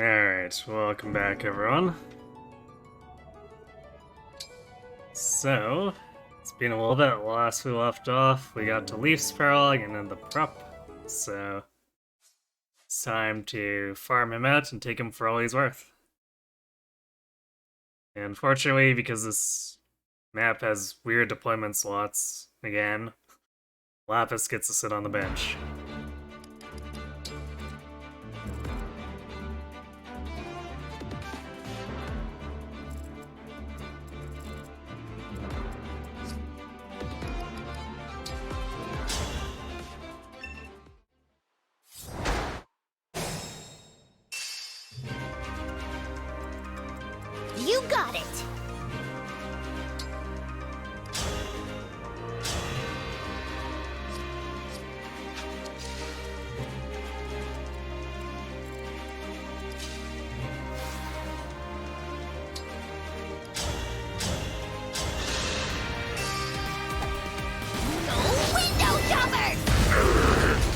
Alright, welcome back everyone. So, it's been a little bit. Last we left off, we got to Leif's prologue and then the prep. So, it's time to farm him out and take him for all he's worth. And unfortunately, because this map has weird deployment slots, again, Lapis gets to sit on the bench. You got it! No window jumpers!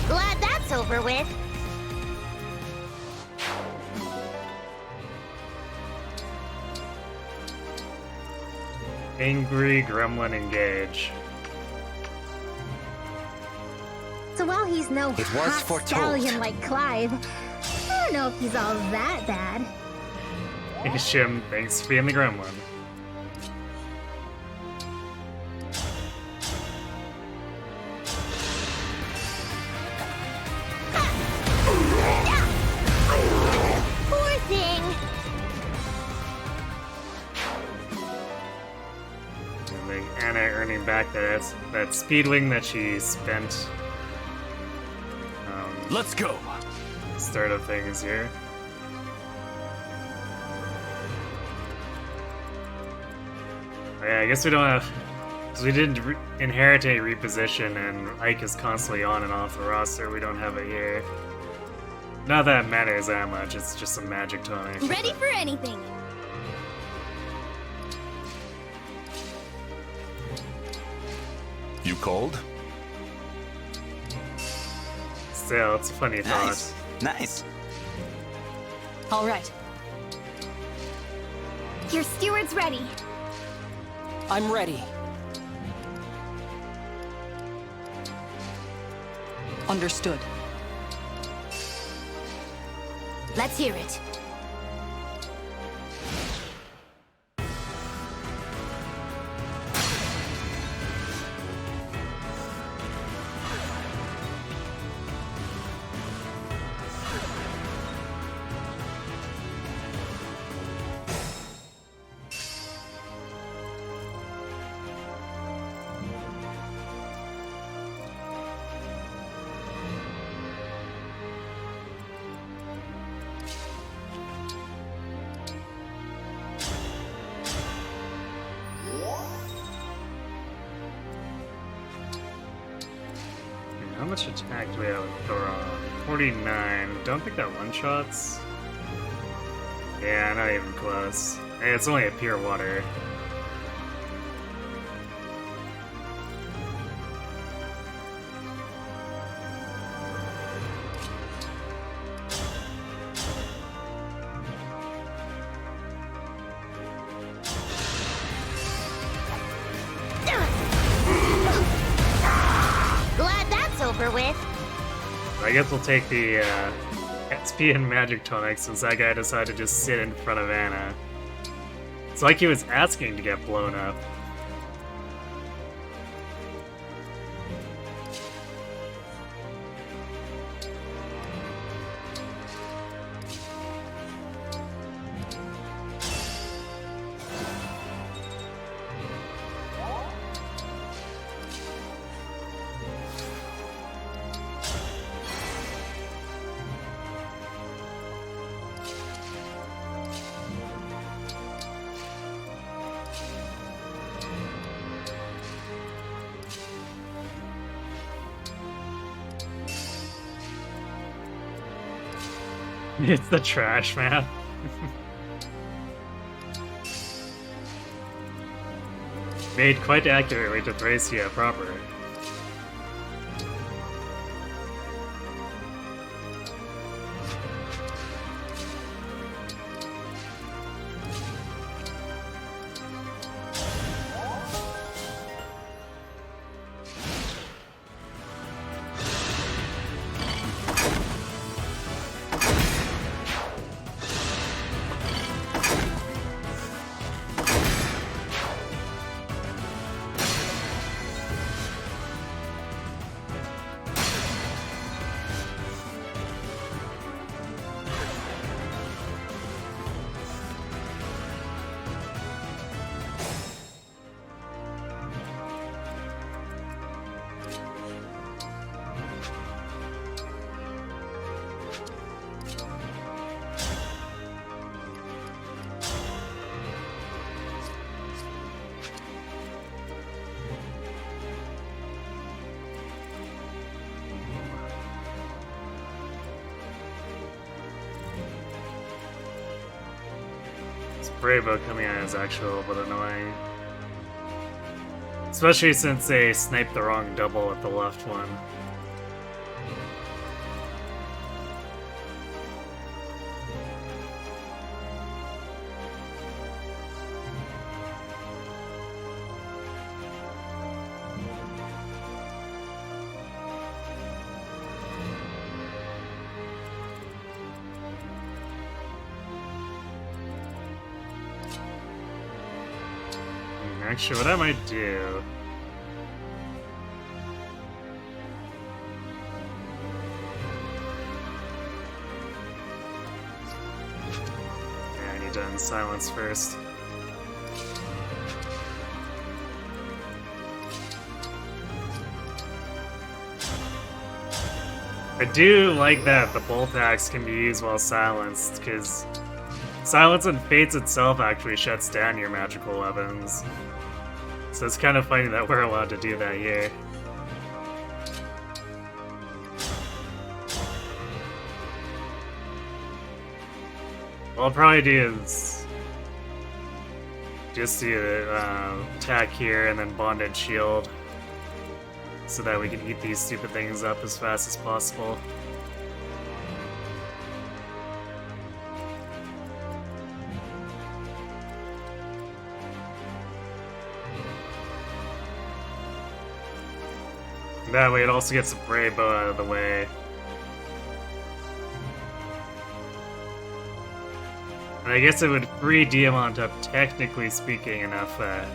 Glad that's over with. Angry Gremlin engage. So while he's no It was hot foretold. stallion like Clive, I don't know if he's all that bad. Hey Shim, thanks for being the Gremlin. Poor thing! And then Anna earning back that speed wing that she spent Let's go. start of things here. Oh, yeah, I guess we don't have, because we didn't inherit a reposition and Ike is constantly on and off the roster, we don't have it here. Not that it matters that much, it's just some magic tonic. Ready for anything! You cold? Still, it's a funny thought. Nice. Nice. All right, Your steward's ready. I'm ready. Understood. Let's hear it. How much attack do we have with Thoron? 49. Don't think that one-shots. Yeah, not even close. Hey, it's only a pure water. Glad that's over with. I guess we'll take the XP and Magic Tonic since that guy decided to just sit in front of Anna. It's like he was asking to get blown up. It's the trash man. Made quite accurately to Thracia proper. spray bow coming in is actually a little bit annoying. Especially since they sniped the wrong double at the left one. Actually, what I might do... Yeah, I need to end silence first. I do like that the bolt axe can be used while silenced, because silence and fates itself actually shuts down your magical weapons. So it's kind of funny that we're allowed to do that here. What I'll probably do is just do attack here and then bonded shield, so that we can eat these stupid things up as fast as possible. That way it also gets the brave bow out of the way. And I guess it would free Diamant up, technically speaking, enough that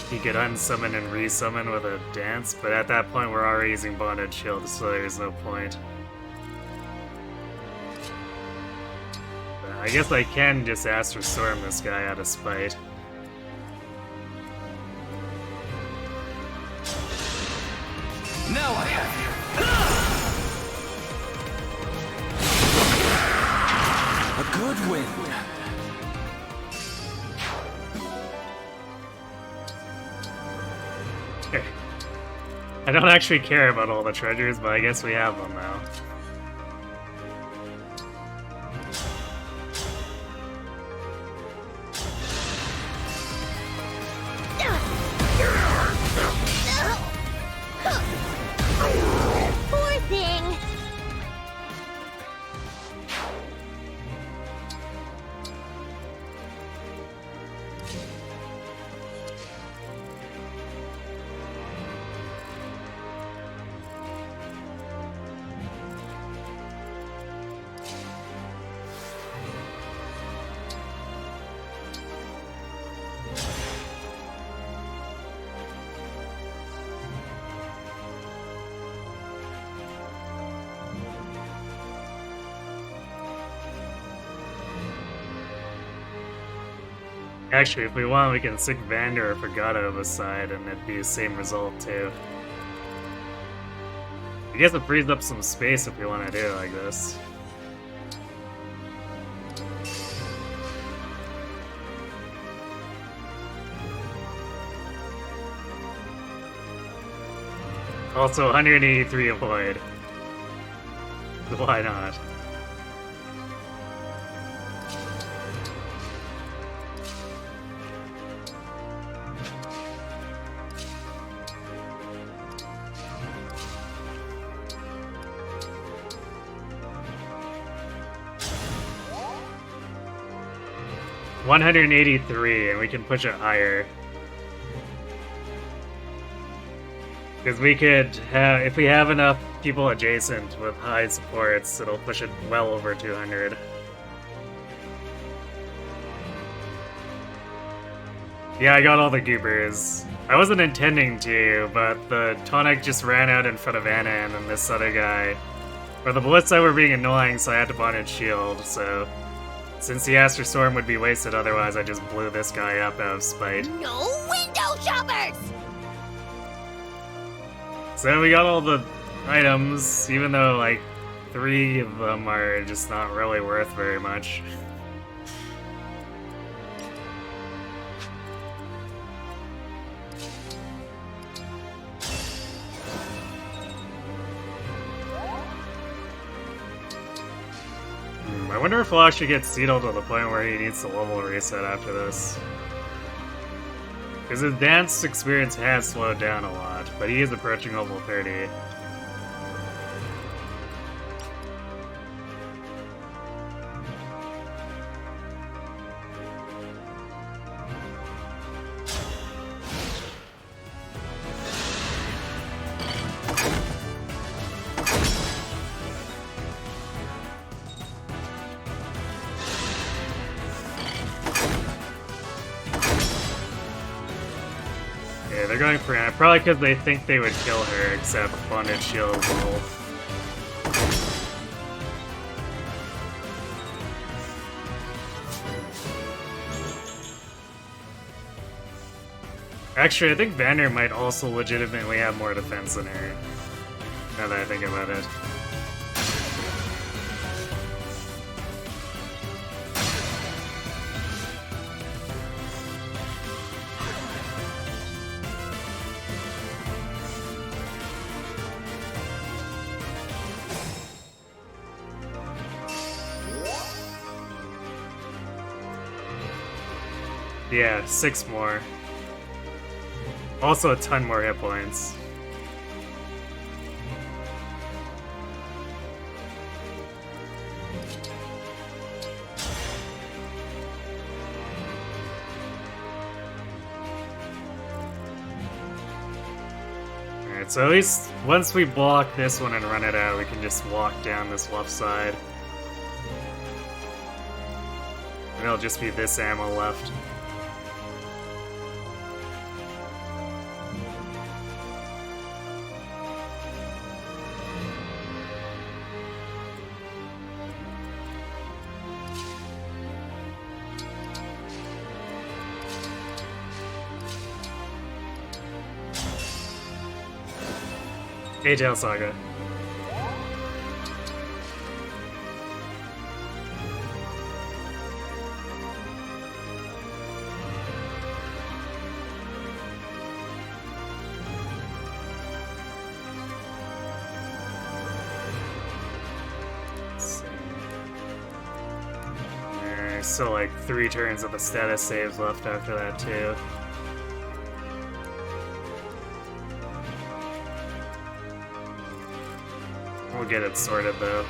he could unsummon and resummon with a dance, but at that point we're already using Bonded Shield, so there's no point. But I guess I can just Astral Storm this guy out of spite. Now I have you. A good win. I don't actually care about all the treasures, but I guess we have them now. Poor thing. Actually, if we want, we can stick Vander or Fagata aside, and it'd be the same result too. I guess it frees up some space if we want to do it like this. Also, 183 avoid. Why not? $183, and we can push it higher. Because we could have, if we have enough people adjacent with high supports, it'll push it well over 200. Yeah, I got all the goobers. I wasn't intending to, but the tonic just ran out in front of Anna and then this other guy. But the Ballista were being annoying, so I had to bonded shield, so... Since the Astral Storm would be wasted otherwise, I just blew this guy up out of spite. No window shoppers! So we got all the items, even though, like, 3 of them are just not really worth very much. I wonder if we'll actually get Seedle to the point where he needs to level reset after this. Because his dance experience has slowed down a lot, but he is approaching level 30. Yeah, they're going for Anna, probably because they think they would kill her, except Bonded Shield will. Actually, I think Vanner might also legitimately have more defense than her, now that I think about it. Yeah, 6 more. Also a ton more hit points. Alright, so at least once we block this one and run it out, we can just walk down this left side. And it'll just be this ammo left. A-Tail Saga. There's still like 3 turns of the status saves left after that too. We'll get it sorted though.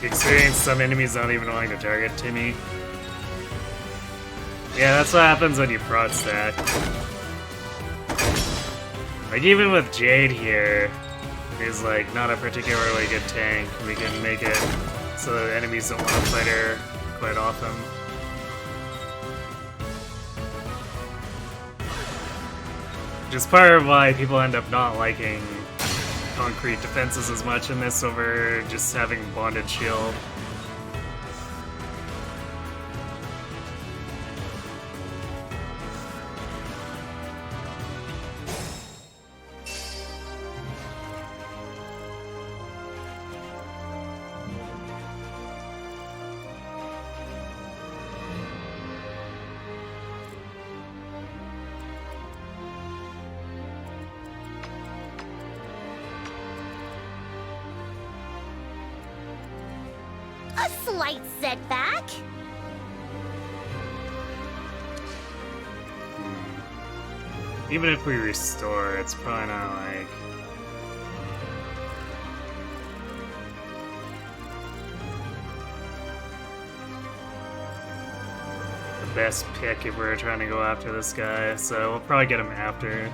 Experience some enemies not even wanting to target Timmy. Yeah, that's what happens when you prod stack. Like even with Jade here, who's like not a particularly good tank, we can make it so that enemies don't want to fight her quite often. Which is part of why people end up not liking concrete defenses as much in this over just having bonded shield. A slight setback. Even if we restore, it's probably not like... the best pick if we were trying to go after this guy, so we'll probably get him after.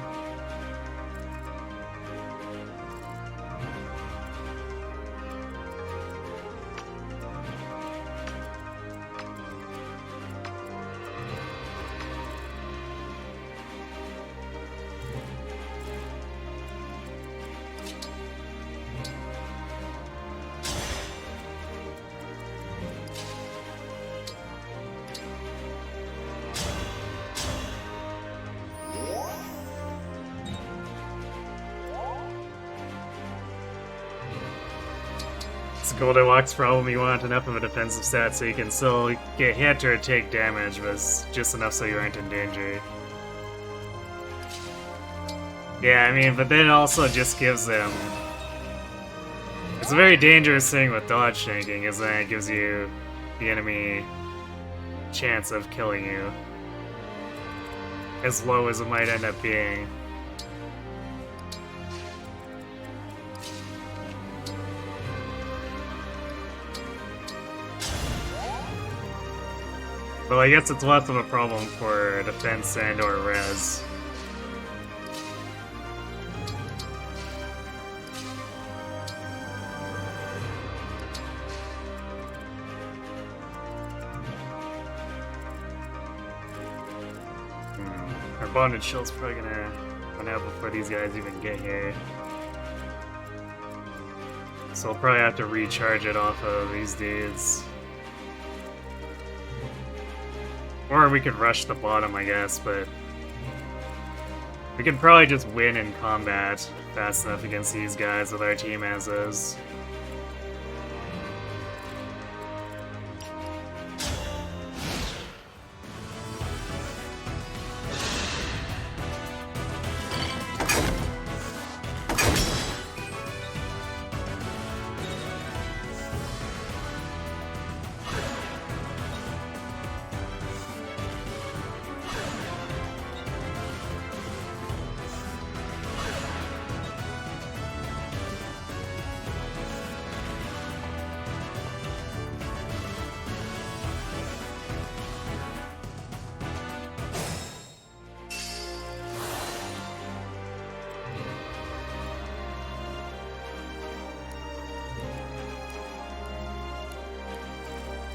It's Goldilocks problem. You want enough of a defensive stat so you can still get hit or take damage, but it's just enough so you aren't in danger. Yeah, I mean, but then it also just gives them... It's a very dangerous thing with dodge shanking, is that it gives you the enemy chance of killing you. As low as it might end up being. Well, I guess it's less of a problem for defense and or res. Our bonded shield's probably gonna run out before these guys even get here. So we'll probably have to recharge it off of these dudes. Or we could rush the bottom, I guess, but we could probably just win in combat fast enough against these guys with our team as is.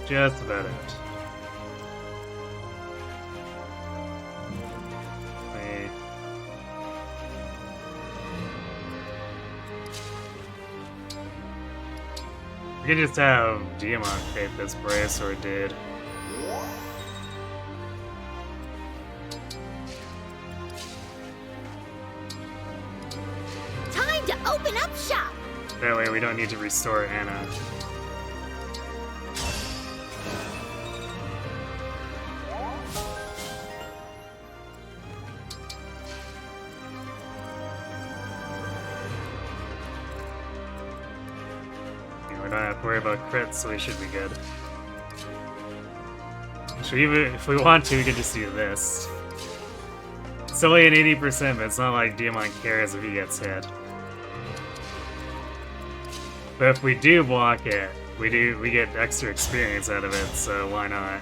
Just about it. Wait. We could just have Diamond tape this brace, or did. Time to open up shop! That way we don't need to restore Anna. Worry about crits, so we should be good. So even if we want to, we could just do this. It's only an 80%, but it's not like Diamond cares if he gets hit. But if we do block it, we get extra experience out of it, so why not?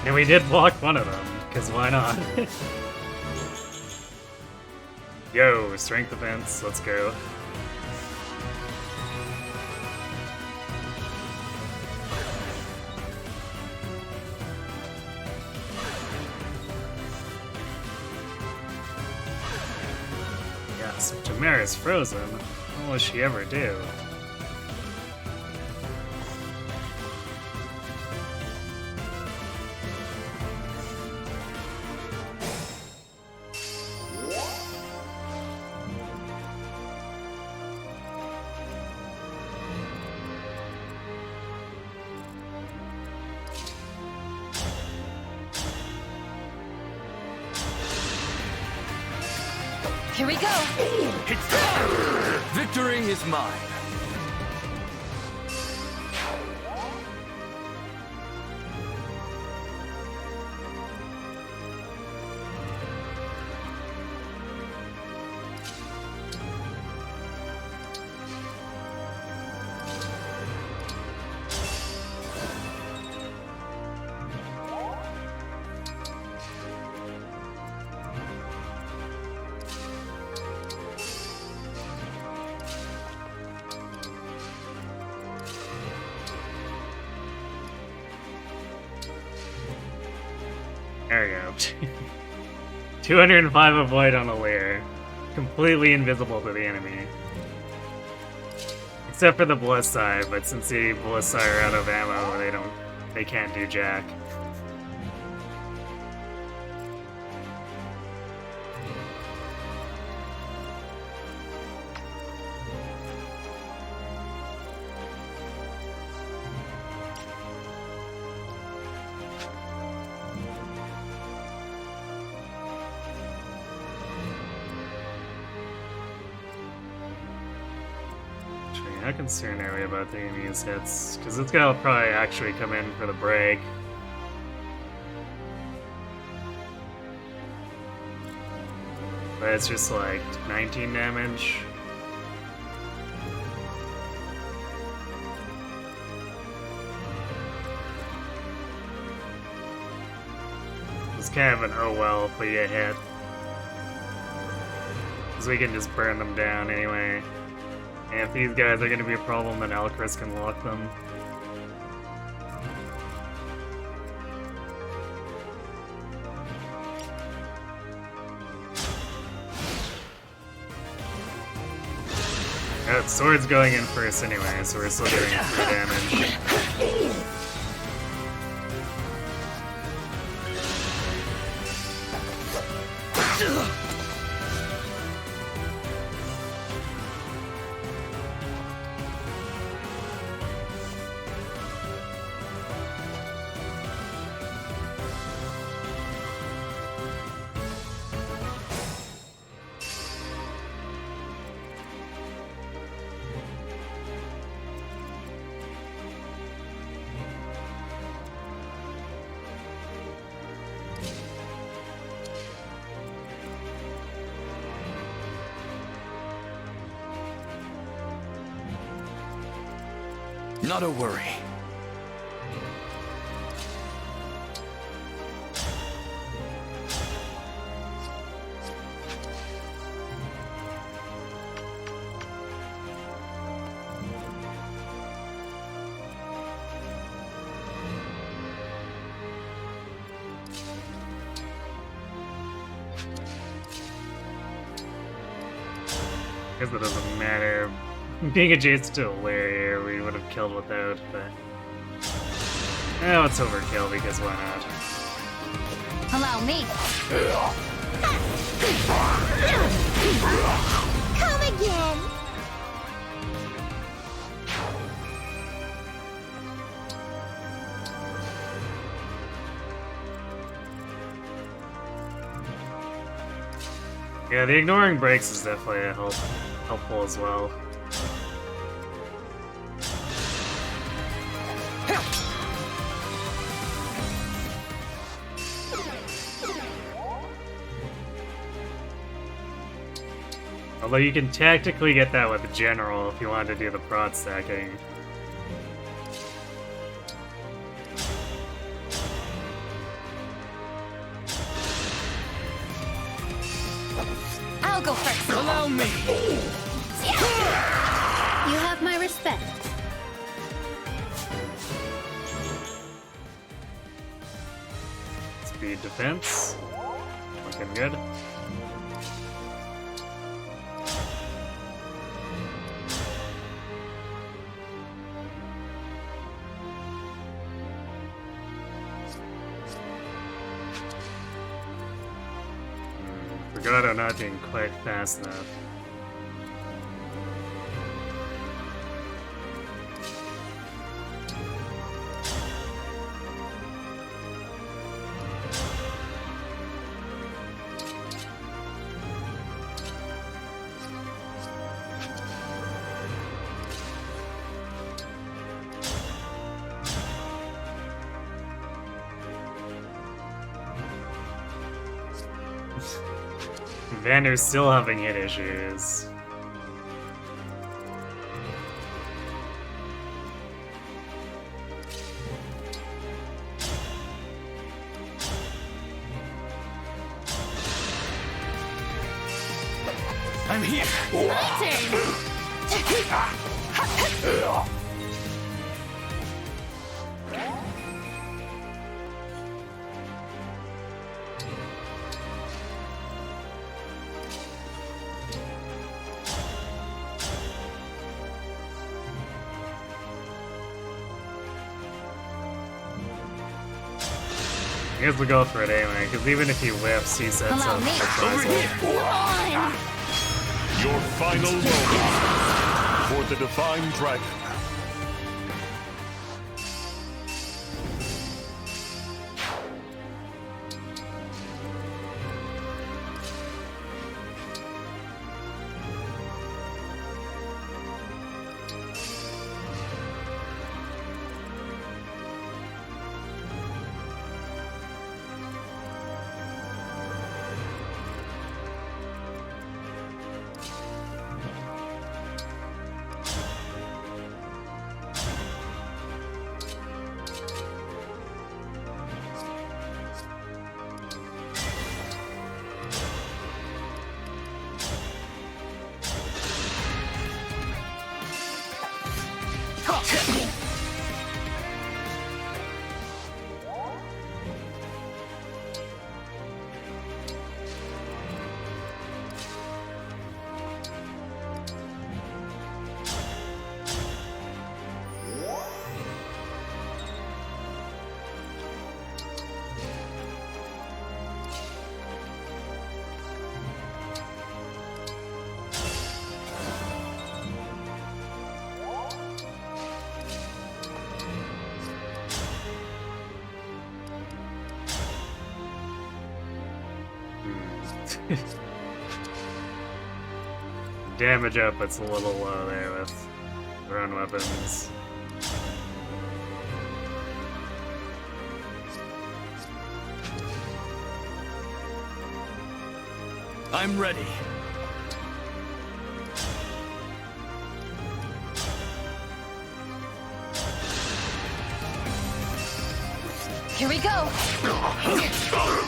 And we did block one of them, because why not? Yo, strength defense, let's go. Yeah, so Tamara's frozen. What will she ever do? Here we go! Victory is mine. There we go. 205 avoid on a lair. Completely invisible to the enemy. Except for the Ballista, but since the Ballista are out of ammo, they can't do jack. How concerned are we about taking these hits? Because it's gonna probably actually come in for the break. But it's just like 19 damage. It's kind of an oh well if we get hit. Because we can just burn them down anyway. And if these guys are going to be a problem, then Alcris can lock them. Sword's going in first anyway, so we're still getting 3 damage. Not a worry. I guess it doesn't matter. Being adjacent to a lair here, we would have killed without, but... it's overkill because why not? Allow me. Come again. Yeah, the ignoring breaks is definitely helpful as well. Although you can tactically get that with the General if you want to do the prod stacking. I'll go first. Allow me. You have my respect. Speed defense. Looking good. Forgot I'm not being quite fast enough. Vander's still having hit issues. I'm here. I guess we'll go for it anyway, because even if he whiffs, he sets Allow up me. surprise. Come on! Your final moment for the Divine Dragon. Damage output's a little low there with thrown weapons. I'm ready. Here we go! There we go.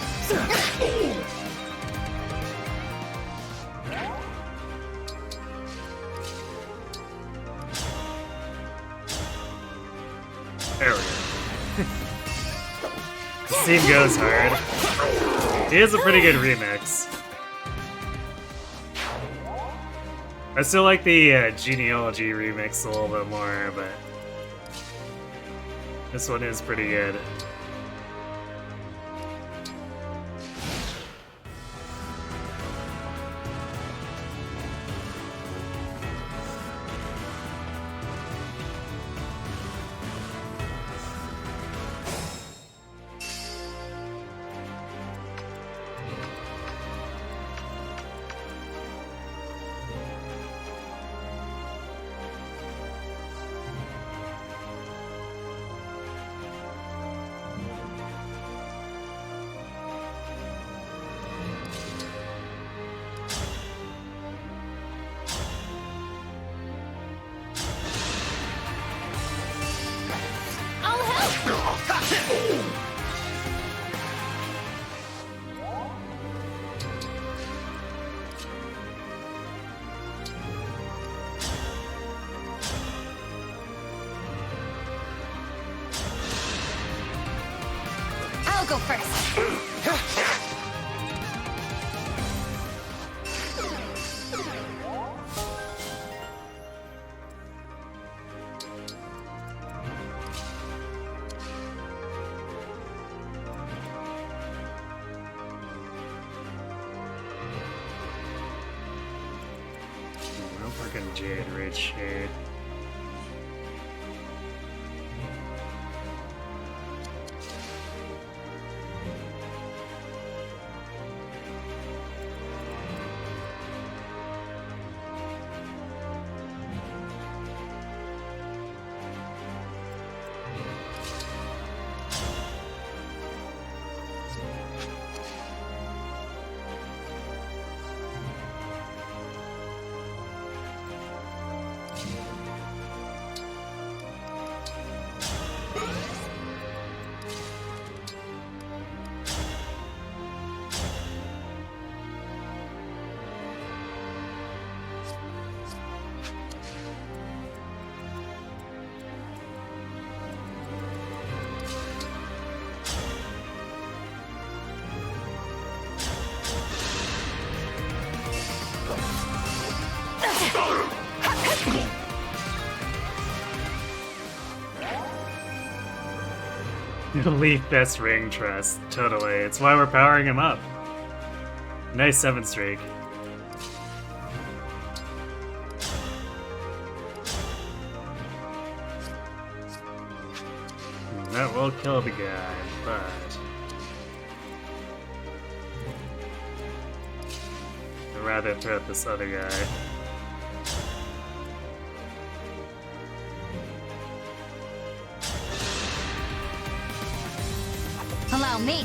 Scene goes hard. It is a pretty good remix. I still like the genealogy remix a little bit more, but this one is pretty good. I'll help! I'll go first. No fucking Jade Rich here. Leaf best ring trust. Totally. It's why we're powering him up. Nice 7 streak. That will kill the guy, but I'd rather throw at this other guy. Allow me.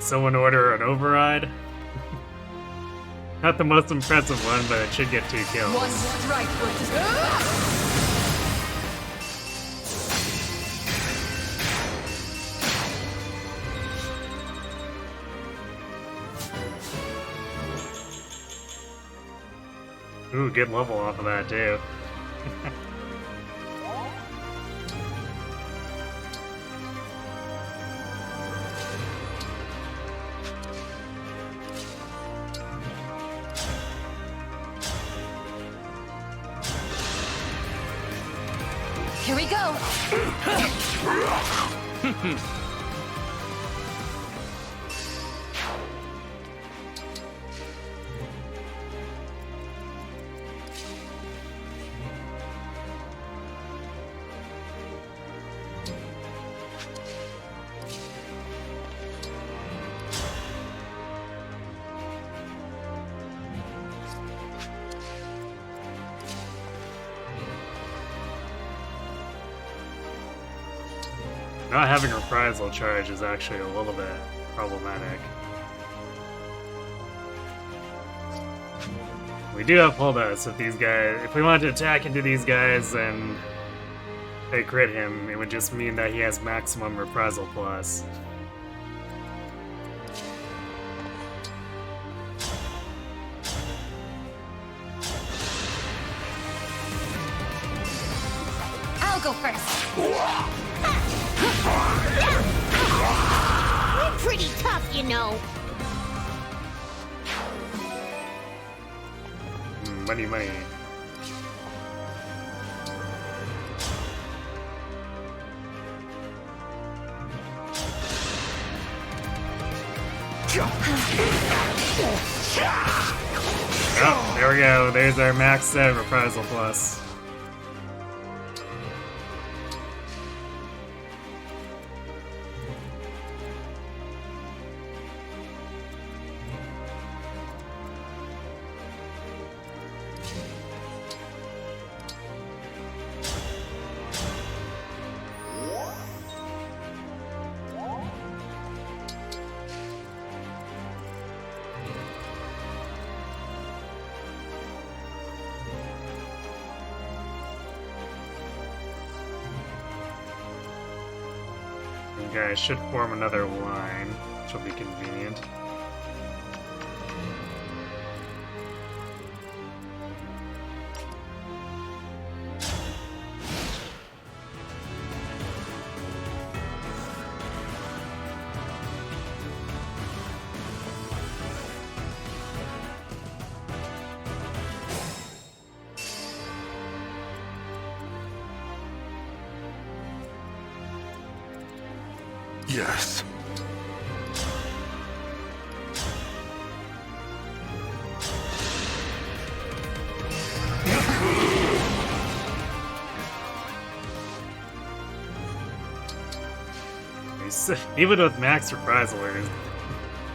Someone order an override? Not the most impressive one, but it should get 2 kills. One strike will Ooh, good level off of that too. Here we go. Not having reprisal charge is actually a little bit problematic. We do have holdouts with these guys. If we want to attack into these guys and they crit him, it would just mean that he has maximum reprisal plus. I'll go first. We're pretty tough, you know. Money, money. Oh, there we go. There's our maxed out reprisal plus. Okay, I should form another line, which will be convenient. Yes. Even with max reprisal, we're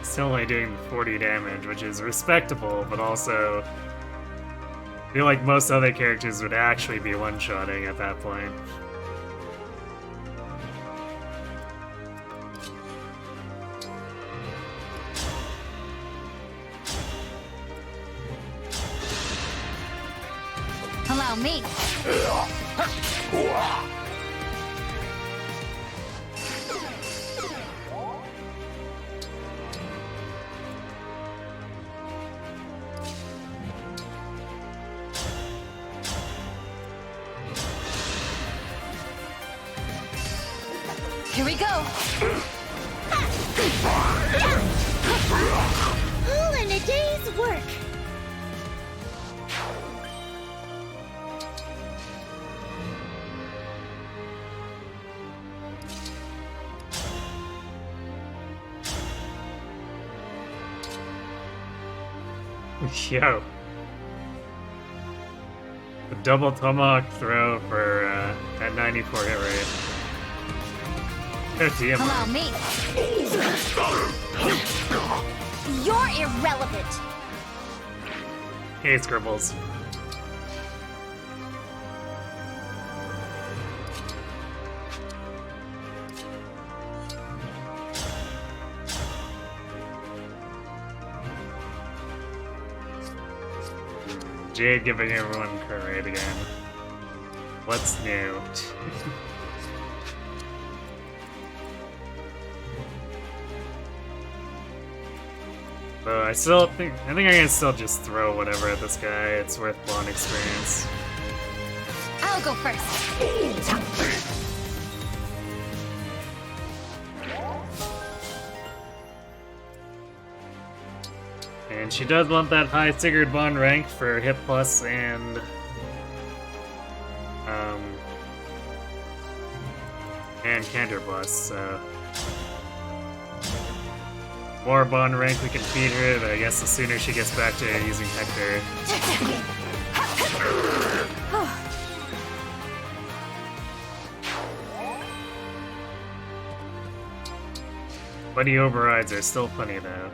still only doing 40 damage, which is respectable, but also I feel like most other characters would actually be one-shotting at that point. Allow me. we go! All in a day's work. Yo. The double tomahawk throw for at 94 hit rate. Oh, damn. Allow me. You're irrelevant. Hey, Scribbles. Jade giving everyone crit rate again. What's new? So I think I can still just throw whatever at this guy. It's worth blonde experience. I'll go first. And she does want that high Sigurd Bond rank for hit plus and canter plus, so more Bond rank we can feed her, but I guess the sooner she gets back to using Hector. Buddy overrides are still funny though.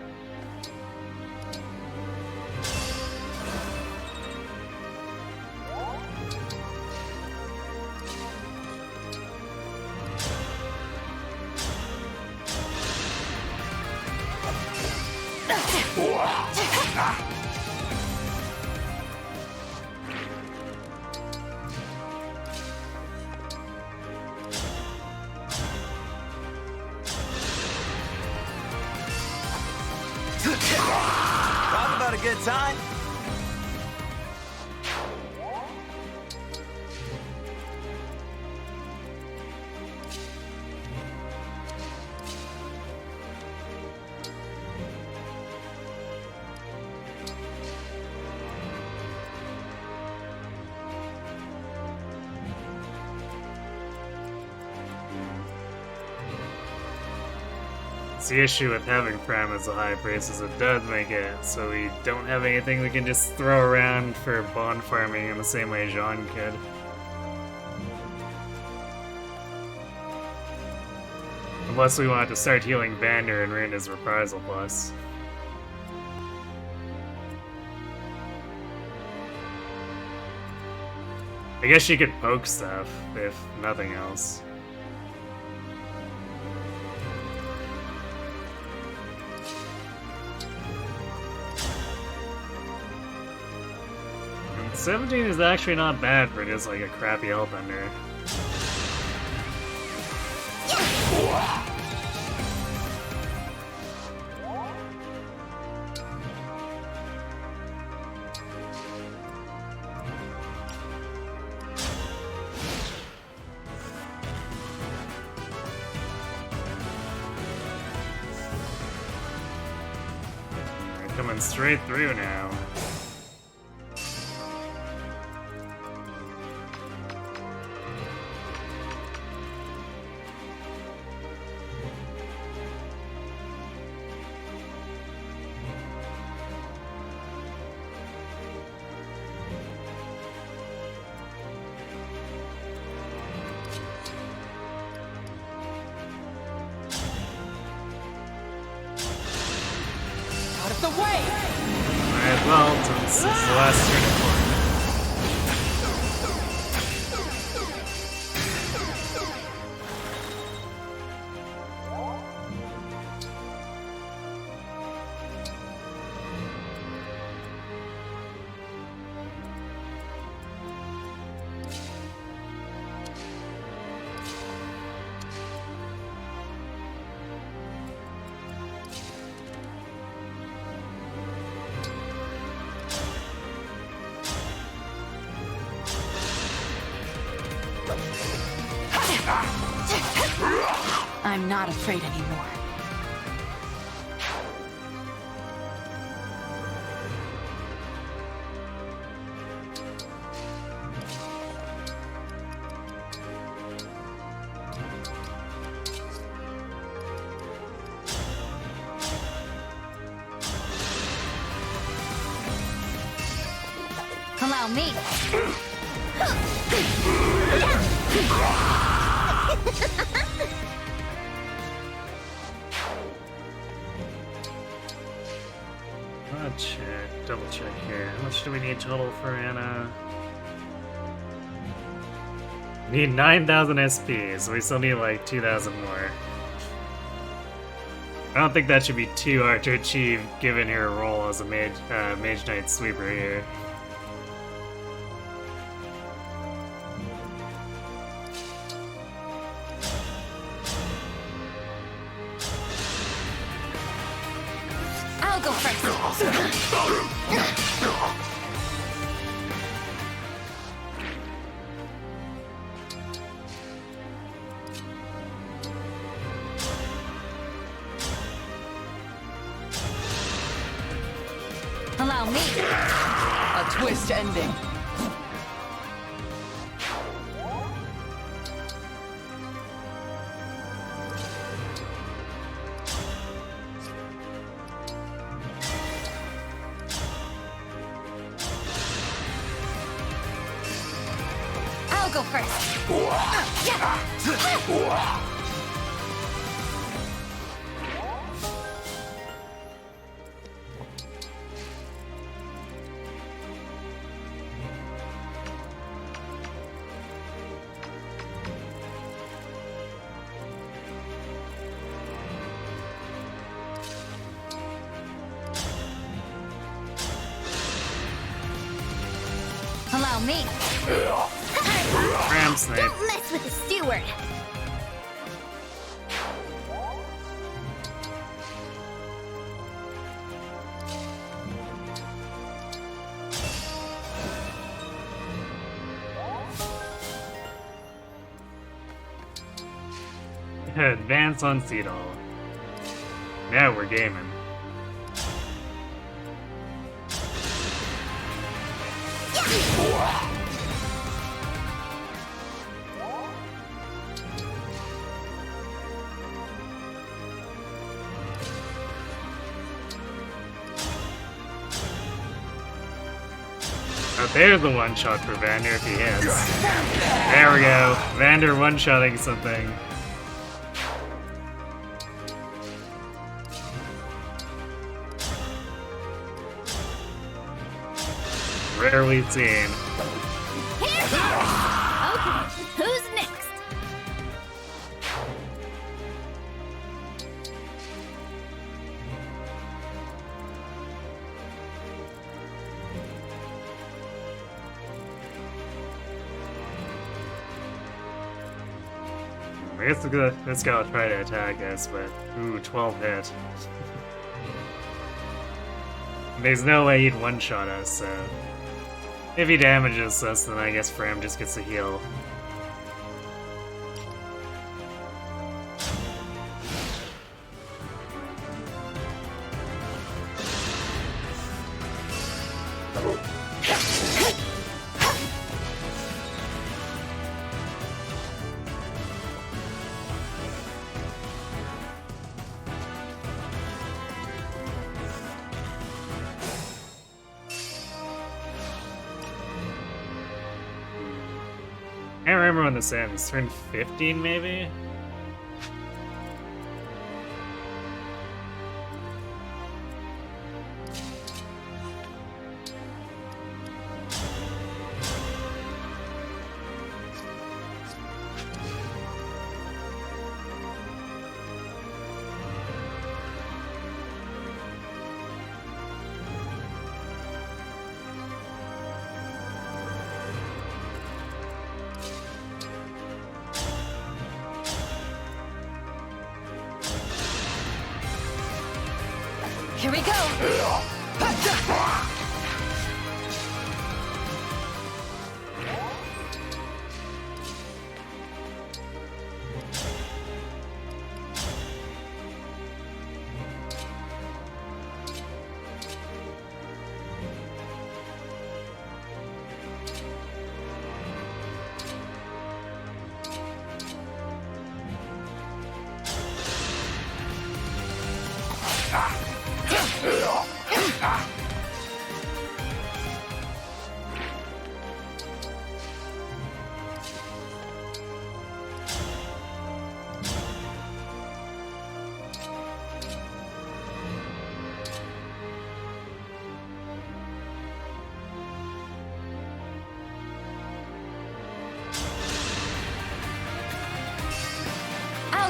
Talk about a good time. It's the issue with having Pram as a high priest is it does make it so we don't have anything we can just throw around for bond farming in the same way Jean could. Unless we wanted to start healing Vander and ruin his reprisal plus. I guess she could poke stuff, if nothing else. And 17 is actually not bad for just like a crappy Hellbender. Coming straight through now. Out of the way! Might as well, since this is the last turning point. I'm not afraid anymore. Allow me. Double check here. How much do we need total for Anna? Need 9,000 SP, so we still need like 2,000 more. I don't think that should be too hard to achieve given her role as a Mage Knight sweeper here. I'll go first. Allow me. A twist ending. I'll go first. Allow me. Ram snipe. Don't mess with the steward. Advance on Cedal. Now we're gaming. Oh, there's the one shot for Vander if he hits. There we go. Vander one-shotting something. Rarely seen. Okay, who's next? I guess this guy will try to attack us, but ooh, 12 hit. There's no way he'd one-shot us, so if he damages us, then I guess Fram just gets a heal. I can't remember when this ends. Turn 15, maybe? Here we go!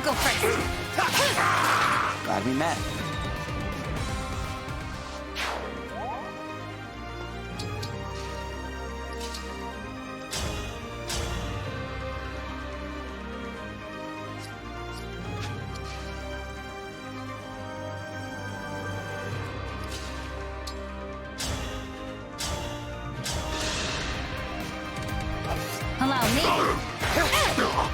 I'll go first. Glad we met. Allow me. There we go.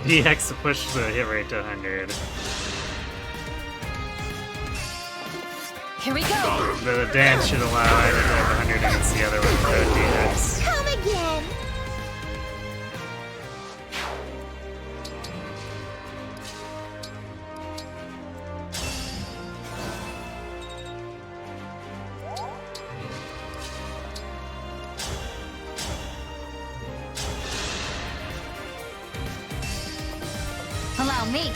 DX to push the hit rate to 100. Here we go. The dance should allow either to have 100 against the other one without DX. Come again. Allow me.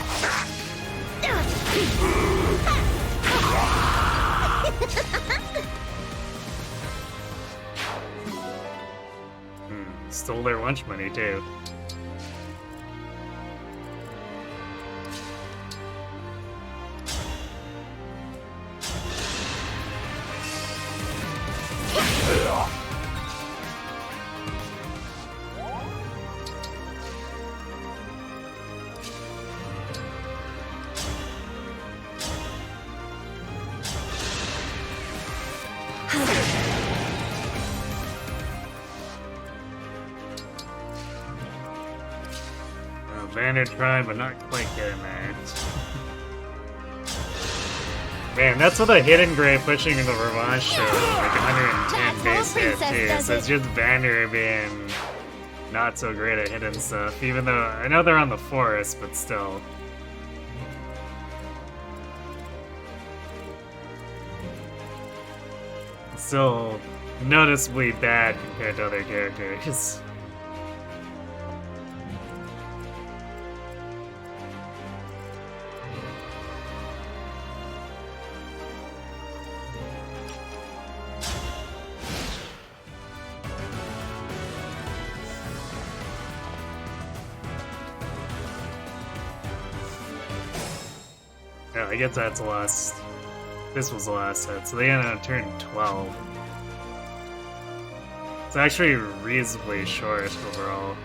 Stole their lunch money too. Banner tried, but not quite getting there. Man, that's what a hidden gray pushing in the revanche show, like 110 base hit too. So it's just Banner being not so great at hidden stuff, even though I know they're on the forest, but still. Still noticeably bad compared to other characters. Yeah, I guess that's the last. This was the last set, so they end on turn 12. It's actually reasonably short overall.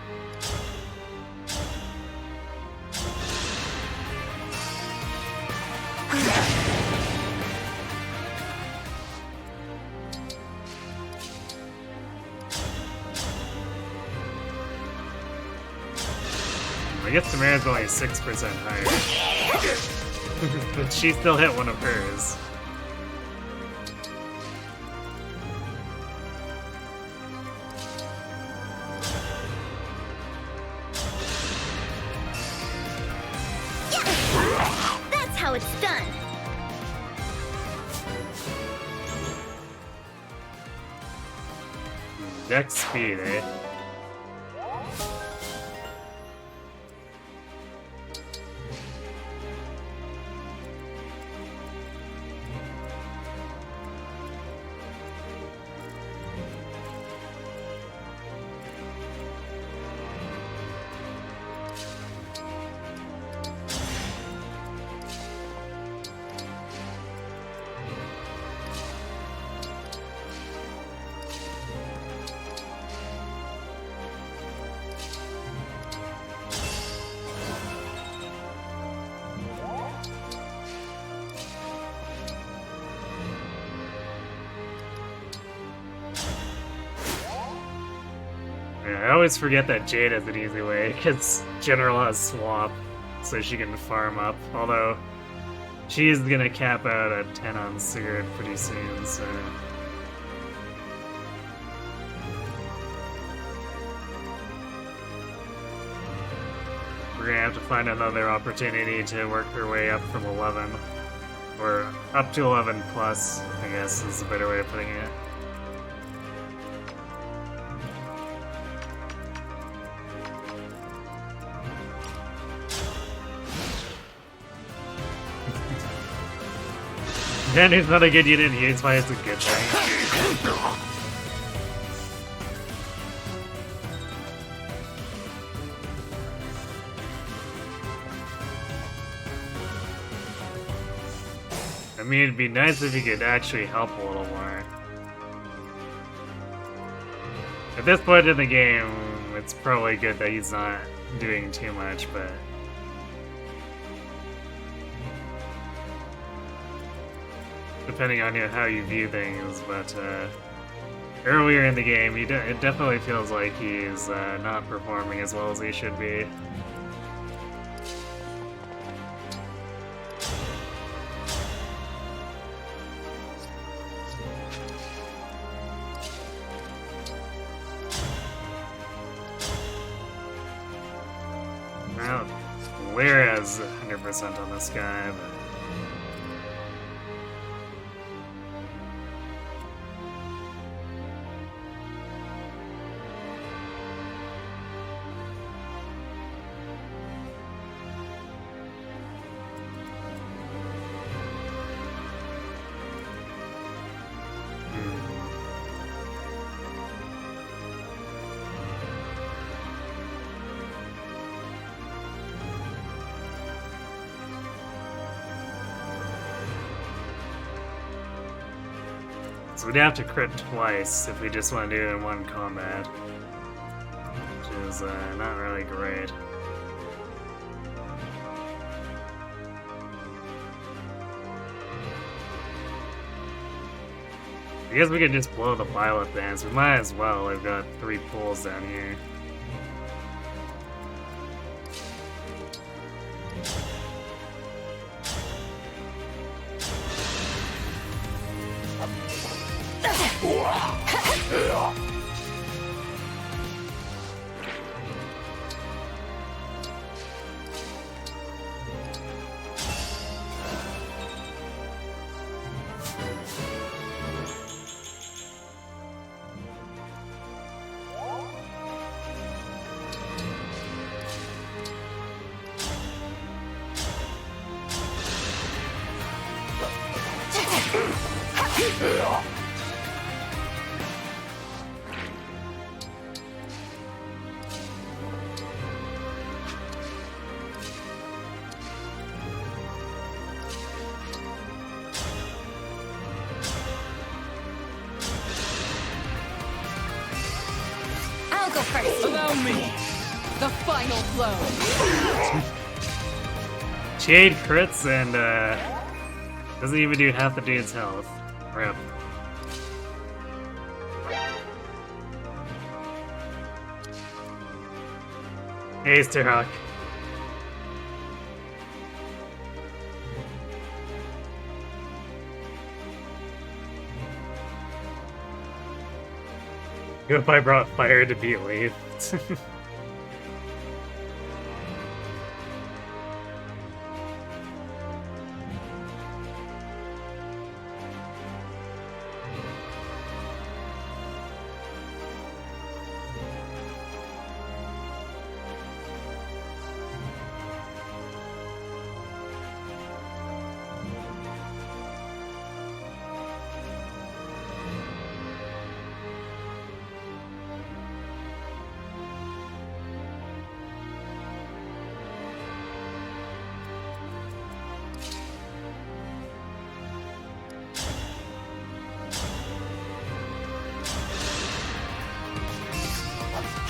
I guess Tamara's only 6% higher. But she still hit one of hers. That's how it's done. Dex speed, eh? I always forget that Jade has an easy way, because General has Swamp, so she can farm up, although she is gonna cap out at 10 on Sigurd pretty soon, so... We're gonna have to find another opportunity to work her way up from 11, or up to 11 plus, I guess is a better way of putting it. Banner's not a good unit here, it's why it's a good thing. I mean, it'd be nice if he could actually help a little more. At this point in the game, it's probably good that he's not doing too much, but... depending on how you view things, but earlier in the game, it definitely feels like he's not performing as well as he should be. Well, Lyra's 100% on this guy, but... So we'd have to crit twice if we just want to do it in one combat, which is not really great. I guess we could just blow the Violet Dance. We might as well. We've got 3 pools down here. I'll go first. Allow me. The final blow. Jade crits and doesn't even do half the dude's health. Rip. Hey, Starhawk. If I brought fire to beat Leif.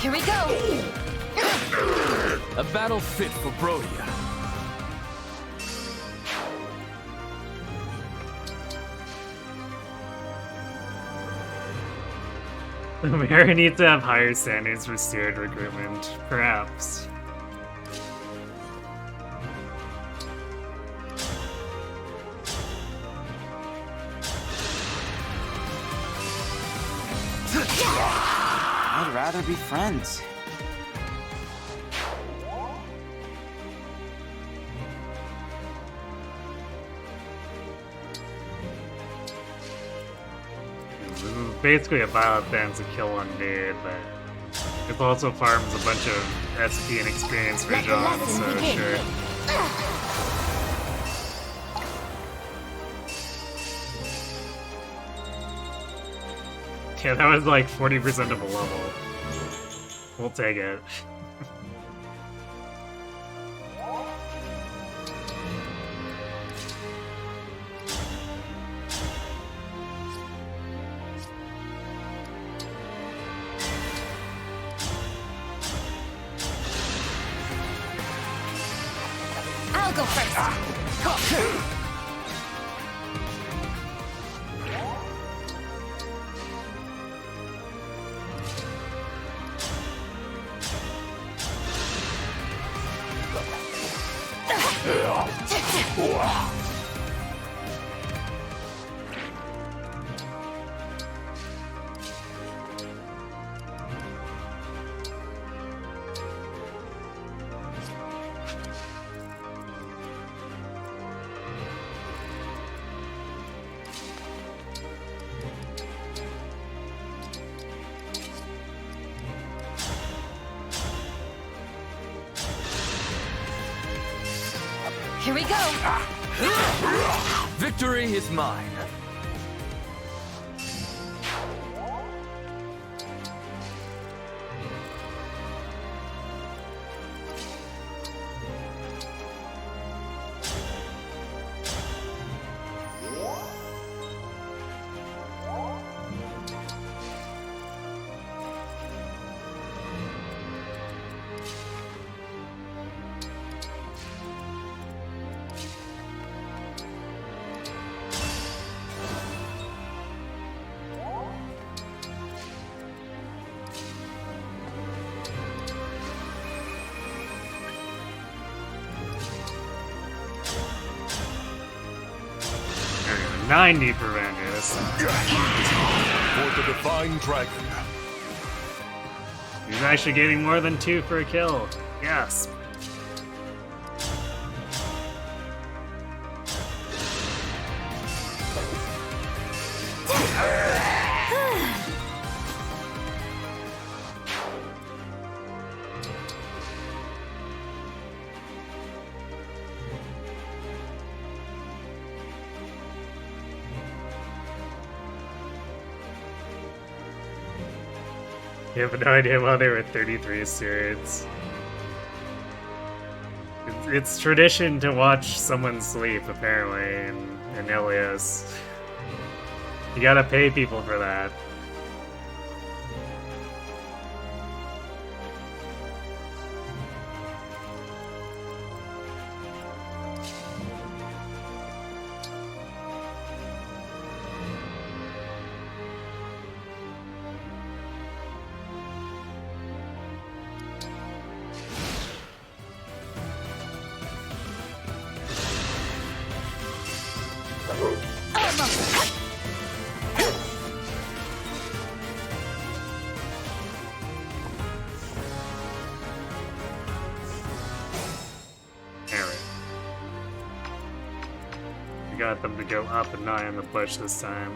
Here we go. A battle fit for Brodia. Mary needs to have higher standards for steered recruitment, perhaps. I'd rather be friends. This is basically a Violet Dance to kill one dude, but it also farms a bunch of SP and experience for John, so sure. Yeah, that was like 40% of a level. We'll take it. I'll go first. Here we go. Victory is mine. There we go. 90 for Vangus. For the Divine Dragon. He's actually getting more than 2 for a kill. Yes. You have no idea why there were 33 swords. It's tradition to watch someone sleep, apparently, in Ilios. You gotta pay people for that. Got them to go up and not in the bush this time.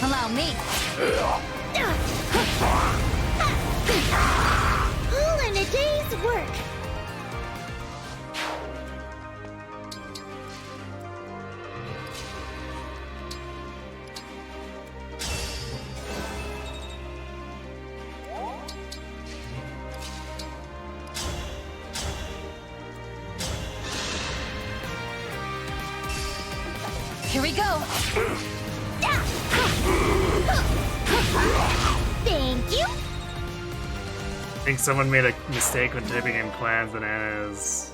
Allow me. All in a day's work. Here we go. Thank you. I think someone made a mistake when typing in clans and Anna's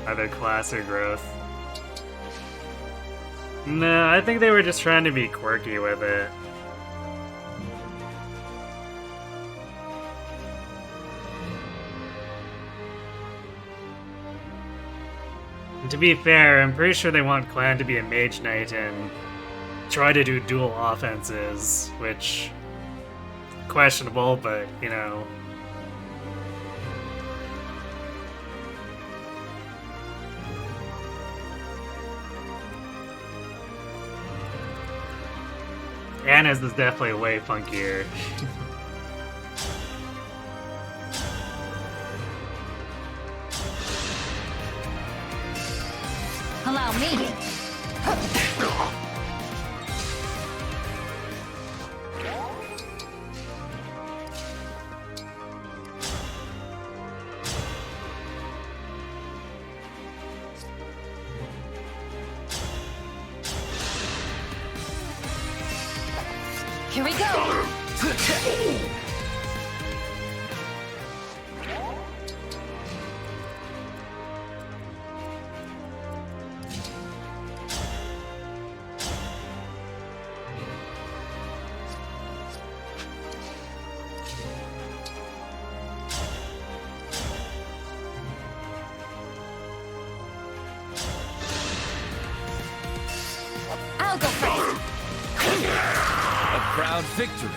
either class or growth. No, I think they were just trying to be quirky with it. And to be fair, I'm pretty sure they want clan to be a mage knight and try to do dual offenses, which questionable, but you know. Anna's is definitely way funkier. Allow me. Here we go! I'll go first! A proud victory.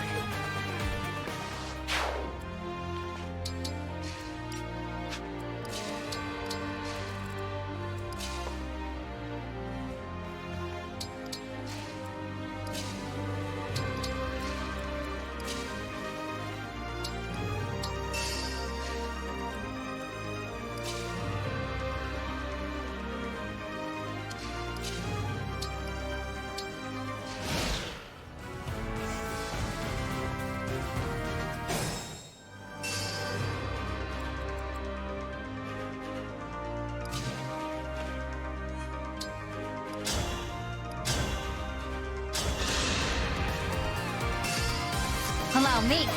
Allow me!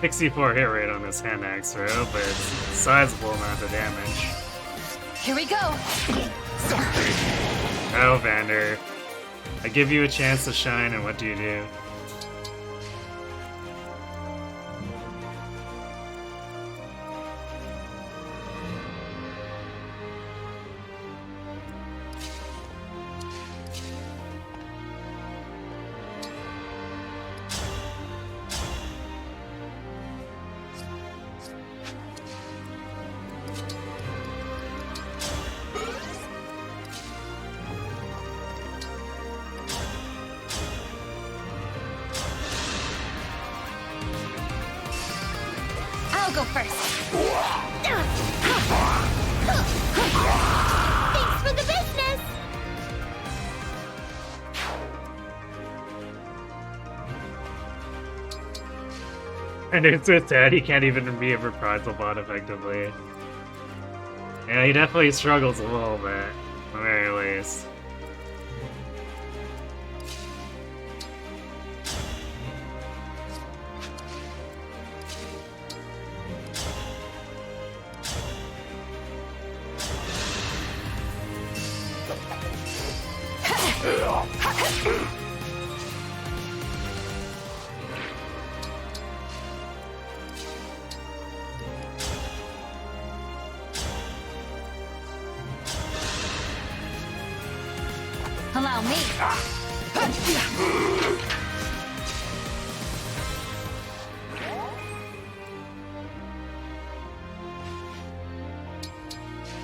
Sixty-four hit rate on this hand axe throw, but it's a sizable amount of damage. Here we go! Oh, Vander. I give you a chance to shine, and what do you do? I'll go first! Thanks for the business! And it's with that, he can't even be a reprisal bot effectively. Yeah, he definitely struggles a little bit, at the very least. Allow me!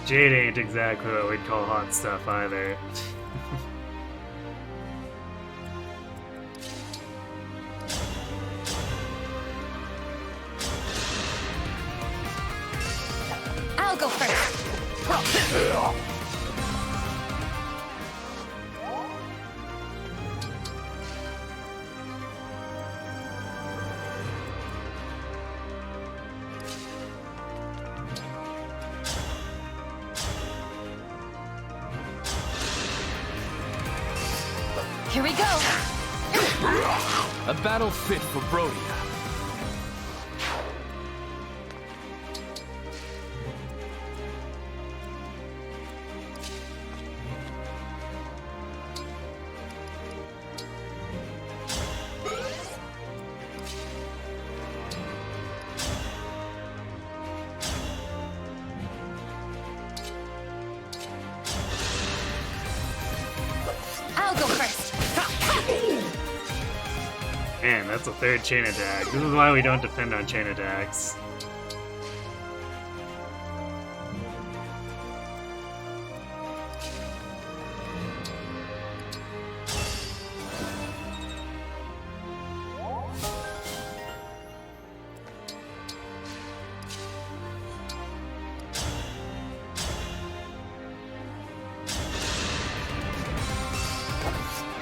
Jade ain't exactly what we'd call hot stuff either. I'll go first! Here we go! A battle fit for Brodia. I'll go first! Man, that's a third chain attack. This is why we don't depend on chain attacks.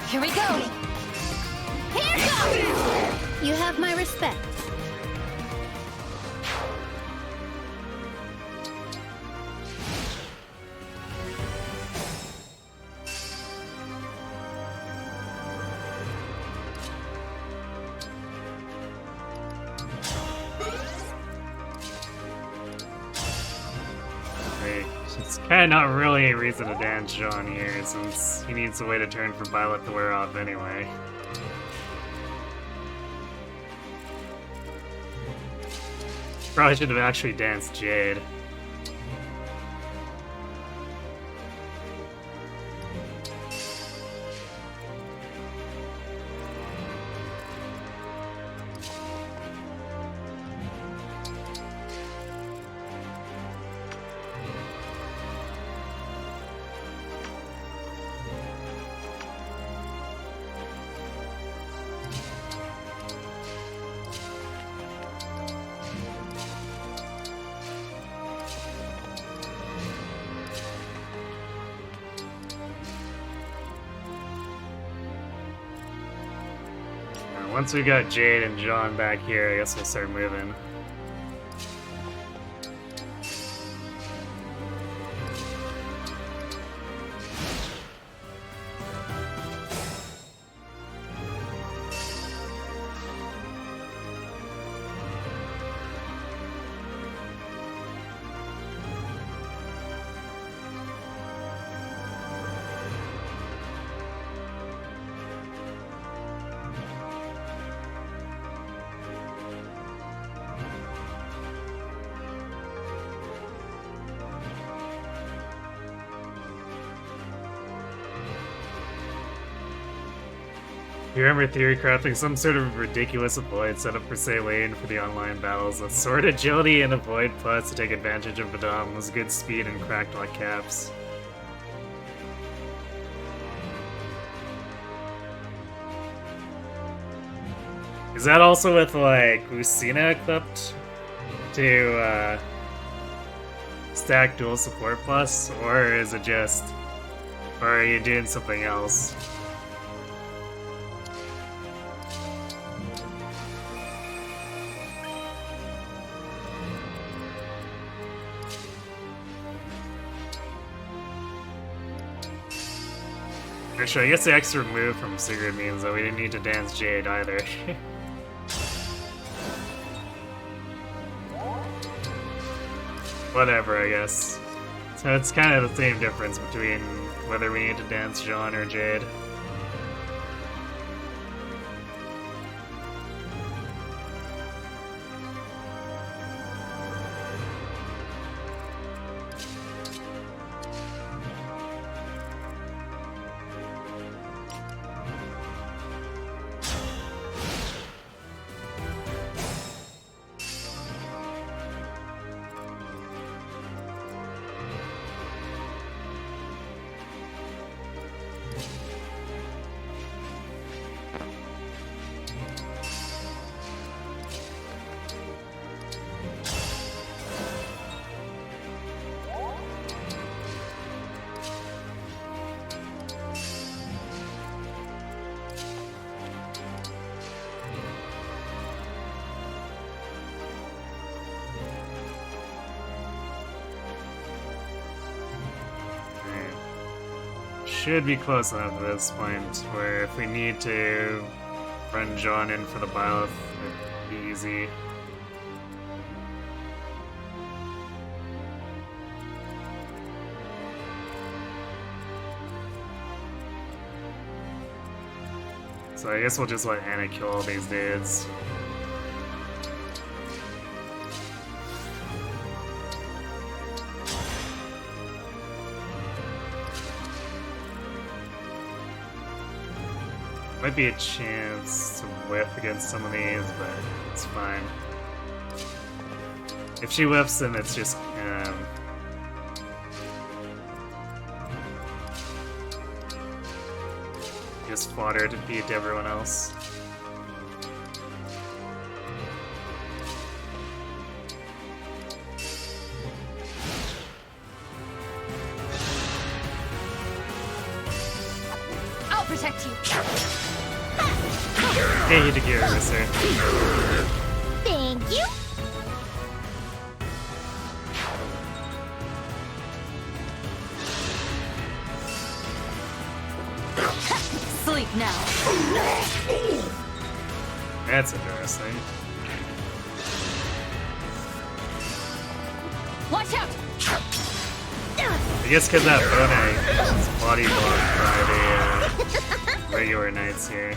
Here we go! Here goes! You have my respect. It's kind of not really a reason to dance John here, since he needs a way to turn for Violet to wear off anyway. Probably should have actually danced Jade. Once we got Jade and John back here, I guess we'll start moving. You remember theory crafting some sort of ridiculous avoid setup for Celine for the online battles with sword agility and avoid plus to take advantage of Madam's good speed and cracked like caps. Is that also with like Lucina equipped to stack dual support plus, or is it just, or are you doing something else? Actually, I guess the extra move from Sigrid means that we didn't need to dance Jade either. Whatever, I guess. So it's kind of the same difference between whether we need to dance John or Jade. Should be close enough at this point where if we need to run John in for the Byleth, it'd be easy. So I guess we'll just let Anna kill all these dudes. Might be a chance to whiff against some of these, but it's fine. If she whiffs, then it's just fodder to beat everyone else. I'll protect you. Hey, to gear, mister. Thank you. Sleep now. That's interesting. Watch out! I guess because that Bone is body blocked by the regular knights here.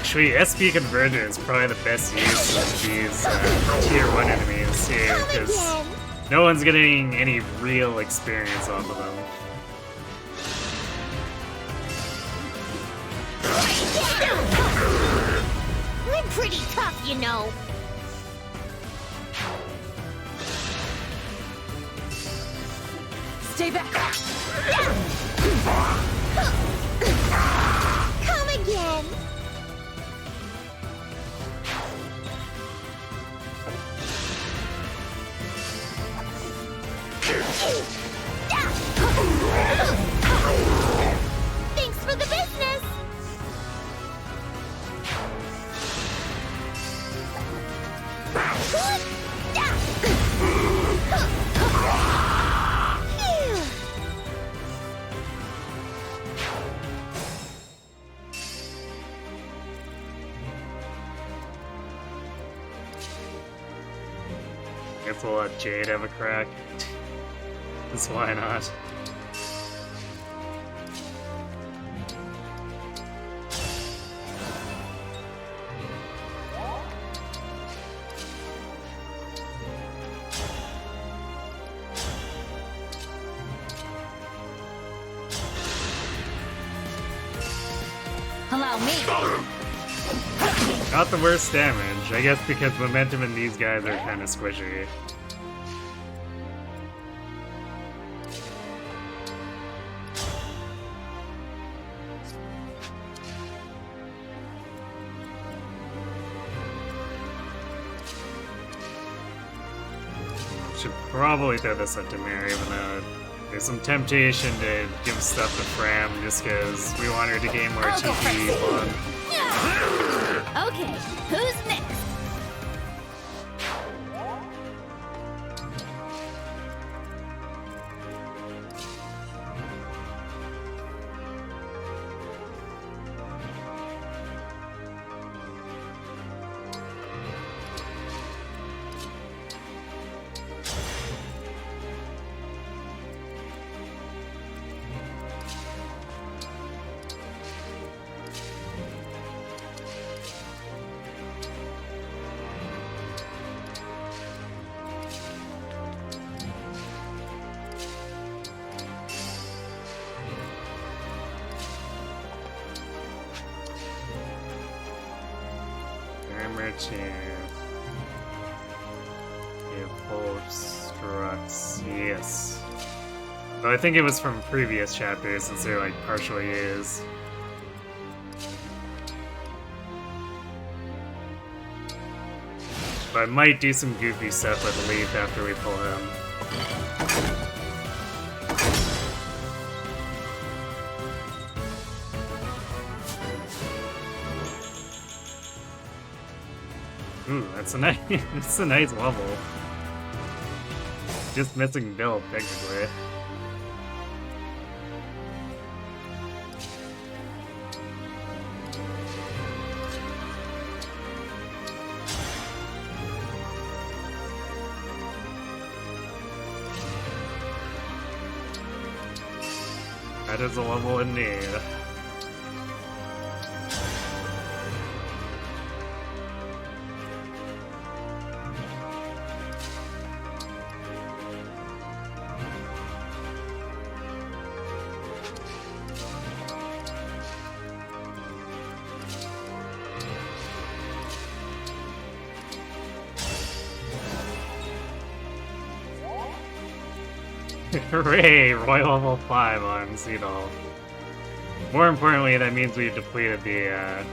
Actually, SP Convergent is probably the best use of these tier 1 enemies here, because no one's getting any real experience off of them. I'm pretty tough, you know. Stay back. Come again. Thanks for the business. Guess we'll let Jade have a crack. That's why not. Allow me. Not the worst damage, I guess because momentum in these guys are kind of squishy. Should probably throw this up to Mary, even though there's some temptation to give stuff to Fram just because we want her to gain more I'll go TP first. on. Okay, who's next? Armor to give full obstructs. Yes. But I think it was from previous chapters since they're like partially used. But I might do some goofy stuff with Leif after we pull him. Ooh, that's a nice, it's a nice level. Just missing build, technically. That is a level in need. Hooray! Royal level 5 on Seedall. More importantly, that means we've depleted the,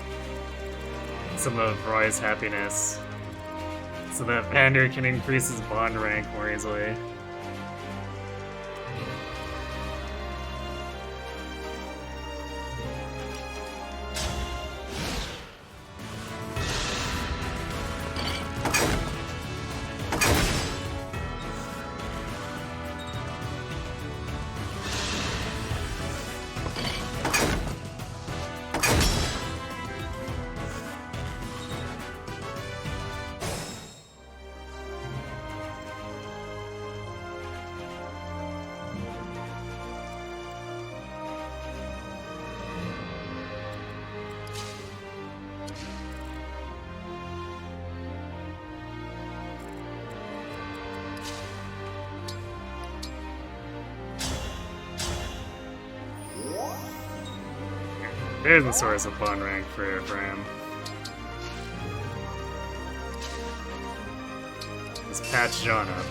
some of Roy's happiness, so that Vander can increase his bond rank more easily. There's the source of bond rank for him. Let's patch John up.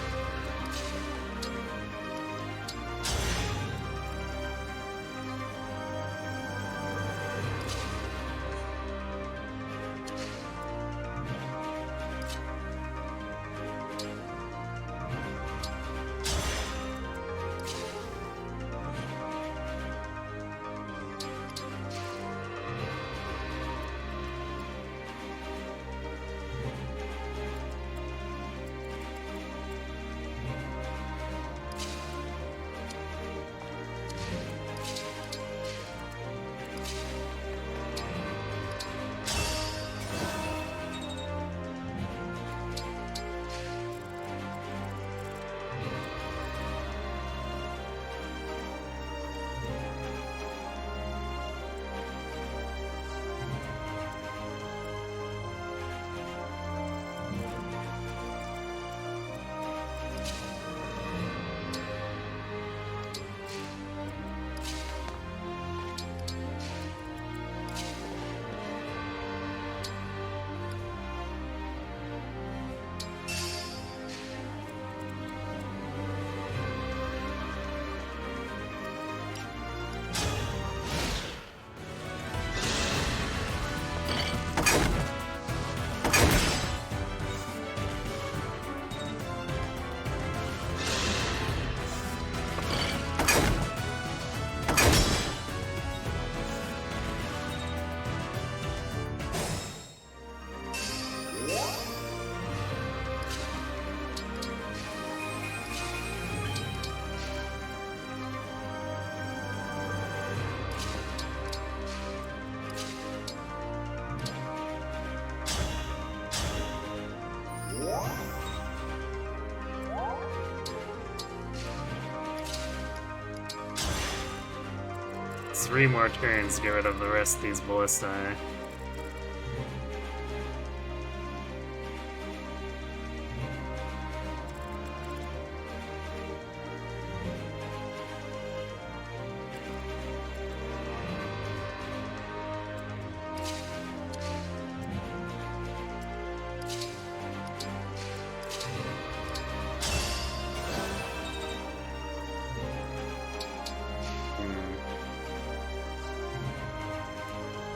It's 3 more turns to get rid of the rest of these ballistae.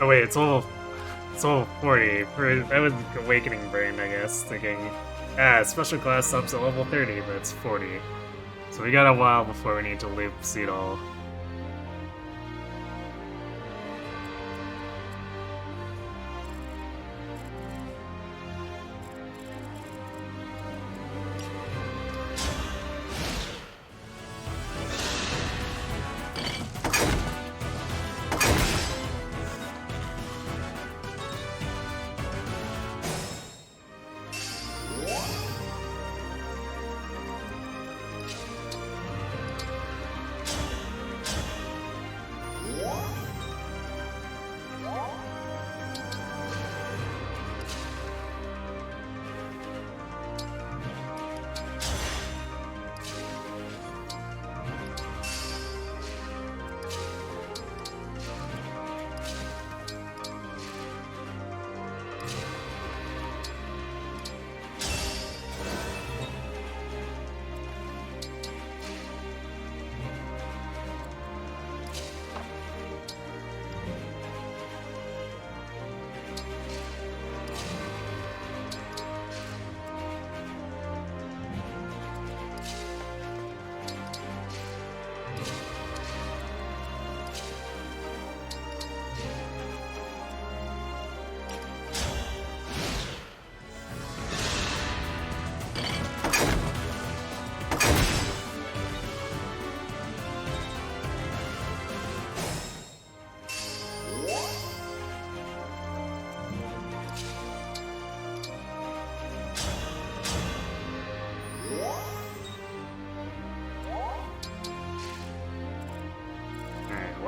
Oh wait, it's all 40. That was Awakening Brain, I guess, thinking, special class stops at level 30, but it's 40. So we got a while before we need to loop Seedall.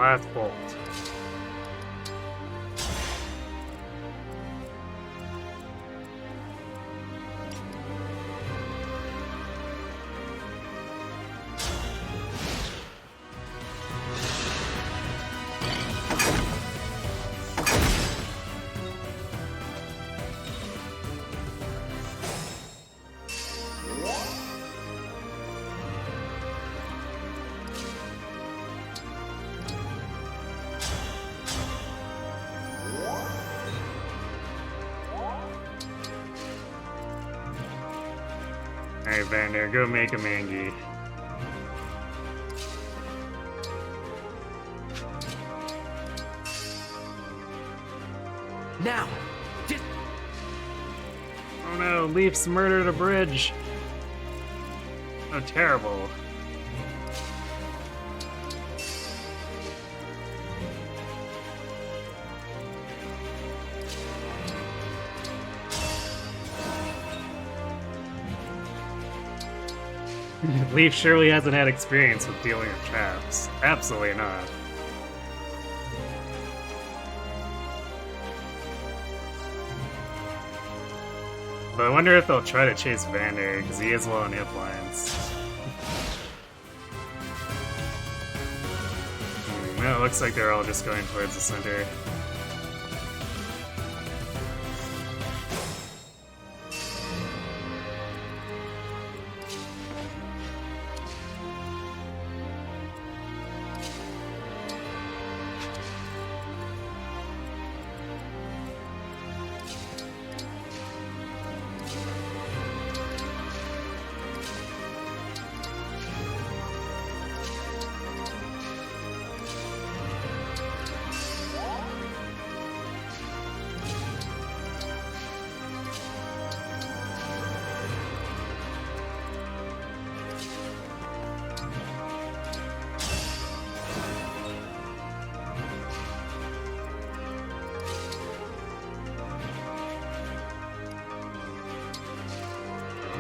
Last bolt. Alright, Vander, go make a mangy. Now! Just Oh no, Leif's murdered a bridge! Oh, terrible. Leif surely hasn't had experience with dealing with traps. Absolutely not. But I wonder if they'll try to chase Vander, because he is low on hit lines. No, it looks like they're all just going towards the center.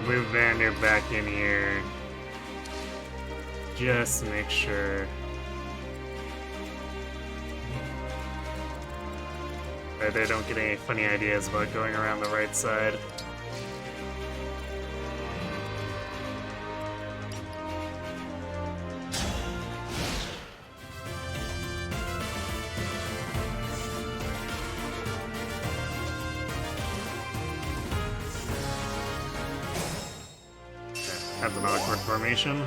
Move Vander back in here. Just to make sure that they don't get any funny ideas about going around the right side. That's an awkward formation.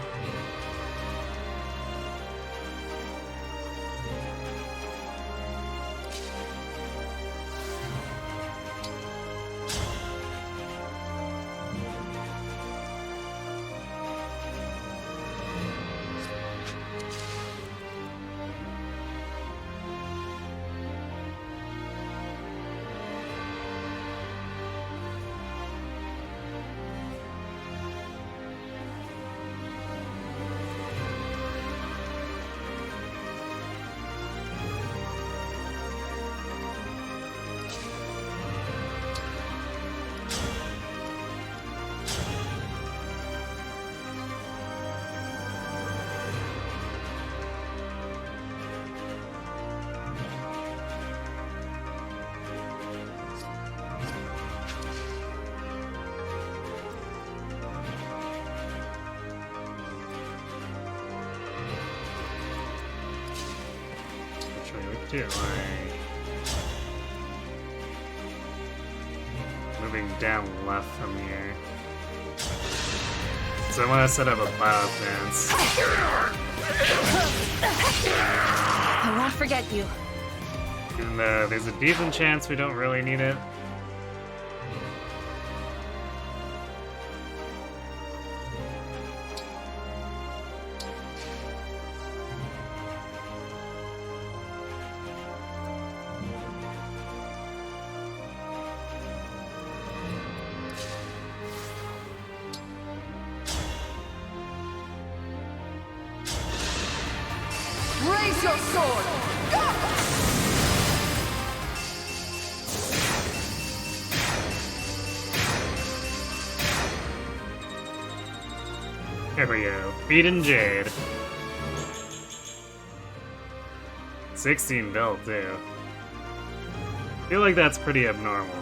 Moving down left from here. So I want to set up a bio fence. I won't forget you. And there's a decent chance we don't really need it. Raise your sword! There we go. Beat and Jade. 16 build, too. I feel like that's pretty abnormal.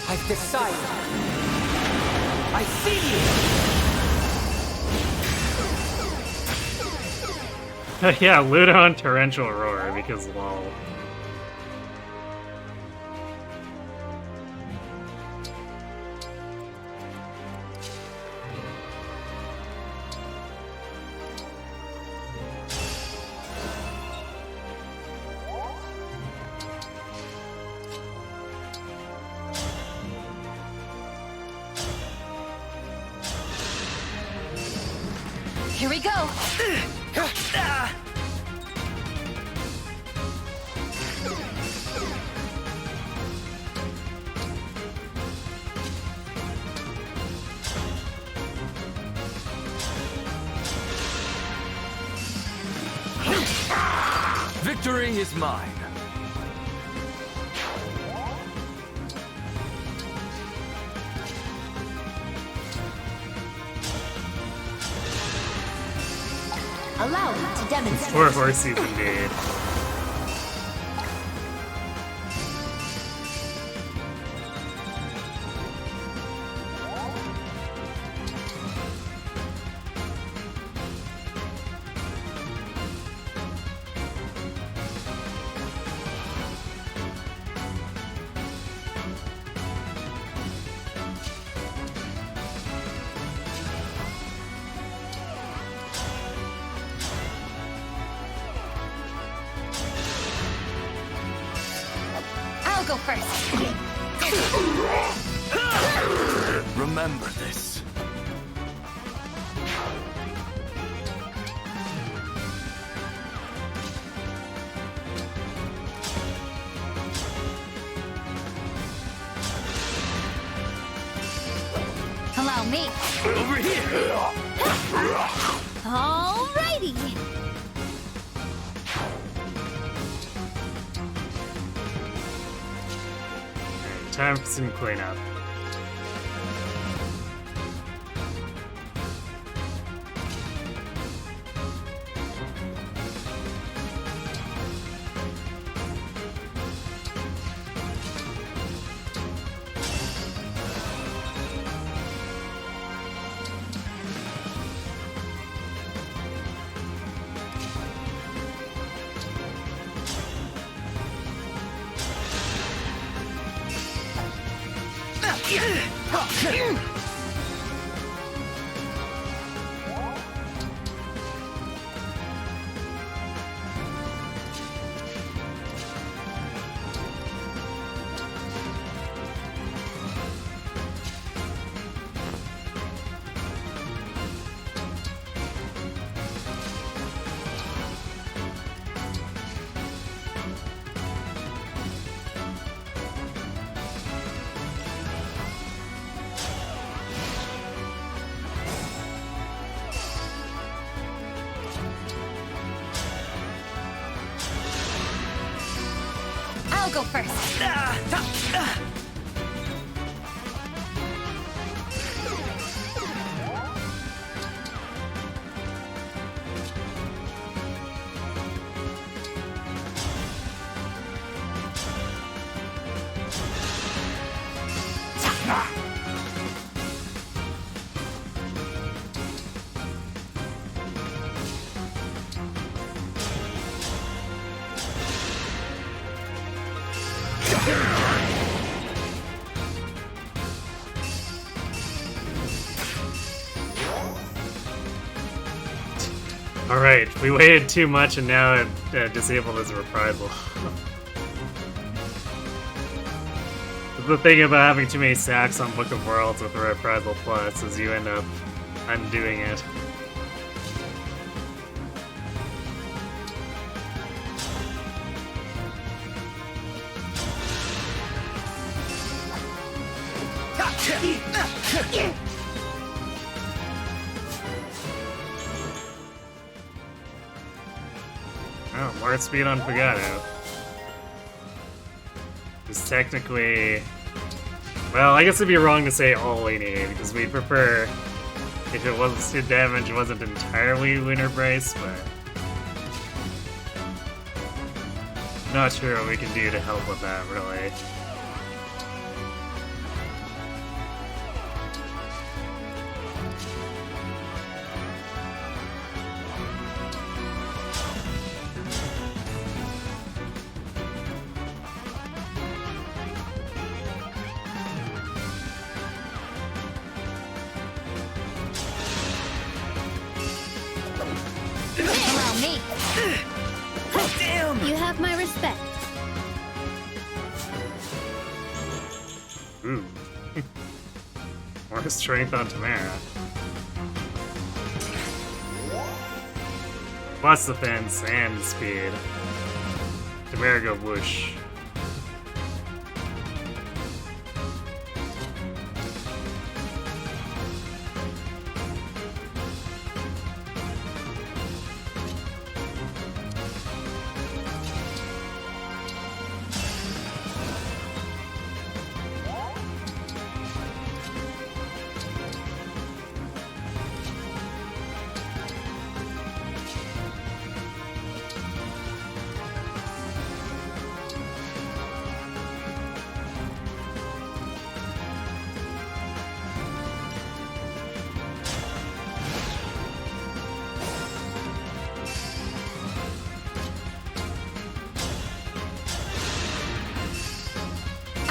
I've decided. I see you! Yeah, Ludo and Torrential Roar, because lol. Here we go. Victory is mine. Allow me to demonstrate. Poor horsies indeed. I'll go first. Remember this. Allow me. Over here. Alrighty. Time for some cleanup. I'll go first. Alright, we waited too much and now it disabled as a reprisal. The thing about having too many sacks on Book of Worlds with the reprisal plus is you end up undoing it. heart speed on Pagano. It's technically... Well, I guess it'd be wrong to say all lenient, because we prefer if it was if damage wasn't entirely winner price, but not sure what we can do to help with that, really. Allow me. You have my respect. Ooh. More strength on Tamara. Plus defense and speed. Tamara go whoosh.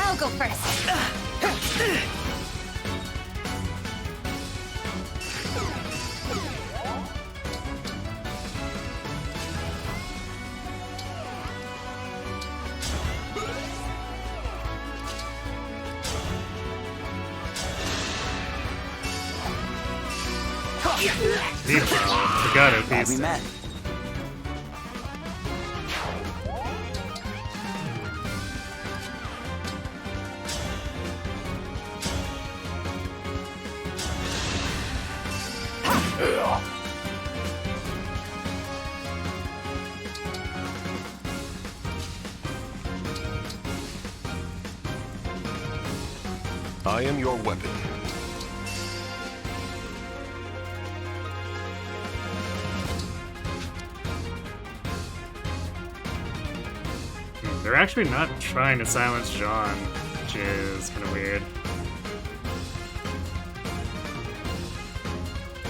I'll go first. Beautiful. Forgot it, Glad we piece. met. I am your weapon. They're actually not trying to silence John, which is kind of weird.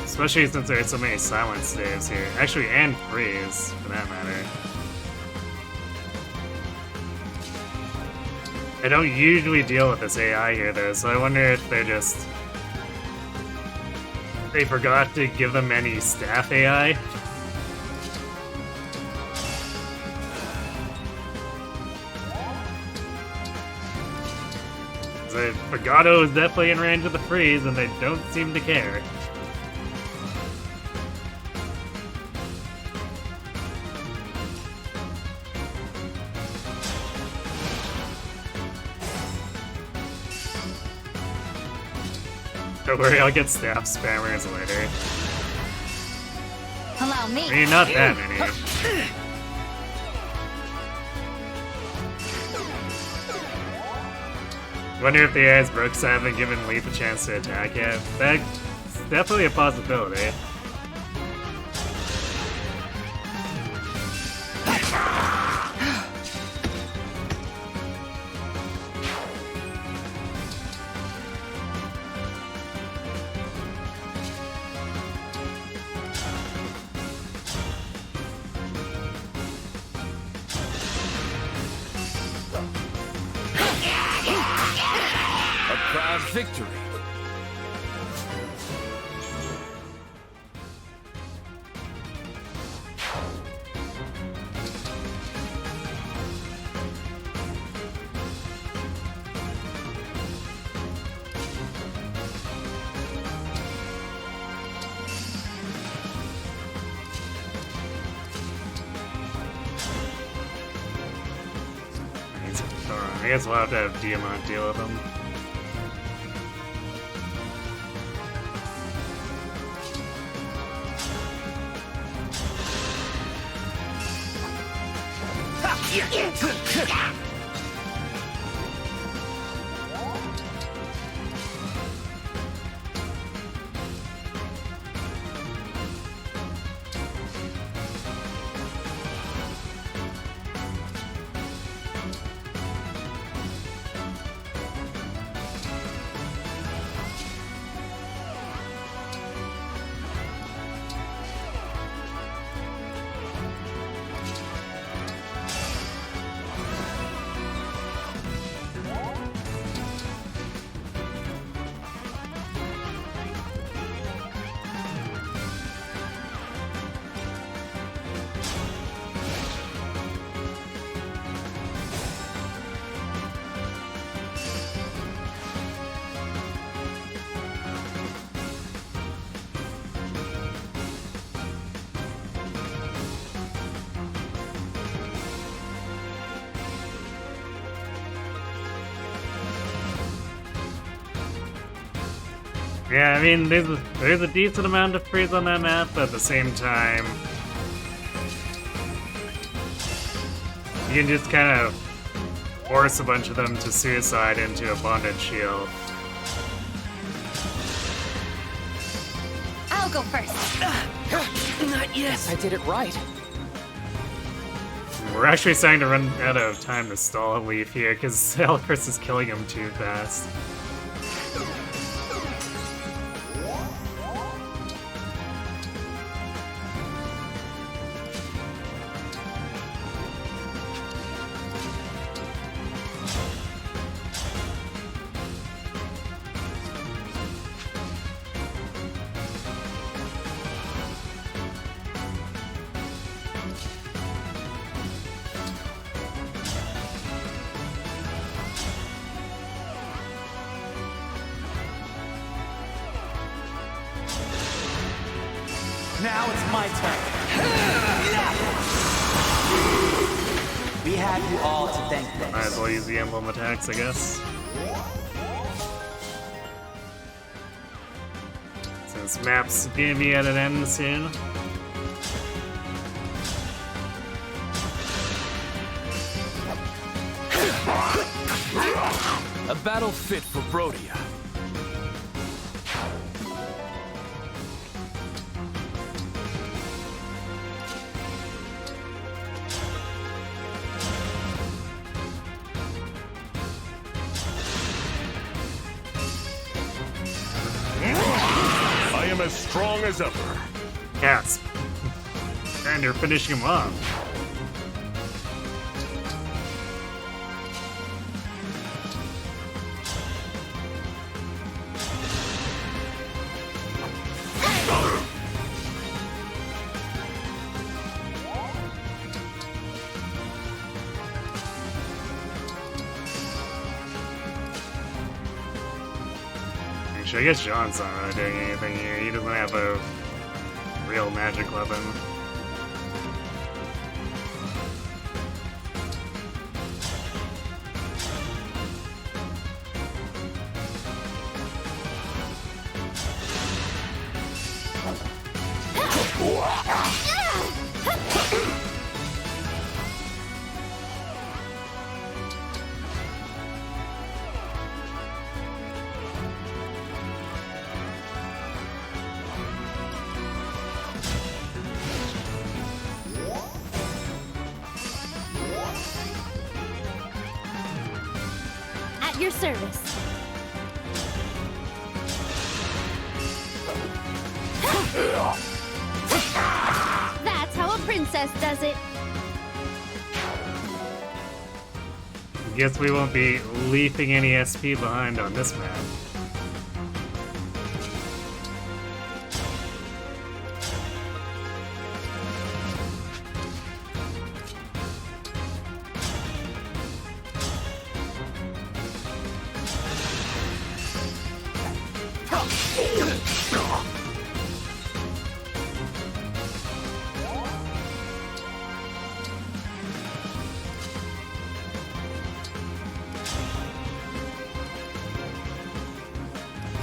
Especially since there are so many silence saves here. Actually, and freeze, for that matter. I don't usually deal with this AI here, though, so I wonder if they're just... They forgot to give them any staff AI? The Pagano is definitely in range of the freeze, and they don't seem to care. Don't worry, I'll get staff spammers later. Allow me. I mean, not that many. Wonder if the AI's Brooks haven't given Leif a chance to attack yet. That's definitely a possibility. A proud victory. I guess we'll have to have Diamant deal with him. Yeah, I mean, there's a decent amount of freeze on that map, but at the same time, you can just kind of force a bunch of them to suicide into a bonded shield. I'll go first. Not yet. I did it right. We're actually starting to run out of time to stall Leif here, because Elchris is killing him too fast. Now it's my turn. We have you all to thank for Might as well use the emblem attacks, I guess. Since map's gonna be at an end soon. A battle fit for Brodia. I am as strong as ever. Gasp. And you're finishing him off. Actually, I guess John's not really doing anything here. He doesn't have a real magic weapon. At your service. That's how a princess does it. Guess we won't be leaping any SP behind on this map.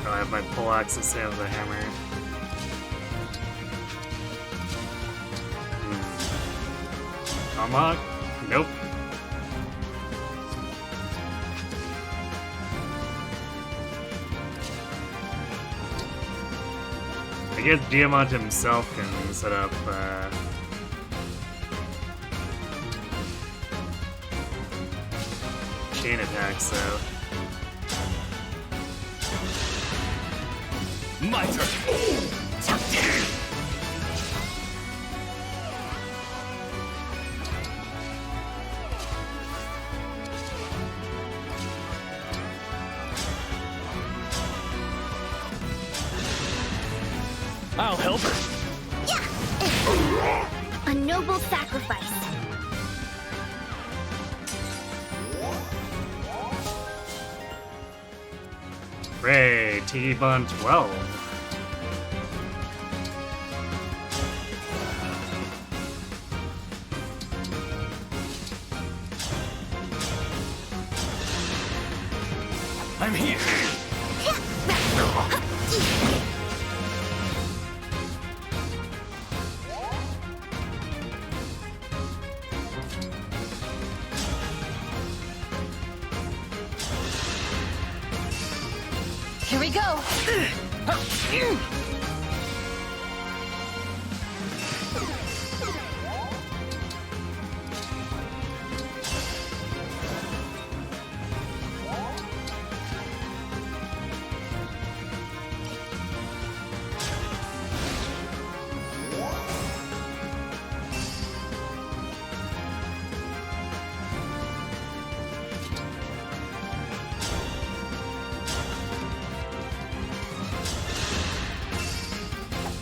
I have my pole axe instead of the hammer. Tomahawk? Nope. guess Diamond himself can set up chain attacks, so. My turn. I'll help. A noble sacrifice. Ray, T-Bun 12. I'm here. Here we go.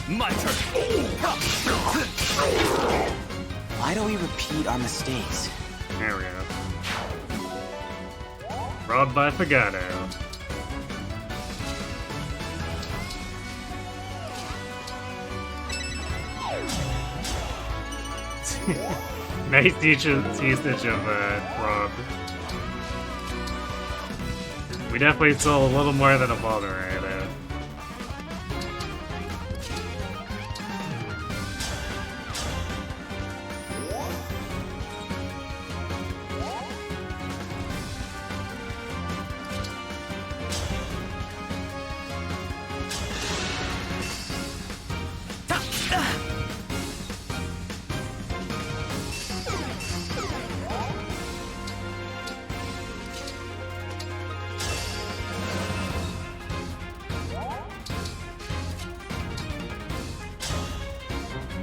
My turn. Why do we repeat our mistakes? There we go. Robbed by Fagato. Nice usage of Rob. We definitely sold a little more than a ball right there.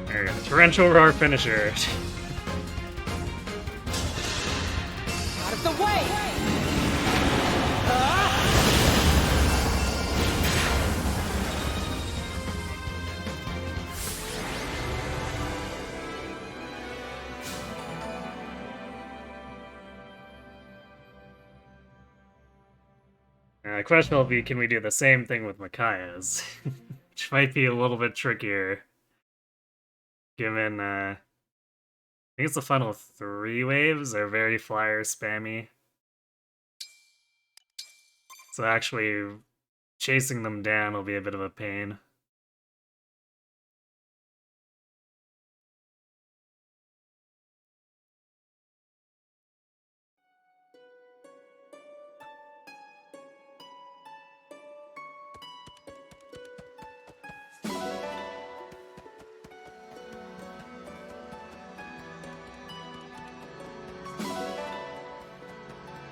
There we go. Torrential Roar finisher. Out of the way! Question will be, can we do the same thing with Micaiah's? Which might be a little bit trickier. Given, I think it's the final 3 waves are very flyer spammy. So actually, chasing them down will be a bit of a pain.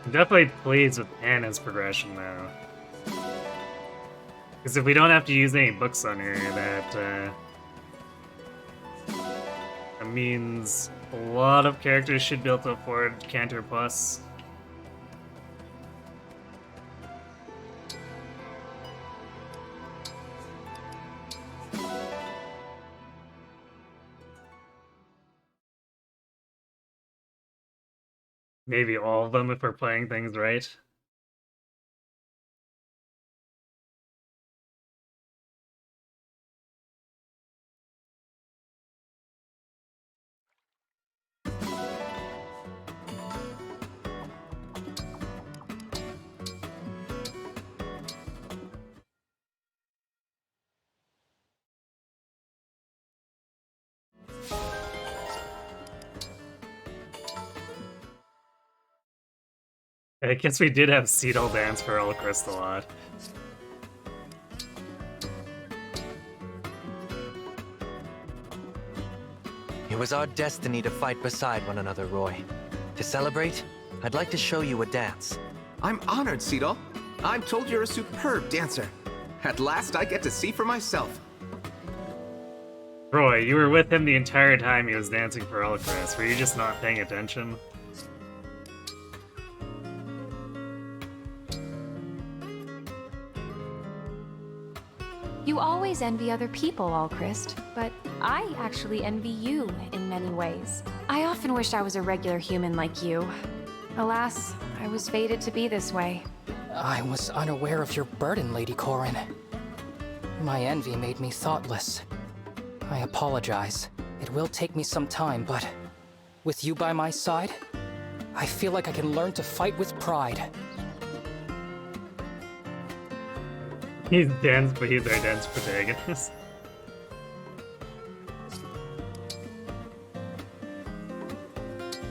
I'm definitely pleased with Anna's progression, though. Because if we don't have to use any books on her, that means a lot of characters should be able to afford Cantor Plus. Maybe all of them if we're playing things right. I guess we did have Seedle Dance for El Crystalot. It was our destiny to fight beside one another, Roy. To celebrate, I'd like to show you a dance. I'm honored, Cedal. I'm told you're a superb dancer. At last I get to see for myself. Roy, you were with him the entire time he was dancing for Elcris. Were you just not paying attention? You always envy other people, Alchrist, but I actually envy you in many ways. I often wished I was a regular human like you. Alas, I was fated to be this way. I was unaware of your burden, Lady Corrin. My envy made me thoughtless. I apologize. It will take me some time, but with you by my side, I feel like I can learn to fight with pride. He's dense, but he's our dense protagonist.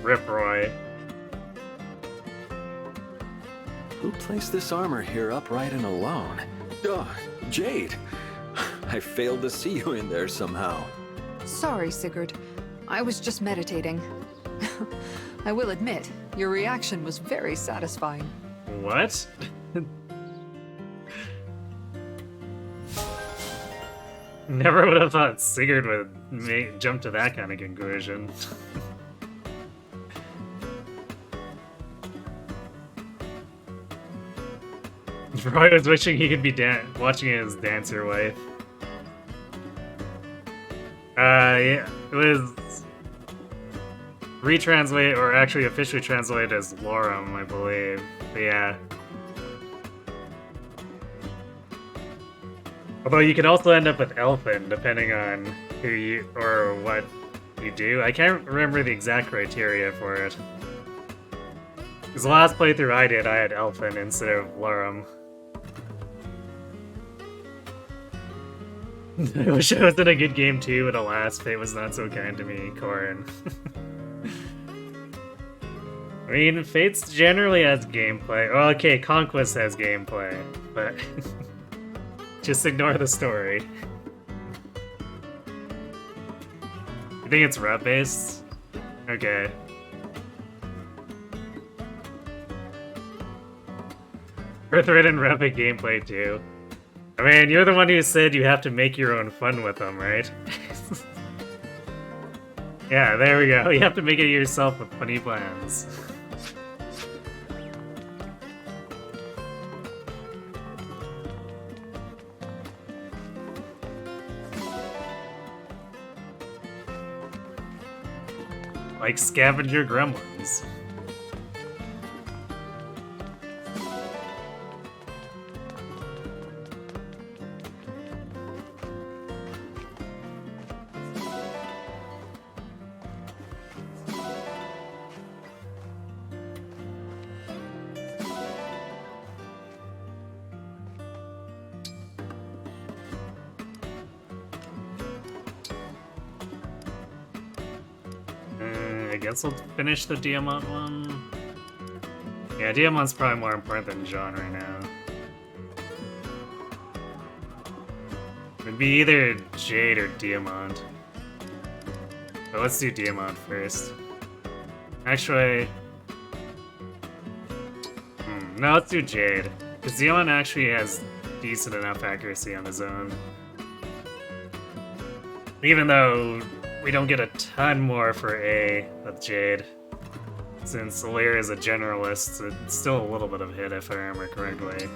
Rip Roy. Who placed this armor here upright and alone? Oh, Jade. I failed to see you in there somehow. Sorry, Sigurd. I was just meditating. I will admit, your reaction was very satisfying. What? Never would have thought Sigurd would jump to that kind of conclusion. Roy was wishing he could be watching his dancer wife. Yeah, it was retranslated, or actually officially translated as Lorem, I believe. But yeah. Although you could also end up with Elfin, depending on who you, or what you do. I can't remember the exact criteria for it. Because the last playthrough I did, I had Elfin instead of Lorem. I wish I was in a good game too, but alas, fate was not so kind to me, Corrin. I mean, Fate's generally has gameplay. Well, okay, Conquest has gameplay, but just ignore the story. You think it's rep-based? Okay. Birthright and Repic gameplay too. I mean, you're the one who said you have to make your own fun with them, right? Yeah, there we go. You have to make it yourself with funny plans. Like scavenger gremlins. I guess we'll finish the Diamant one. Yeah, Diamant's probably more important than John right now. It'd be either Jade or Diamant. But let's do Diamant first. Actually... no, let's do Jade. Because Diamant actually has decent enough accuracy on his own. Even though we don't get a ton more for A with Jade. Since Lear is a generalist, it's still a little bit of hit if I remember correctly.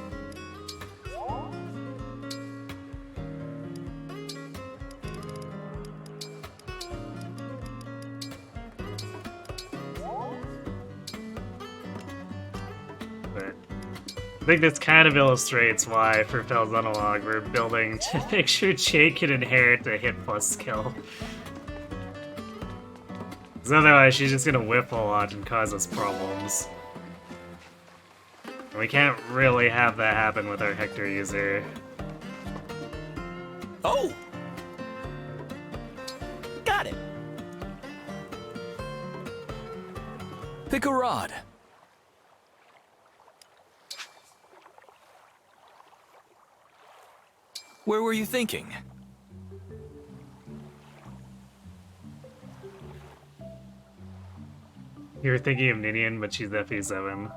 But I think this kind of illustrates why for Fel's Analog we're building to make sure Jade can inherit a hit plus skill. Because otherwise she's just gonna whiff a lot and cause us problems. And we can't really have that happen with our Hector user. Oh! Got it! Pick a rod. Where were you thinking? You were thinking of Ninian, but she's FE7.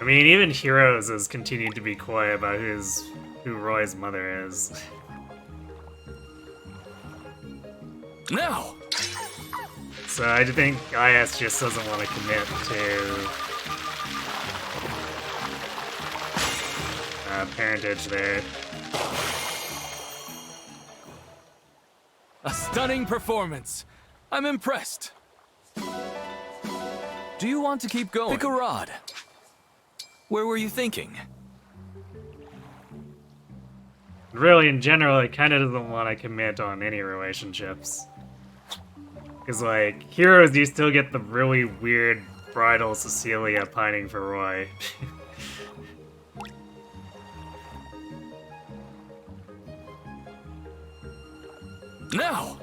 I mean, even Heroes has continued to be coy about who Roy's mother is. Now! So I think IS just doesn't want to commit to parentage there. A stunning performance. I'm impressed. Do you want to keep going? Pick a rod. Where were you thinking? Really, in general, it kind of doesn't want to commit on any relationships. Because, like, Heroes, you still get the really weird bridal Cecilia pining for Roy. Now!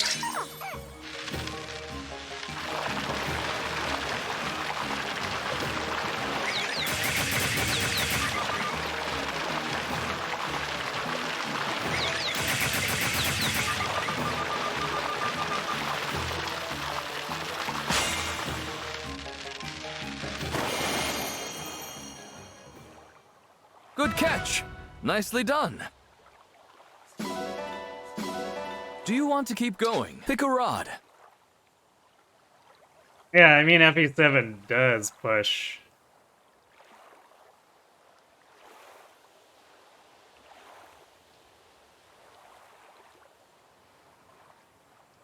Good catch. Nicely done. Do you want to keep going? Pick a rod. Yeah, I mean, FE7 does push.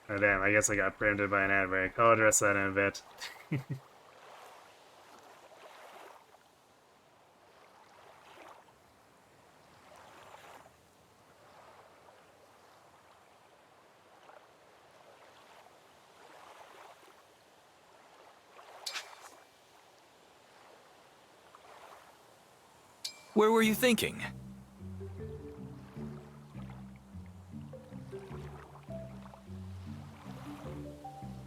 Oh damn, I guess I got printed by an ad break. I'll address that in a bit. Where were you thinking?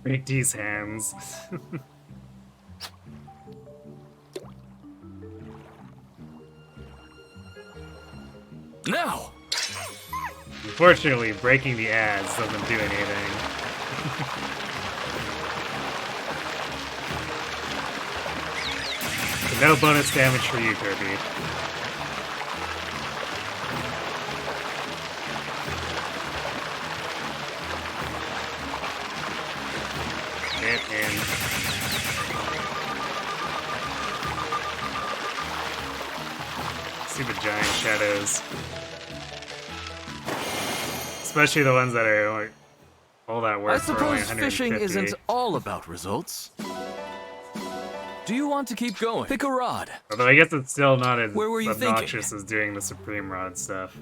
Break these hands. Now! Unfortunately, breaking the ads doesn't do anything. So no bonus damage for you, Kirby. Get in. Stupid giant shadows. Especially the ones that are like, all that work I for only suppose 150. fishing isn't all about results. Do you want to keep going? Pick a rod. Although I guess it's still not as Where were you obnoxious as doing the Supreme Rod stuff.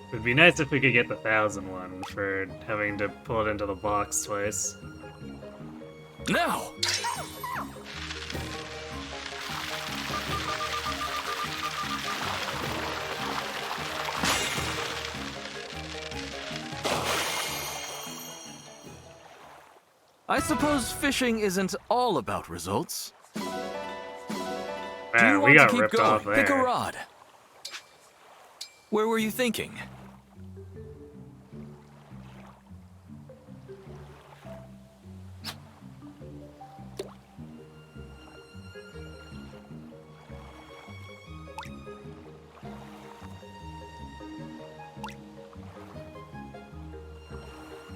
It'd be nice if we could get the 1,000 one for having to pull it into the box twice. Now! I suppose fishing isn't all about results. Do Man, you we want got to keep ripped going? off there. Pick a rod. Where were you thinking?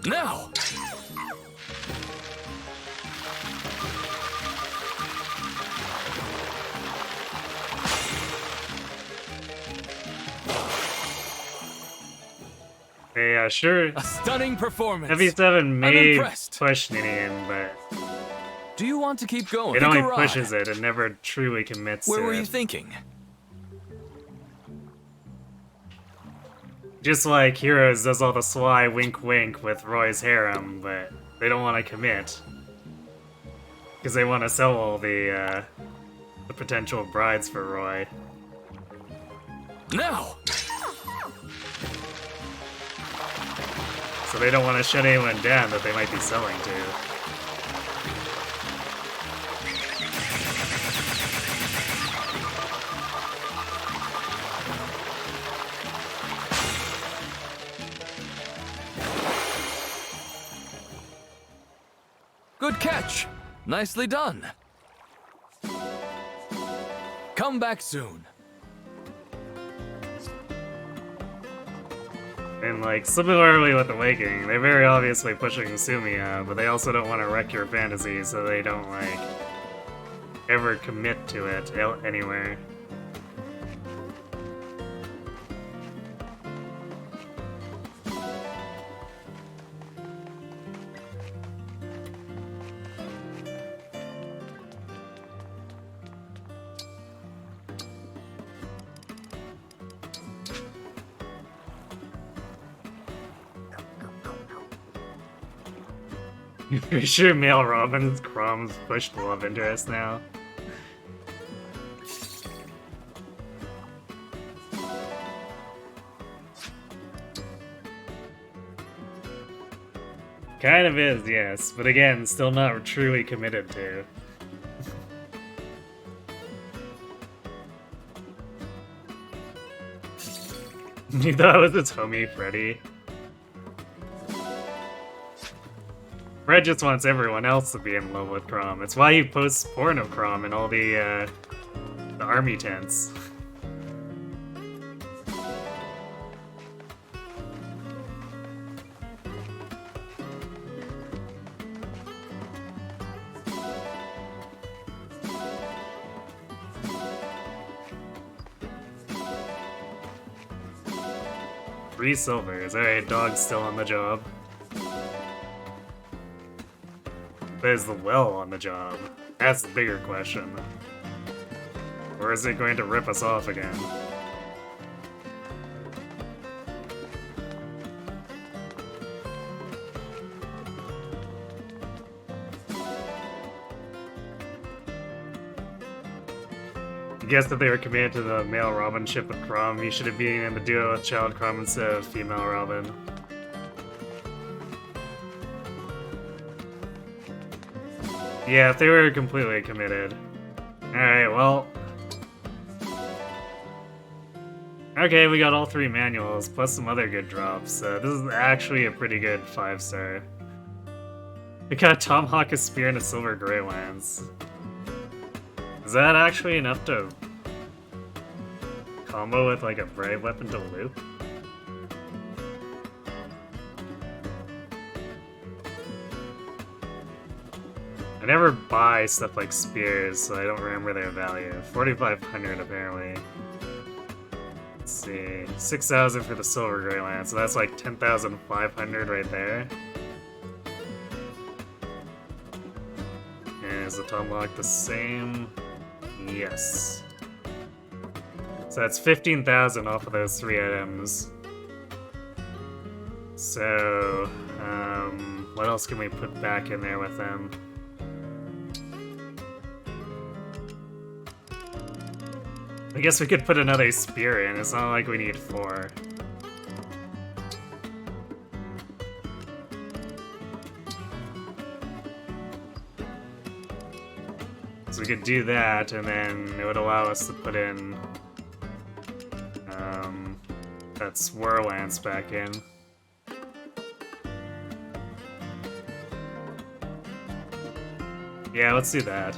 Now! Yeah, sure. A stunning performance. FE7 may impressed. push Ninian, but Do you want to keep going? it Pick only a rod. pushes it. It never truly commits Where to were it. you thinking? Just like Heroes does all the sly wink wink with Roy's harem, but they don't want to commit. Because they want to sell all the potential brides for Roy. Now! So they don't want to shut anyone down that they might be selling to. Good catch. Nicely done. Come back soon. And like, similarly with Awakening, they're very obviously pushing Sumiya, but they also don't want to wreck your fantasy, so they don't like ever commit to it anywhere. You're sure male Robin's Crom's pushed love interest now? Kind of is, yes, but again, still not truly committed to. You thought it was its homie, Freddy? Fred just wants everyone else to be in love with Crom. It's why he posts porn of Crom in all the army tents. Three silvers. Alright, dog's still on the job. But is the well on the job? That's the bigger question. Or is it going to rip us off again? I guess if they were committed to the male Robin ship with Crom, you should have been in the duo with Child Crom instead of female Robin. Yeah, if they were completely committed. Alright, well... Okay, we got all three manuals, plus some other good drops. This is actually a pretty good 5-star. We got a Tomahawk, a Spear, and a Silver Grey Lance. Is that actually enough to combo with like a Brave Weapon to loop? I never buy stuff like spears, so I don't remember their value. 4,500 apparently. Let's see. 6,000 for the Silver Grey Lance, so that's like 10,500 right there. And is the Tomahawk the same? Yes. So that's 15,000 off of those three items. So, what else can we put back in there with them? I guess we could put another spear in, it's not like we need 4. So we could do that, and then it would allow us to put in that Swirl Lance back in. Yeah, let's do that.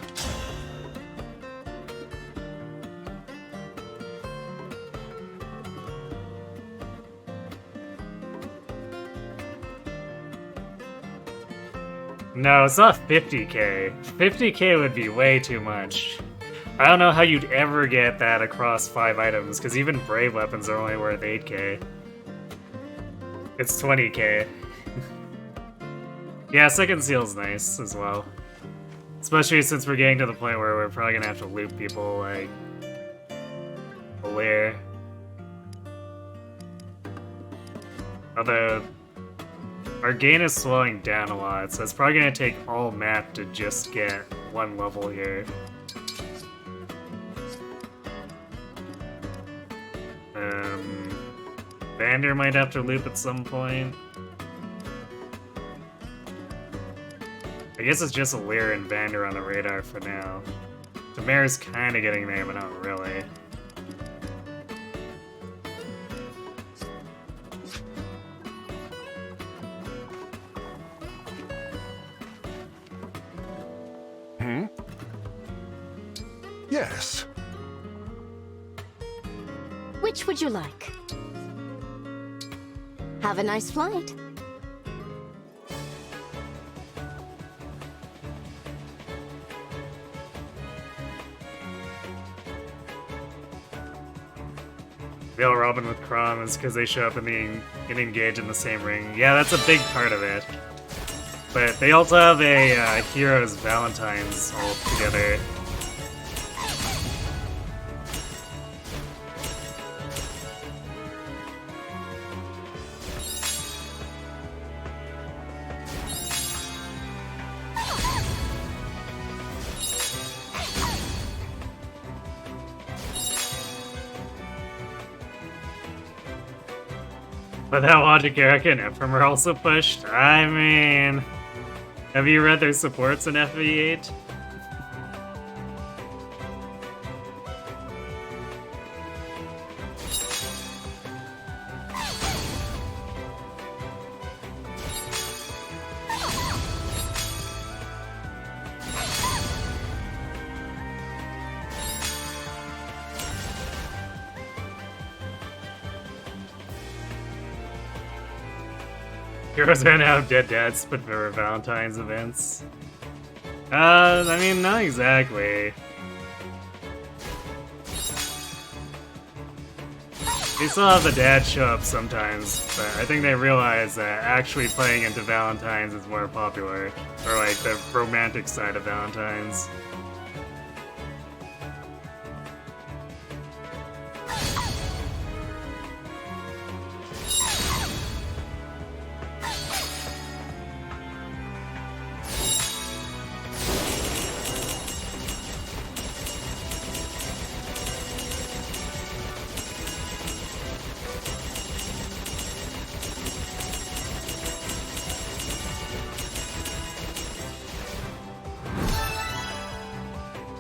No, it's not 50k. 50k would be way too much. I don't know how you'd ever get that across 5 items, because even Brave Weapons are only worth 8k. It's 20k. Yeah, Second Seal's nice as well. Especially since we're getting to the point where we're probably gonna have to loop people like Valir. Although our gain is slowing down a lot, so it's probably gonna take all map to just get 1 level here. Vander might have to loop at some point. I guess it's just Lear and Vander on the radar for now. The mayor's kinda getting there, but not really. Yes. Which would you like? Have a nice flight. Veil Robin with Crom is because they show up and engage in the same ring. Yeah, that's a big part of it. But they also have a Heroes Valentine's all together. But that logic, Erica and Ephraim are also pushed. I mean, have you read their supports in FE8? Heroes are now dead dads, but for Valentine's events. I mean, not exactly. They still have the dad show up sometimes, but I think they realize that actually playing into Valentine's is more popular. Or like the romantic side of Valentine's.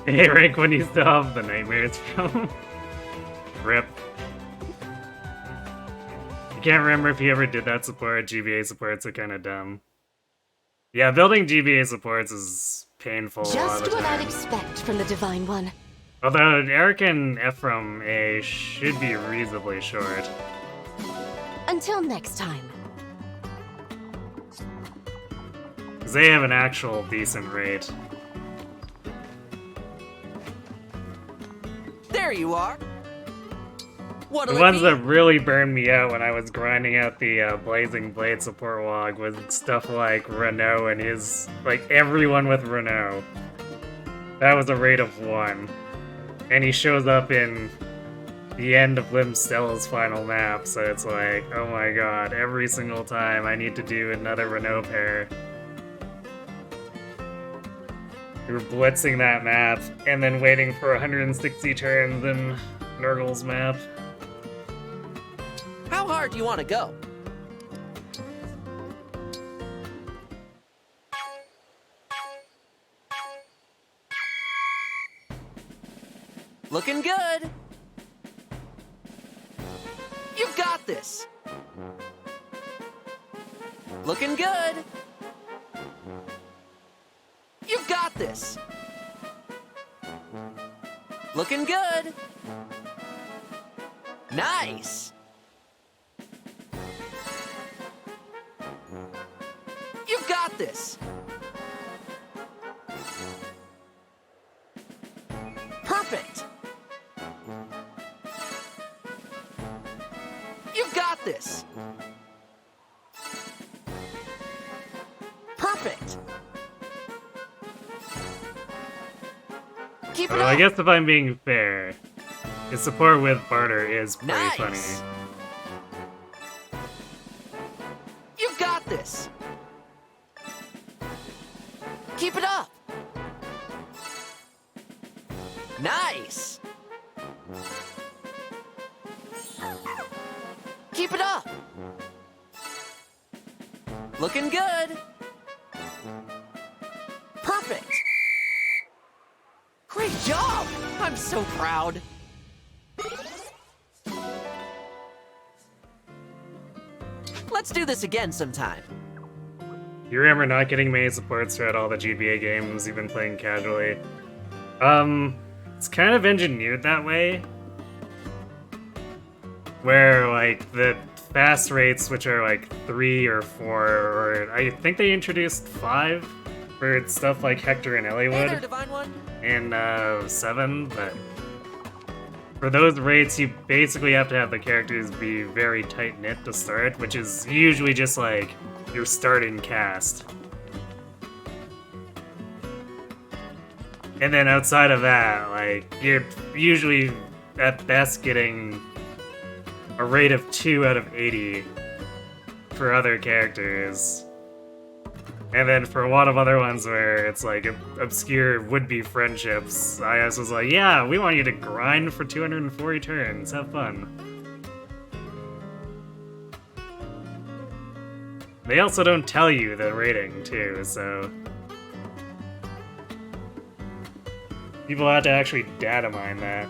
Hey, Rick, when you still have the nightmares from RIP. I can't remember if you ever did that support. GBA supports are kind of dumb. Yeah, building GBA supports is painful a lot of Just the what I'd time. expect from the Divine One. Although Eric and Ephraim A should be reasonably short. Until next time. Because they have an actual decent rate. There you are. What'll The it ones be? that really burned me out when I was grinding out the Blazing Blade support log was stuff like Renault and his, like, everyone with Renault. That was a rate of 1. And he shows up in the end of Lim Stella's final map, so it's like, oh my god, every single time I need to do another Renault pair. We were blitzing that map, and then waiting for 160 turns in Nurgle's map. How hard do you want to go? Looking good. You've got this. Looking good. You've got this. Looking good. Nice. You've got this. Perfect. You've got this. Perfect. Keep it Well, up. I guess if I'm being fair, his support with Barter is pretty Nice. funny. You've got this. Keep it up. Nice. Keep it up. Looking good. Great job! I'm so proud. Let's do this again sometime. You remember not getting many supports throughout all the GBA games you've been playing casually? It's kind of engineered that way. Where, like, the fast rates, which are like 3 or 4, or I think they introduced 5 for stuff like Hector and Hey there, Eliwood Divine One. in 7, but for those rates, you basically have to have the characters be very tight-knit to start, which is usually just like your starting cast. And then outside of that, like, you're usually at best getting a rate of 2 out of 80 for other characters. And then for a lot of other ones where it's like obscure would-be friendships, IS was like, yeah, we want you to grind for 240 turns, have fun. They also don't tell you the rating, too, so people have to actually data mine that.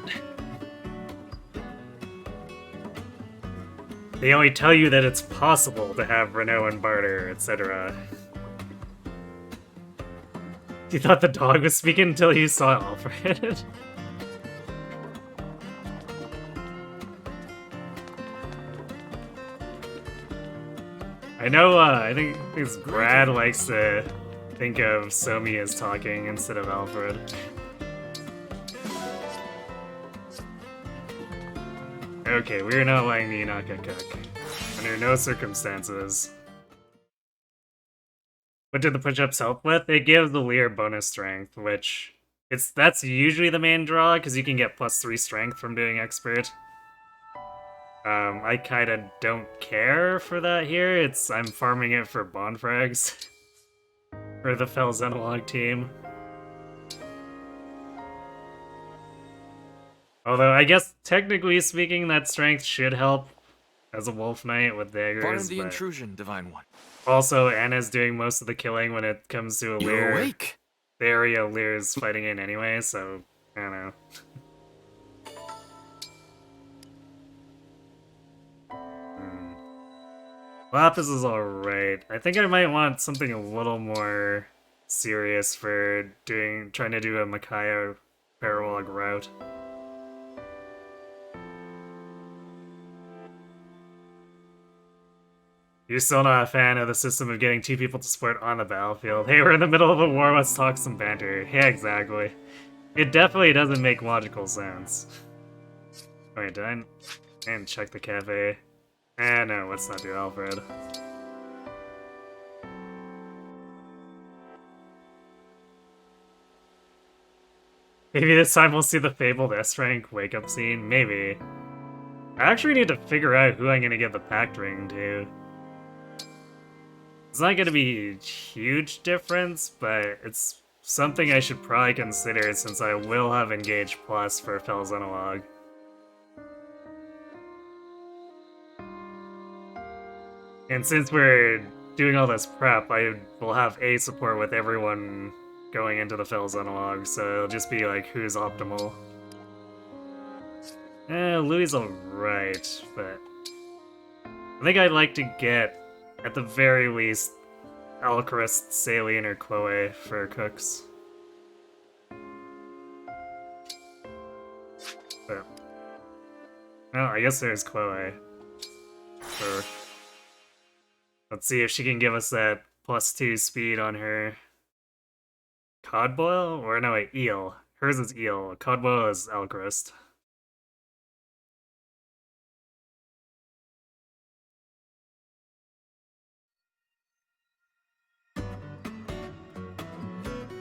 They only tell you that it's possible to have Renault and Barter, etc. You thought the dog was speaking until you saw Alfred? I know, I think Brad likes to think of Somi as talking instead of Alfred. Okay, we're not letting the Inaka cook. Under no circumstances. What did the push-ups help with? It gives the Lear bonus strength, which that's usually the main draw, because you can get +3 strength from doing expert. I kinda don't care for that here. I'm farming it for bond frags for the Fel's Analog team. Although I guess technically speaking, that strength should help as a Wolf Knight with daggers. Pardon the intrusion, Divine One. Also, Anna's doing most of the killing when it comes to a You're Lear. awake. The area Lear's fighting in anyway, so I don't know. Lapis is alright. I think I might want something a little more serious for trying to do a Micaiah paralog route. You're still not a fan of the system of getting 2 people to support on the battlefield. Hey, we're in the middle of a war, let's talk some banter. Yeah, exactly. It definitely doesn't make logical sense. Wait, I didn't check the cafe. No, let's not do Alfred. Maybe this time we'll see the fabled S-rank wake-up scene? Maybe. I actually need to figure out who I'm gonna give the pact ring to. It's not gonna be a huge difference, but it's something I should probably consider since I will have Engage Plus for Fel's Analog. And since we're doing all this prep, I will have A support with everyone going into the Fel's Analog, so it'll just be like, who's optimal. Louis alright, but I think I'd like to get, at the very least, Alchrist, Salient, or Chloe for cooks. But, well, I guess there's Chloe. So, let's see if she can give us that +2 speed on her Codboil? Or no, wait, Eel. Hers is Eel. Codboil is Alchrist.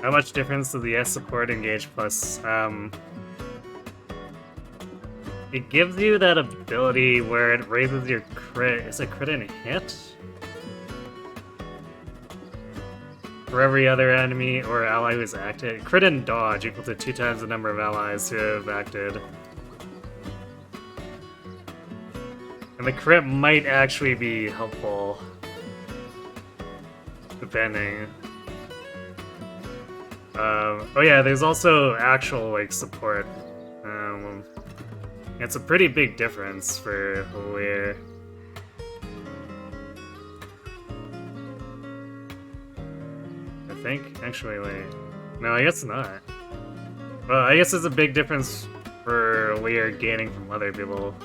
How much difference does the S support Engage Plus? It gives you that ability where it raises your crit. Is it crit and hit? For every other enemy or ally who's acted. Crit and dodge equal to 2 times the number of allies who have acted. And the crit might actually be helpful. Depending. Oh yeah, there's also actual like support. It's a pretty big difference for Lear. I think actually, wait, no, I guess not. Well, I guess it's a big difference for Lear gaining from other people.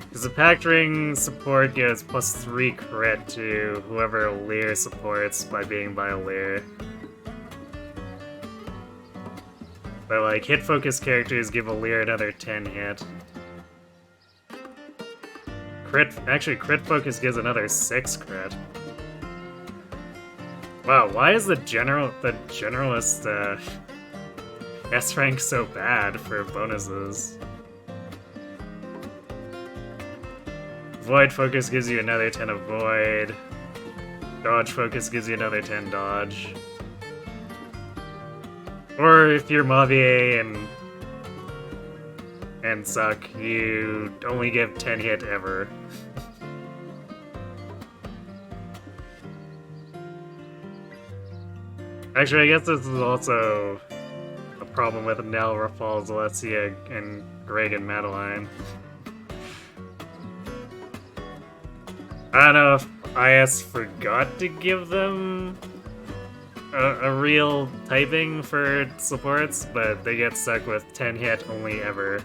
Because the Pact Ring support gives +3 crit to whoever Lear supports by being by a Lear. But like, hit focus characters give a Lear another 10 hit. Crit focus gives another 6 crit. Wow, why is the generalist S rank so bad for bonuses? Void focus gives you another 10 of void. Dodge focus gives you another 10 dodge. Or if you're Mavier and suck, you only give 10 hit ever. Actually, I guess this is also a problem with Nell, Rafal, Zalesia, and Greg and Madeline. I don't know if IS forgot to give them a real typing for supports, but they get stuck with 10 hit only ever.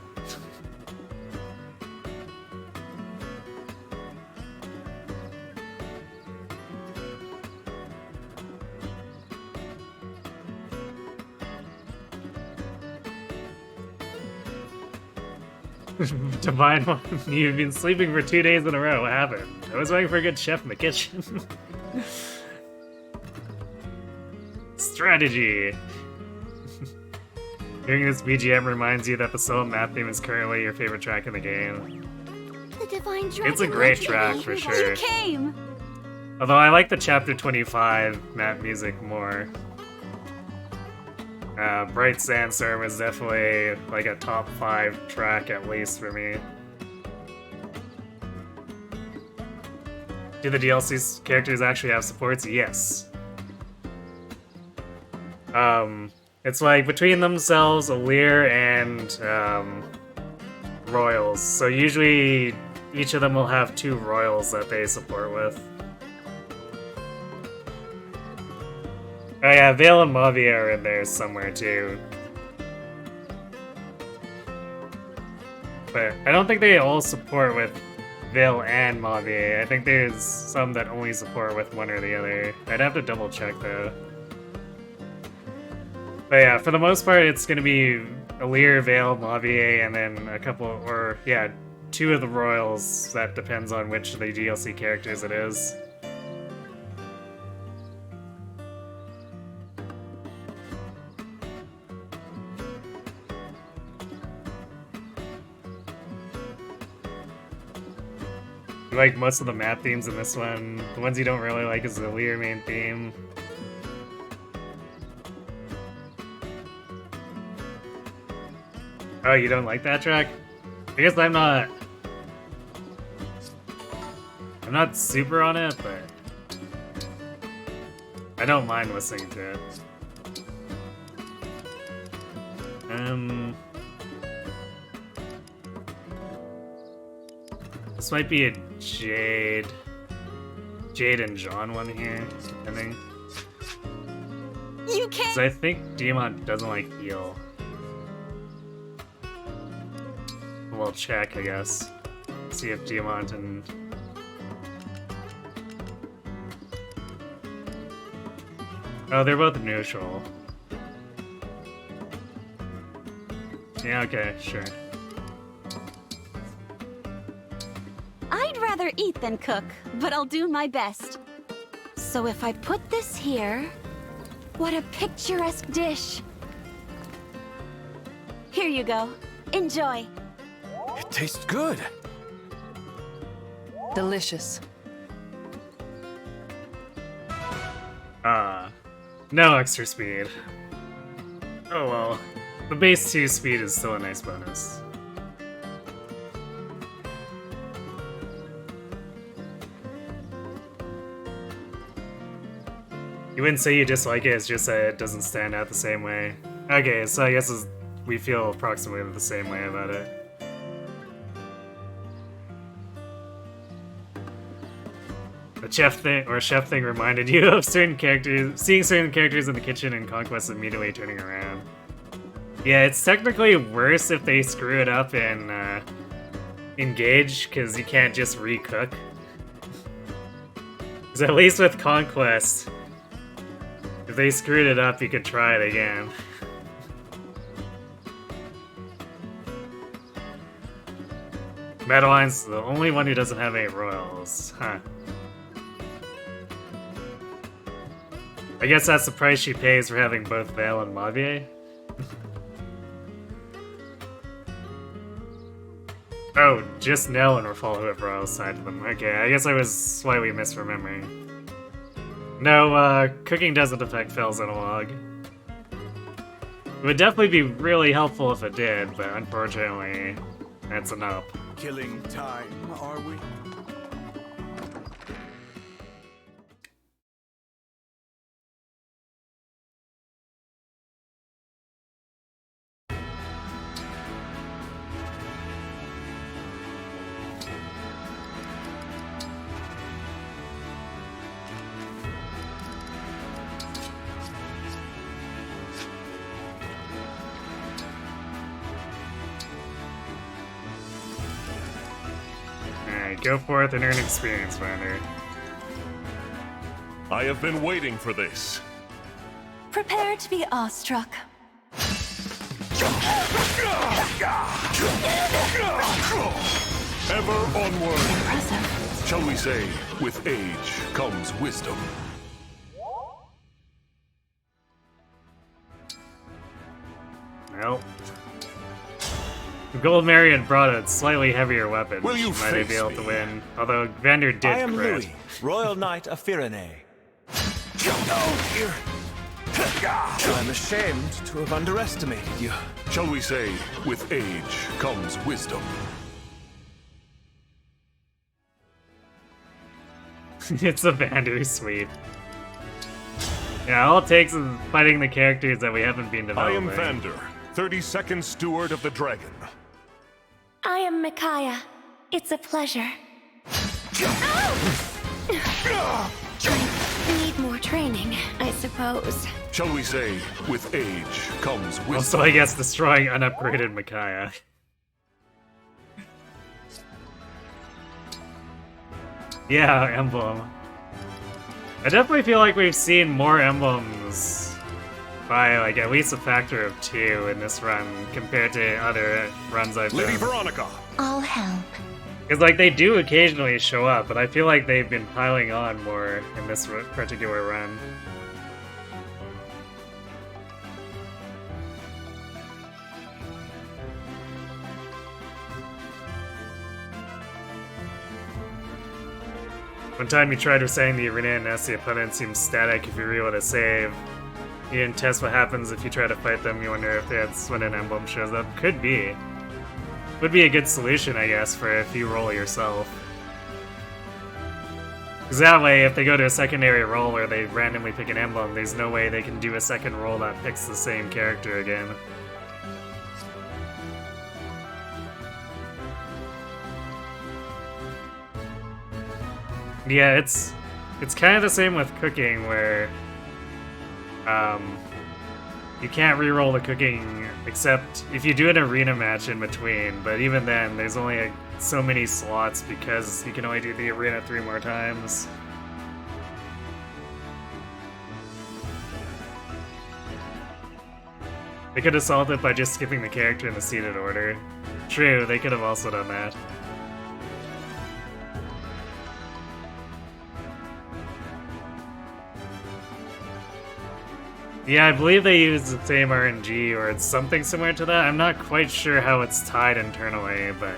Divine One, you've been sleeping for 2 days in a row. What happened? I was waiting for a good chef in the kitchen. Strategy! Hearing this BGM reminds you that the solo map theme is currently your favorite track in the game. The Divine Dragon. It's a great track for sure. You came! Although I like the Chapter 25 map music more. Bright Sandstorm is definitely like a top 5 track at least for me. Do the DLC characters actually have supports? Yes. It's like between themselves, Lear and Royals. So usually each of them will have 2 Royals that they support with. Oh yeah, Vale and Mavier are in there somewhere too. But I don't think they all support with Vale and Mavier. I think there's some that only support with one or the other. I'd have to double check though. But yeah, for the most part it's gonna be Lear, Vale, Mavier, and then a couple, or yeah, 2 of the Royals. That depends on which of the DLC characters it is. You like most of the map themes in this one. The ones you don't really like is the Lear main theme. Oh, you don't like that track? I guess I'm not super on it, but I don't mind listening to it. This might be a Jade and John one here, depending. You can't. So I think Diamant doesn't like heal. We'll check, I guess. See if Diamant and... Oh, they're both neutral. Yeah, okay, sure. I'd rather eat than cook, but I'll do my best. So if I put this here, what a picturesque dish. Here you go. Enjoy. It tastes good. Delicious. No extra speed. Oh well. The base 2 speed is still a nice bonus. You wouldn't say you dislike it, it's just that it doesn't stand out the same way. Okay, so I guess we feel approximately the same way about it. The chef thing reminded you of certain characters, seeing certain characters in the kitchen in Conquest immediately turning around. Yeah, it's technically worse if they screw it up in Engage, because you can't just recook. Because at least with Conquest, if they screwed it up, you could try it again. Madeline's the only one who doesn't have any royals, huh? I guess that's the price she pays for having both Vale and Mavier. Oh, just Nell and Rafal who have royals side to them. Okay, I guess I was slightly misremembering. No, cooking doesn't affect Fel's analog. It would definitely be really helpful if it did, but unfortunately, that's enough. Killing time, are we? Go forth and earn experience, Finder. I have been waiting for this. Prepare to be awestruck. Ever onward. Impressive. Shall we say, with age comes wisdom. Well, Gold Marion brought a slightly heavier weapon. Will you might be able face to me? win. Although Vander did I am crit. Louis, Royal Knight of Firene. I'm ashamed to have underestimated you. Shall we say, with age comes wisdom. It's a Vander sweep. Yeah, all it takes is fighting the characters that we haven't been I developing. am Vander, 32nd Steward of the Dragon. I am Micaiah. It's a pleasure. Need more training, I suppose. Shall we say, with age comes wisdom. Also, I guess destroying unupgraded Micaiah. Yeah, emblem. I definitely feel like we've seen more emblems by like at least a factor of 2 in this run compared to other runs I've Lady done. Veronica! I'll help. Because like they do occasionally show up, but I feel like they've been piling on more in this particular run. One time you tried saying the arena and asked the opponent seems static if you reroll a save. You didn't test what happens if you try to fight them, you wonder if that's when an emblem shows up. Could be. Would be a good solution, I guess, for if you roll yourself. Because that way, if they go to a secondary roll or they randomly pick an emblem, there's no way they can do a second roll that picks the same character again. Yeah, it's kind of the same with cooking, where you can't reroll the cooking except if you do an arena match in between, but even then, there's only so many slots because you can only do the arena 3 more times. They could have solved it by just skipping the character in the seated order. True, they could have also done that. Yeah, I believe they use the same RNG, or it's something similar to that. I'm not quite sure how it's tied internally, but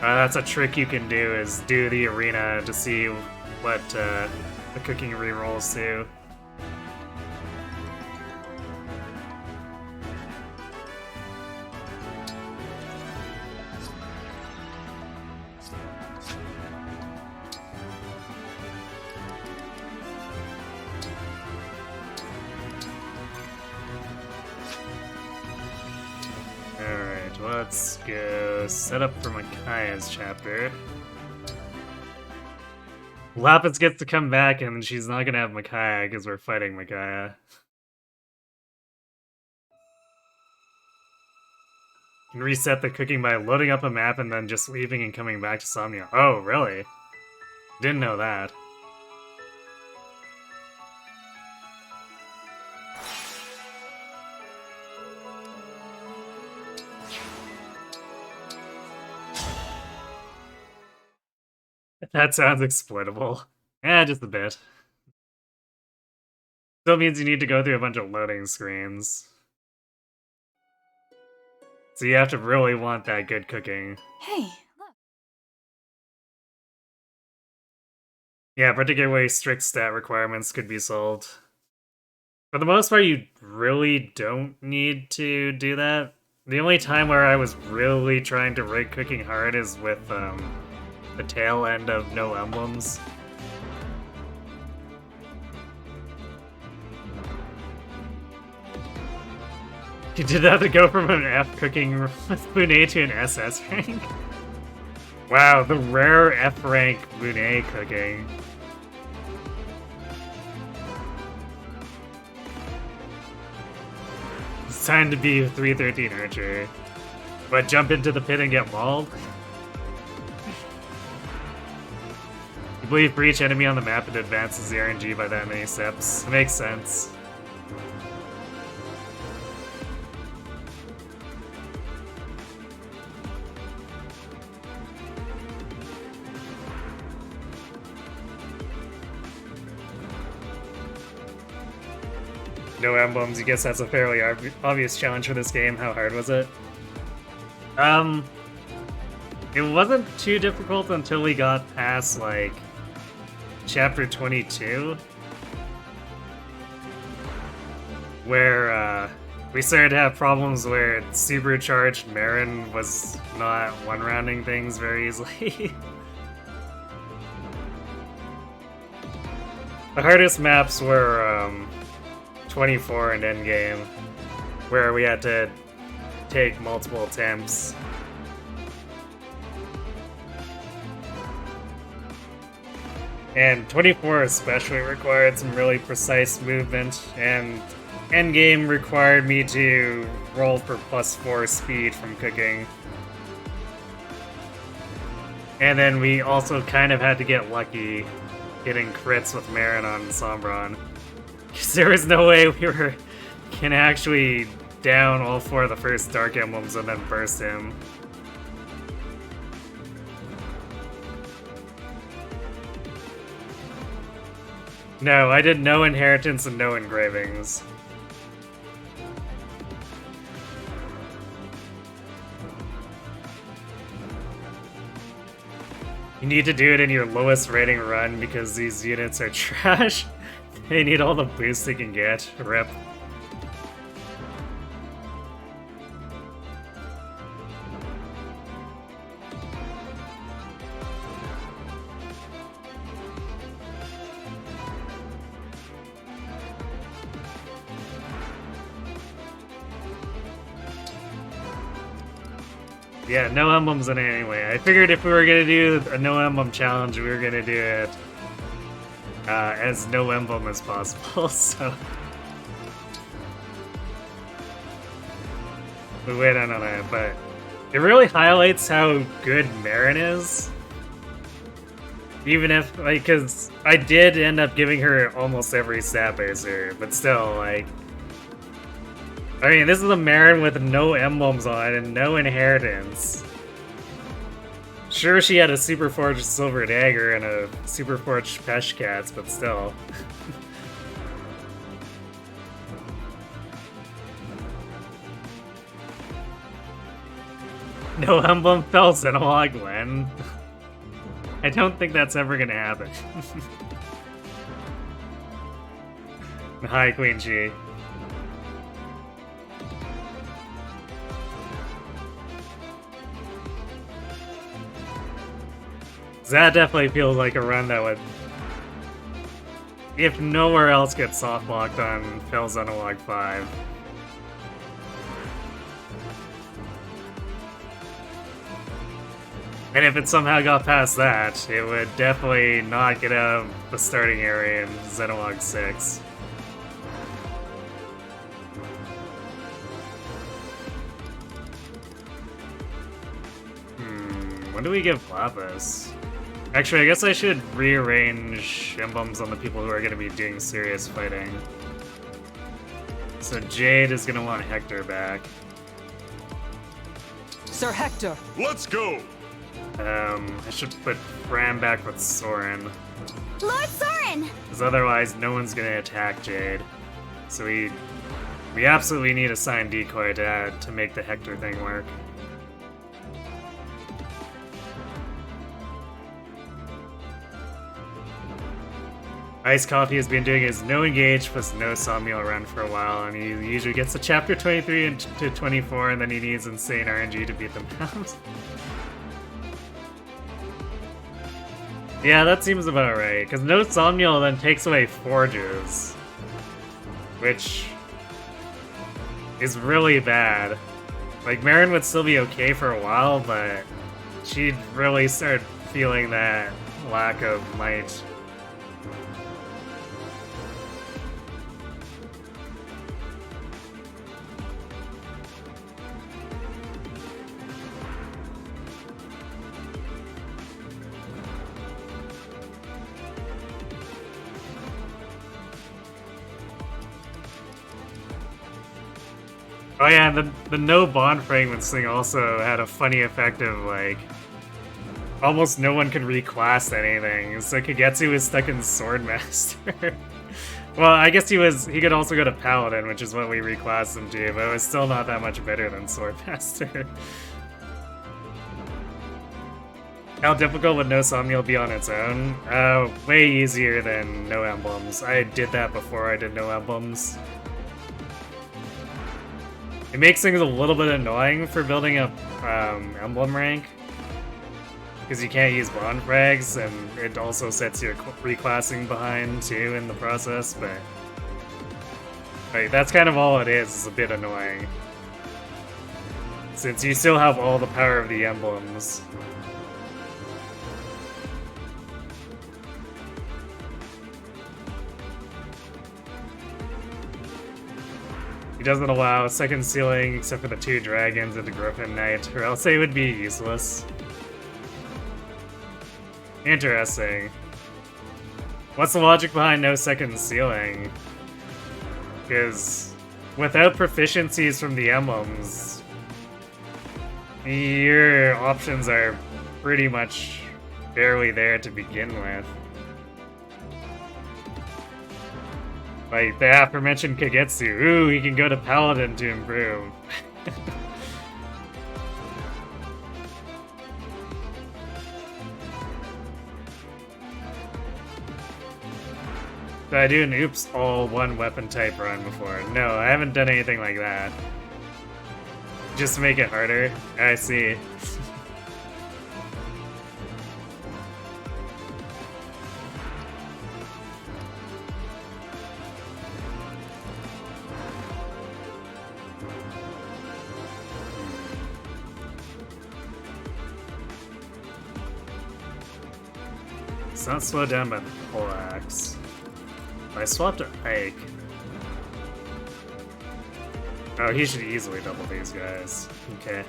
that's a trick you can do, is do the arena to see what the cooking rerolls do. Let's go set up for Micaiah's chapter. Lapis gets to come back, and she's not gonna have Micaiah because we're fighting Micaiah. Can reset the cooking by loading up a map and then just leaving and coming back to Somnia. Oh, really? Didn't know that. That sounds exploitable. Eh, just a bit. Still means you need to go through a bunch of loading screens. So you have to really want that good cooking. Hey, look. Yeah, particularly strict stat requirements could be solved. For the most part, you really don't need to do that. The only time where I was really trying to rig cooking hard is with the tail end of No Emblems. You did that to go from an F cooking with Bunet to an SS rank? Wow, the rare F rank Bunet cooking. It's time to be a 313 archer. But jump into the pit and get mauled? You believe for each enemy on the map it advances the RNG by that many steps. It makes sense. No emblems, you guess that's a fairly obvious challenge for this game. How hard was it? It wasn't too difficult until we got past, like, chapter 22. Where, we started to have problems where supercharged Marin was not one-rounding things very easily. The hardest maps were, 24 and Endgame, where we had to take multiple attempts. And 24 especially required some really precise movement, and Endgame required me to roll for +4 speed from cooking. And then we also kind of had to get lucky getting crits with Marin on Sombron. Because there was no way we can actually down all 4 of the first Dark Emblems and then burst him. No, I did no inheritance and no engravings. You need to do it in your lowest rating run because these units are trash. They need all the boosts they can get. Rip. Yeah, no emblems in it anyway. I figured if we were gonna do a no emblem challenge, we were gonna do it as no emblem as possible, so we went on that, but it really highlights how good Marin is. Even if, like, because I did end up giving her almost every stat baser, but still, like, I mean, this is a Marin with no emblems on it and no inheritance. Sure, she had a Super Forged Silver Dagger and a Super Forged Pesh Cats, but still. No emblem fell Xenolog when? I don't think that's ever gonna happen. Hi, Queen Chi. That definitely feels like a run that would, if nowhere else gets softlocked on Phil's Analog 5. And if it somehow got past that, it would definitely not get out of the starting area in Xenologue 6. When do we give Lapis? Actually, I guess I should rearrange emblems on the people who are going to be doing serious fighting. So Jade is going to want Hector back. Sir Hector! Let's go! I should put Bram back with Soren. Lord Soren! Because otherwise, no one's going to attack Jade. So we absolutely need a signed decoy to add to make the Hector thing work. Ice Coffee has been doing his no engage plus no sawmill run for a while, and he usually gets to chapter 23 and to 24, and then he needs insane RNG to beat them out. Yeah, that seems about right, because no sawmill then takes away forges, which is really bad. Like, Marin would still be okay for a while, but she'd really start feeling that lack of might. Oh yeah, the no bond fragments thing also had a funny effect of, like, almost no one could reclass anything. So Kagetsu was stuck in Swordmaster. Well, I guess he could also go to Paladin, which is what we reclassed him to, but it was still not that much better than Swordmaster. How difficult would no Somniel be on its own? Way easier than no emblems. I did that before I did no emblems. It makes things a little bit annoying for building up emblem rank, because you can't use bond frags, and it also sets your reclassing behind too in the process, but like, that's kind of all it is. It's a bit annoying, since you still have all the power of the emblems. He doesn't allow second ceiling except for the 2 dragons and the Griffin Knight, or else they would be useless. Interesting. What's the logic behind no second ceiling? Because without proficiencies from the emblems, your options are pretty much barely there to begin with. Like the aforementioned Kagetsu. Ooh, he can go to Paladin to improve. Did I do an oops all one weapon type run before? No, I haven't done anything like that. Just to make it harder? I see. It's not slowed down by the poleaxe. I swapped to Ike. Oh, he should easily double these guys. Okay.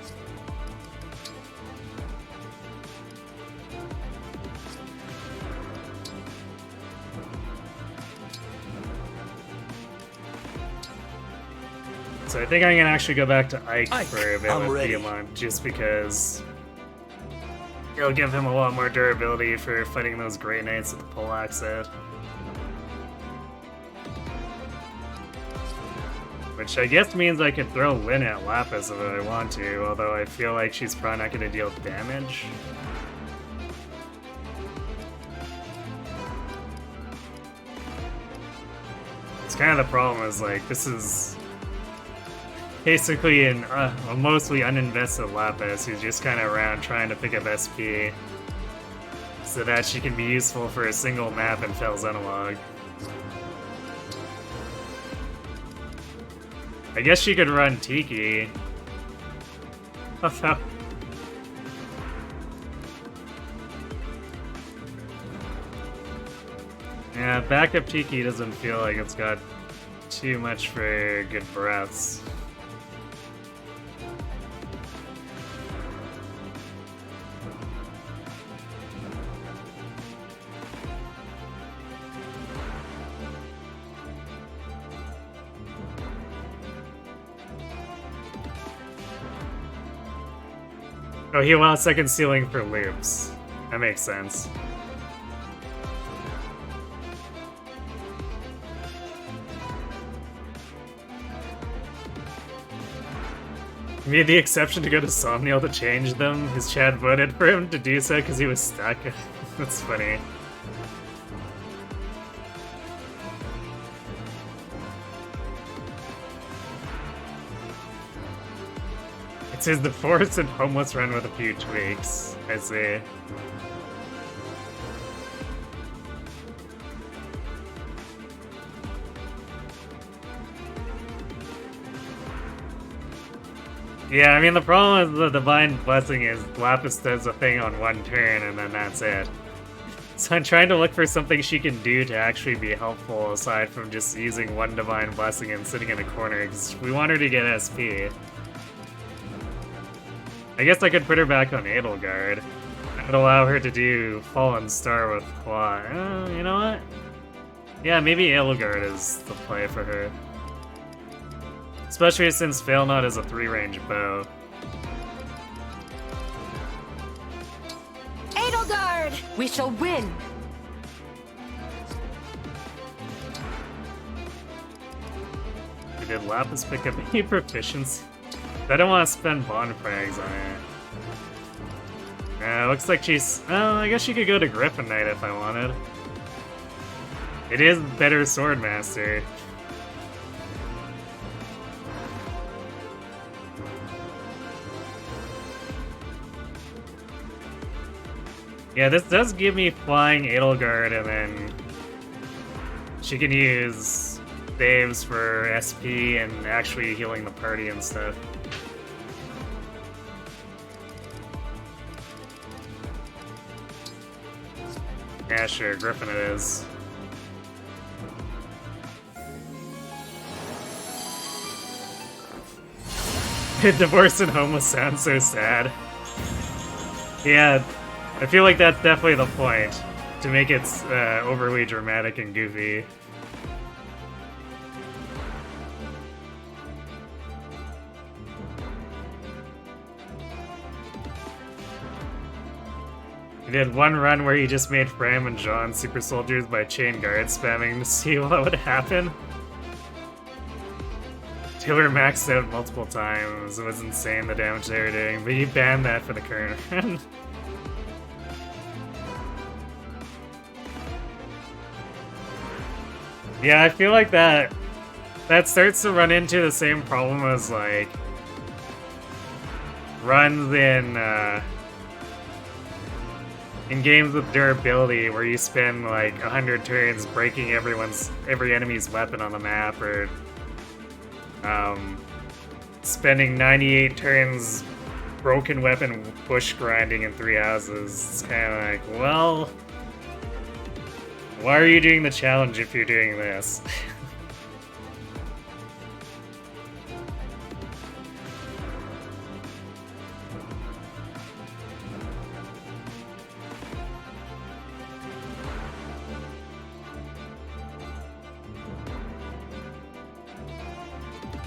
So I think I'm gonna actually go back to Ike for a bit with Diamond, just because it'll give him a lot more durability for fighting those Grey Knights with the poleaxe out. Which I guess means I could throw Lyn at Lapis if I want to, although I feel like she's probably not going to deal damage. It's kind of the problem is, like, this is basically a mostly uninvested Lapis who's just kind of around trying to pick up SP so that she can be useful for a single map in Fel Xenologue. I guess she could run Tiki. Backup Tiki doesn't feel like it's got too much for good breaths. Oh, he wants second ceiling for loops. That makes sense. He made the exception to go to Somniel to change them. His chat voted for him to do so because he was stuck. That's funny. It says the forest and homeless run with a few tweaks. I see. Yeah, I mean the problem with the Divine Blessing is Lapis does a thing on one turn and then that's it. So I'm trying to look for something she can do to actually be helpful aside from just using one Divine Blessing and sitting in a corner because we want her to get SP. I guess I could put her back on Edelgard. That would allow her to do Fallen Star with Claw. You know what? Yeah, maybe Edelgard is the play for her. Especially since Failnaught is a 3-range bow. Edelgard! We shall win! Did Lapis pick up any proficiency? I don't want to spend bond frags on it. Looks like she's... Oh, I guess she could go to Griffin Knight if I wanted. It is better Swordmaster. Yeah, this does give me flying Edelgard, and then she can use saves for SP and actually healing the party and stuff. Yeah, sure, Griffin it is. Divorce and homeless sounds so sad. Yeah, I feel like that's definitely the point, to make it overly dramatic and goofy. He did one run where he just made Fram and Jean super soldiers by chain guard spamming to see what would happen. Taylor maxed out multiple times. It was insane the damage they were doing, but he banned that for the current run. Yeah, I feel like that starts to run into the same problem as like runs in games with durability where you spend like 100 turns breaking every enemy's weapon on the map, or spending 98 turns broken weapon bush grinding in 3 houses. It's kind of like, well, why are you doing the challenge if you're doing this?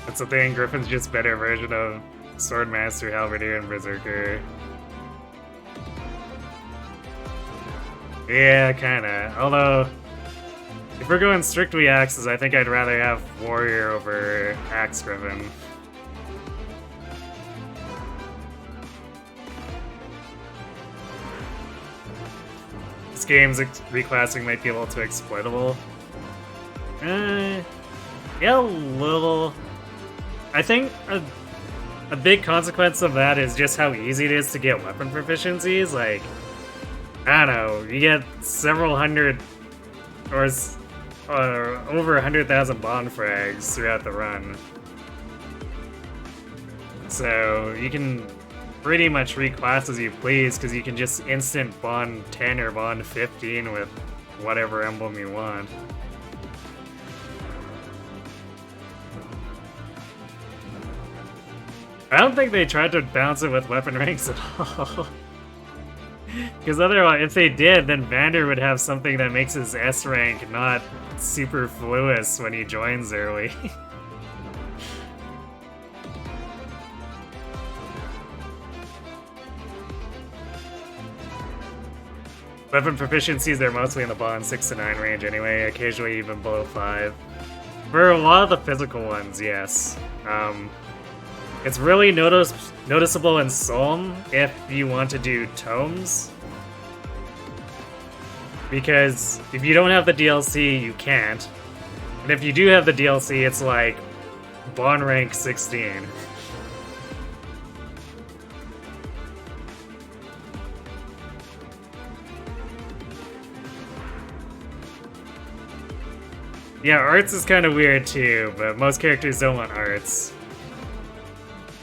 That's the thing, Griffin's just a better version of Swordmaster, Halberdier, and Berserker. Yeah, kinda. Although, if we're going strictly axes, I think I'd rather have Warrior over Axe Griffin. This game's reclassing might be a little too exploitable. Yeah, a little. I think a big consequence of that is just how easy it is to get weapon proficiencies. Like, I don't know, you get several hundred or over 100,000 bond frags throughout the run. So you can pretty much reclass as you please because you can just instant bond 10 or bond 15 with whatever emblem you want. I don't think they tried to balance it with weapon ranks at all. Because otherwise, if they did, then Vander would have something that makes his S rank not superfluous when he joins early. Weapon proficiencies are mostly in the bottom 6 to 9 range anyway, occasionally even below 5. For a lot of the physical ones, yes. It's really noticeable in Solm if you want to do tomes. Because if you don't have the DLC, you can't. And if you do have the DLC, it's like Bond rank 16. Yeah, arts is kind of weird too, but most characters don't want arts.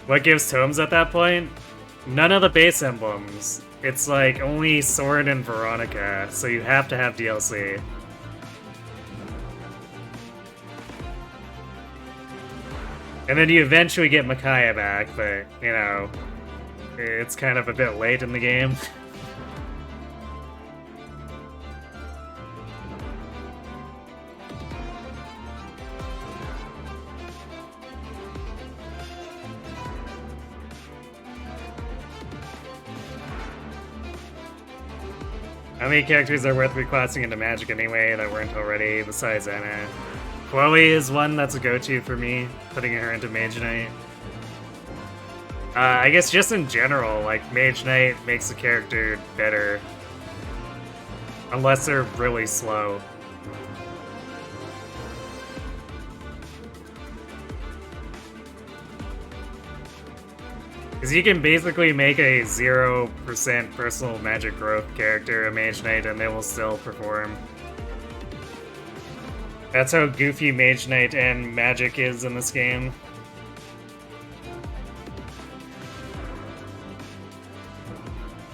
What gives tomes at that point? None of the base emblems. It's like only Sword and Veronica, so you have to have DLC. And then you eventually get Micaiah back, but, you know, it's kind of a bit late in the game. How many characters are worth reclassing into Magic anyway that weren't already, besides Anna? Chloe is one that's a go-to for me, putting her into Mage Knight. I guess just in general, like, Mage Knight makes the character better. Unless they're really slow. Because you can basically make a 0% personal magic growth character a Mage Knight and they will still perform. That's how goofy Mage Knight and magic is in this game.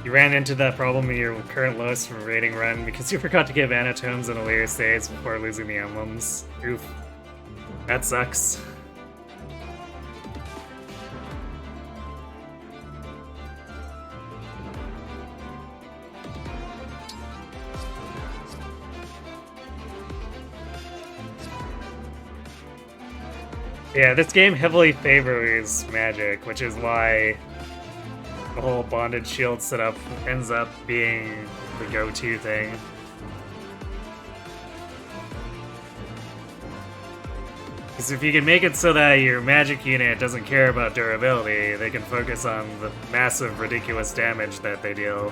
You ran into that problem in your current lowest rating run because you forgot to give Anatomes and Illyria states before losing the emblems. Oof. That sucks. Yeah, this game heavily favors magic, which is why the whole bonded shield setup ends up being the go-to thing. Because if you can make it so that your magic unit doesn't care about durability, they can focus on the massive, ridiculous damage that they deal.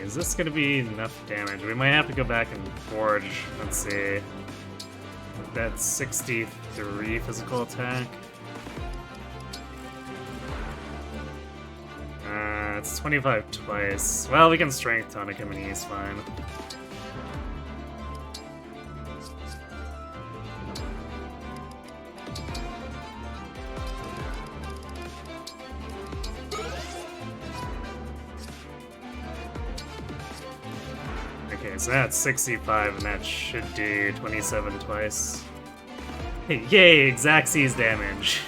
Is this gonna be enough damage? We might have to go back and forge. Let's see. That's 63 physical attack. It's 25 twice. Well, we can strength tonic him and he's fine. So that's 65, and that should do 27 twice. Hey, yay, Xaxes damage.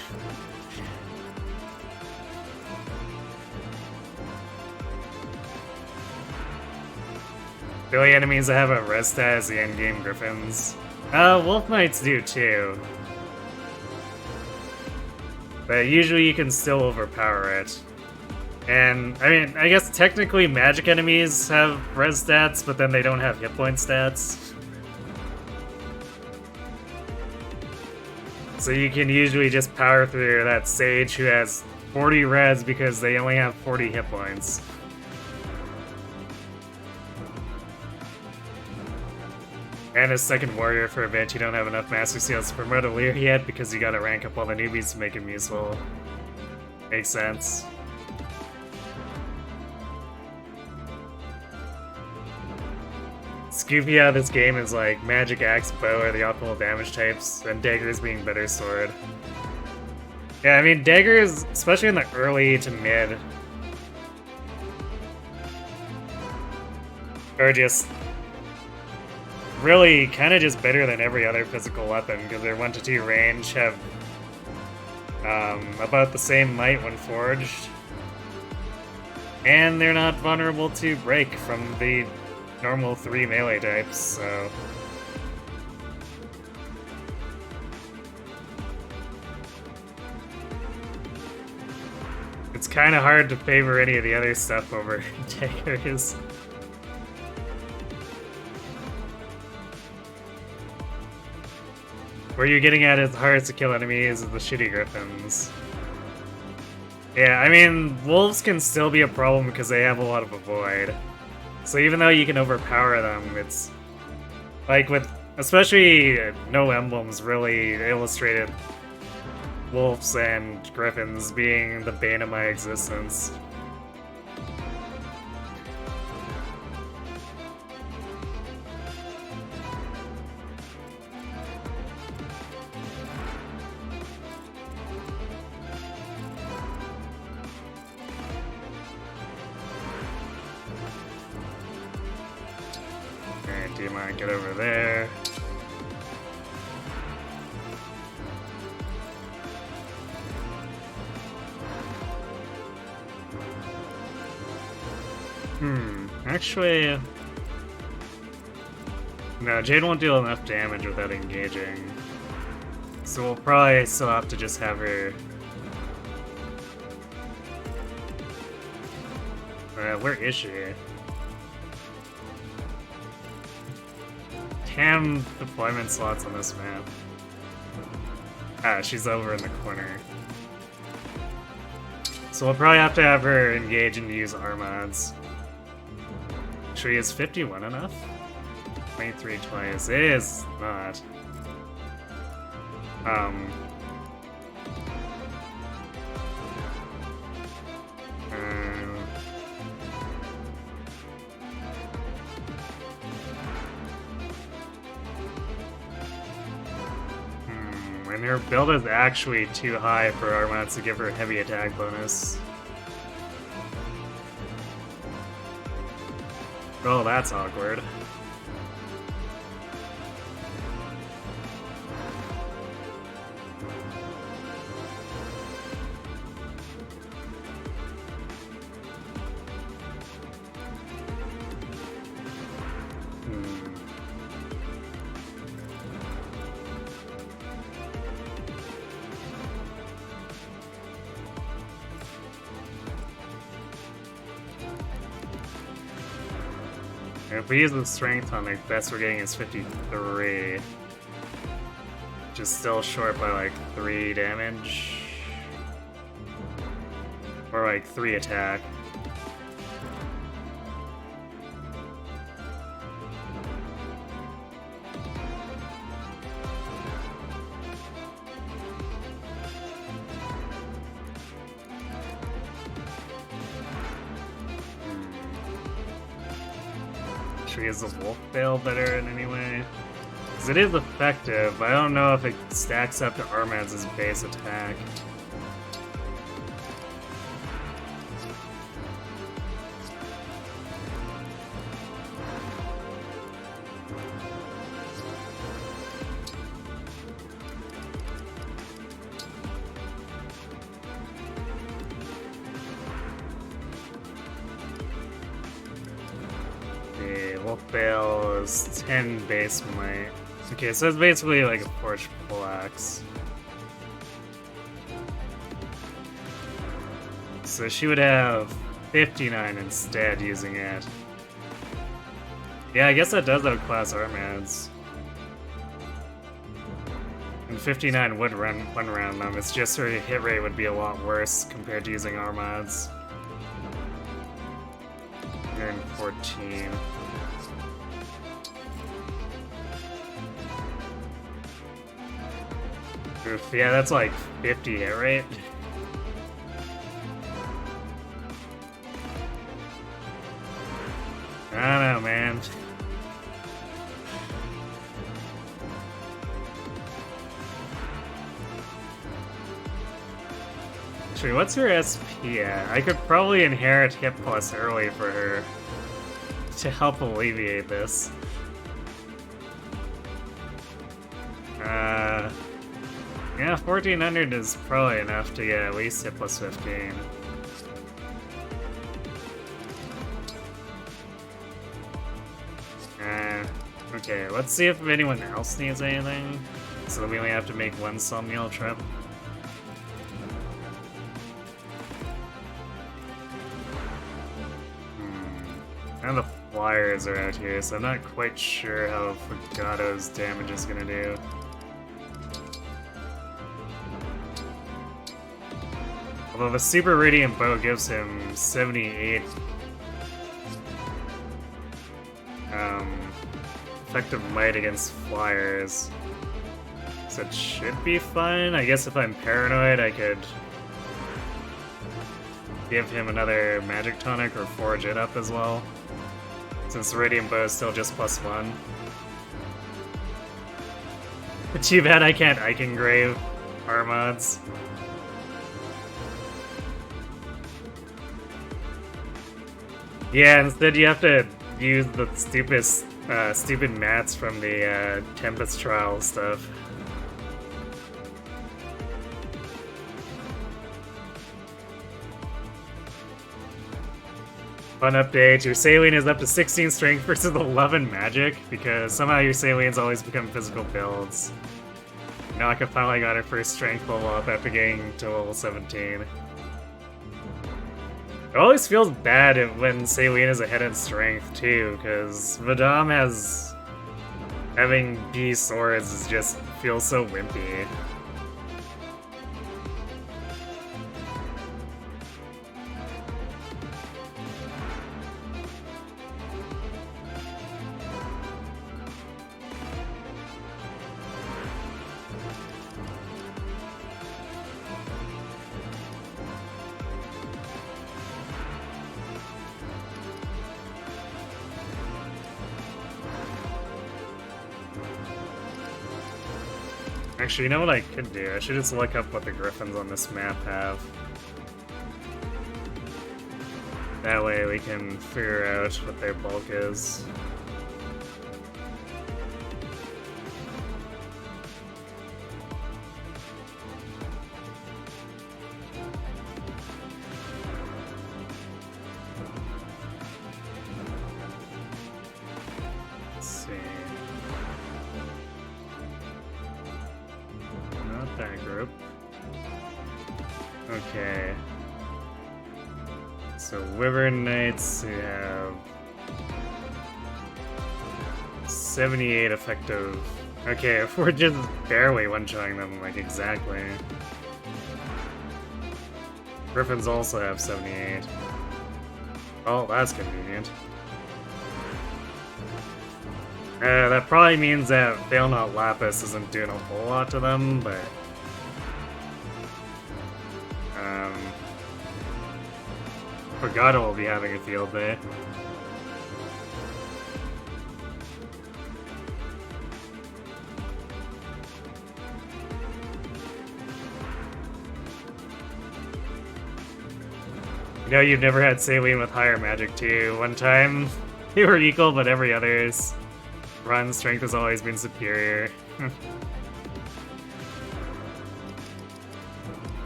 The only enemies that have a res stat is the endgame Griffins. Wolf Knights do too. But usually you can still overpower it. And, I mean, I guess technically magic enemies have res stats, but then they don't have hit point stats. So you can usually just power through that sage who has 40 res because they only have 40 hit points. And as second warrior for a bit, you don't have enough master seals to promote a Lear yet because you gotta rank up all the newbies to make him useful. Makes sense. goofy how this game is like magic axe, bow are the optimal damage types, and daggers being better sword. Yeah, I mean daggers, especially in the early to mid, are just really kind of just better than every other physical weapon because their 1 to 2 range have about the same might when forged, and they're not vulnerable to break from the normal 3 melee types, so... It's kind of hard to favor any of the other stuff over daggers. Where you're getting at is the hardest to kill enemies is the shitty griffins. Yeah, I mean, wolves can still be a problem because they have a lot of avoid. So even though you can overpower them, it's... Like with... Especially no emblems really illustrated wolves and griffins being the bane of my existence. Alright, Demon, get over there. Actually... No, Jade won't deal enough damage without engaging. So we'll probably still have to just have her... where is she? Damn deployment slots on this map. Ah, she's over in the corner. So we'll probably have to have her engage and use Armads. Actually, is 51 enough? 23 twice. It is not. And her build is actually too high for Armads to give her heavy attack bonus. Oh, that's awkward. If we use the strength on the best we're getting is 53. Which is still short by like 3 damage. Or like 3 attack. Should we use the Wolf Veil better in any way? Because it is effective, but I don't know if it stacks up to Armads' base attack. Wolf Veil is 10 base might. Okay, so it's basically like a forged poleaxe. So she would have 59 instead using it. Yeah, I guess that does outclass Armads. And 59 would run around them, it's just her hit rate would be a lot worse compared to using Armads. And 14. Oof, yeah, that's like 50 hit rate. I don't know, man. Actually, what's her SP at? I could probably inherit hit plus early for her to help alleviate this. Yeah, 1400 is probably enough to get at least hit plus 15. Okay, let's see if anyone else needs anything, so that we only have to make one Somniel trip. And the flyers are out here, so I'm not quite sure how Fogato's damage is gonna do. Although the Super Radiant Bow gives him 78 effective might against flyers. So it should be fine. I guess if I'm paranoid, I could give him another magic tonic or forge it up as well. Since the Radiant Bow is still just +1. Too bad I can't Icongrave our mods. Yeah, instead you have to use the stupid mats from the Tempest Trial stuff. Fun update, your Saline is up to 16 strength versus 11 magic, because somehow your Salines always become physical builds. Naka finally got her first strength level up after getting to level 17. It always feels bad when Saline is ahead in strength too, because Madame having B swords just feels so wimpy. Actually, you know what I could do? I should just look up what the griffins on this map have. That way we can figure out what their bulk is. Let's see. Not that group. Okay. So Wyvern Knights have 78 effective. Okay, if we're just barely one-shotting them, like exactly. Griffins also have 78. Oh, that's convenient. That probably means that Veil Not Lapis isn't doing a whole lot to them, but Forgato will be having a field day. You know, you've never had Saline with higher magic too. One time, they were equal, but every other's run strength has always been superior.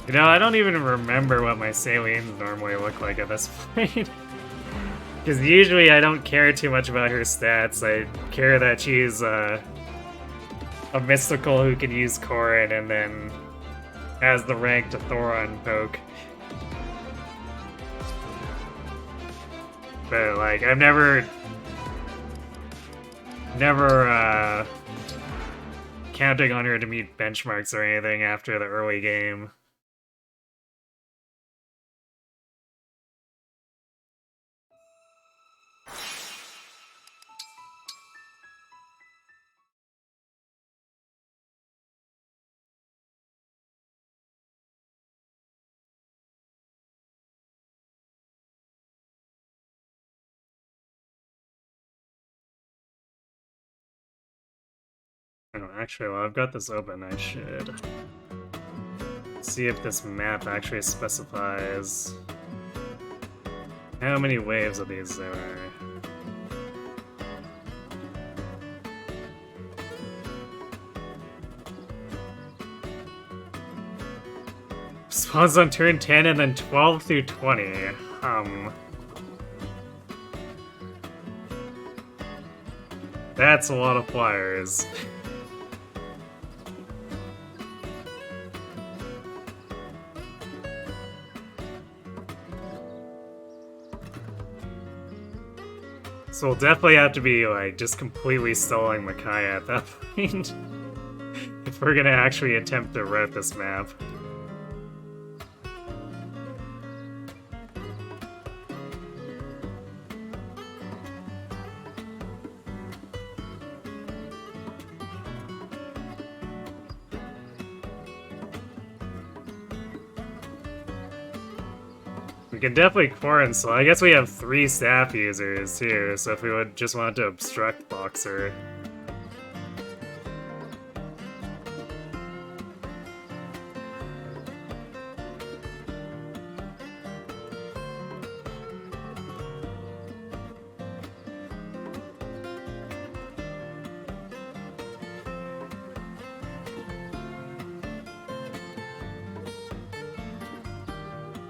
You know, I don't even remember what my Salines normally look like at this point. Because usually I don't care too much about her stats. I care that she's a mystical who can use Corrin and then has the rank to Thoron poke. But, like, I've never counting on her to meet benchmarks or anything after the early game. Oh, actually, while I've got this open, I should see if this map actually specifies how many waves of these there are. Spawns on turn 10 and then 12 through 20. That's a lot of flyers. So we'll definitely have to be, like, just completely stalling Micaiah at that point. If we're gonna actually attempt to route this map. We can definitely quarantine, so I guess we have 3 staff users too, so if we would just want to obstruct Boxer.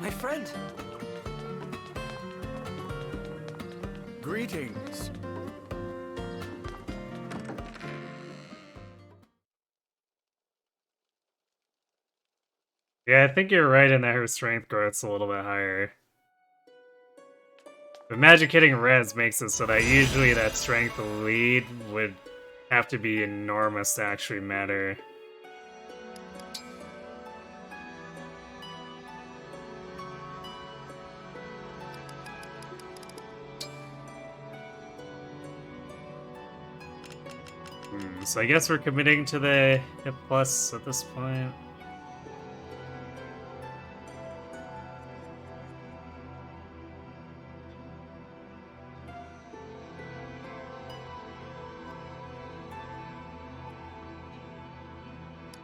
My friend. Greetings. Yeah, I think you're right in that her strength growth's a little bit higher. But magic hitting res makes it so that usually that strength lead would have to be enormous to actually matter. So I guess we're committing to the hit plus at this point.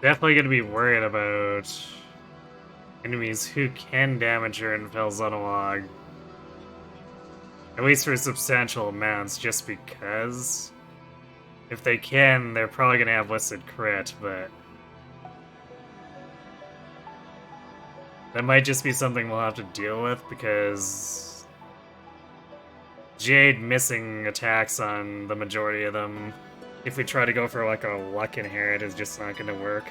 Definitely gonna be worried about enemies who can damage her in Fel's Analog. At least for substantial amounts, just because. If they can, they're probably gonna have listed crit, but that might just be something we'll have to deal with because Jade missing attacks on the majority of them. If we try to go for like a luck inherit, is just not gonna work.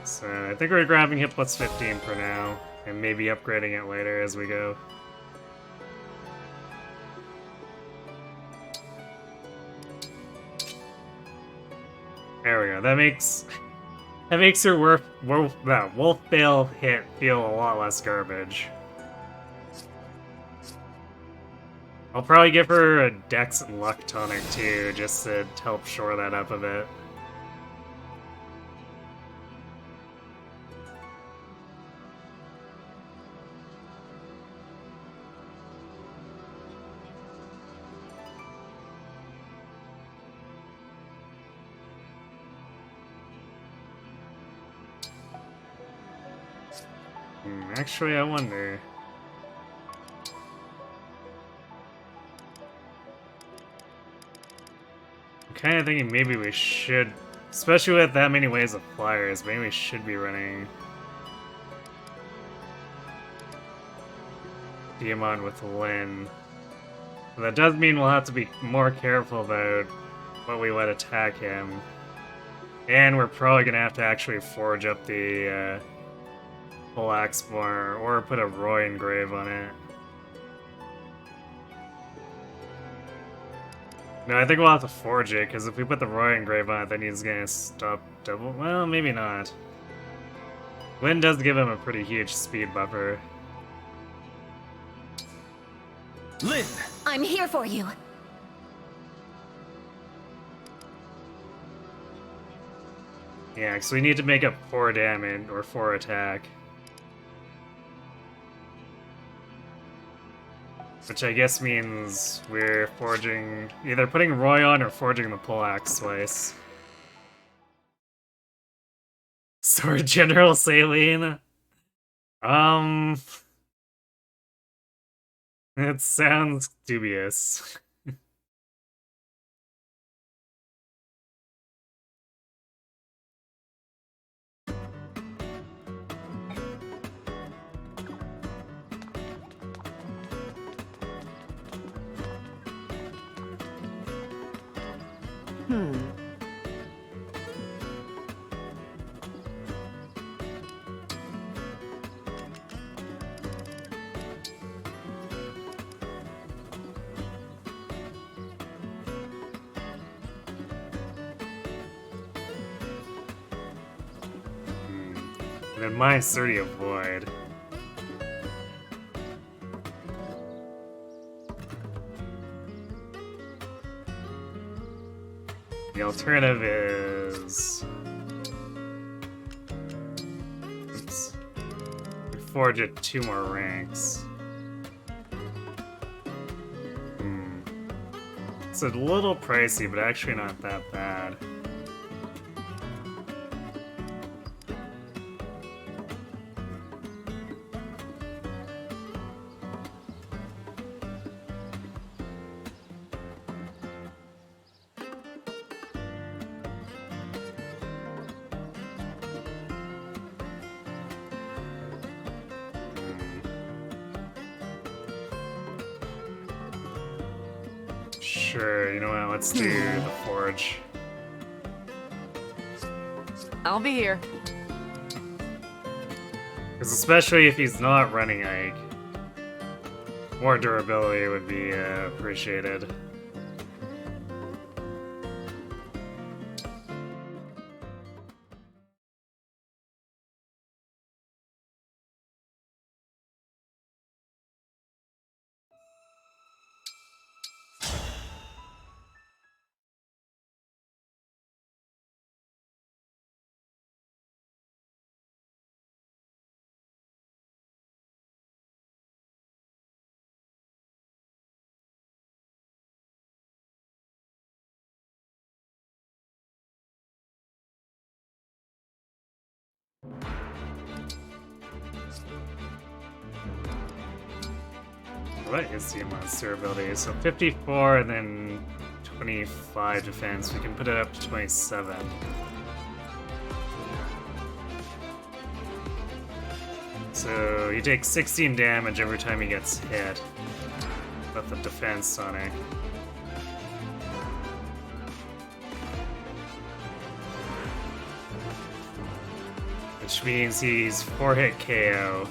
So I think we're grabbing hit plus 15 for now, and maybe upgrading it later as we go. There we go. That makes her wolf bale hit feel a lot less garbage. I'll probably give her a Dex and Luck tonic too, just to help shore that up a bit. Actually, I wonder. I'm kind of thinking maybe we should, especially with that many waves of flyers, maybe we should be running Diamond with Lyn. But that does mean we'll have to be more careful about what we let attack him. And we're probably going to have to actually forge up the full axe more, or put a Roy engrave on it. No, I think we'll have to forge it, because if we put the Roy engrave on it, then he's gonna stop double. Well, maybe not. Lyn does give him a pretty huge speed buffer. Lyn! I'm here for you. Yeah, so we need to make up 4 damage, or 4 attack. Which I guess means we're forging, either putting Roy on or forging the poleaxe twice. Sword General Saline? It sounds dubious. And then mine's 30 avoid. The alternative is... Oops. We forge it 2 more ranks. It's a little pricey, but actually not that bad. Sure, you know what, let's do the forge. I'll be here. Because especially if he's not running Ike, more durability would be appreciated. What is the monster ability? So 54 and then 25 defense. We can put it up to 27. So he takes 16 damage every time he gets hit. With the defense Sonic. Which means he's 4-hit KO.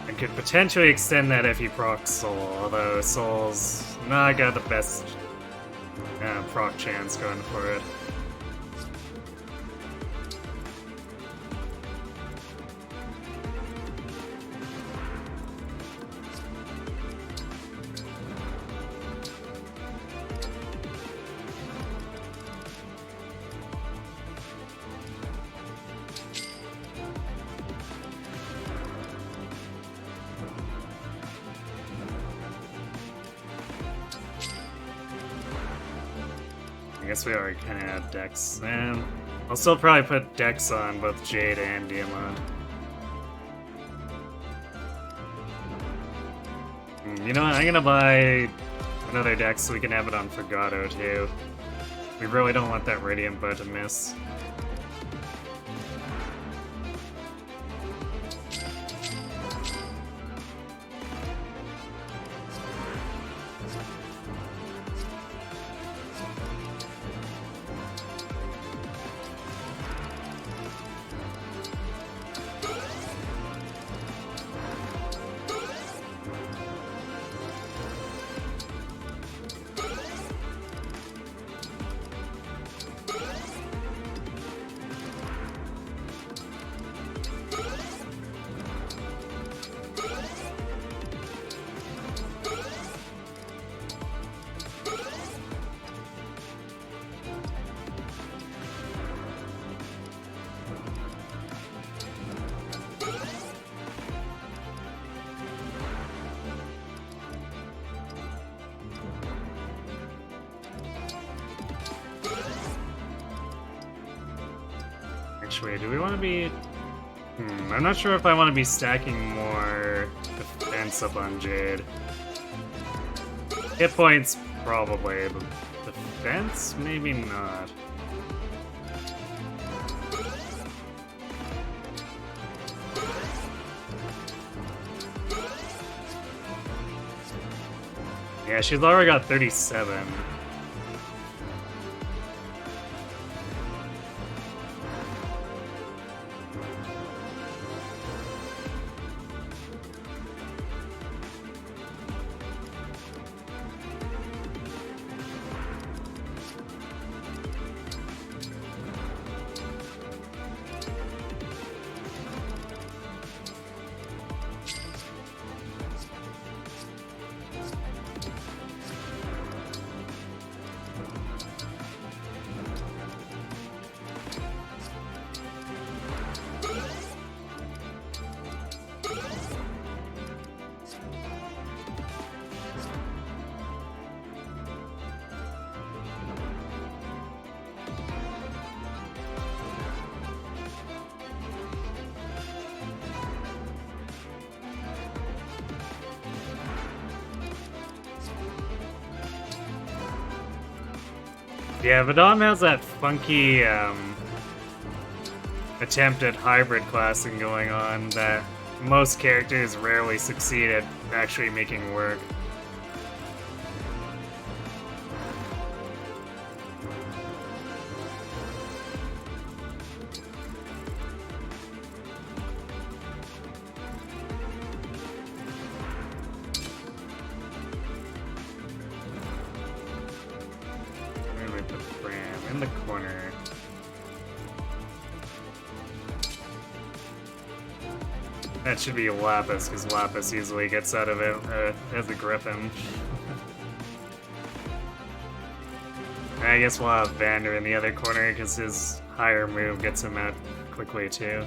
And could potentially extend that if he procs Soul, although Soul's not got the best proc chance going for it. I guess we already kind of had Dex, and I'll still probably put Dex on both Jade and Diamond. You know what, I'm gonna buy another Dex so we can have it on Forgato too. We really don't want that Radiant Bow to miss. Actually, do we want to be... I'm not sure if I want to be stacking more defense up on Jade. Hit points, probably, but defense? Maybe not. Yeah, she's already got 37. Yeah, Vadon has that funky attempt at hybrid classing going on that most characters rarely succeed at actually making work. In the corner. That should be Lapis, because Lapis usually gets out of it as a Griffin. I guess we'll have Vander in the other corner, because his higher move gets him out quickly too.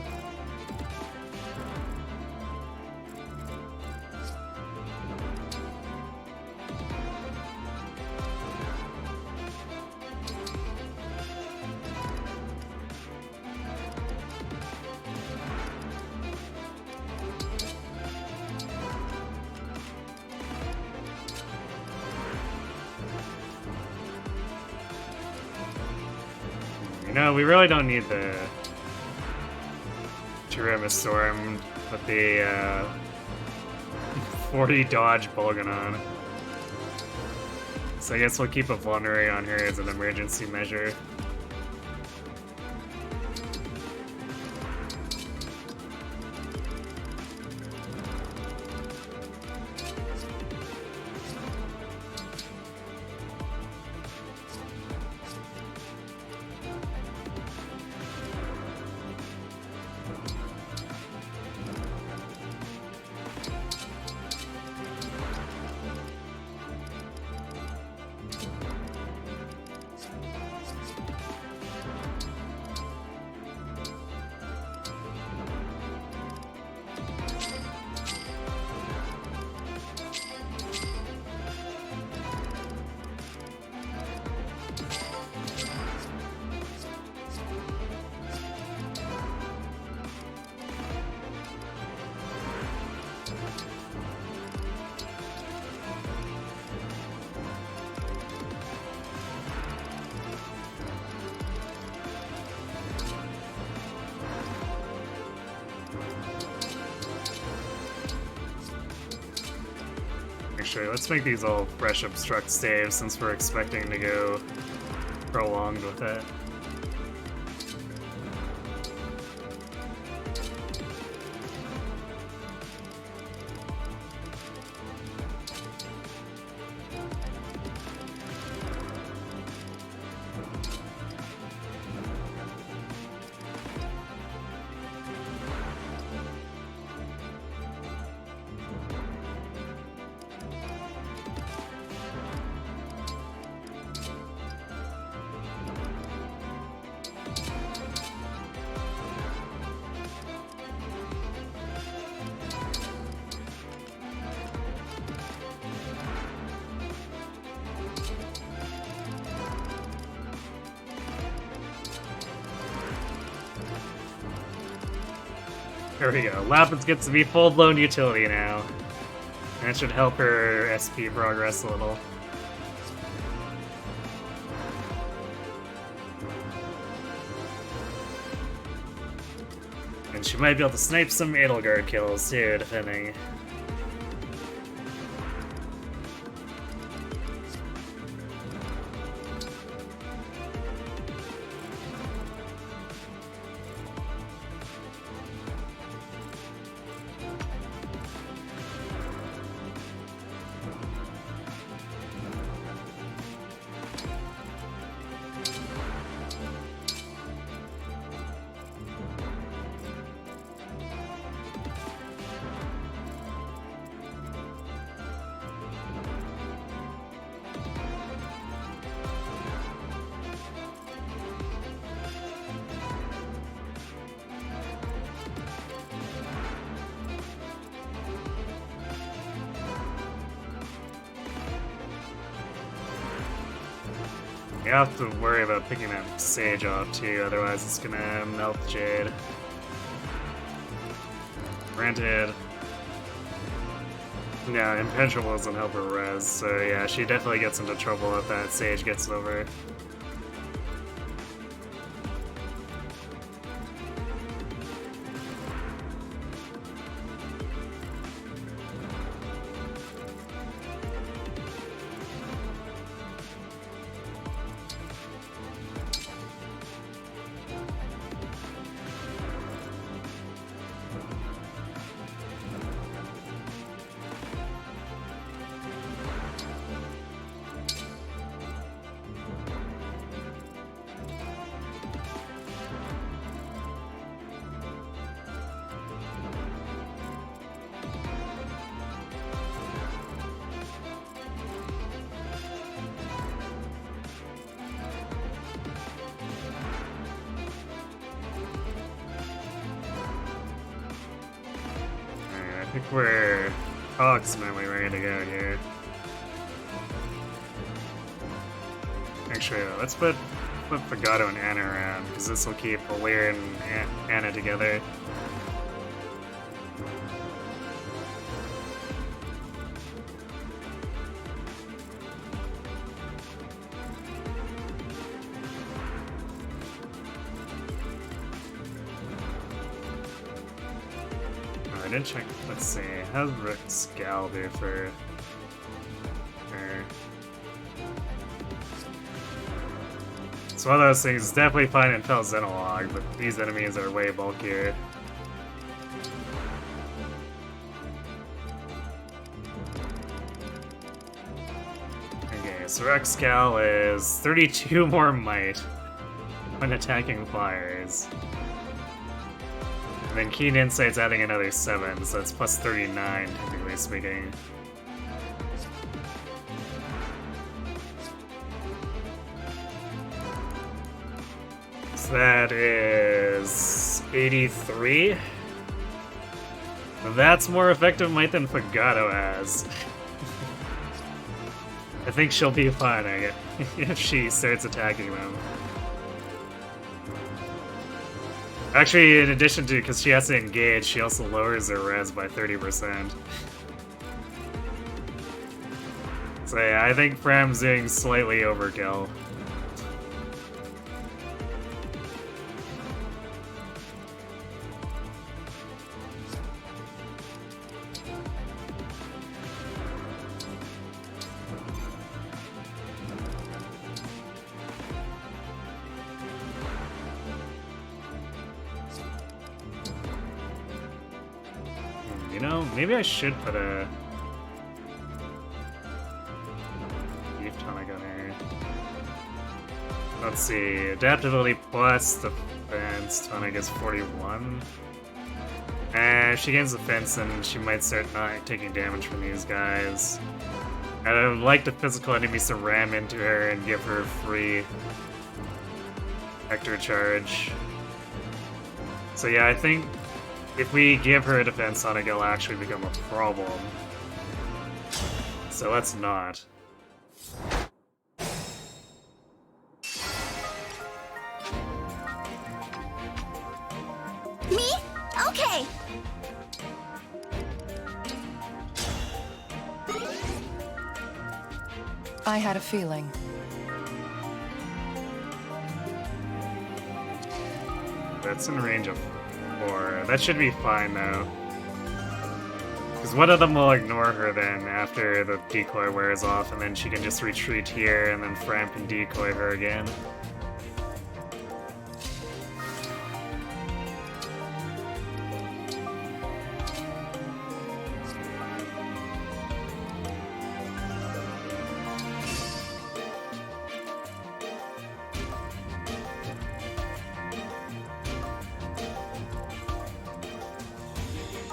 No, we really don't need the Tyrannosaurum with the 40 dodge Bolganon. So I guess we'll keep a Vulnerary on her as an emergency measure. Actually, let's make these all fresh obstruct saves since we're expecting to go prolonged with it. There we go. Lapis gets to be full-blown utility now. That should help her SP progress a little. And she might be able to snipe some Edelgard kills too, depending. You have to worry about picking that Sage off too, otherwise it's gonna melt Jade. Granted. Yeah, Impenetrable doesn't help her res, so yeah, she definitely gets into trouble if that Sage gets over. I think we're approximately ready to go here. Actually, let's put Fagato and Anna around, because this will keep Alir and Anna together. I didn't check. Let's see. How's Rook's Gal do for her? It's one of those things. It's definitely fine in Fel Xenologue, but these enemies are way bulkier. Okay, so Rook's Gal is 32 more might when attacking flyers. And then Keen Insight's adding another 7, so it's plus 39, technically speaking. So that is 83. That's more effective might than Fagato has. I think she'll be fine if she starts attacking them. Actually, in addition to, because she has to engage, she also lowers her res by 30%. So yeah, I think Fram's doing slightly overkill. You know, maybe I should put a Leaf Tonic on here. Let's see, adaptability plus defense tonic is 41. And if she gains defense, then she might start not taking damage from these guys. And I would like the physical enemies to ram into her and give her free Hector charge. So yeah, I think if we give her a defense tonic, it'll actually become a problem. So let's not. Me? Okay! I had a feeling. That's in range of 4. That should be fine, though. Because one of them will ignore her then after the decoy wears off, and then she can just retreat here, and then Fram can decoy her again.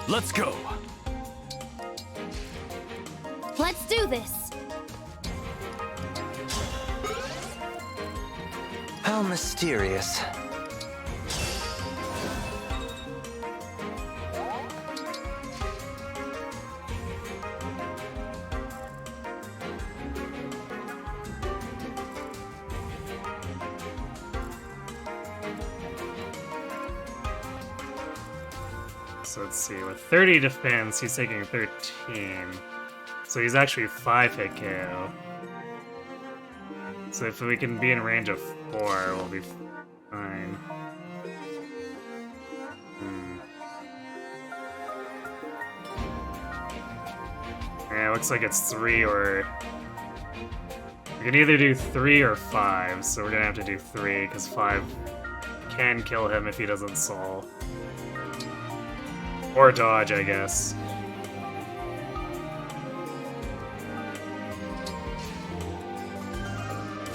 Let's go. Let's do this. How mysterious. So let's see, with 30 defense, he's taking 13. So he's actually 5 hit KO. So if we can be in range of 4, we'll be fine. Yeah, it looks like it's 3 or... We can either do 3 or 5, so we're gonna have to do 3, because 5 can kill him if he doesn't soul. Or dodge, I guess.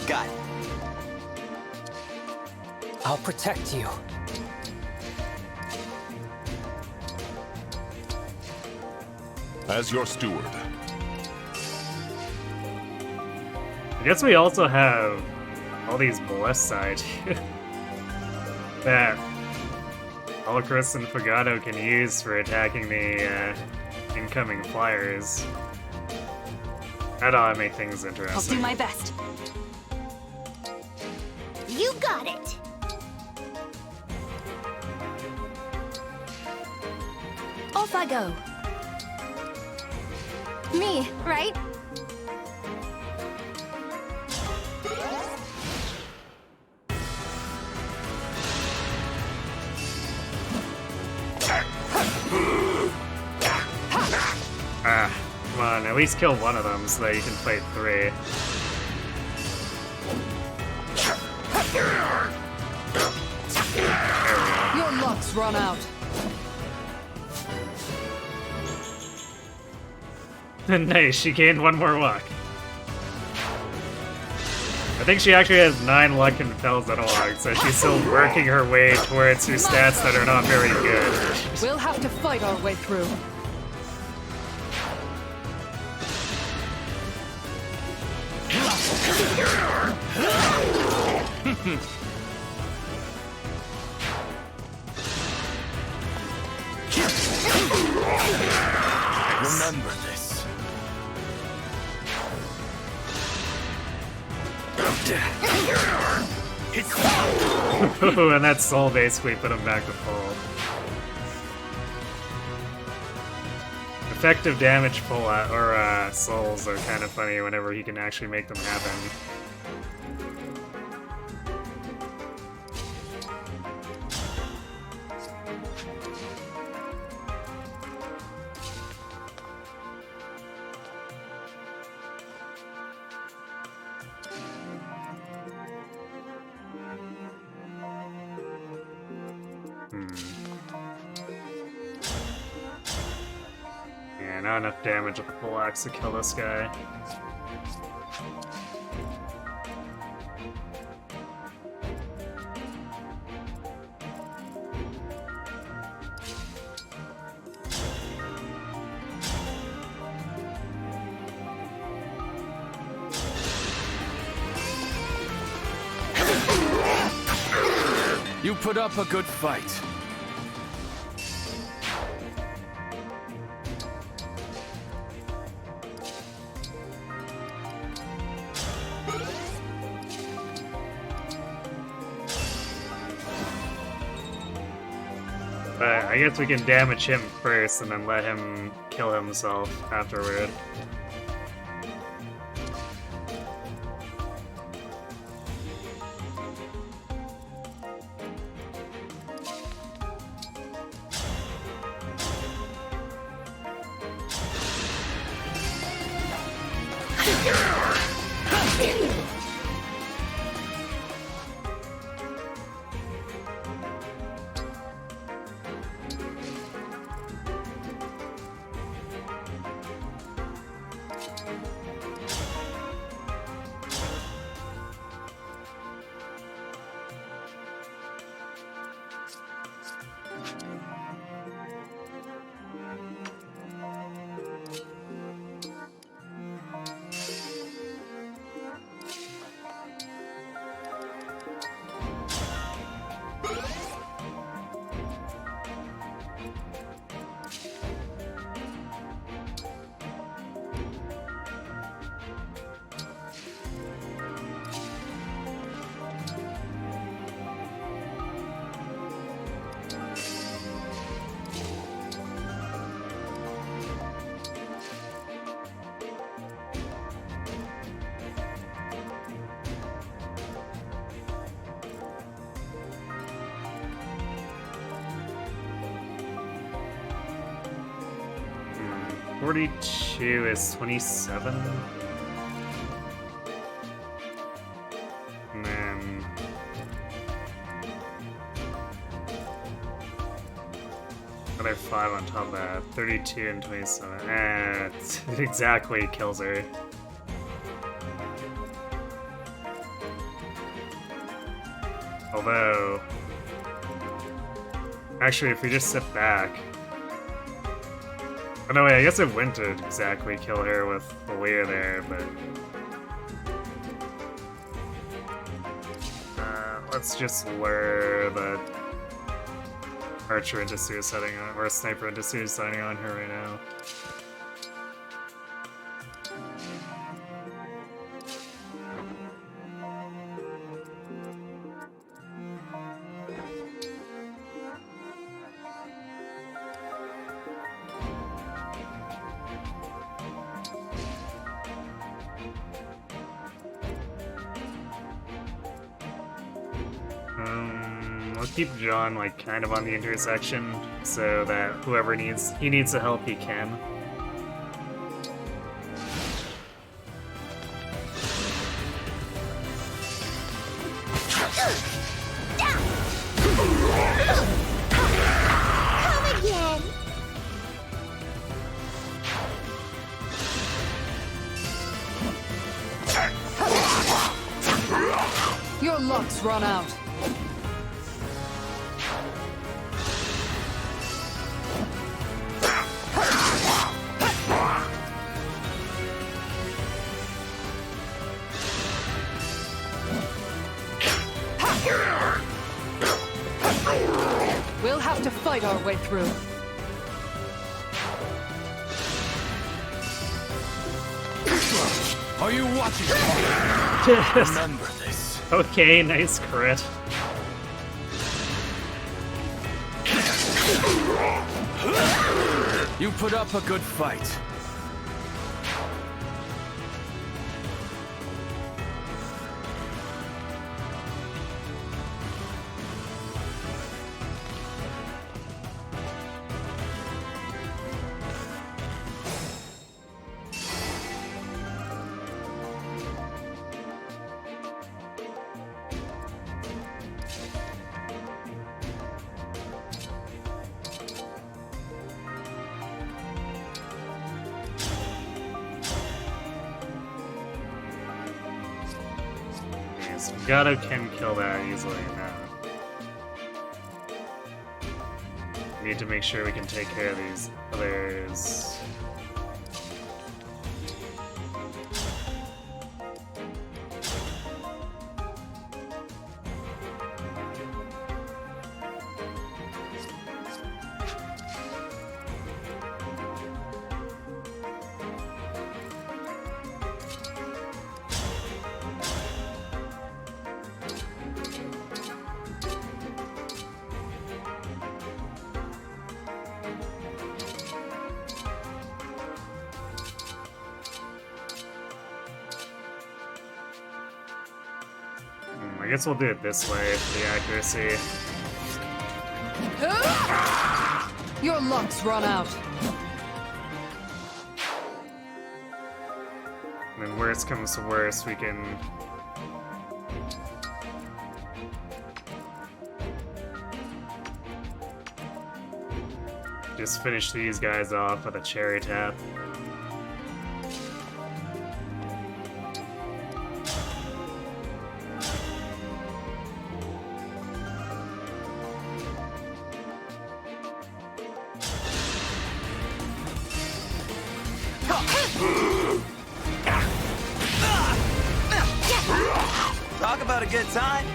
Got it. I'll protect you. As your steward. I guess we also have all these blessed sides that Holocrust and Fagado can use for attacking the incoming flyers. That ought to make things I'll interesting. do my best. You got it! Off I go. Me, right? Ah, come on, at least kill one of them so that you can fight 3. Your luck's run out. Nice, she gained 1 more luck. I think she actually has 9 luck and Fel's analog, so she's still working her way towards her stats that are not very good. We'll have to fight our way through. Remember this. Ooh, and that soul basically put him back to full. Effective damage pull out, or souls are kind of funny whenever he can actually make them happen. Yeah, not enough damage with the full axe to kill this guy. You put up a good fight. But I guess we can damage him first and then let him kill himself afterward. Hmm, 42 is 27? And then... another 5 on top of that. 32 and 27. It exactly kills her. Although... actually, if we just sit back... oh, no, wait, I guess it wouldn't exactly kill her with the Leah there, but... let's just lure the archer into suiciding on, or sniper into suiciding on her right now. We'll keep John like kind of on the intersection so that whoever needs the help he can. Come again! Your luck's run out. We'll have to fight our way through. Are you watching? Remember this. Okay, nice crit. You put up a good fight. Gato can kill that easily now. We need to make sure we can take care of these others. I guess we'll do it this way for the accuracy. Your luck's run out. And then worst comes to worst, we can... just finish these guys off with a cherry tap. Talk about a good time.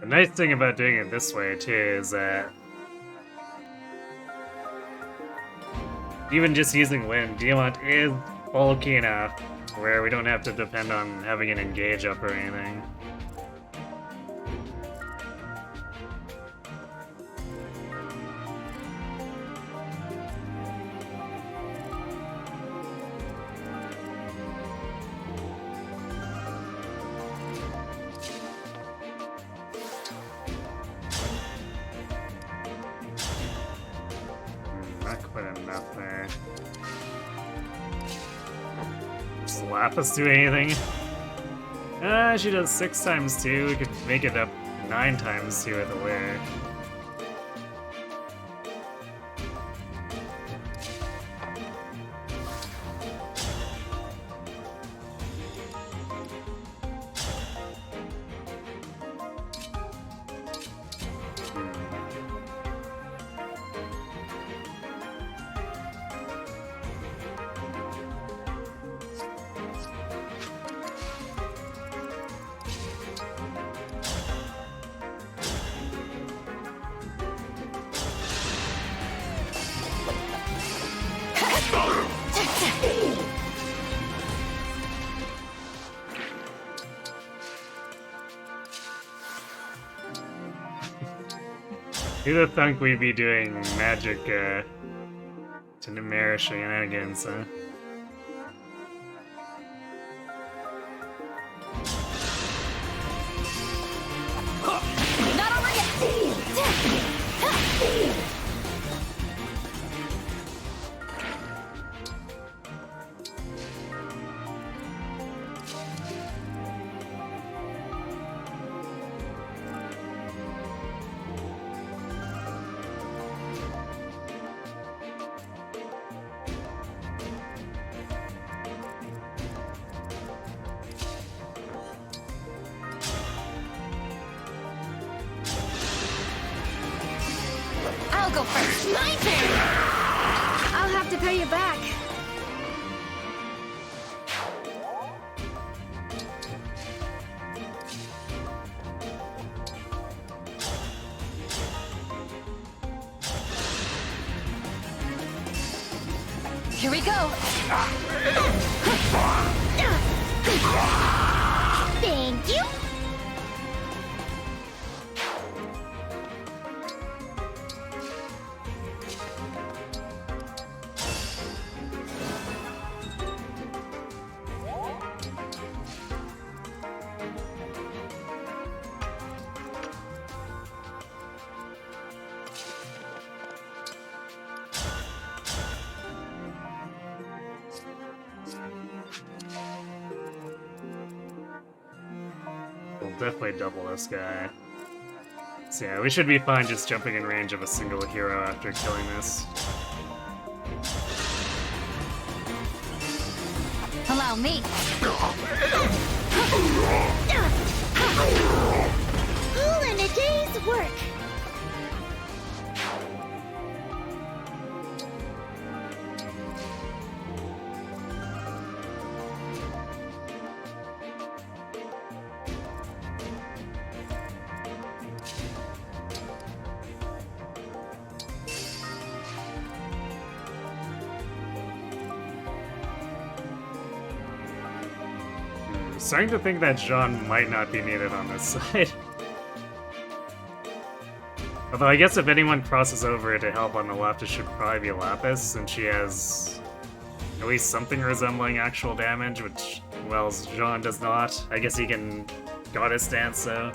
The nice thing about doing it this way, too, is that even just using wind, Diamant is bulky enough where we don't have to depend on having an engage up or anything. Not quite enough there. Does Lapis do anything? She does 6 times 2. We could make it up 9 times 2 with a wear. Who'd have thunk we'd be doing magic to Numeria shenanigans, huh? Not over yet! I'll go first. My turn! I'll have to pay you back. Here we go! Thank you. We'll definitely double this guy. So yeah, we should be fine just jumping in range of a single hero after killing this. Allow me. All in a day's work. Starting to think that Jean might not be needed on this side. Although I guess if anyone crosses over to help on the left, it should probably be Lapis, since she has at least something resembling actual damage, which, well, Jean does not. I guess he can Goddess Dance, though.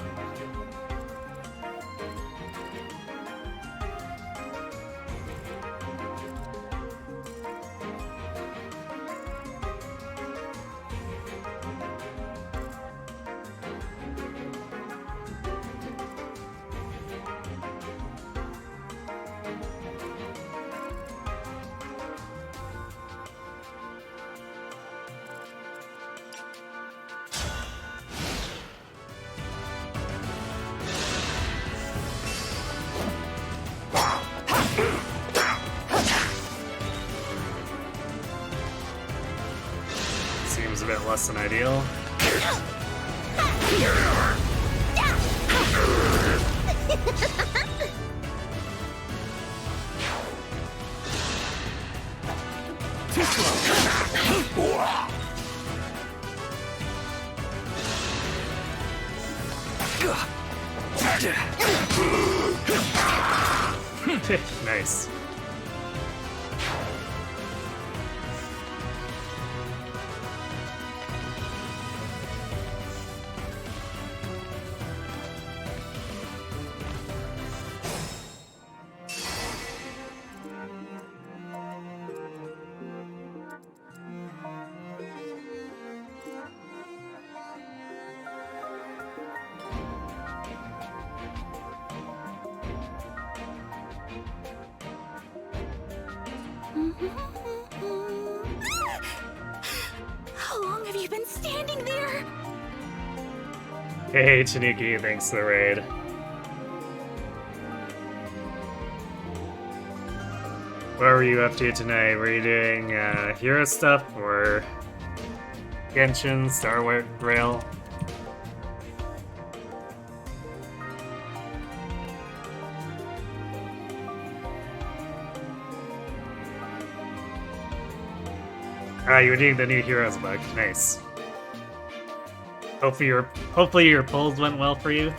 Seems a bit less than ideal. Nice. How long have you been standing there? Hey, Taniki, thanks for the raid. What were you up to tonight? Were you doing hero stuff or Genshin, Star Rail? Ah, you were doing the new heroes bug. Nice. Hopefully your polls went well for you.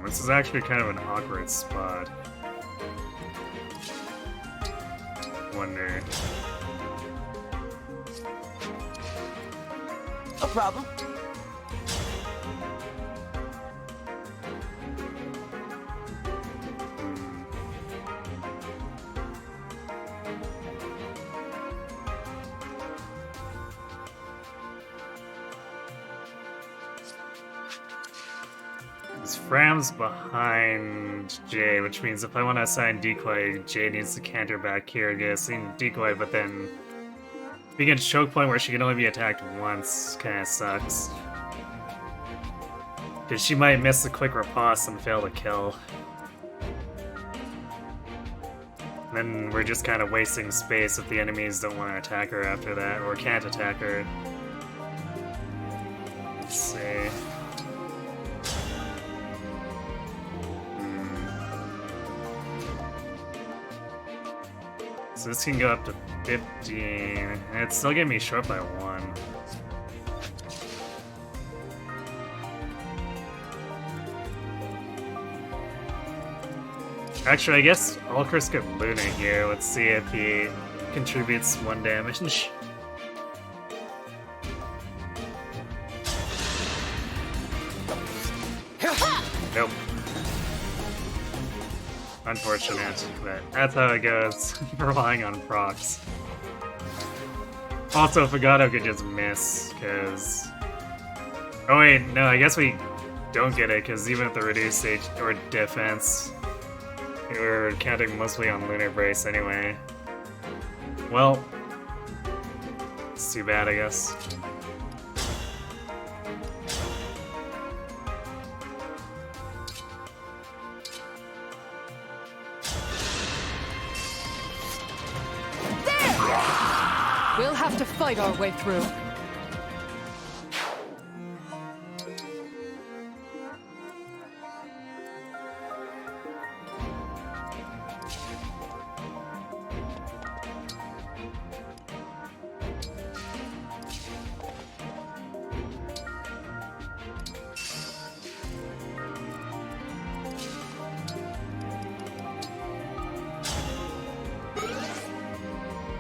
This is actually kind of an awkward spot. Wonder. No problem. Fram's behind Jay, which means if I want to assign Decoy, Jay needs to canter back here and get a scene Decoy, but then being at a choke point where she can only be attacked once kind of sucks. Because she might miss a quick riposte and fail to kill. And then we're just kind of wasting space if the enemies don't want to attack her after that, or can't attack her. Let's see. So this can go up to 15, and it's still getting me short by 1. Actually, I guess Ulcris could Luna here. Let's see if he contributes 1 damage. Nope. Unfortunate, but that's how it goes, relying on procs. Also, Fagato could just miss, because... Oh wait, no, I guess we don't get it, because even at the reduced stage, or defense, we're counting mostly on Lunar Brace anyway. Well, it's too bad, I guess. We'll have to fight our way through.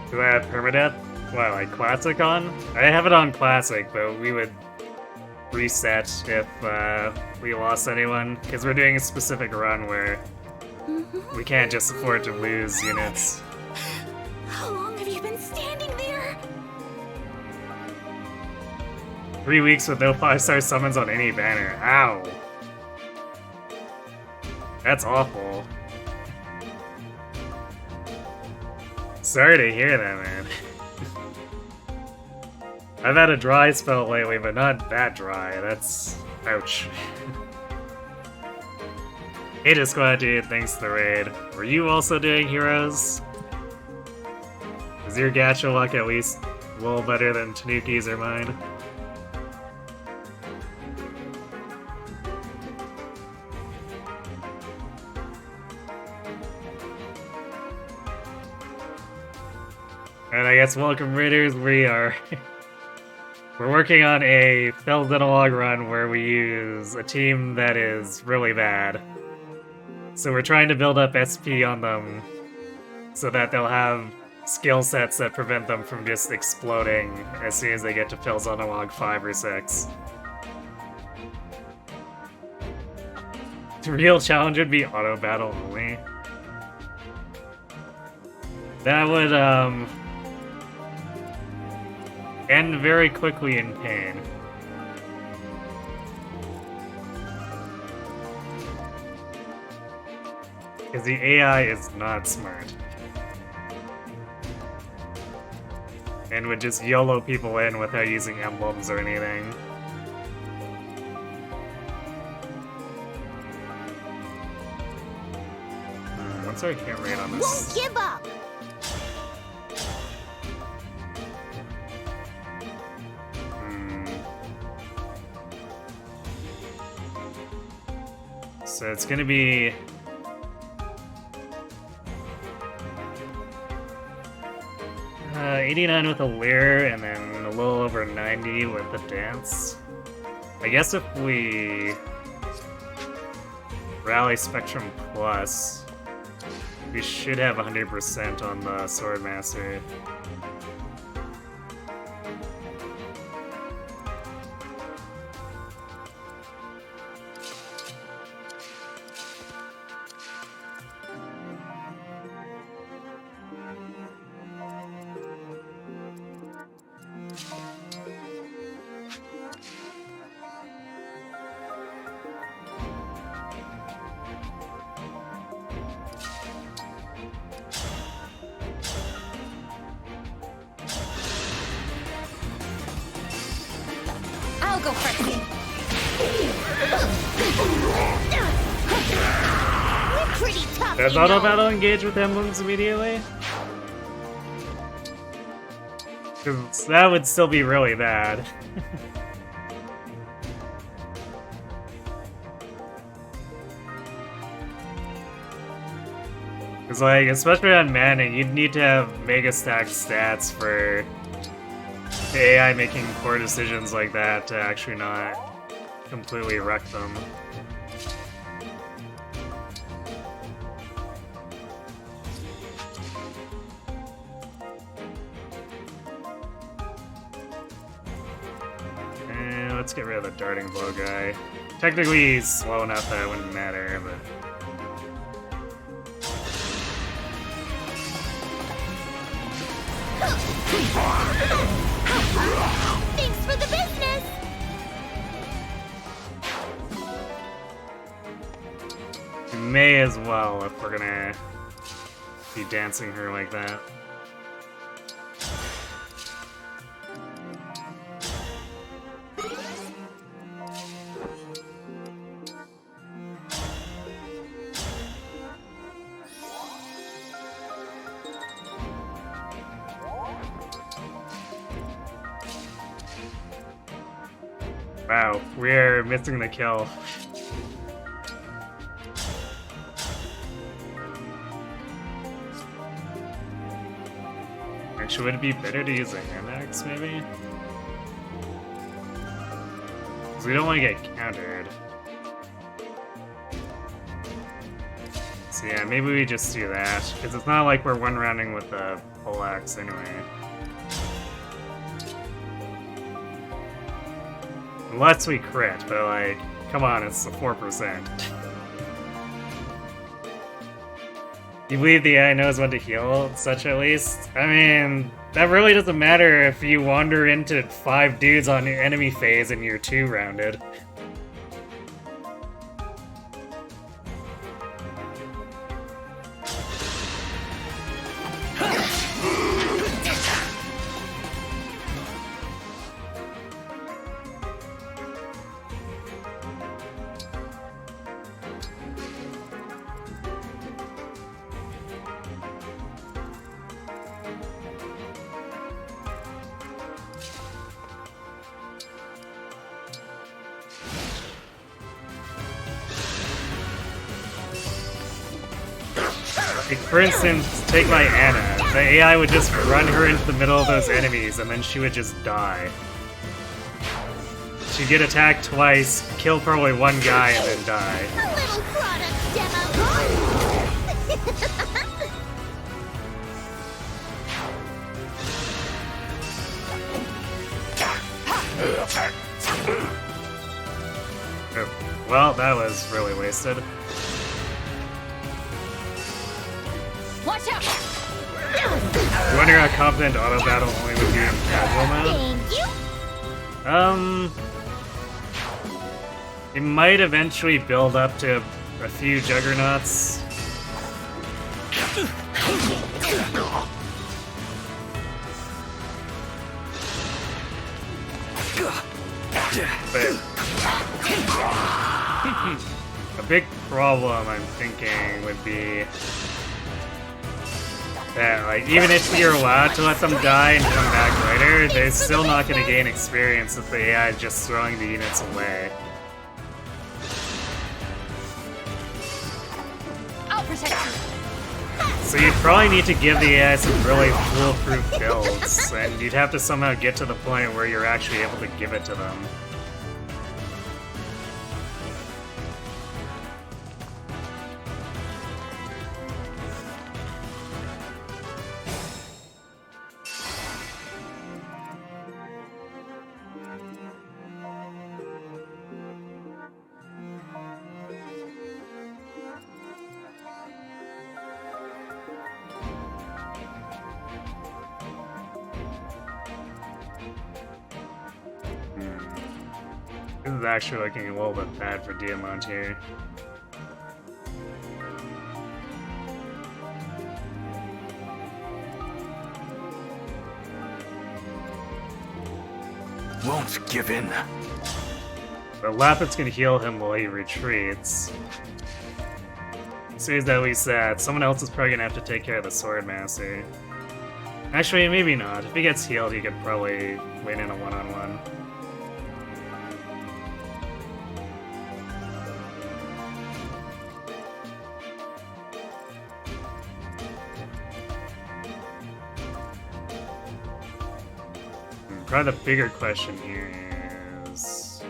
Do I have permadeath? What, like classic on? I have it on classic, but we would reset if we lost anyone, because we're doing a specific run where we can't just afford to lose units. How long have you been standing there? 3 weeks with no 5-star summons on any banner. Ow. That's awful. Sorry to hear that, man. I've had a dry spell lately, but not that dry. That's... ouch. Hey, Squad Dude, thanks for the raid. Were you also doing heroes? Is your gacha luck at least a little better than Tanuki's or mine? And I guess welcome raiders, we are... We're working on a failed analog run where we use a team that is really bad. So we're trying to build up SP on them so that they'll have skill sets that prevent them from just exploding as soon as they get to Phil's Analog 5 or 6. The real challenge would be auto battle only. That would end very quickly in pain. Because the AI is not smart. And would just YOLO people in without using emblems or anything. What's our hit rate on this? Won't give up! So it's gonna be... 89 with a Leer, and then a little over 90 with the Dance. I guess if we... Rally Spectrum Plus, we should have 100% on the Swordmaster. I'll go first. We're pretty tough, Does you auto know. battle engage with emblems immediately? Because that would still be really bad. Because, like, especially on Maddening, you'd need to have mega stacked stats for the AI making poor decisions like that to actually not completely wreck them. And let's get rid of the darting blow guy. Technically, he's slow enough that it wouldn't matter, but... Thanks for the business! We may as well if we're gonna be dancing her like that. Wow, we're missing the kill. Actually, would it be better to use a hand axe, maybe? Because we don't want to get countered. So yeah, maybe we just do that. Because it's not like we're one-rounding with the pole axe anyway. Unless we crit, but like, come on, it's a 4%. You believe the AI knows when to heal, such at least? I mean, that really doesn't matter if you wander into 5 dudes on your enemy phase and you're 2-rounded. Like, for instance, take my Anna. The AI would just run her into the middle of those enemies, and then she would just die. She'd get attacked twice, kill probably one guy, and then die. A little product demo! Oh, well, that was really wasted. Watch out! You wonder how confident auto battle only would be in casual mode? It might eventually build up to a few juggernauts. But a big problem I'm thinking would be that, like, even if you're allowed to let them die and come back later, they're still not going to gain experience if the AI is just throwing the units away. I'll protect you. So you'd probably need to give the AI some really foolproof builds, and you'd have to somehow get to the point where you're actually able to give it to them. This is actually looking a little bit bad for Diamond here. Won't give in. But Lapid's gonna heal him while he retreats. As soon as that resets, someone else is probably gonna have to take care of the Swordmaster. Actually, maybe not. If he gets healed, he could probably win in a one-on-one. Probably the bigger question here is...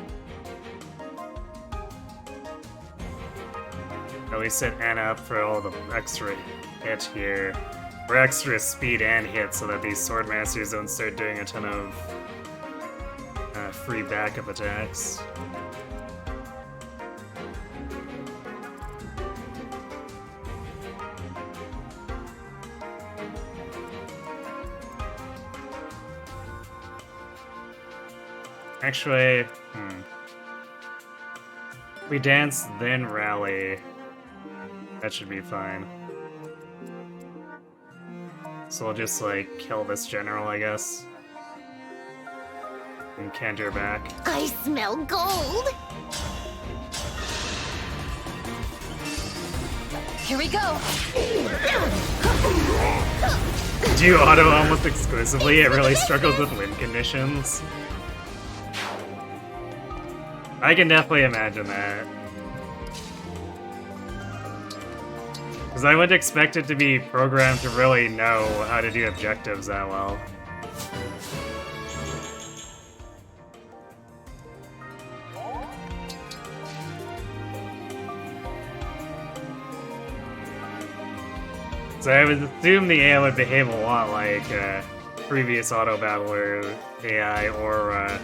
Oh, we set Anna up for all the extra hit here. Or extra speed and hit so that these Swordmasters don't start doing a ton of free backup attacks. Actually, we dance, then rally. That should be fine. So we'll just, like, kill this general, I guess. And canter back. I smell gold. Here we go. Do you auto almost exclusively? It really struggles with wind conditions. I can definitely imagine that. Because I wouldn't expect it to be programmed to really know how to do objectives that well. So I would assume the AI would behave a lot like previous auto battler AI, or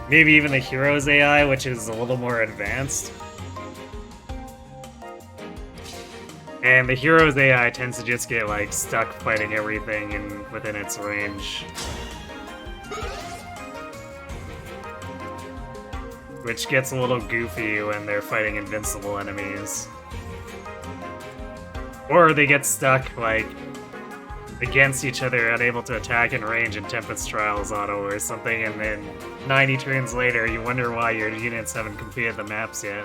maybe even the hero's AI, which is a little more advanced. And the hero's AI tends to just get like stuck fighting everything within its range. Which gets a little goofy when they're fighting invincible enemies. Or they get stuck, like, against each other, unable to attack in range in Tempest Trials auto or something, and then 90 turns later, you wonder why your units haven't completed the maps yet.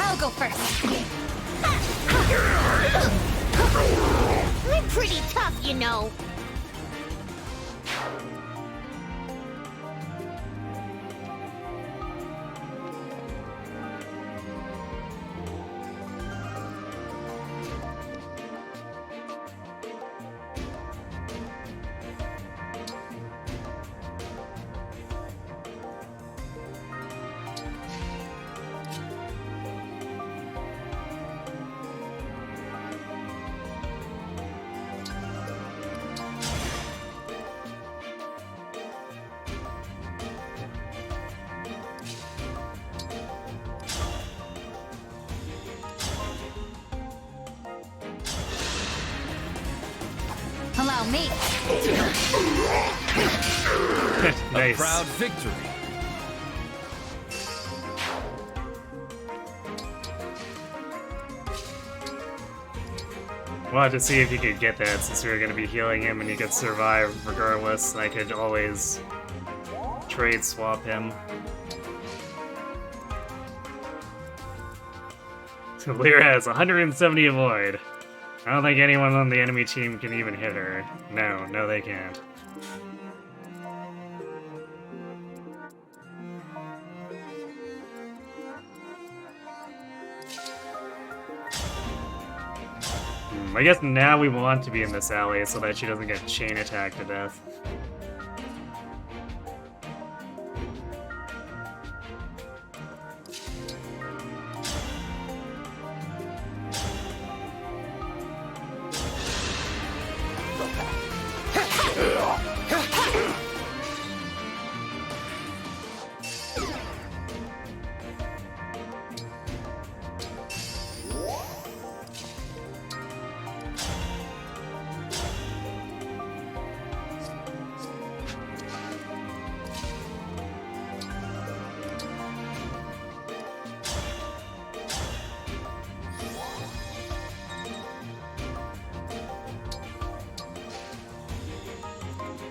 I'll go first. I'm pretty tough, you know. Allow me. Nice. A proud victory. Wanted to see if you could get that, since we were going to be healing him and he could survive regardless. I could always trade swap him. So Lyra has 170 avoid. I don't think anyone on the enemy team can even hit her. No, they can't. I guess now we want to be in this alley so that she doesn't get chain attacked to death.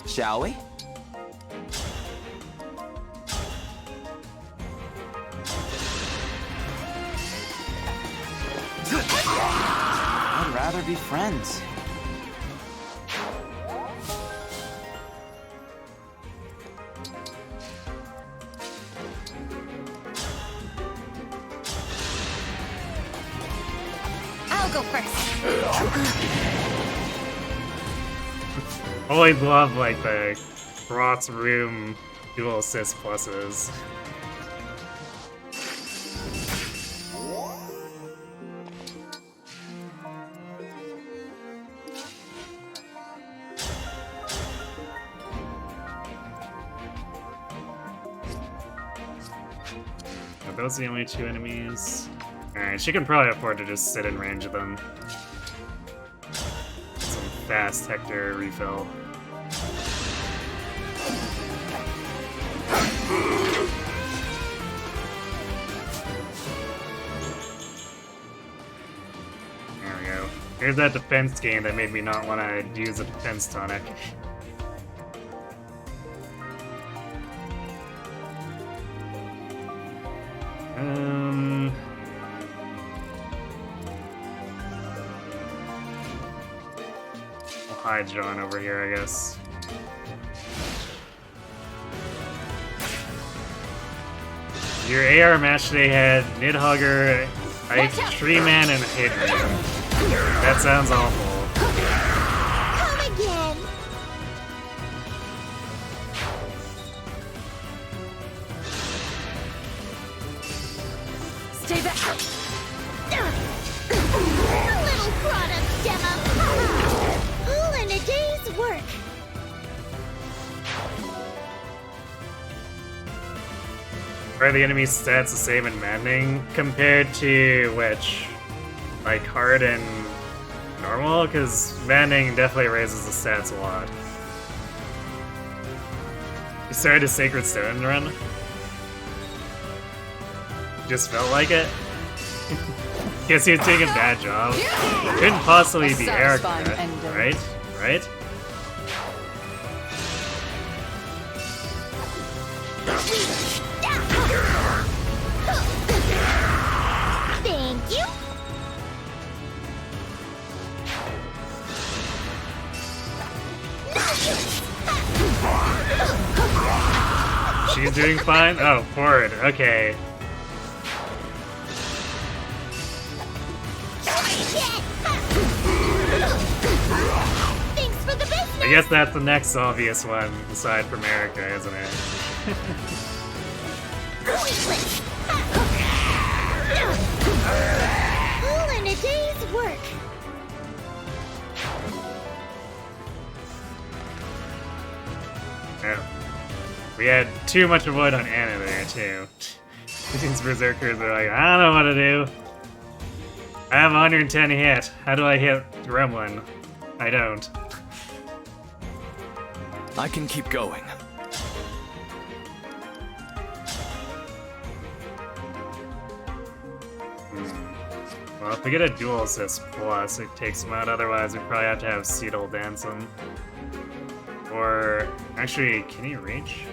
Shall we? I'd rather be friends. I'll go first. Always love, like, the Rot's Room dual assist pluses. those the only two enemies? Alright, she can probably afford to just sit in range of them. Some fast Hector refill. There we go. Here's that defense gain that made me not want to use a defense tonic. We'll hide John over here, I guess. Your AR match today had Nidhogger, Ike, Treeman, and Hadrian. That sounds awful. Come again. Stay back. A little product demo. All in a day's work. Are the enemy stats the same in Maddening compared to which? Like hard and normal? Because Maddening definitely raises the stats a lot. You started a Sacred Stone run? Just felt like it? Guess you're doing a bad job. Couldn't possibly be Eric, right? Right? Thank you. She's doing fine? Oh, forward. Okay. Thanks for the business. I guess that's the next obvious one, aside from Erica, isn't it? Pointless. All in a day's work. Yeah. We had too much avoid on Anna there, too. These berserkers are like, I don't know what to do. I have 110 hit. How do I hit Gremlin? I don't. I can keep going. Well, if we get a dual assist plus, it takes him out. Otherwise, we probably have to have Seedle dance him. Or, actually, can he reach?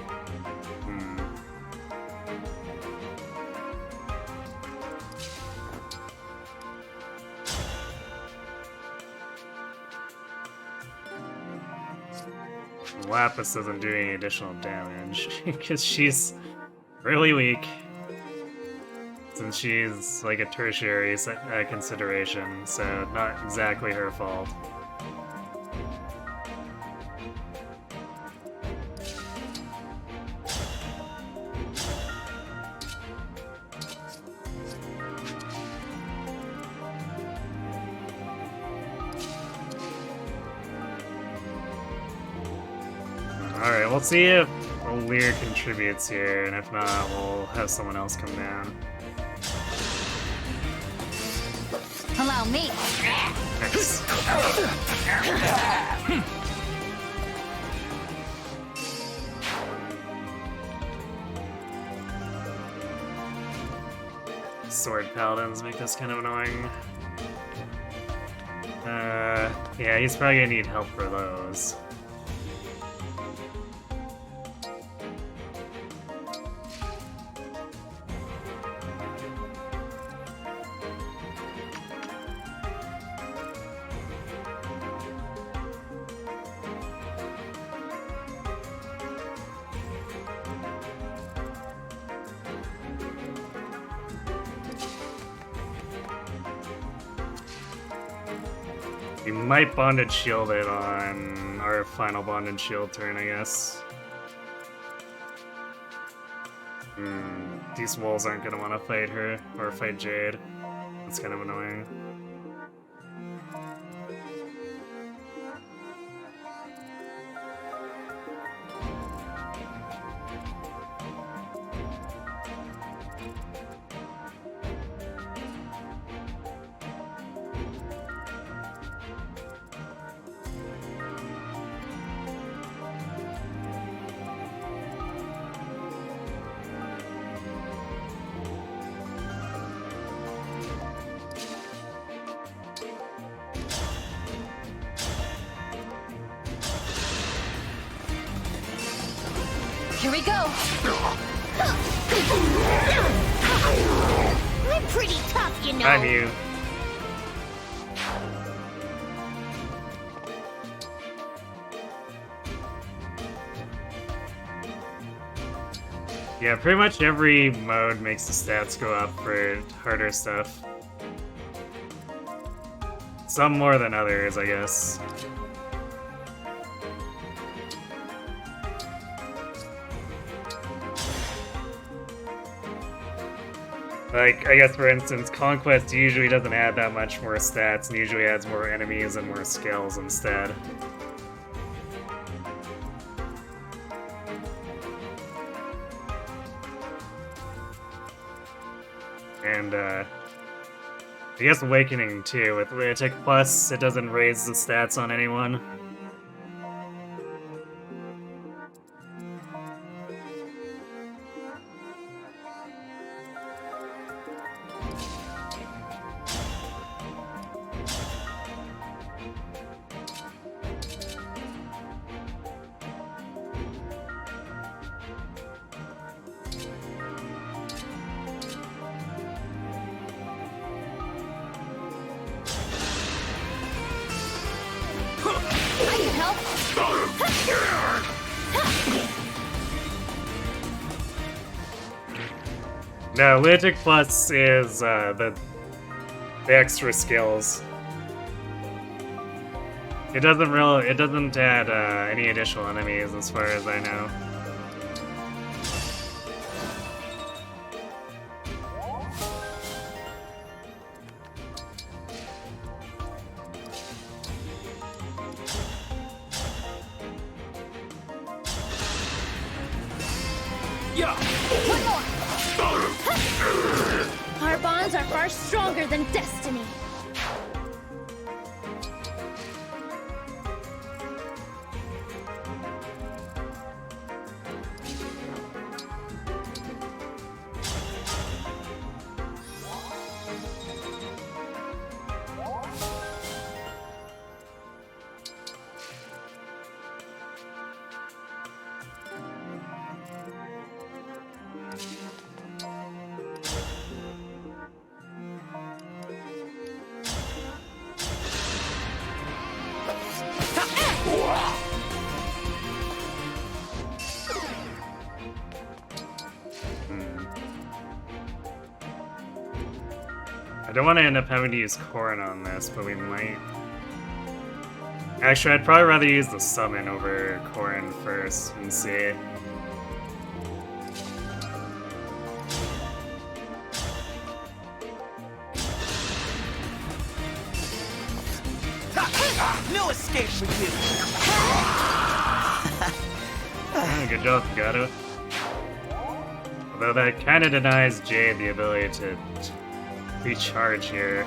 Lapis doesn't do any additional damage because she's really weak. Since she's like a tertiary consideration, so not exactly her fault. Alright, we'll see if Lear contributes here, and if not, we'll have someone else come down. Allow me. Nice. Sword paladins make this kind of annoying. Yeah, he's probably gonna need help for those. We might bonded shield it on our final bonded shield turn, I guess. These wolves aren't gonna want to fight her or fight Jade. That's kind of annoying. Here we go! I'm pretty tough, you know. I'm you. Yeah, pretty much every mode makes the stats go up for harder stuff. Some more than others, I guess. Like, I guess for instance, Conquest usually doesn't add that much more stats and usually adds more enemies and more skills instead. And, I guess Awakening too. With Lunatic Plus, it doesn't raise the stats on anyone. I can help. No, Lunatic Plus is the extra skills. It doesn't add any additional enemies as far as I know. One more. Our bonds are far stronger than destiny. I don't want to end up having to use Corrin on this, but we might. Actually, I'd probably rather use the summon over Corrin first and see. No escape for you. Good job, Gato. Although that kind of denies Jade the ability to recharge here.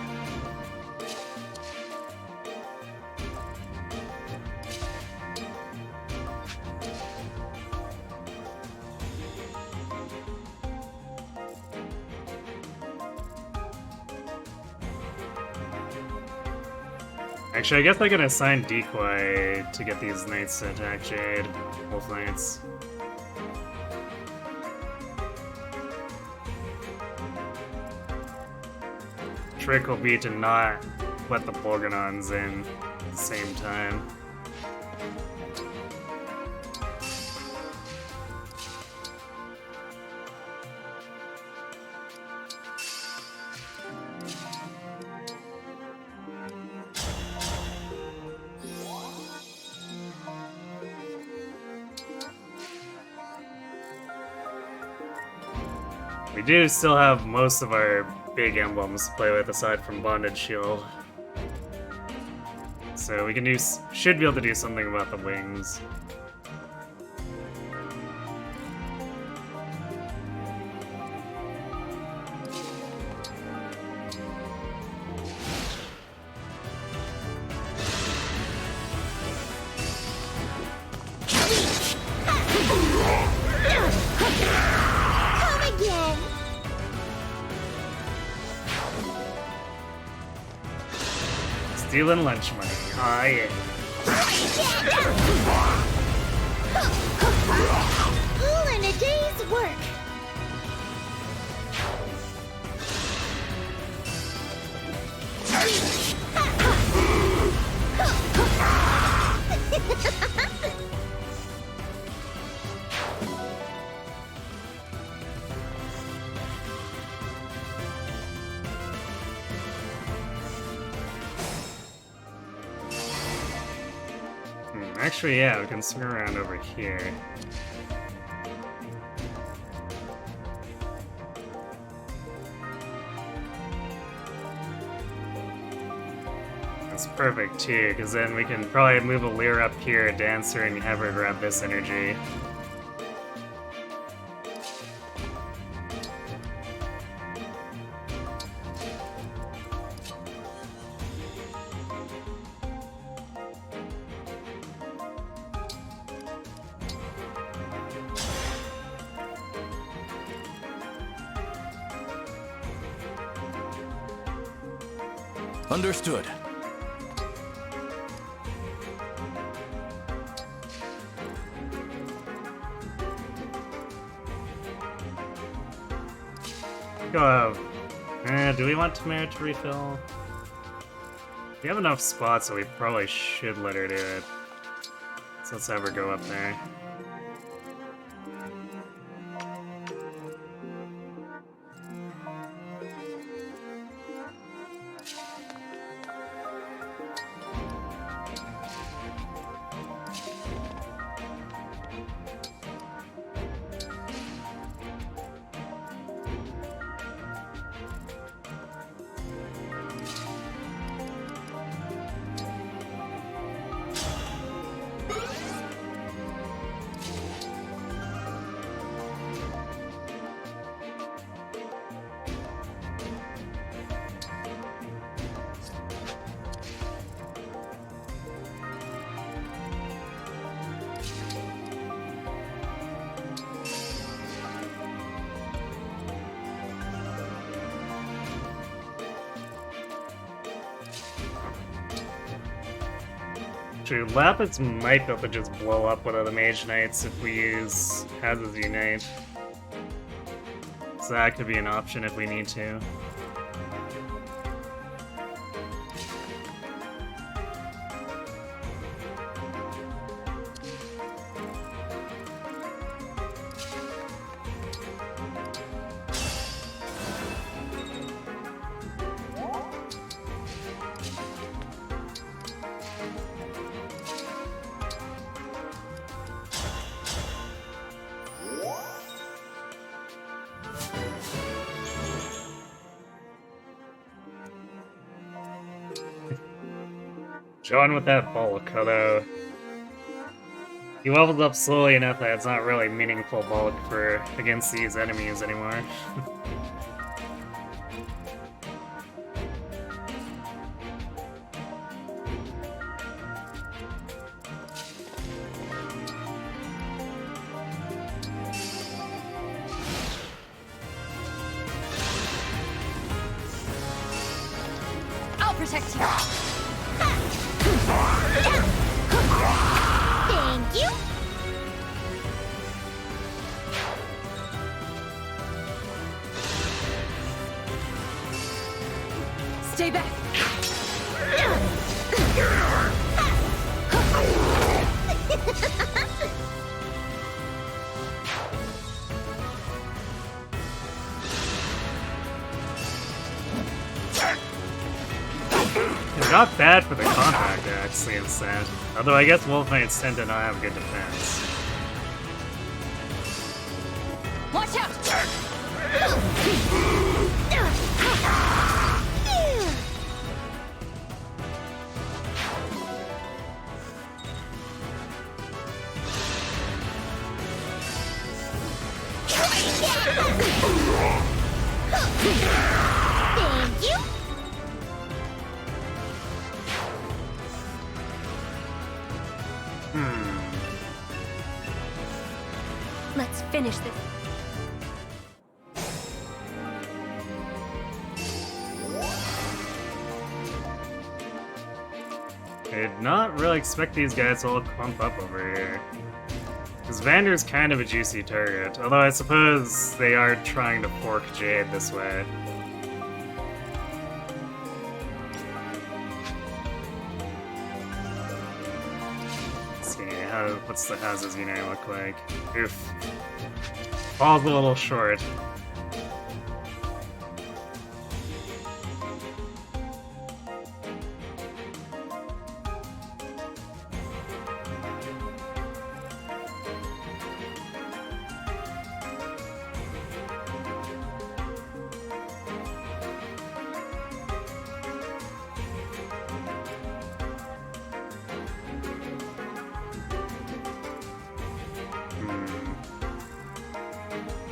Actually, I guess I can assign Decoy to get these knights to attack Jade. Both knights. Trick will be to not let the Bolganons in at the same time. We do still have most of our big emblems to play with aside from Bonded Shield. So we can should be able to do something about the wings. Come again. Stealing lunch money. Ah, yeah. All in a day's work. Actually, yeah, we can swing around over here. That's perfect too, because then we can probably move a Lear up here, a Dancer, and have her grab this energy. Understood. Go. Do we want Tamara to refill? We have enough spots, so we probably should let her do it. So let's have her go up there. True, Lapis might be able to just blow up one of the Mage Knights if we use Hazard's Unite. So that could be an option if we need to. John with that bulk, although he levels up slowly enough that it's not really meaningful bulk for against these enemies anymore. I'll protect you. Thank you. Stay back. It's not bad for the contact, actually, instead. Although I guess Wolf Knights tend to not have good defense. Watch out! Thank you. Let's finish this. I did not really expect these guys to all clump up over here. Because Vander's kind of a juicy target, although I suppose they are trying to fork Jade this way. Let's see, how's his unit look like? Oof. Falls a little short.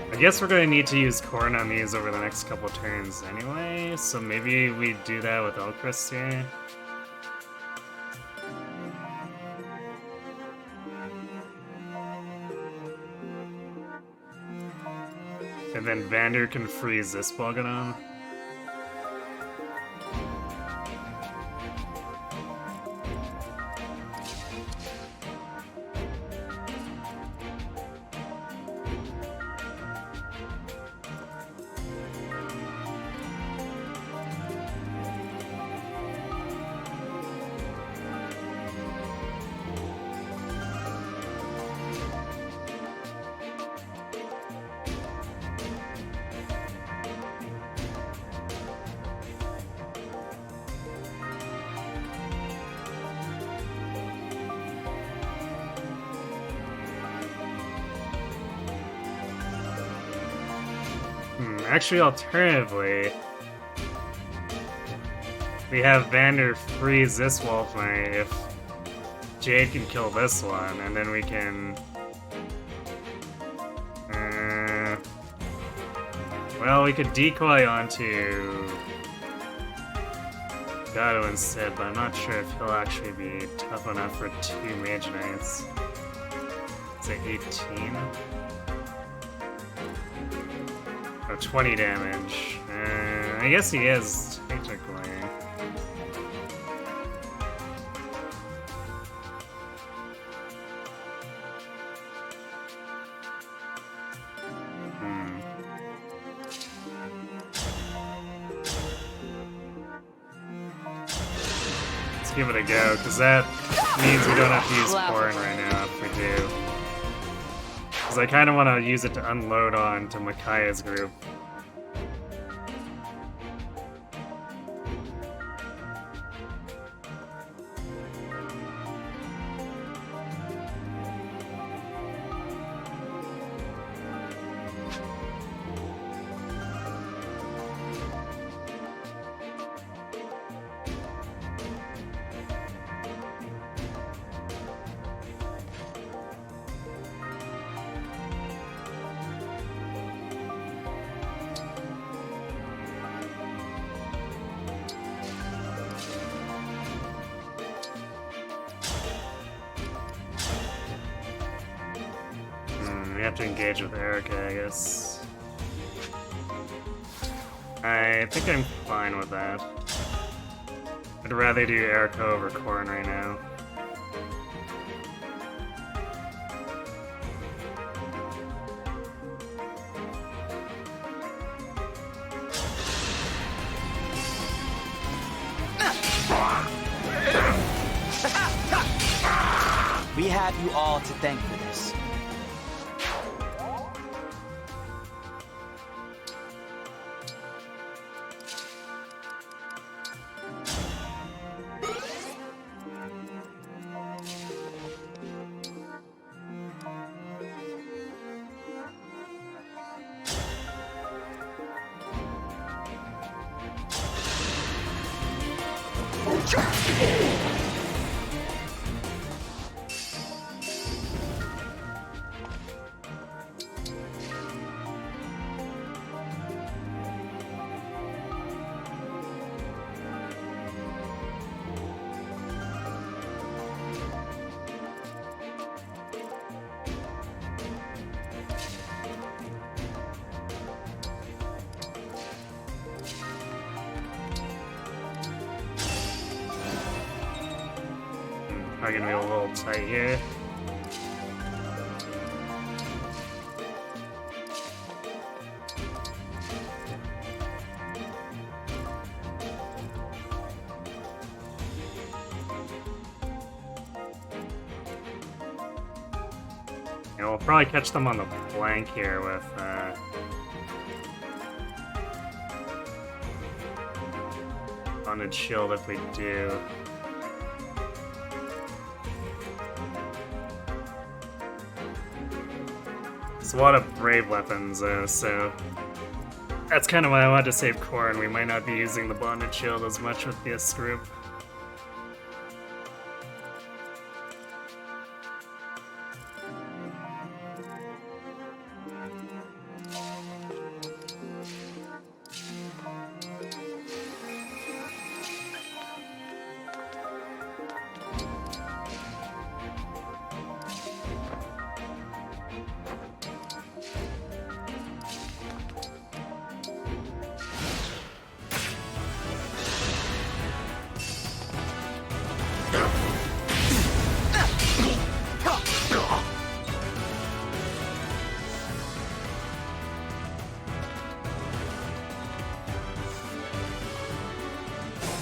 I guess we're going to need to use Corn on these over the next couple turns anyway, so maybe we do that with Elchrist here. And then Vander can freeze this Bolgadon. Actually, alternatively, we have Vander freeze this Wolf Knight if Jade can kill this one, and then we can... well, we could decoy onto Gato instead, but I'm not sure if he'll actually be tough enough for 2 Mage Knights. Is it 18? Oh, 20 damage. I guess he is, technically. Let's give it a go, because that means we don't have to use Corn right now if we do. Because I kind of want to use it to unload on to Micaiah's group. We have to engage with Erica, I guess. I think I'm fine with that. I'd rather do Erica over Corn right now. We have you all to thank for this. Probably gonna be a little tight here. Yeah, we'll probably catch them on the flank here with, Bonded Shield if we do. There's a lot of brave weapons, though, so that's kind of why I wanted to save Corrin. We might not be using the Bonded Shield as much with this group.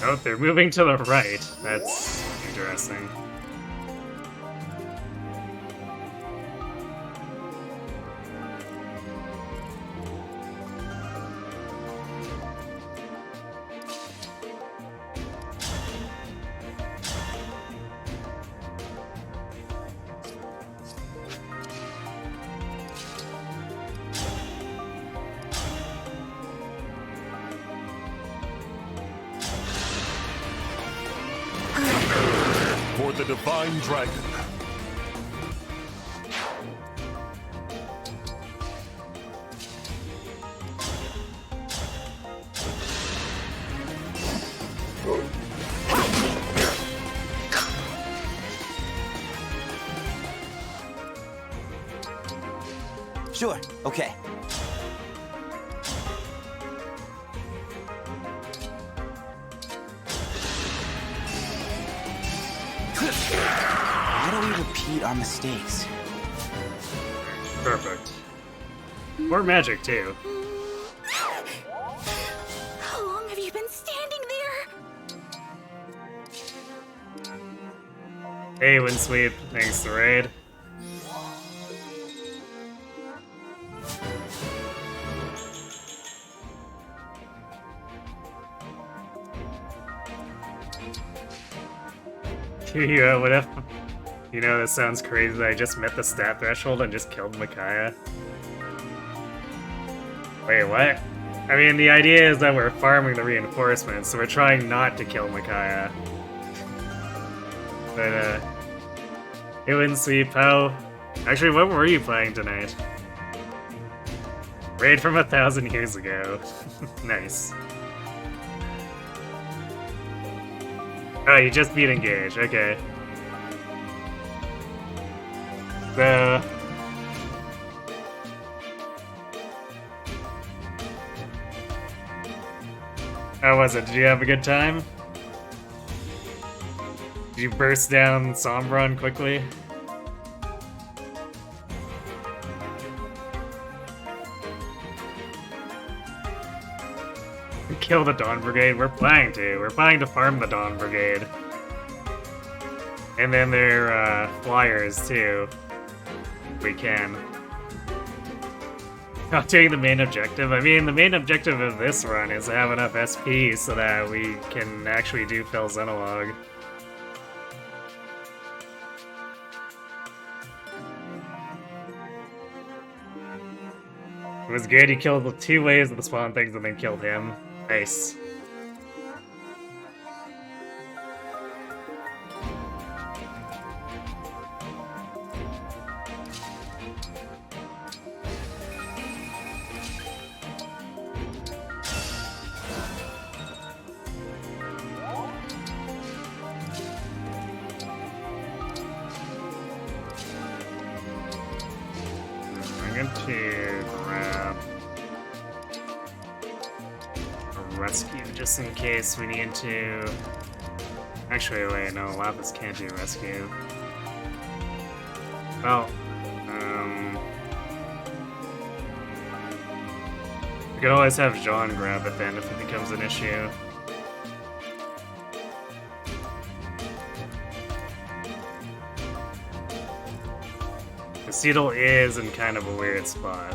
Oh, they're moving to the right. That's interesting. For the Divine Dragon. Sure, okay. Why do we repeat our mistakes? Perfect. More magic, too. How long have you been standing there? Hey, Windsweep. Thanks for the raid. Yeah, what if... You know, this sounds crazy. I just met the stat threshold and just killed Micaiah. Wait, what? I mean, the idea is that we're farming the reinforcements, so we're trying not to kill Micaiah. But, it wouldn't sweep. How? Actually, what were you playing tonight? Raid from 1,000 years ago. Nice. Oh, you just beat Engage, okay. So... How was it? Did you have a good time? Did you burst down Sombron quickly? Kill the Dawn Brigade? We're planning to. We're planning to farm the Dawn Brigade. And then their flyers, too. If we can. Not doing the main objective. I mean, the main objective of this run is to have enough SP so that we can actually do Fel Xenologue. It was good. He killed the 2 waves of the spawn things and then killed him. Nice. I'm going to grab a rescue just in case we need to. Actually, wait, no, Lapis can't do rescue. Well, we could always have Jean grab it then if it becomes an issue. Seedle is in kind of a weird spot.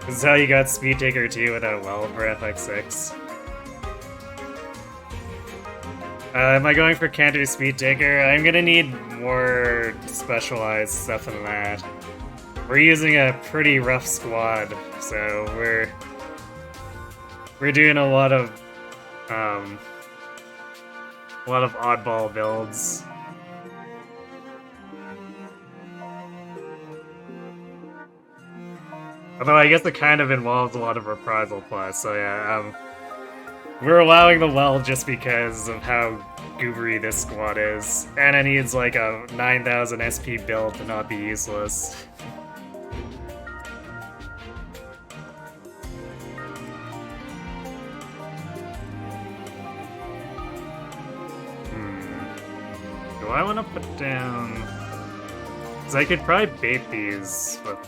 This is how you got Speed Taker 2 without Well for FX6. Am I going for Canter Speed Taker? I'm gonna need more specialized stuff than that. We're using a pretty rough squad, so we're doing a lot of oddball builds. Although I guess it kind of involves a lot of Reprisal Plus, so yeah, we're allowing the well just because of how goobery this squad is. And it needs like a 9000 SP build to not be useless. Do I want to put down... Because I could probably bait these with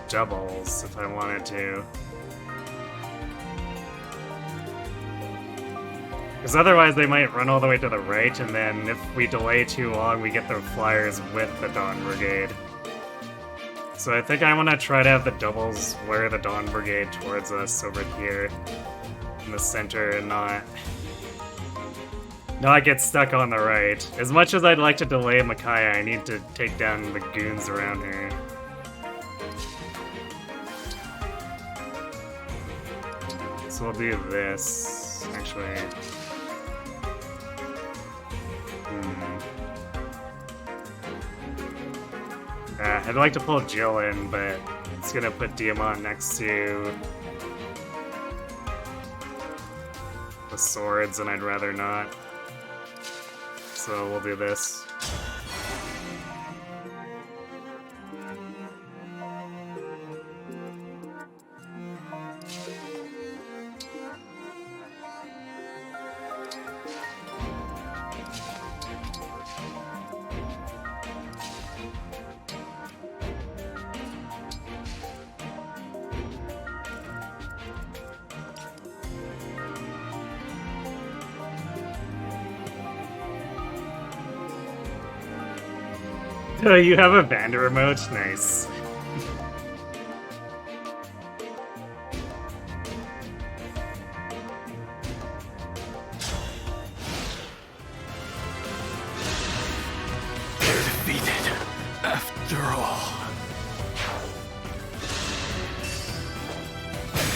doubles if I wanted to. Because otherwise they might run all the way to the right, and then if we delay too long, we get the flyers with the Dawn Brigade. So I think I want to try to have the doubles lure the Dawn Brigade towards us over here in the center and not get stuck on the right. As much as I'd like to delay Micaiah, I need to take down the goons around here. So we'll do this, actually. I'd like to pull Jill in, but it's gonna put Diamant next to the swords, and I'd rather not. So we'll do this. Oh, you have a Vander emote? Nice. They're defeated, after all.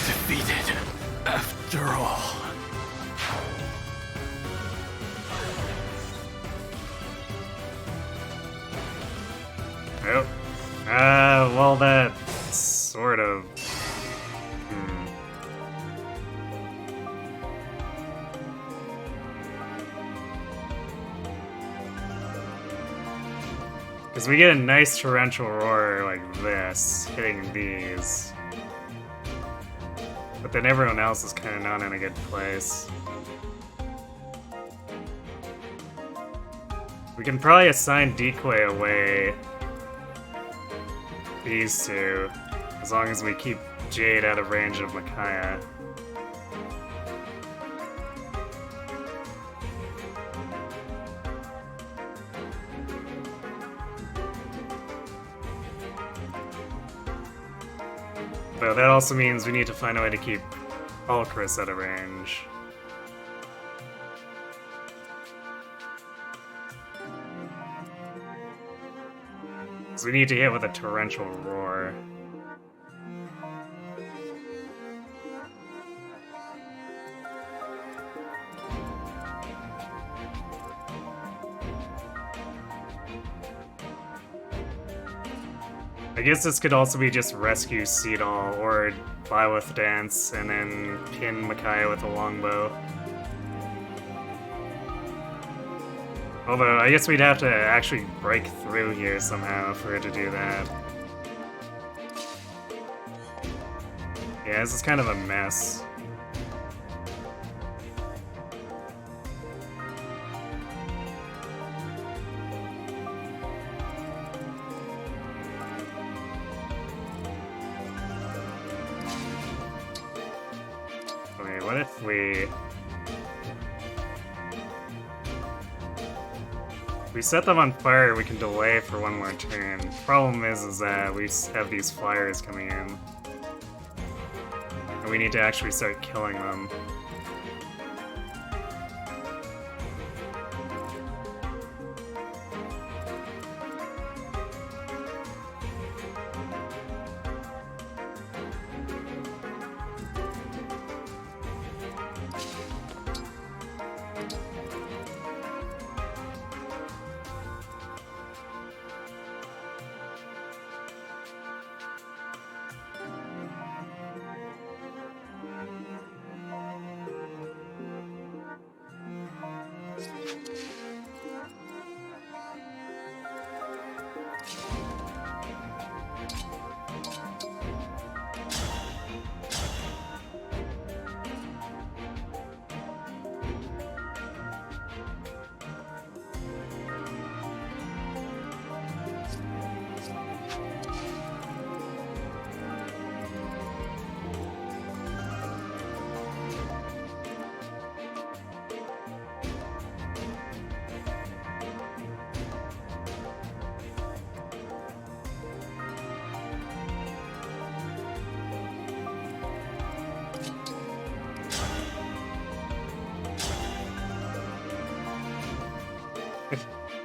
Defeated, after all. Oh. Well, that sort of... Because we get a nice torrential roar like this, hitting these. But then everyone else is kind of not in a good place. We can probably assign Decoy away these two, as long as we keep Jade out of range of Micaiah. But that also means we need to find a way to keep Ulcris out of range. So we need to hit with a torrential roar. I guess this could also be just rescue Seedall or Byleth Dance and then pin Micaiah with a longbow. Although, I guess we'd have to actually break through here somehow for her to do that. Yeah, this is kind of a mess. what if we set them on fire, we can delay for one more turn. Problem is that we have these flyers coming in. And we need to actually start killing them.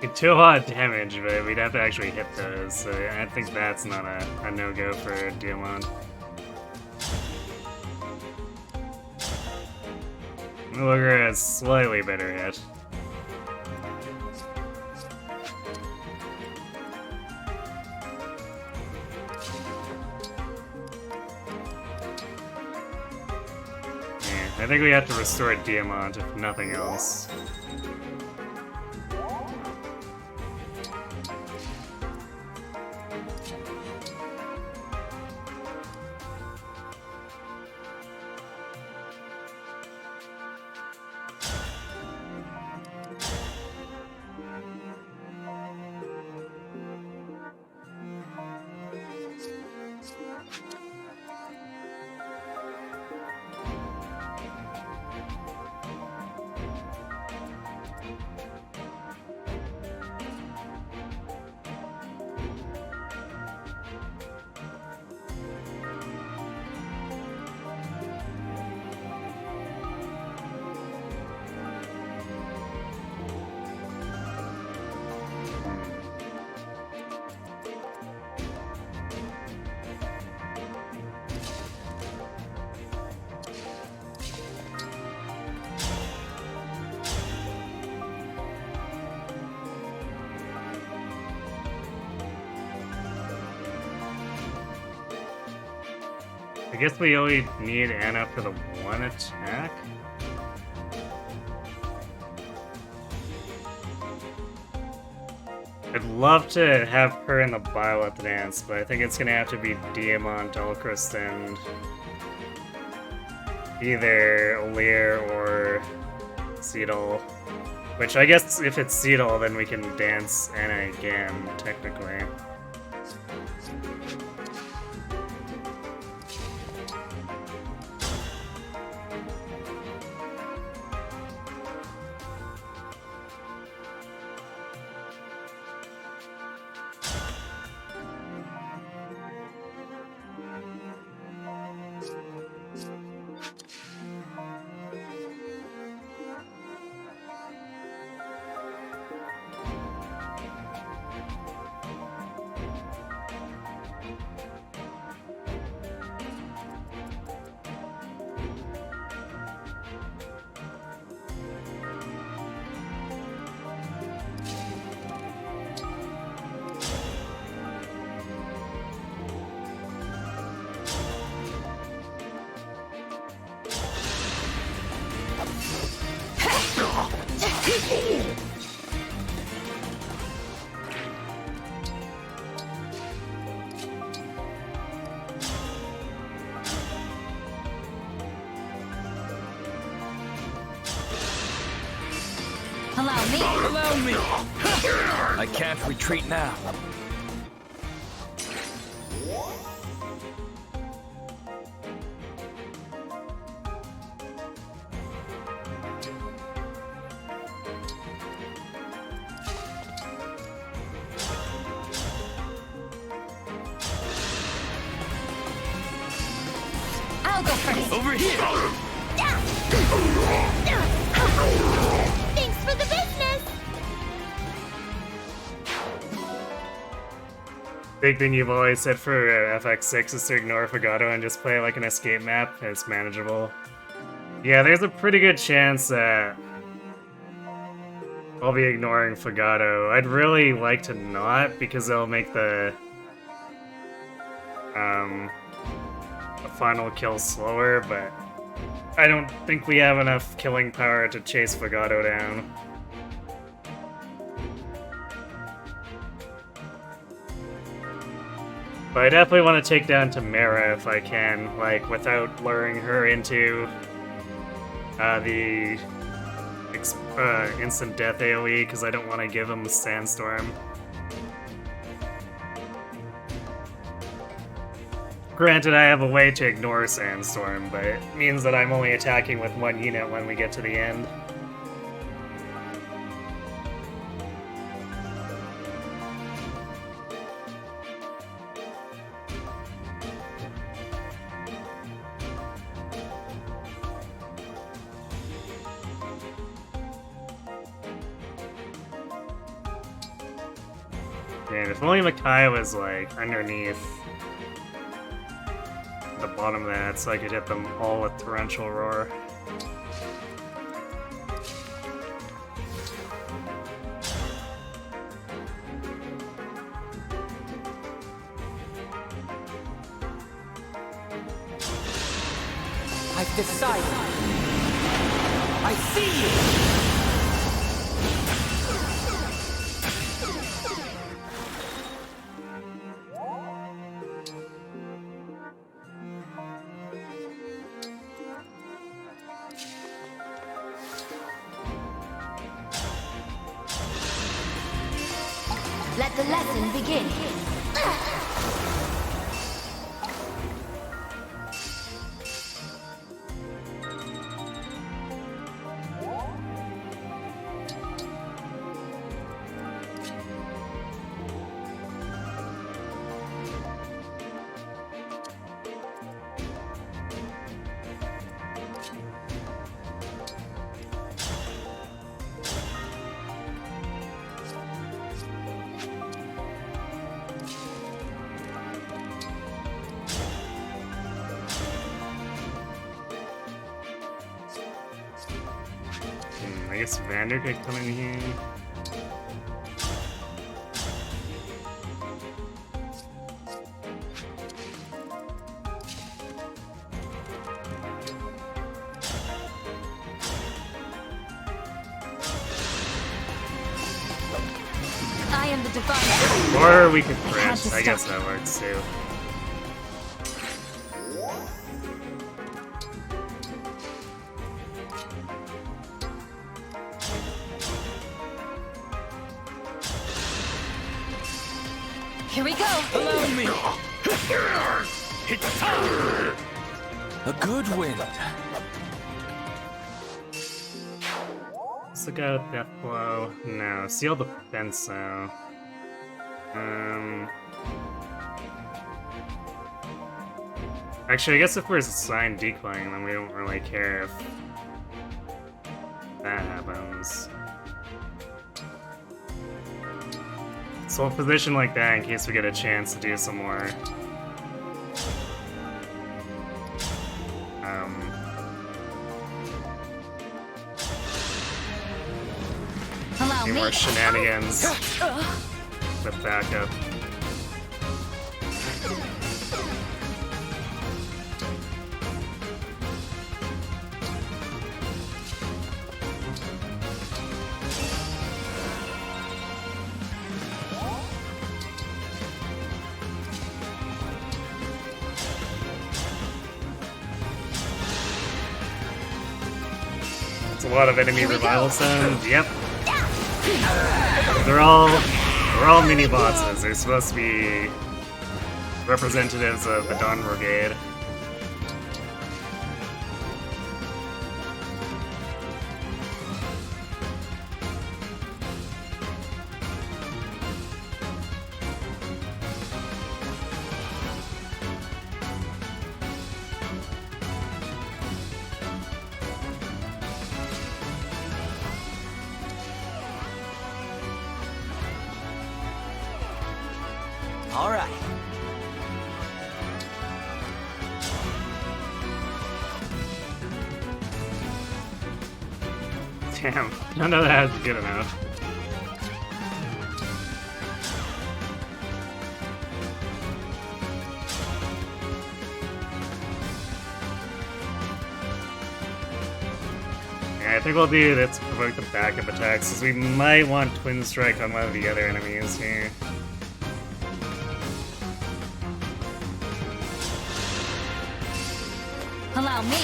It do a lot of damage, but we'd have to actually hit those, so I think that's not a no-go for Diamond. We're a slightly better hit. Yeah, I think we have to restore Diamond if nothing else. I guess we only need Anna for the one attack? I'd love to have her in the Violet Dance, but I think it's gonna have to be Diamond, Elchrist, and either Lear or Cedal. Which I guess if it's Cedal, then we can dance Anna again, technically. Allow me! I can't retreat now. I'll go first. Over here! Thanks for the business! Big thing you've always said for FX6 is to ignore Fagato and just play like an escape map. It's manageable. Yeah, there's a pretty good chance that I'll be ignoring Fagato. I'd really like to not, because it'll make the final kill slower, but I don't think we have enough killing power to chase Fagato down. But I definitely want to take down Tamara if I can, like, without luring her into the instant death AoE, because I don't want to give him Sandstorm. Granted, I have a way to ignore Sandstorm, but it means that I'm only attacking with one unit when we get to the end. Man, if only Micaiah was, like, underneath the bottom of that, so I could hit them all with Torrential Roar. I've decided. I see you! Let the lesson begin. I guess Vander could come in here. I am the divine. Or we could crit. I guess that works too. Here we go. Allow me! It's time! A good wind. Let's look out Death Blow. No, Seal the Fence though. Actually, I guess if we're assigned Decline, then we don't really care if that happens. So we'll position like that in case we get a chance to do some more. Allow Any me. more shenanigans with backup. It's a lot of enemy revival stones. Yep. They're all mini bosses. They're supposed to be representatives of the Dawn Brigade. All right. Damn, none of that is good enough. Yeah, I think we'll do this to provoke the backup attacks, because we might want Twin Strike on one of the other enemies here. Allow me.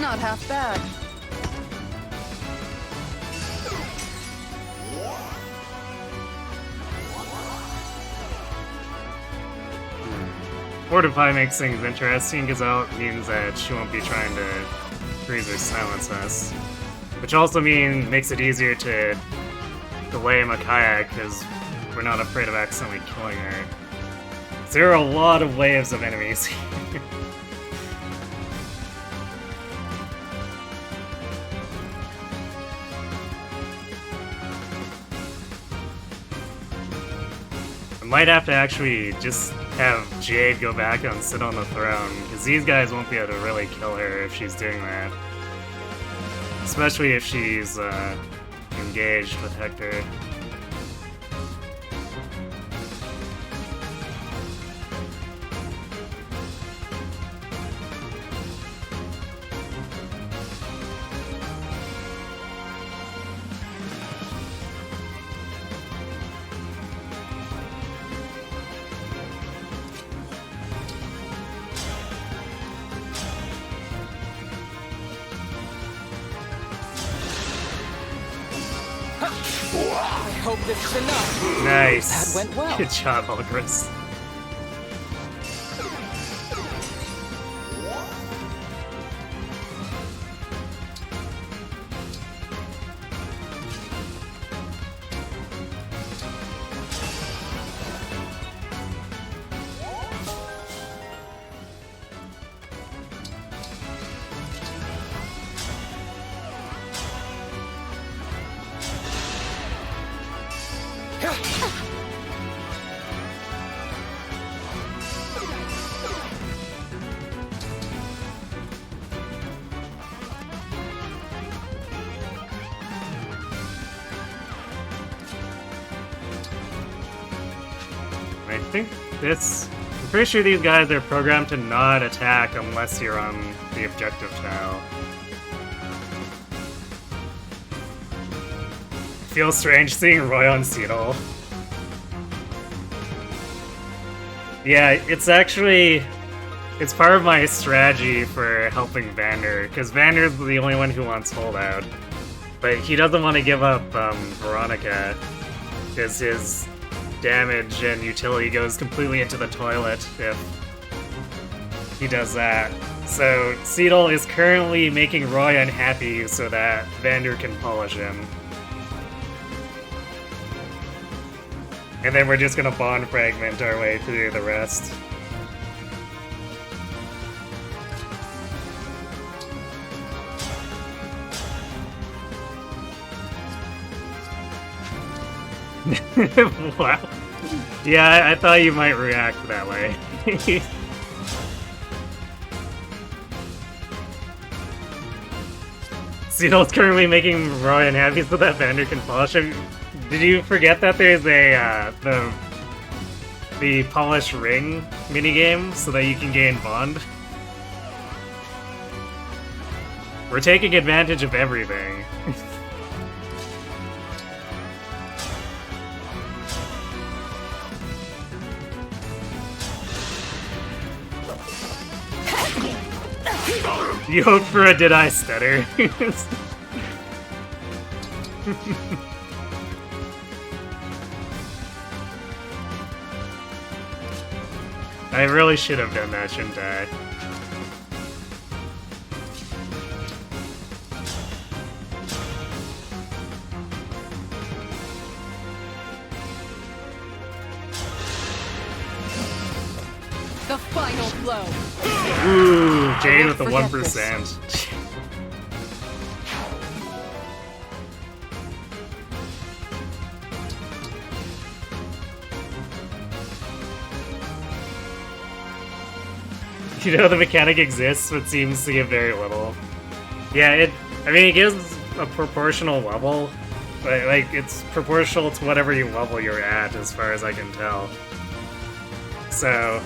Not half bad. Fortify makes things interesting, because that means that she won't be trying to freeze or silence us. Which also makes it easier to delay Micaiah, because we're not afraid of accidentally killing her. There are a lot of waves of enemies here. Might have to actually just have Jade go back and sit on the throne, because these guys won't be able to really kill her if she's doing that. Especially if she's engaged with Hector. I hope this is enough. Nice. That went well. Good job, Olgris. I think I'm pretty sure these guys are programmed to not attack unless you're on the objective tile. Feels strange seeing Roy on Seedle. Yeah, it's part of my strategy for helping Vander, because Vander's the only one who wants holdout. But he doesn't want to give up Veronica, because his damage and utility goes completely into the toilet if he does that. So Seedle is currently making Roy unhappy so that Vander can polish him. And then we're just gonna bond fragment our way through the rest. Wow. Yeah, I thought you might react that way. Seedle's currently making Roy unhappy so that Vander can polish him. Did you forget that there's the polish ring minigame so that you can gain bond? We're taking advantage of everything. You hope for a did I stutter? I really should have done that, shouldn't I? The final blow. Ooh, Jade with the 1%. You know, the mechanic exists, but seems to give very little. Yeah, I mean, it gives a proportional level, but, like, it's proportional to whatever you level you're at, as far as I can tell. So,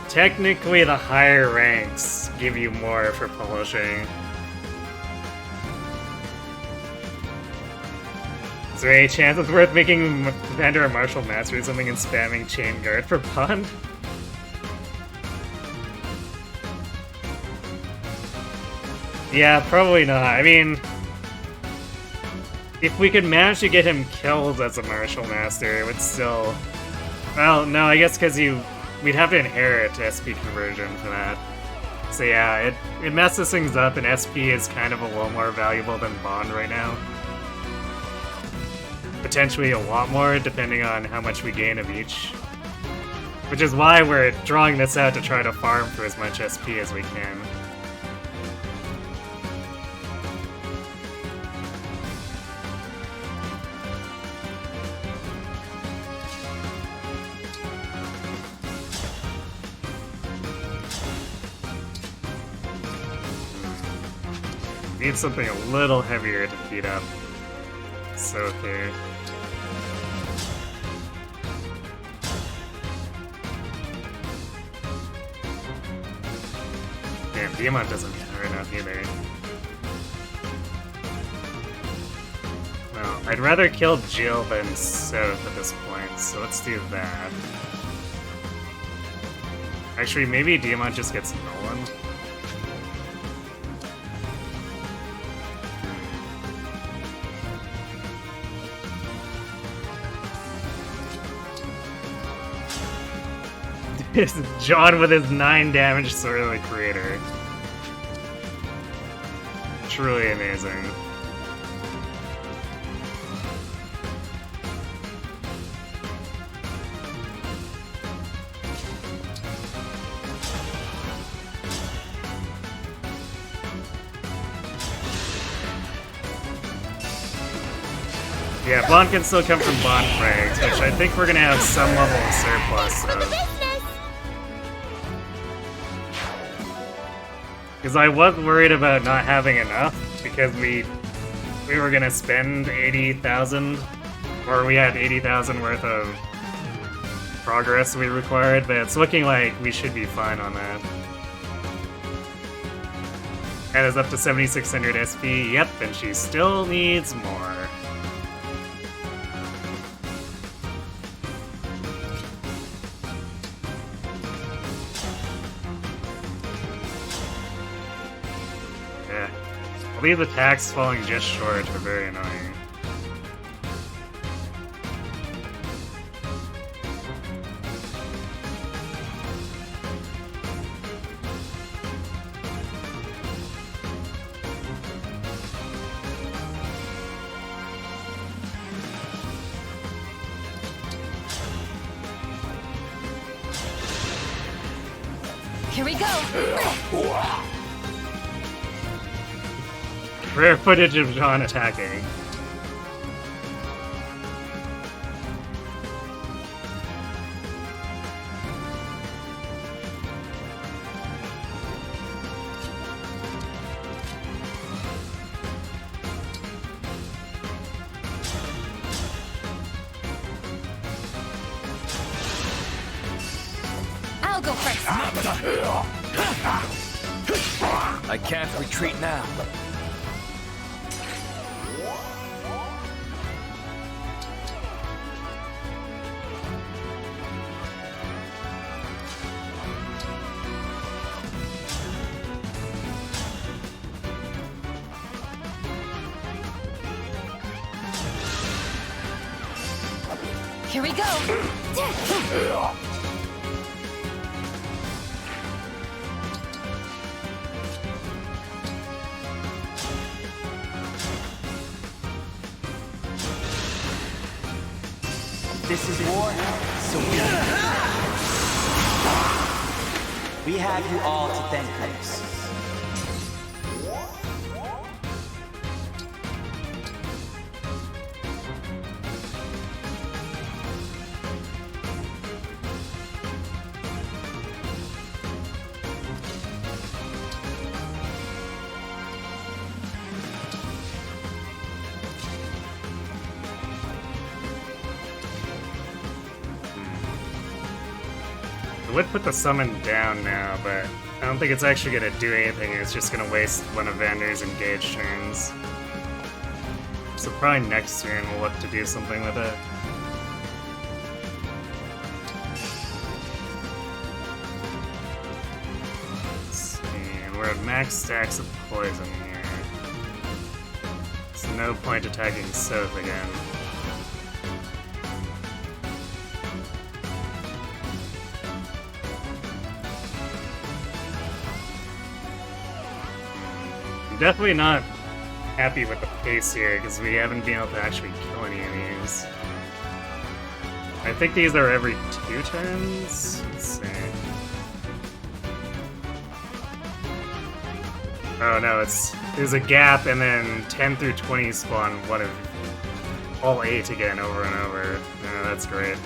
technically, the higher ranks give you more for polishing. Is there any chance it's worth making Commander or Martial Master or something and spamming Chain Guard for Bond? Yeah, probably not. I mean, if we could manage to get him killed as a Martial Master, it would still... Well, no, I guess because we'd have to inherit SP conversion for that. So yeah, it messes things up, and SP is kind of a little more valuable than Bond right now. Potentially a lot more, depending on how much we gain of each. Which is why we're drawing this out to try to farm for as much SP as we can. Need something a little heavier to feed up. So okay. Damn, Diamond doesn't matter enough either. Well, I'd rather kill Jill than Soph at this point, so let's do that. Actually, maybe Diamond just gets Nolan. John with his 9 damage Sword of the Creator. Truly amazing. Yeah, Bond can still come from Bond frags, which I think we're gonna have some level of surplus of. Because I was worried about not having enough, because we were gonna spend 80,000, or we had 80,000 worth of progress we required, but it's looking like we should be fine on that. That is up to 7,600 SP, yep, and she still needs more. These attacks falling just short are very annoying. Here we go! Rare footage of John attacking. I'll go first. I can't retreat now. Here we go! This is war, so we have you all to thank, Leif. I would put the summon down now, but I don't think it's actually gonna do anything. It's just gonna waste one of Vander's engaged turns. So probably next turn we'll look to do something with it. Let's see, and we're at max stacks of poison here. There's no point attacking Soth again. I'm definitely not happy with the pace here, because we haven't been able to actually kill any of these. I think these are every 2 turns? Let's see. Oh no, there's a gap, and then 10 through 20 spawn one of all 8 again over and over. Yeah, that's great.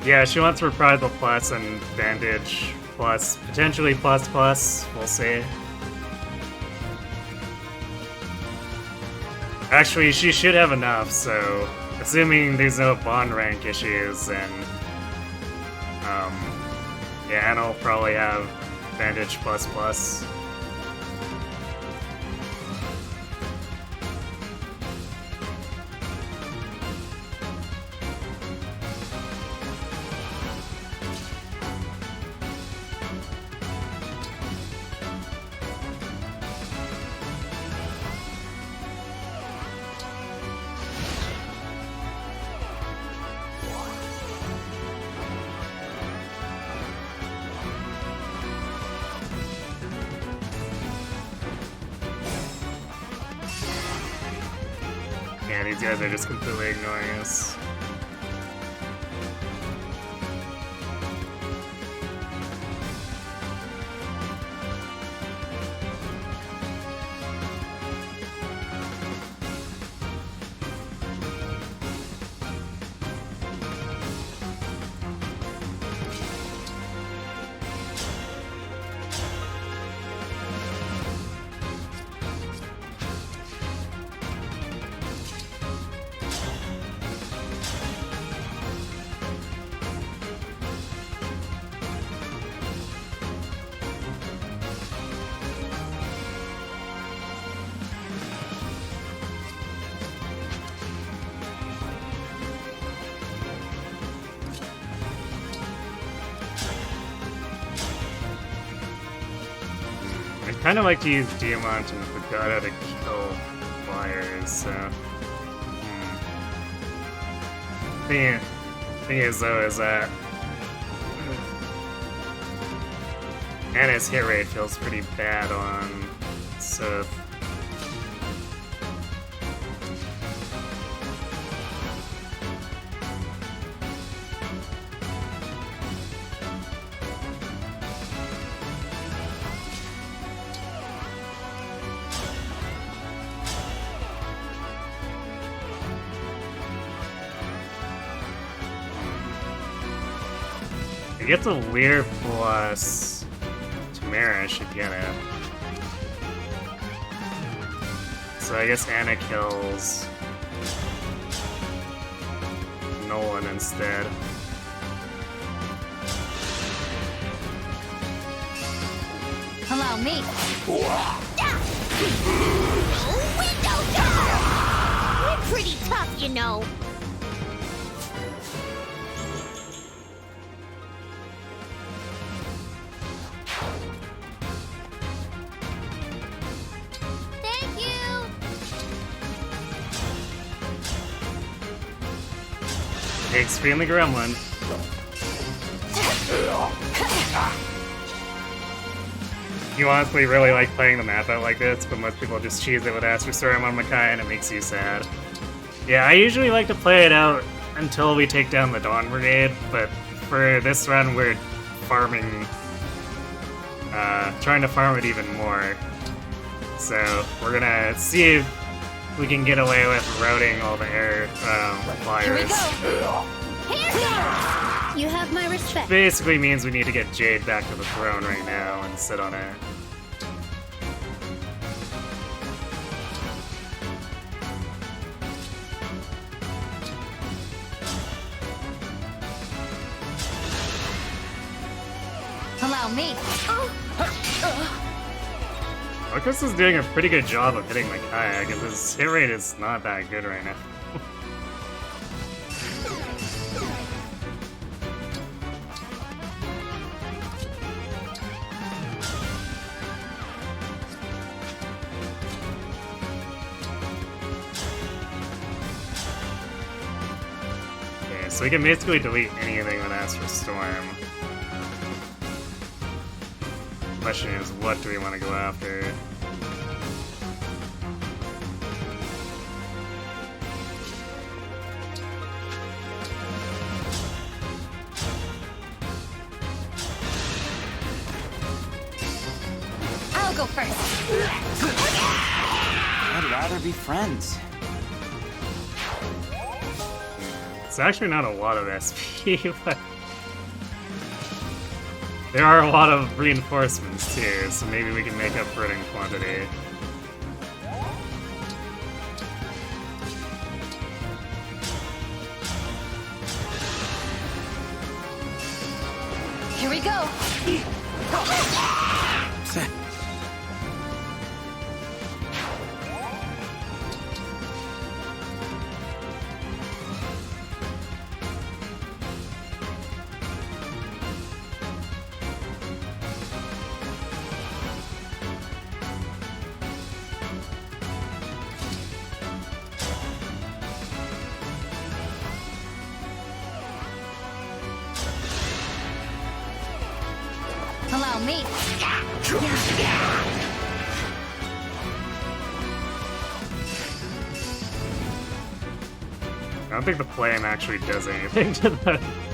Yeah, she wants Reprisal Plus and Bandage Plus, potentially Plus Plus, we'll see. Actually, she should have enough, so assuming there's no bond rank issues, then yeah, Anna will probably have Bandage Plus Plus. Yeah, these guys are just completely ignoring us. I kind of like to use Diamant and Pagata to kill flyers, so... Thing is, though, is that... Anna's hit rate feels pretty bad on Soth. You get the Lear plus Tamara should get it. So I guess Anna kills Nolan instead. Allow me. We're pretty tough, you know. Thank you. Extremely gremlin. You honestly really like playing the map out like this, but most people just cheese it with Astro Storm on Makai and it makes you sad. Yeah, I usually like to play it out until we take down the Dawn Brigade, but for this run we're farming, trying to farm it even more. So we're gonna see if we can get away with routing all the air flyers. Here we go. Here! You have my respect. Basically means we need to get Jade back to the throne right now and sit on it. Allow me. Marcus is doing a pretty good job of hitting Micaiah, because his hit rate is not that good right now. Okay, so we can basically delete anything with Astro Storm. Question is, what do we want to go after? I'll go first. I'd rather be friends. It's actually not a lot of SP, but there are a lot of reinforcements too, so maybe we can make up for it in quantity. Here we go. Allow me. I don't think the flame actually does anything to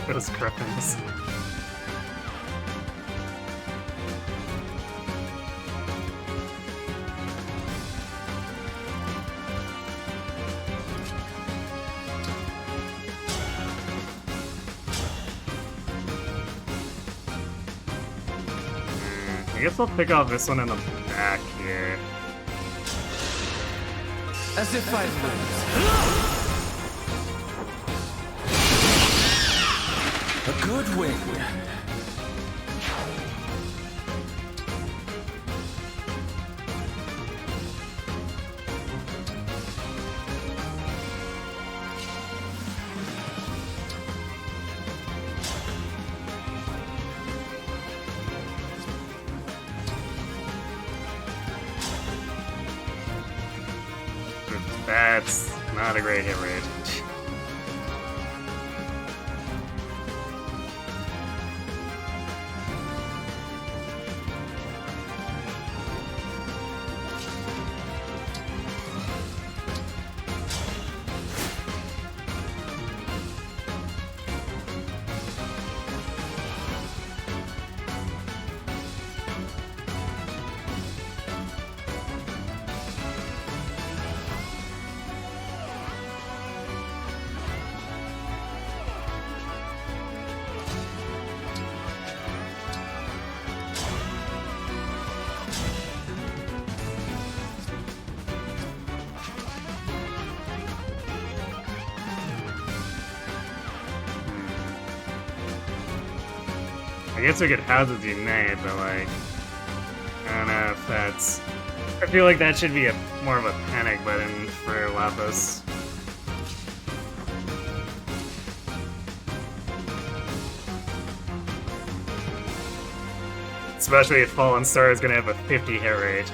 those griffins. I guess I'll pick off this one in the back here. As if I lose. A good win. That's not a great hit rate. I guess we could Houses Unite, but like, I don't know if that's... I feel like that should be a more of a panic button for Lapis. Especially if Fallen Star is gonna have a 50 hit rate.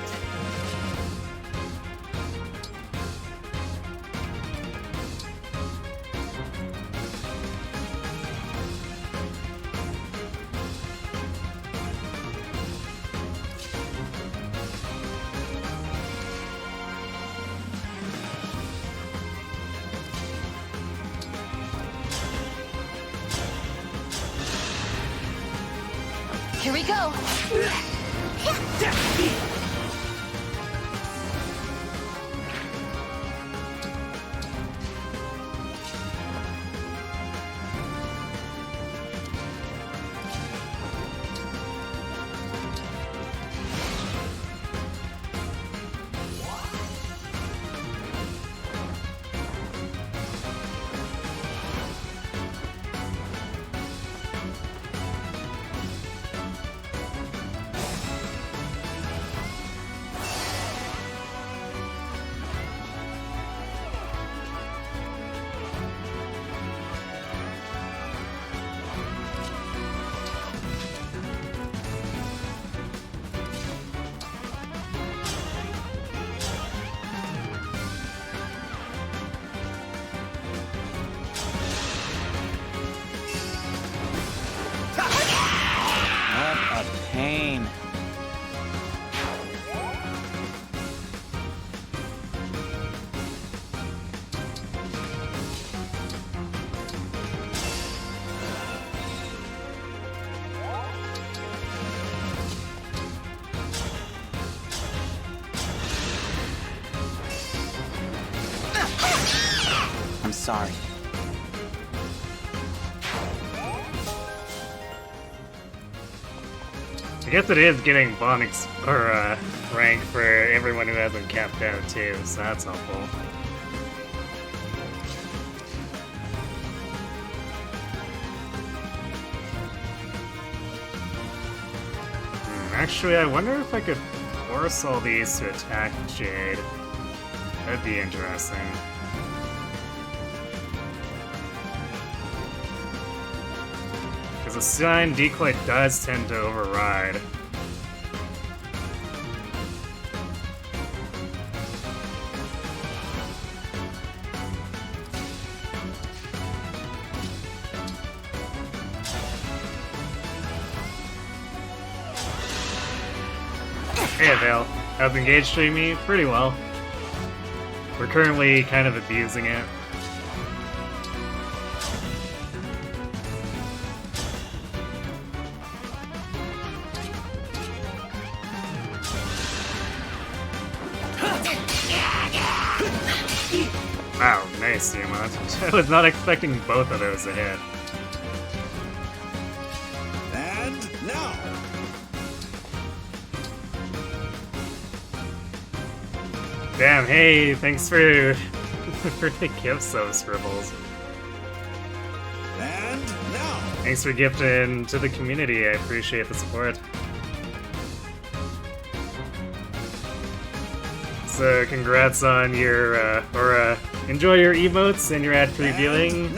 Here we go. What a pain. I'm sorry. I guess it is getting Bonix or rank for everyone who hasn't capped out too, so that's helpful. Actually, I wonder if I could force all these to attack Jade. That'd be interesting. Because a Sign Decoy does tend to override. Hey Vale, how's Engage treating me? Pretty well. We're currently kind of abusing it. Wow, nice, Tiamat. I was not expecting both of those to hit. And now. Damn, hey, thanks for for the gifts, those scribbles. And now. Thanks for gifting to the community. I appreciate the support. So, congrats on your enjoy your emotes and your ad-free viewing.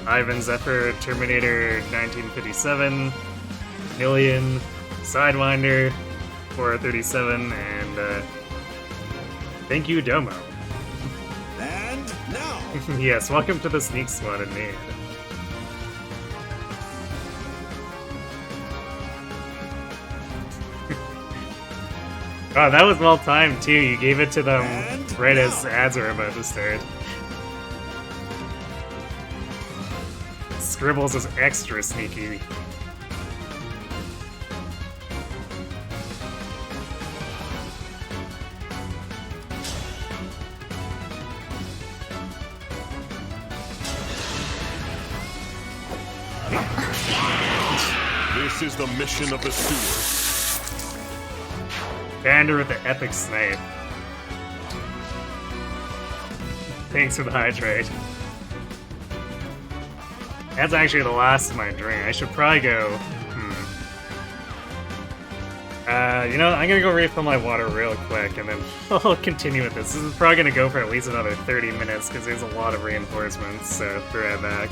Ivan Zephyr, Terminator 1957, Million, Sidewinder 437, and thank you, Domo. And now. Yes, welcome to the Sneak Squad indeed. Oh, that was well timed too. You gave it to them right as ads were about to start. Scribbles is extra sneaky. This is the mission of the Steward. Bander with the epic snipe. Thanks for the hydrate. That's actually the last of my drink. I should probably go... You know, I'm gonna go refill my water real quick, and then I'll continue with this. This is probably gonna go for at least another 30 minutes, because there's a lot of reinforcements, so be right back.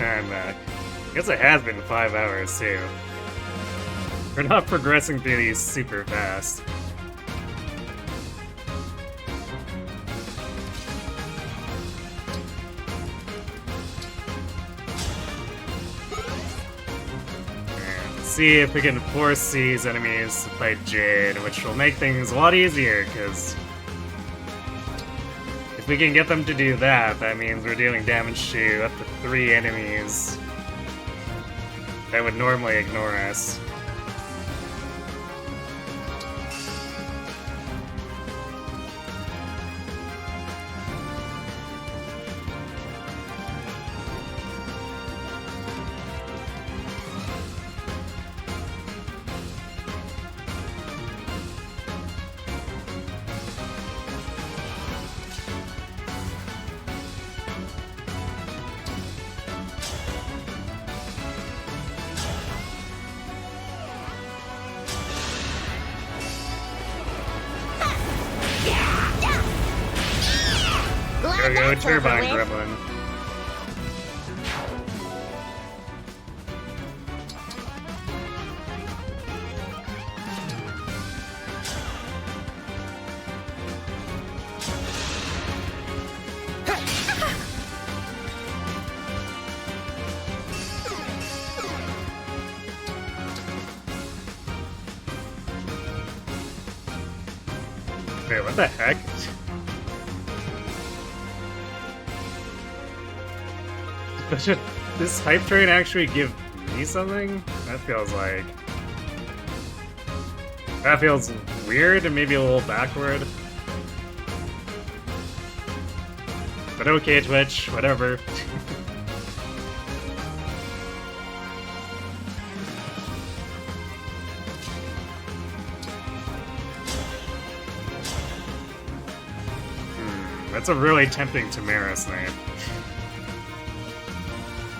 And I guess it has been 5 hours too. We're not progressing through these super fast. And let's see if we can force these enemies to fight Jade, which will make things a lot easier, because if we can get them to do that, that means we're dealing damage to up to 3 enemies that would normally ignore us. There we go, Turbine Gremlin. Wait, what the heck? Should this hype train actually give me something? That feels like... that feels weird and maybe a little backward. But okay, Twitch, whatever. That's a really tempting Tamara's name.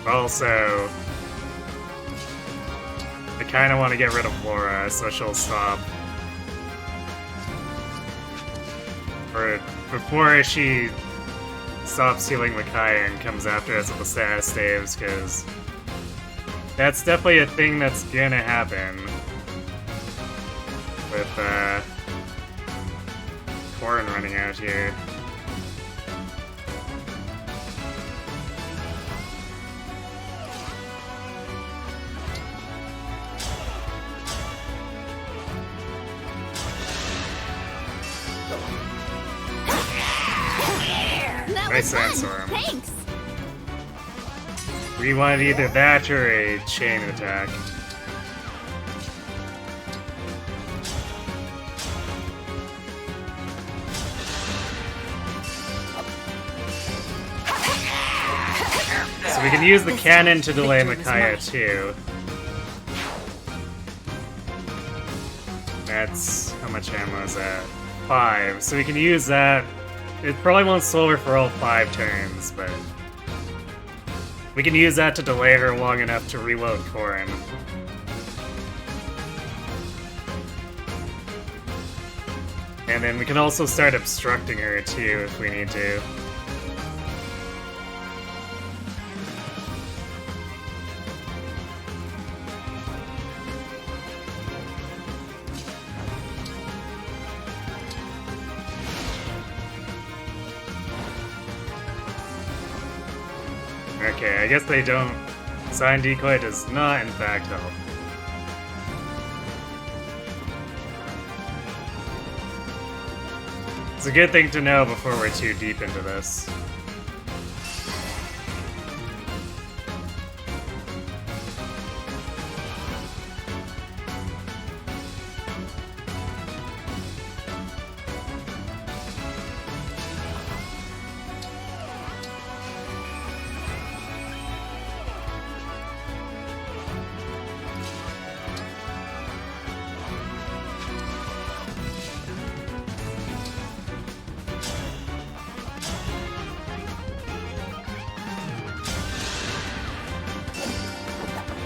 Also, I kind of want to get rid of Laura, so she'll stop. Or before she stops healing Micaiah and comes after us with the status saves, because that's definitely a thing that's gonna happen with Corrin running out here. That Nice was fun. Sandstorm. Thanks. We wanted either that or a chain attack. So we can use the cannon to delay Micaiah too. That's... how much ammo is that? 5. So we can use that. It probably won't slow her for all 5 turns, but... we can use that to delay her long enough to reload Corrin. And then we can also start obstructing her too if we need to. Okay, I guess they don't... Sign Decoy does not, in fact, help. It's a good thing to know before we're too deep into this.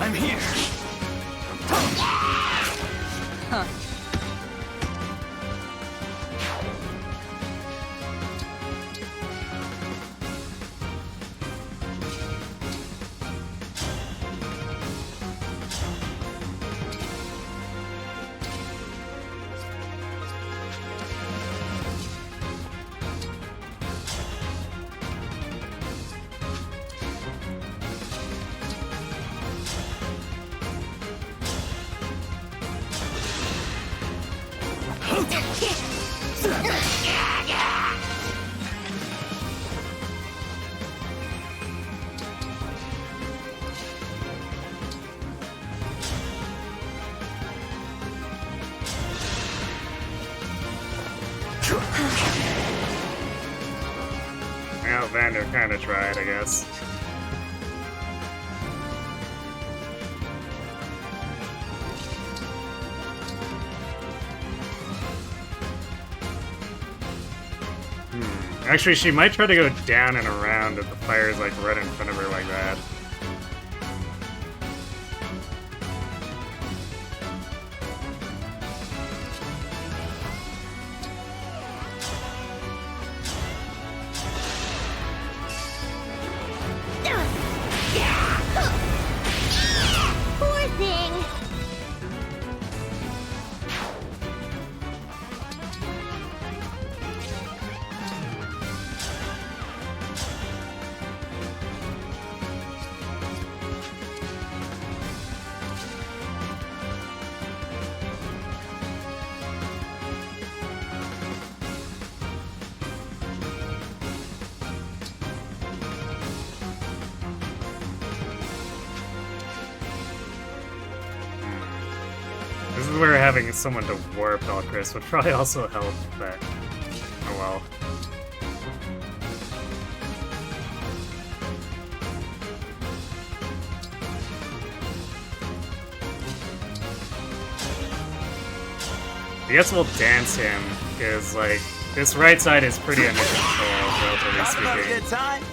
I'm here. Huh. Well, Vander kinda tried, I guess. Actually, she might try to go down and around if the fire's like right in front of her like that. Poor thing. This is where having someone to warp Valkyris would probably also help, but oh well. I guess we'll dance him, because like this right side is pretty under control, relatively speaking. Good time.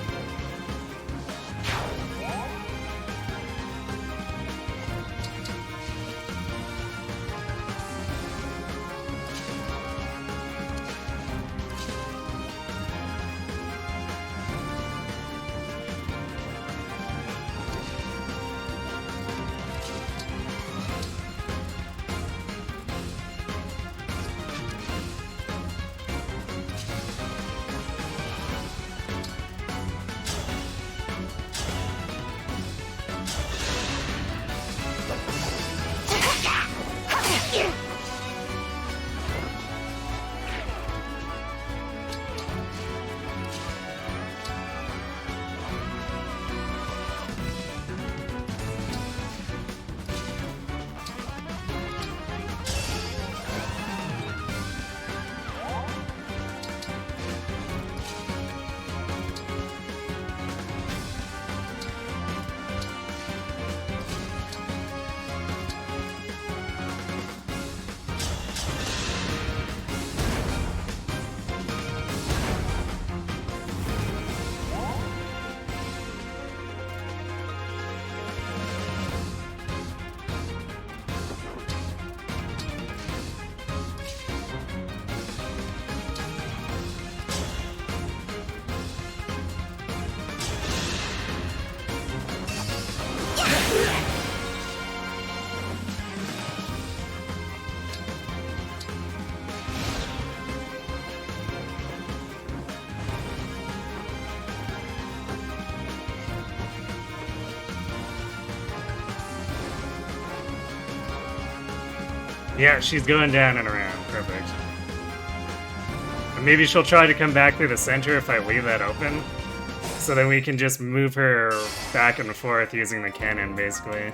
Yeah, she's going down and around. Perfect. And maybe she'll try to come back through the center if I leave that open. So then we can just move her back and forth using the cannon, basically.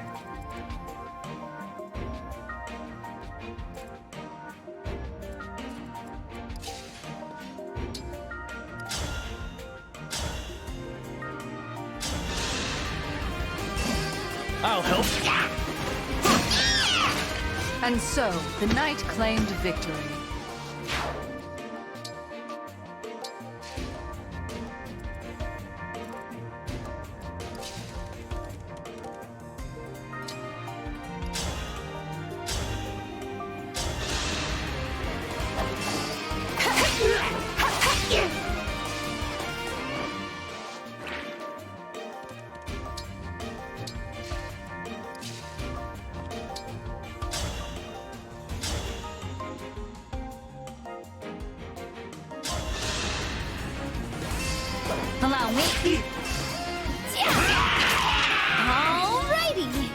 I'll help. And so, the knight claimed victory. Allow me. Alrighty.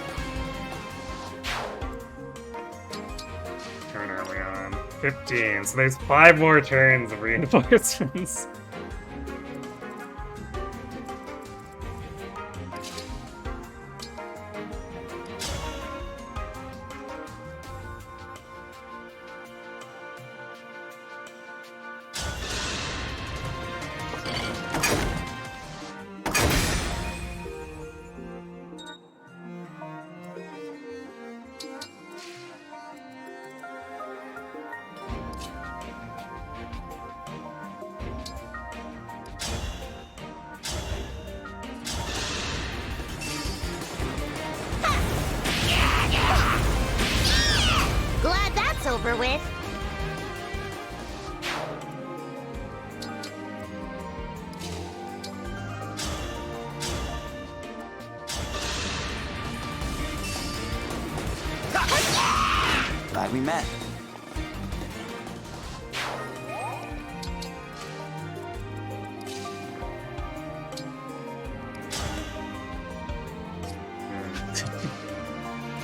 Turn are we on? 15. So there's 5 more turns of reinforcements. Glad that's over with. Glad we met.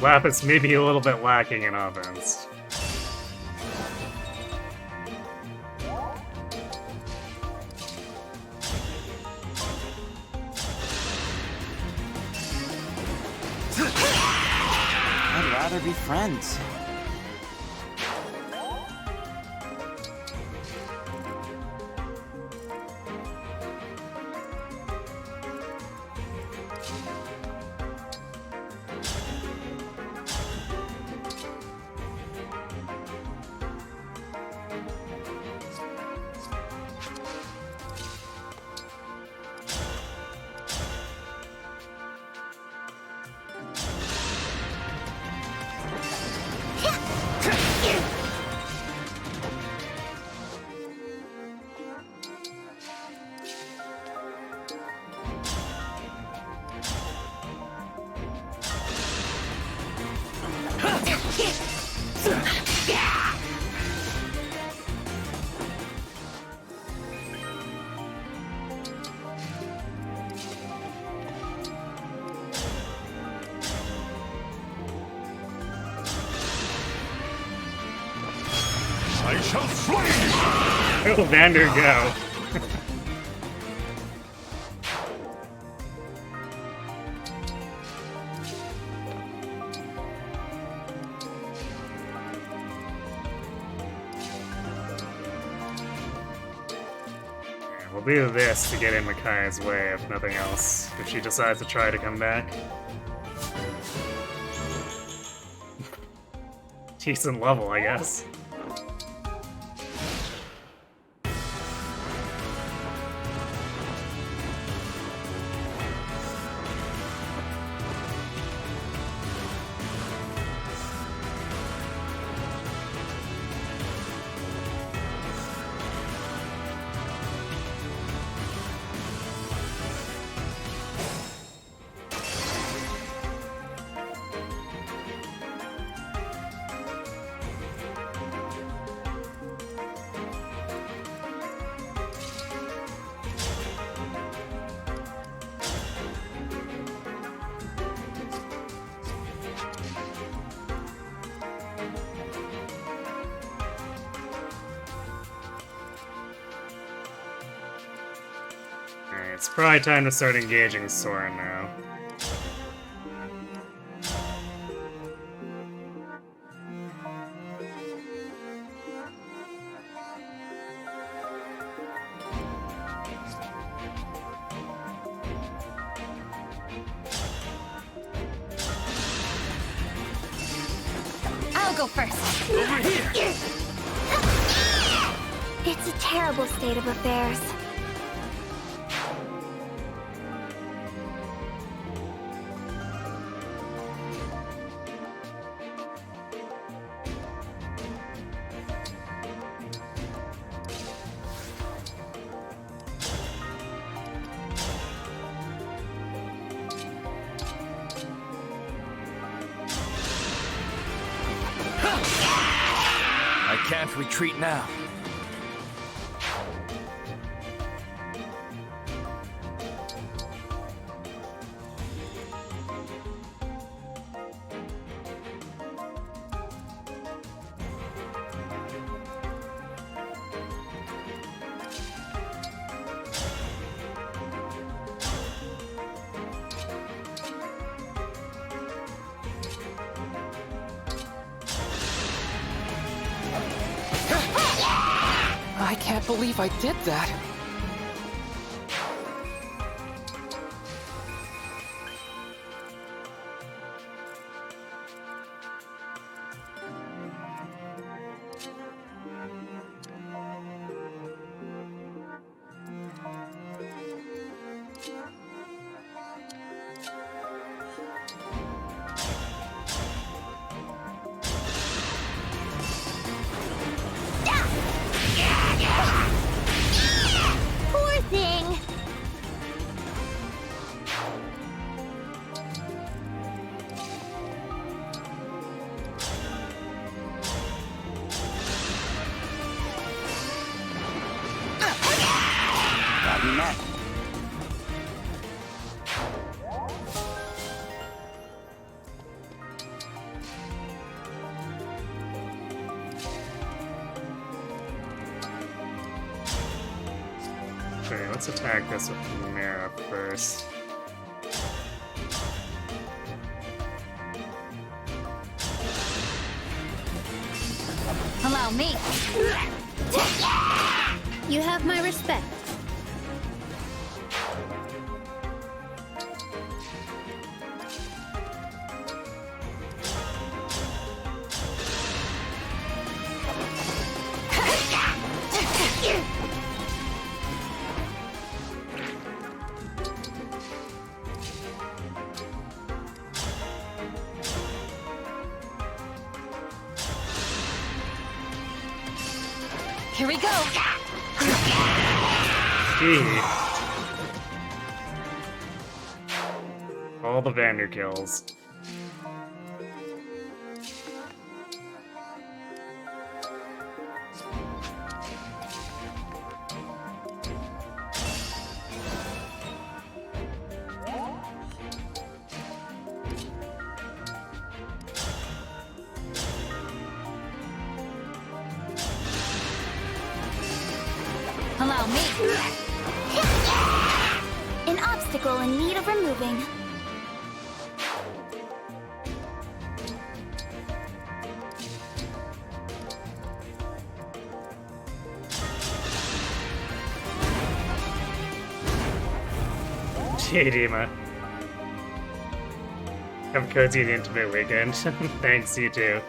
Lapis may be a little bit lacking in offense. I'd rather be friends. I shall slay you! Oh, Vander, go. We'll do this to get in Micaiah's way, if nothing else, if she decides to try to come back. Decent level, I guess. It's probably time to start engaging Soren now. I'll go first. Over here! It's a terrible state of affairs. I can't retreat now. I can't believe I did that. Poor thing. Copy that. Okay, let's attack this with Mara first. Allow me. You have my respect. Here we go. Gee. All the Vander kills. Allow me. An obstacle in need of removing. Gee, Dima. Have a cozy and intimate weekend. Thanks, you too.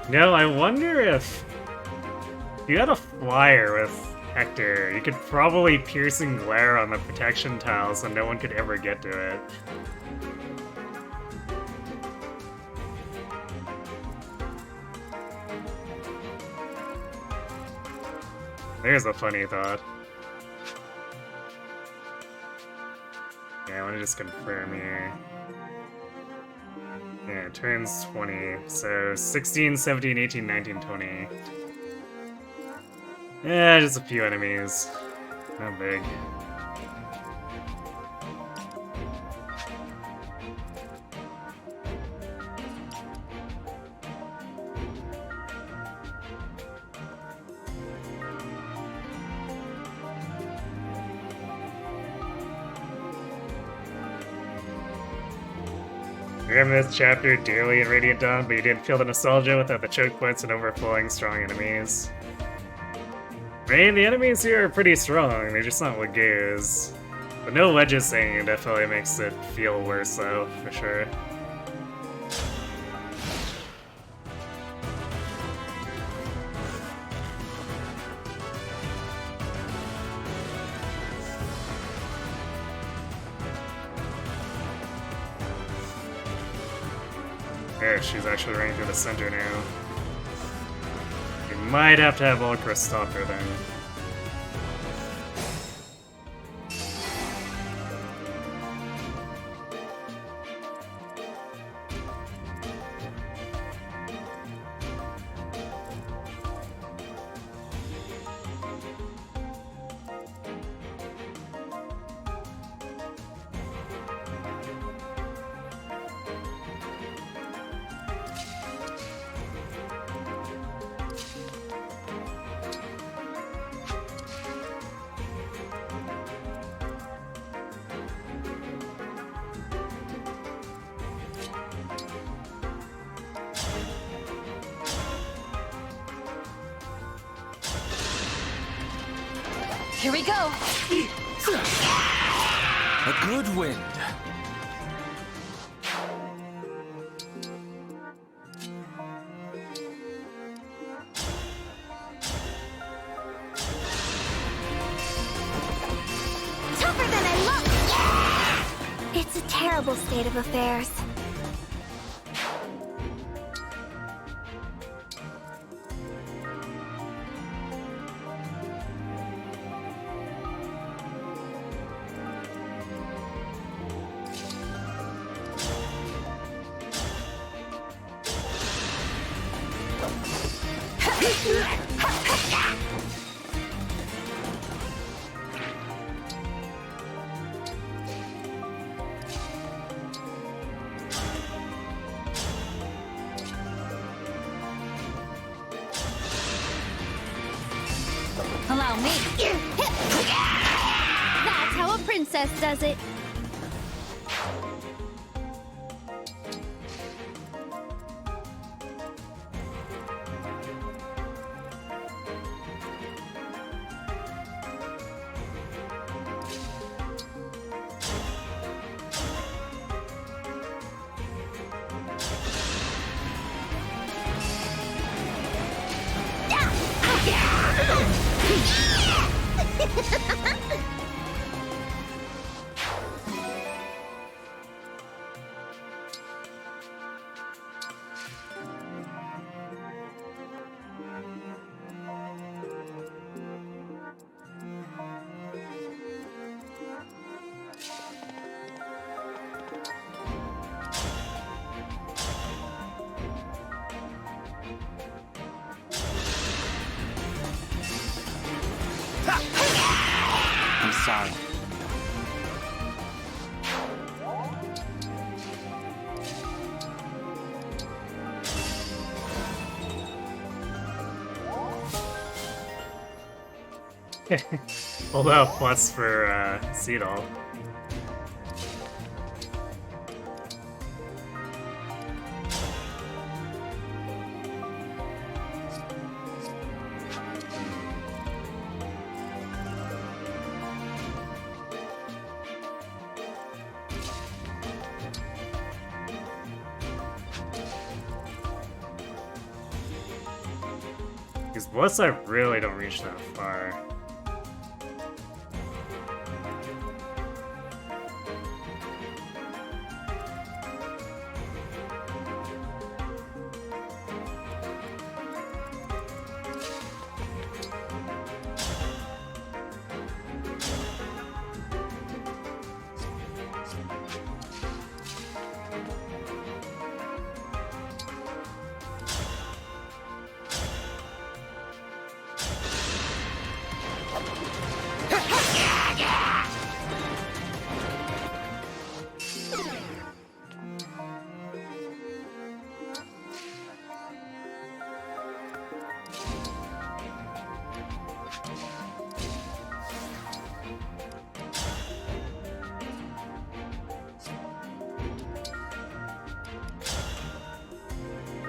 No, I wonder if you had a flyer with Hector, you could probably piercing glare on the protection tile so no one could ever get to it. There's a funny thought. Yeah, I want to just confirm here. Yeah, it turns 20. So 16, 17, 18, 19, 20. Yeah, just a few enemies. Not big. Remember this chapter dearly in Radiant Dawn, but you didn't feel the nostalgia without the choke points and overflowing strong enemies. I mean, the enemies here are pretty strong, they're just not Lagoos. But no wedges singing definitely makes it feel worse though, for sure. There, she's actually running through the center now. You might have to have Ulcra stop her then. Here we go. A good wind. Tougher than I look. It's a terrible state of affairs. Allow me. That's how a princess does it. I'm sorry. Hold out plus for Seedall. These bullets I really don't reach that far.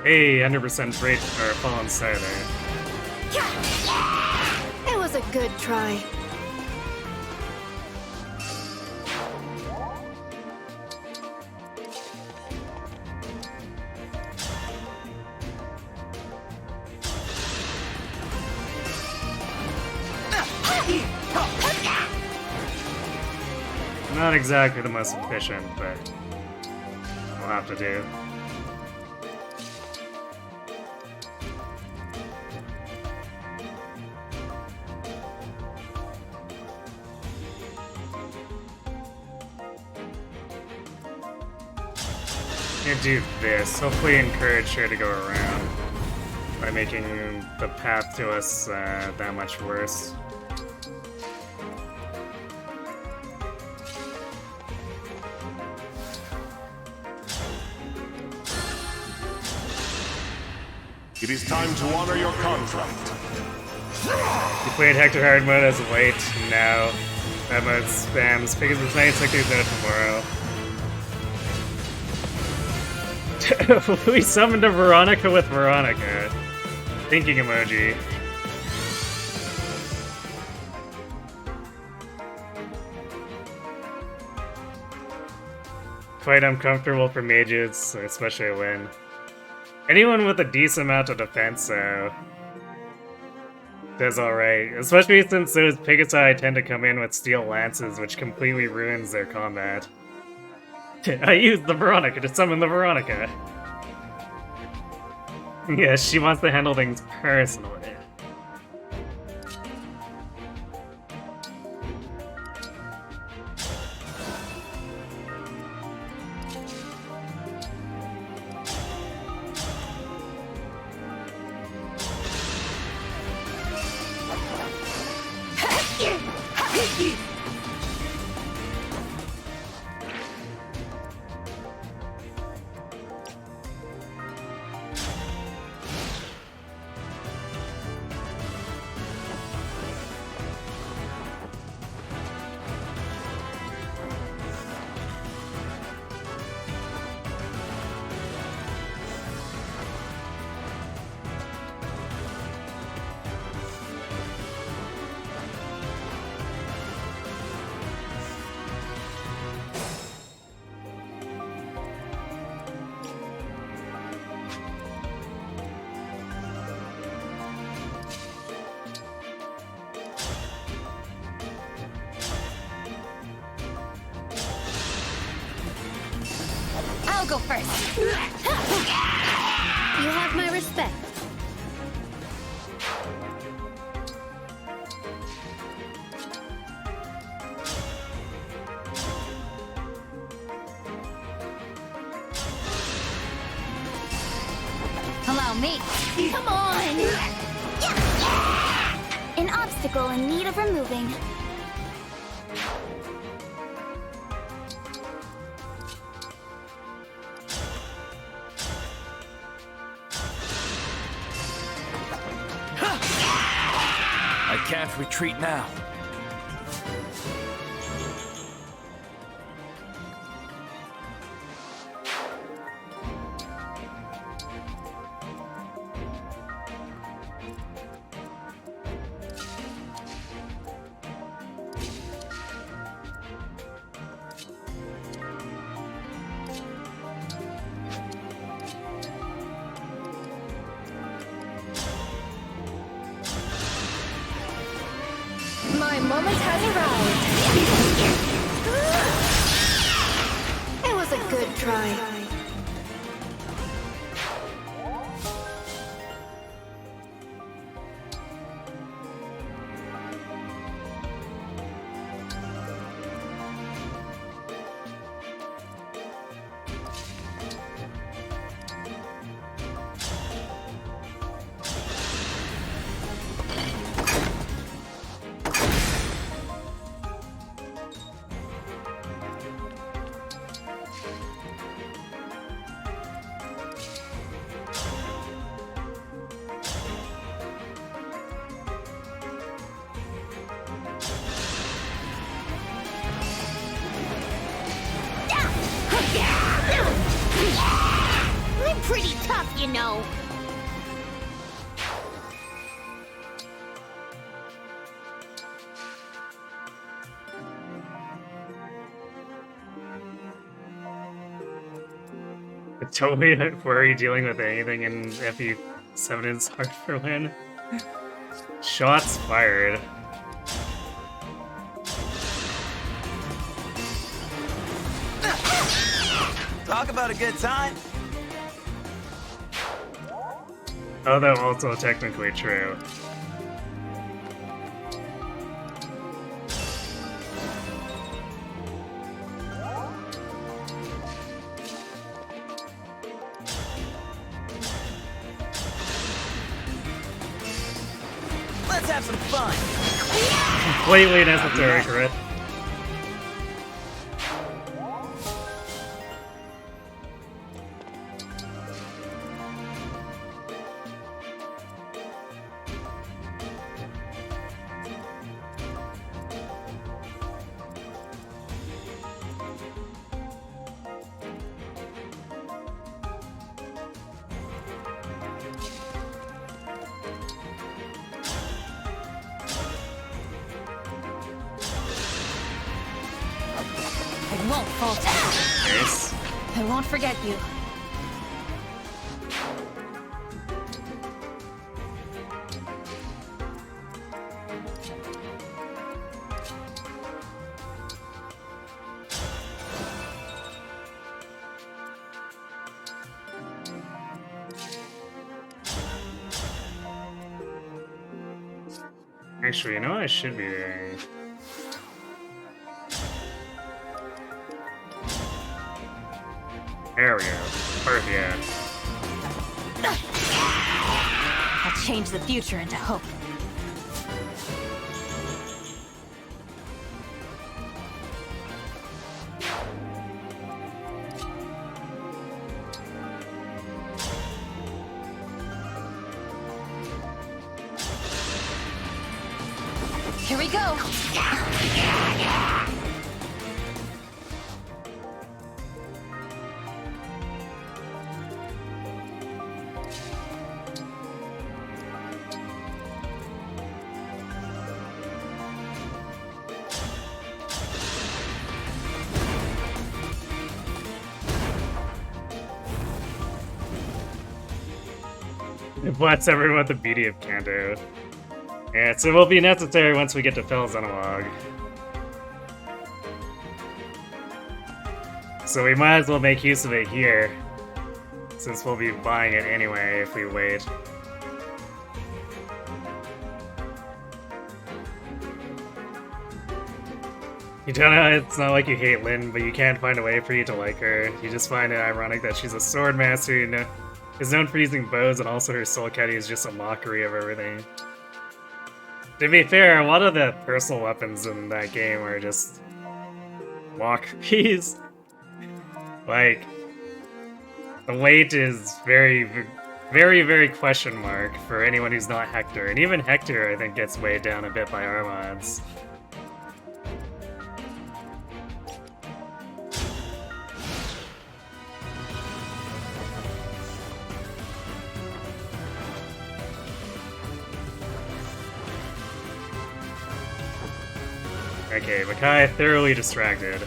Hey, 100% break or fallen star there. It was a good try. Not exactly the most efficient, but we'll have to do. Gonna do this. Hopefully encourage her to go around by making the path to us that much worse. It is time to honor your contract. You played Hector Hard mode as of late. Now that mode spams because it's nice like there's no tomorrow. We summoned a Veronica with Veronica. Thinking emoji. Quite uncomfortable for mages, especially when anyone with a decent amount of defense, does alright. Especially since those Pegasi tend to come in with steel lances, which completely ruins their combat. I used the Veronica to summon the Veronica. Yes, she wants to handle things personally. I'll go first. You have my respect. Allow me. Come on! An obstacle in need of removing. I can't retreat now. My moment has arrived. It was a good try. pretty tough, you know. Totally worry dealing with anything in FE7 is hard for Lynn. Shots fired. Talk about a good time. Although also technically true. Let's have some fun. Completely necessary, correct? I won't falter. Nice. I won't forget you. Actually, you know what I should be doing? There we go. Perfect. I'll change the future into hope. Here we go. What's everyone with the beauty of Kanto? Yeah, so it will be necessary once we get to Fel's Analog. So we might as well make use of it here, since we'll be buying it anyway if we wait. You don't know, it's not like you hate Lynn, but you can't find a way for you to like her. You just find it ironic that she's a sword master who is known for using bows, and also her soul caddy is just a mockery of everything. To be fair, a lot of the personal weapons in that game are just mockeries. Like, the weight is very, very, very question mark for anyone who's not Hector. And even Hector, I think, gets weighed down a bit by our mods. Okay, Makai thoroughly distracted.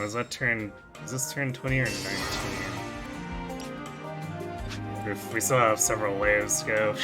Was that turn... is this turn 20 or 19? We still have several waves to go.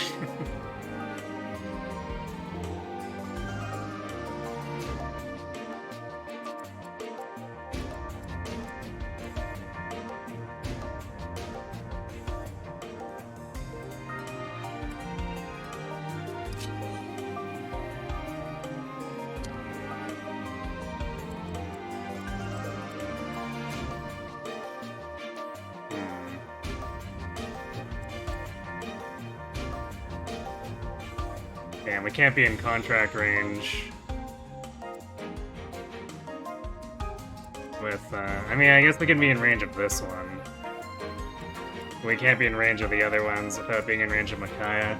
Damn, we can't be in contract range with, I mean, I guess we can be in range of this one. We can't be in range of the other ones without being in range of Micaiah.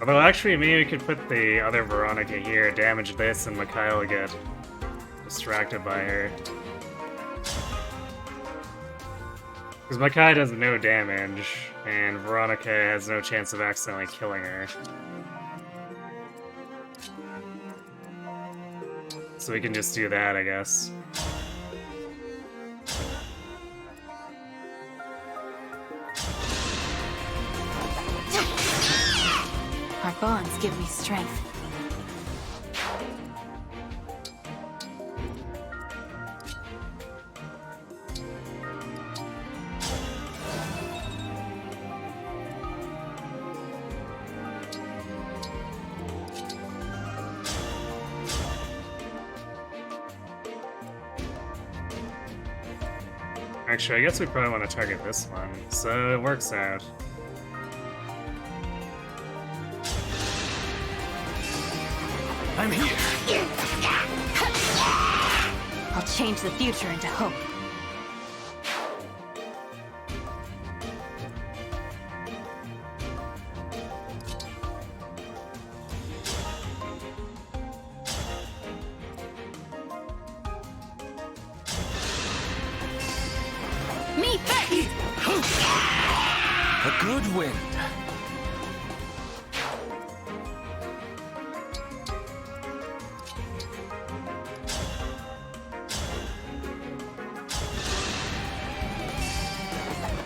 Although actually maybe we could put the other Veronica here, damage this, and Mikhail will get distracted by her. Because Mikhail does no damage, and Veronica has no chance of accidentally killing her. So we can just do that, I guess. Our bonds give me strength. Actually, I guess we probably want to target this one, so it works out. I'm here. I'll change the future into hope. Me first! A good wind.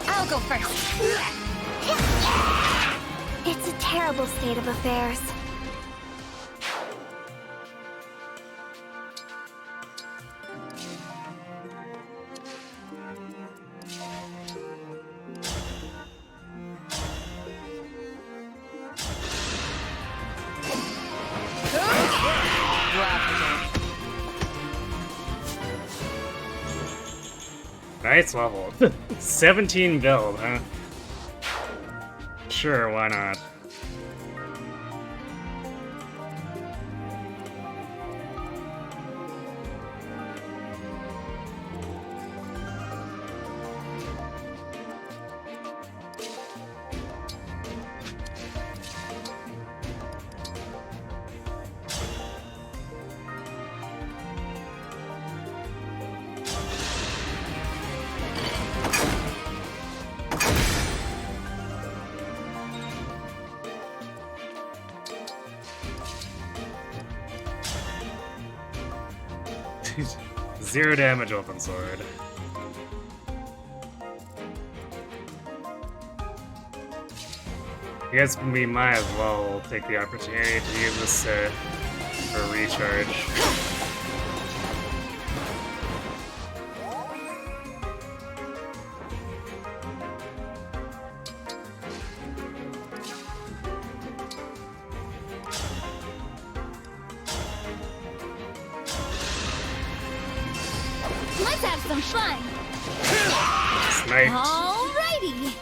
I'll go first. It's a terrible state of affairs. Nice level. 17 build, huh? Sure, why not? Zero damage open sword. I guess we might as well take the opportunity to use this for recharge. Let's have some fun. Sniped. Alrighty.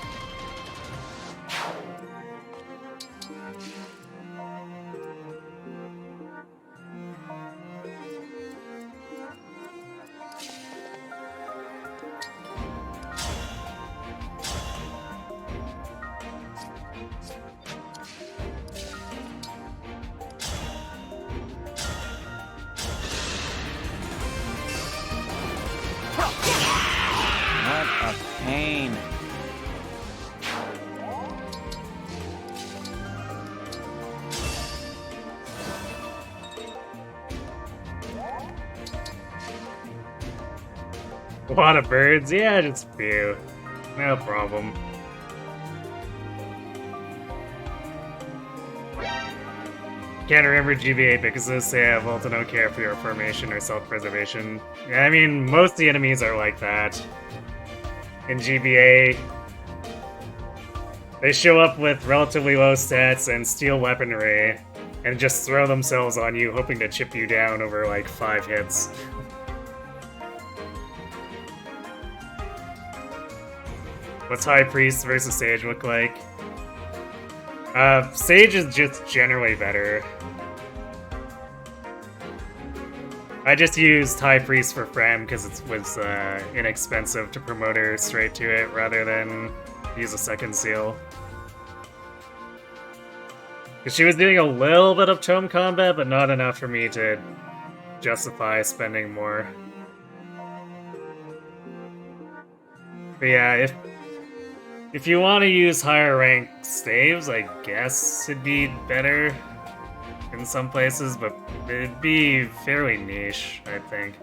What a pain. A lot of birds? Yeah, just a few. No problem. Can't remember GBA because those say have little to no care for your formation or self-preservation. Yeah, I mean, most of the enemies are like that. In GBA, they show up with relatively low stats and steal weaponry, and just throw themselves on you, hoping to chip you down over like 5 hits. What's High Priest versus Sage look like? Sage is just generally better. I just used High Priest for Frem because it was inexpensive to promote her straight to it rather than use a second seal. She was doing a little bit of tome combat, but not enough for me to justify spending more. But yeah, if you want to use higher rank staves, I guess it'd be better in some places, but it'd be fairly niche, I think.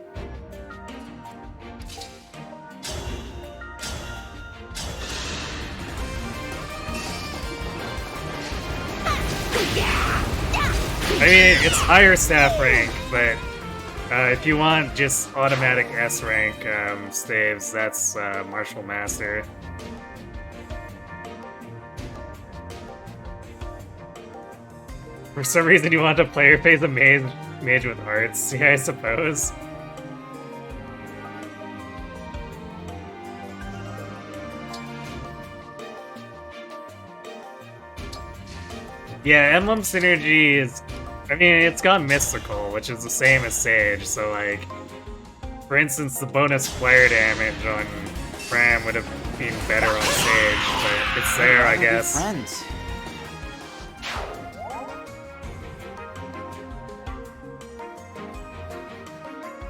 I mean, it's higher staff rank, but if you want just automatic S rank staves, that's Martial Master. For some reason, you want to player face a mage with hearts. Yeah, I suppose. Yeah, Emblem Synergy is... I mean, it's got Mystical, which is the same as Sage, so like... For instance, the bonus flare damage on Fram would have been better on Sage, but it's there, I guess. Friends.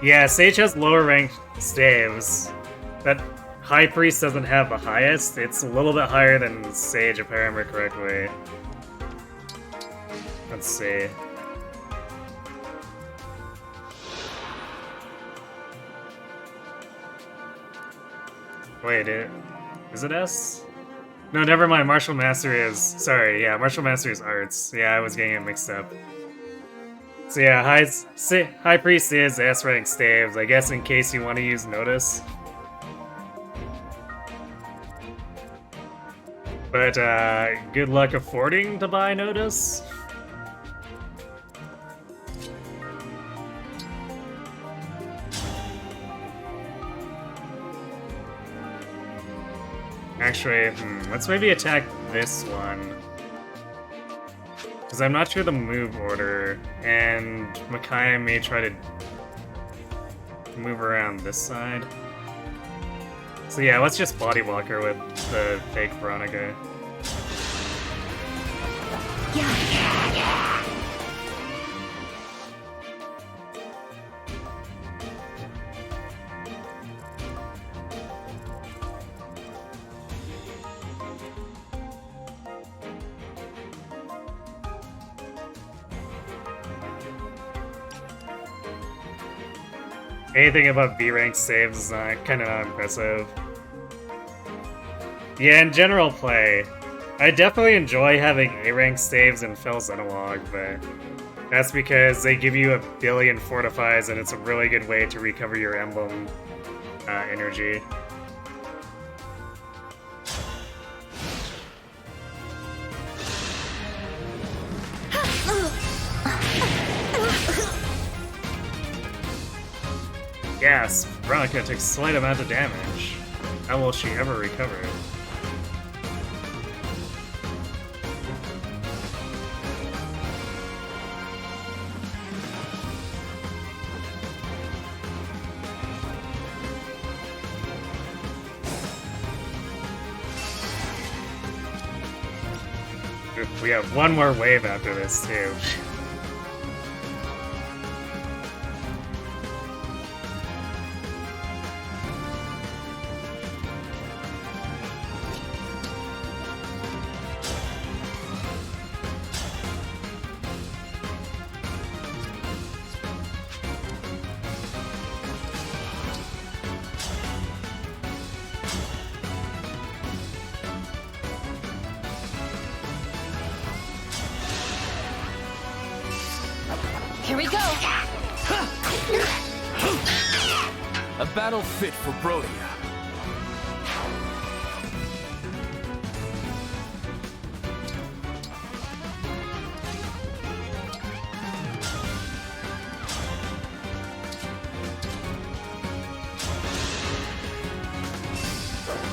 Yeah, Sage has lower ranked staves. That High Priest doesn't have the highest. It's a little bit higher than Sage, if I remember correctly. Let's see. Wait, is it S? No, never mind. Martial Master is... Sorry, yeah, Martial Master is Arts. Yeah, I was getting it mixed up. So yeah, High Priest is S-rank staves, I guess in case you want to use Notice. But good luck affording to buy Notice. Actually, let's maybe attack this one. Because I'm not sure the move order, and Micaiah may try to move around this side. So yeah, let's just body block her with the fake Veronica. Anything above B-rank saves is kind of not impressive. Yeah, in general play, I definitely enjoy having A-rank saves in Fell's Analog, but that's because they give you a billion fortifies and it's a really good way to recover your emblem energy. Yes, Veronica takes a slight amount of damage. How will she ever recover? We have one more wave after this, too. Here we go! A battle fit for Brodia.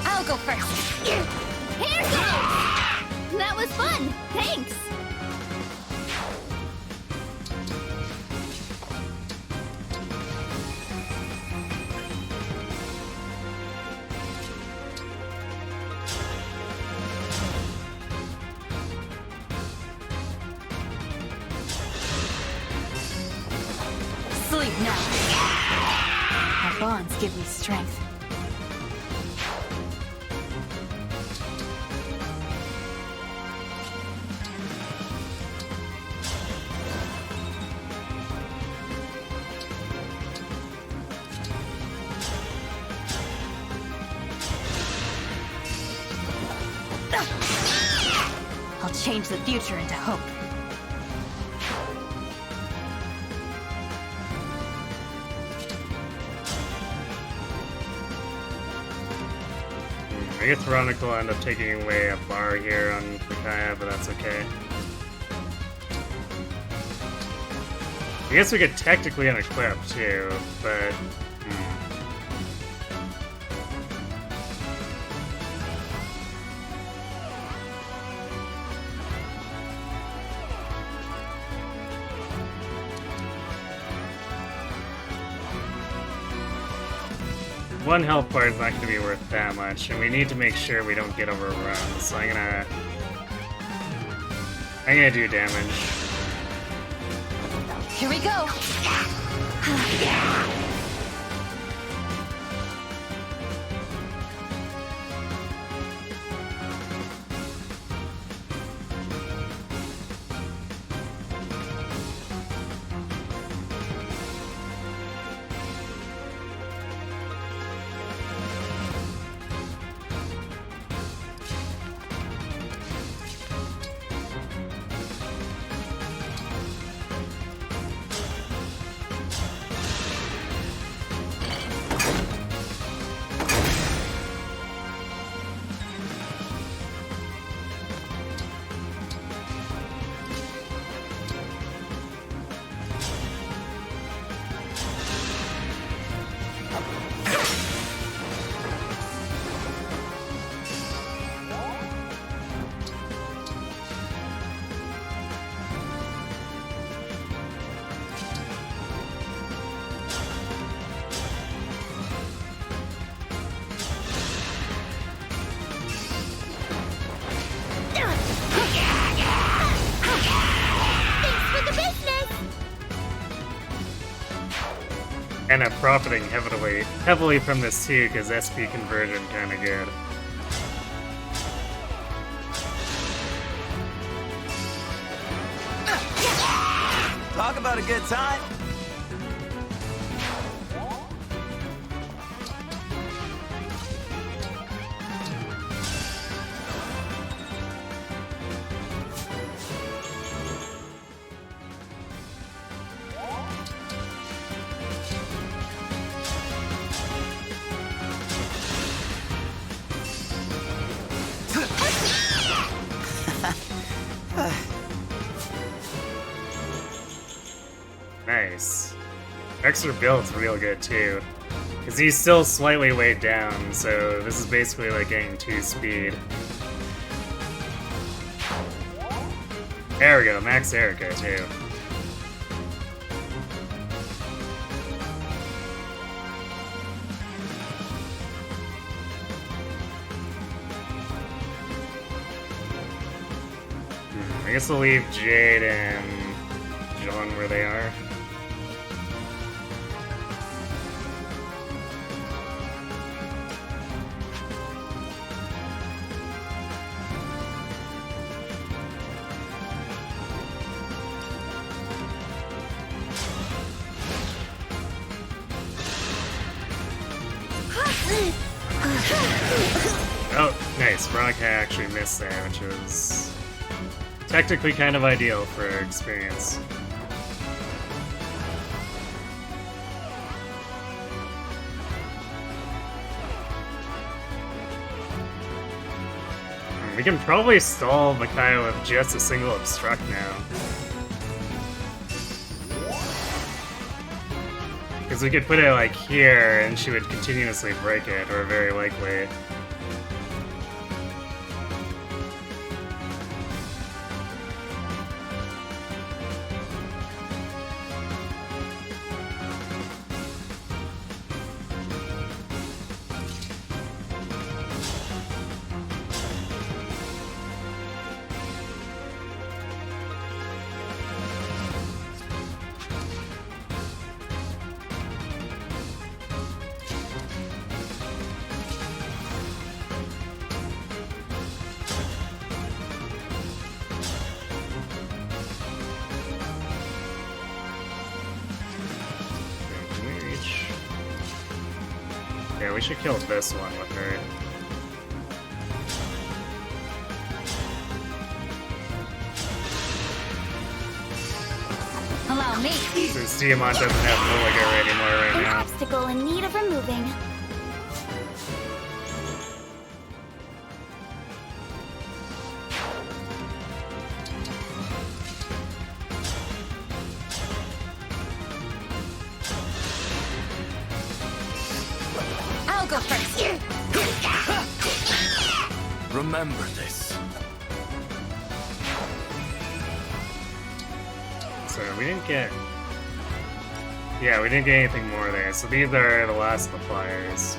I'll go first. Here goes! That was fun! Thanks! now. Our bonds give me strength. I'll change the future into hope. I guess Veronica will end up taking away a bar here on Micaiah, but that's okay. I guess we could technically unequip too, but... One health bar is not going to be worth that much, and we need to make sure we don't get overrun, so I'm gonna do damage. Here we go! And I'm profiting heavily from this too, because SP conversion kinda good. Talk about a good time. Nice. Extra build's real good too, because he's still slightly weighed down, so this is basically like getting 2 speed. There we go, max Erica too. I guess we'll leave Jade and John where they are. Oh, nice. Veronica actually missed there, which is technically kind of ideal for her experience. We can probably stall Micaiah with just a single obstruct now. Because we could put it like here and she would continuously break it, or very likely. Yeah, we should kill this one with her. Allow me. Since Tiamat doesn't have Mulligar anymore right An now. obstacle in need of removing. I'll go first. Remember this. So we didn't get... Yeah, we didn't get anything more there. So these are the last of the flyers.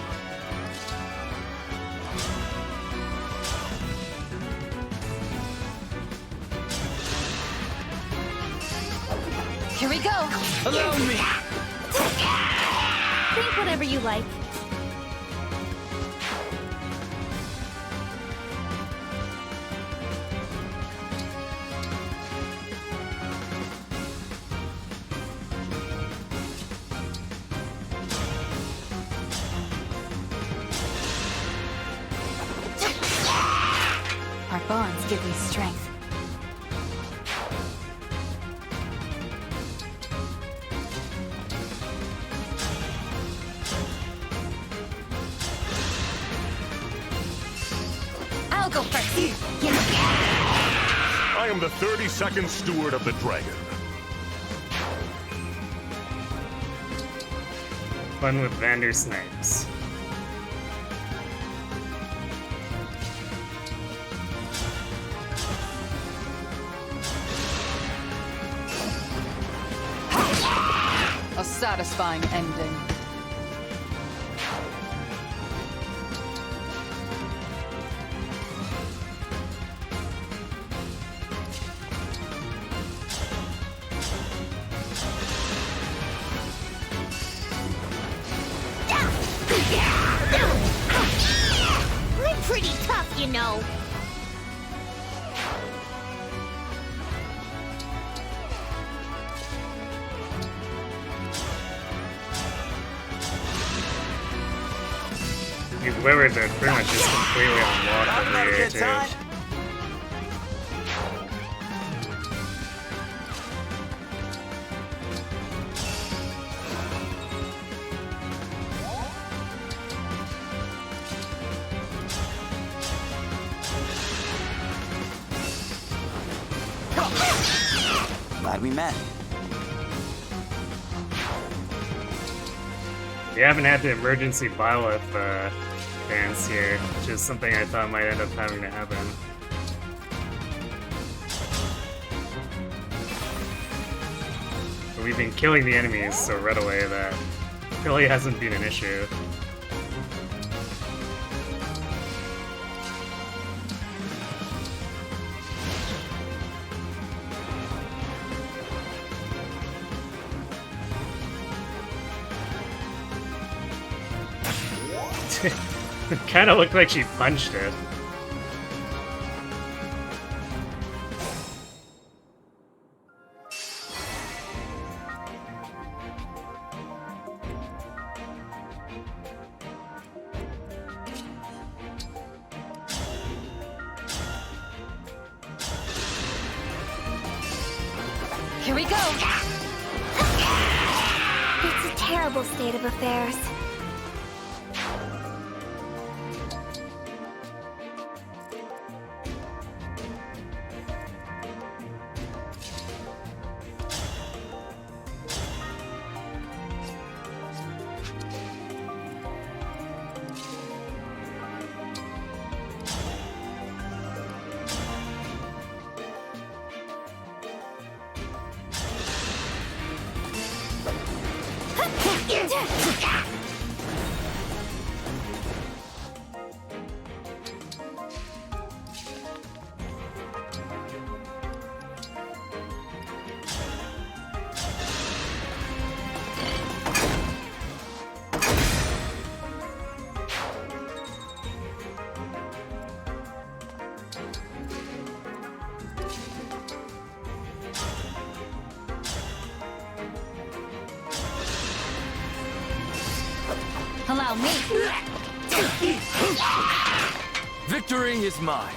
Here we go. Allow me. Think whatever you like. Our bonds give me strength. I'll go first. I am the 32nd Steward of the Dragon. Fun with Vander Snipes. A satisfying ending. I'm pretty tough, you know. These wyverns are pretty much just completely unlocked over here, too. Glad we met. We haven't had the emergency Byleth dance here, which is something I thought might end up having to happen. But we've been killing the enemies so right away that it really hasn't been an issue. It kind of looked like she punched it. Here we go. It's a terrible state of affairs. Allow me. Victory is mine.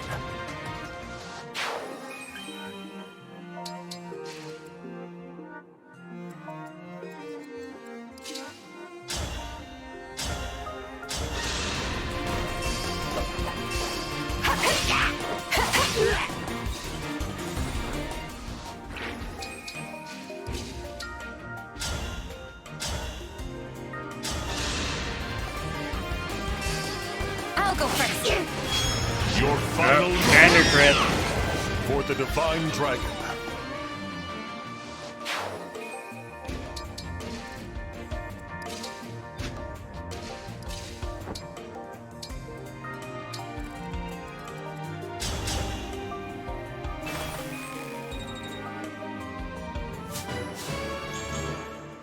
I'll go first. Your final Commander crit. for the Divine Dragon.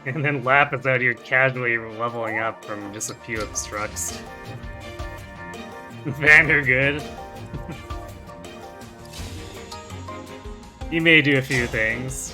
And then Lap is out here casually leveling up from just a few obstructs. Vandergood. He may do a few things.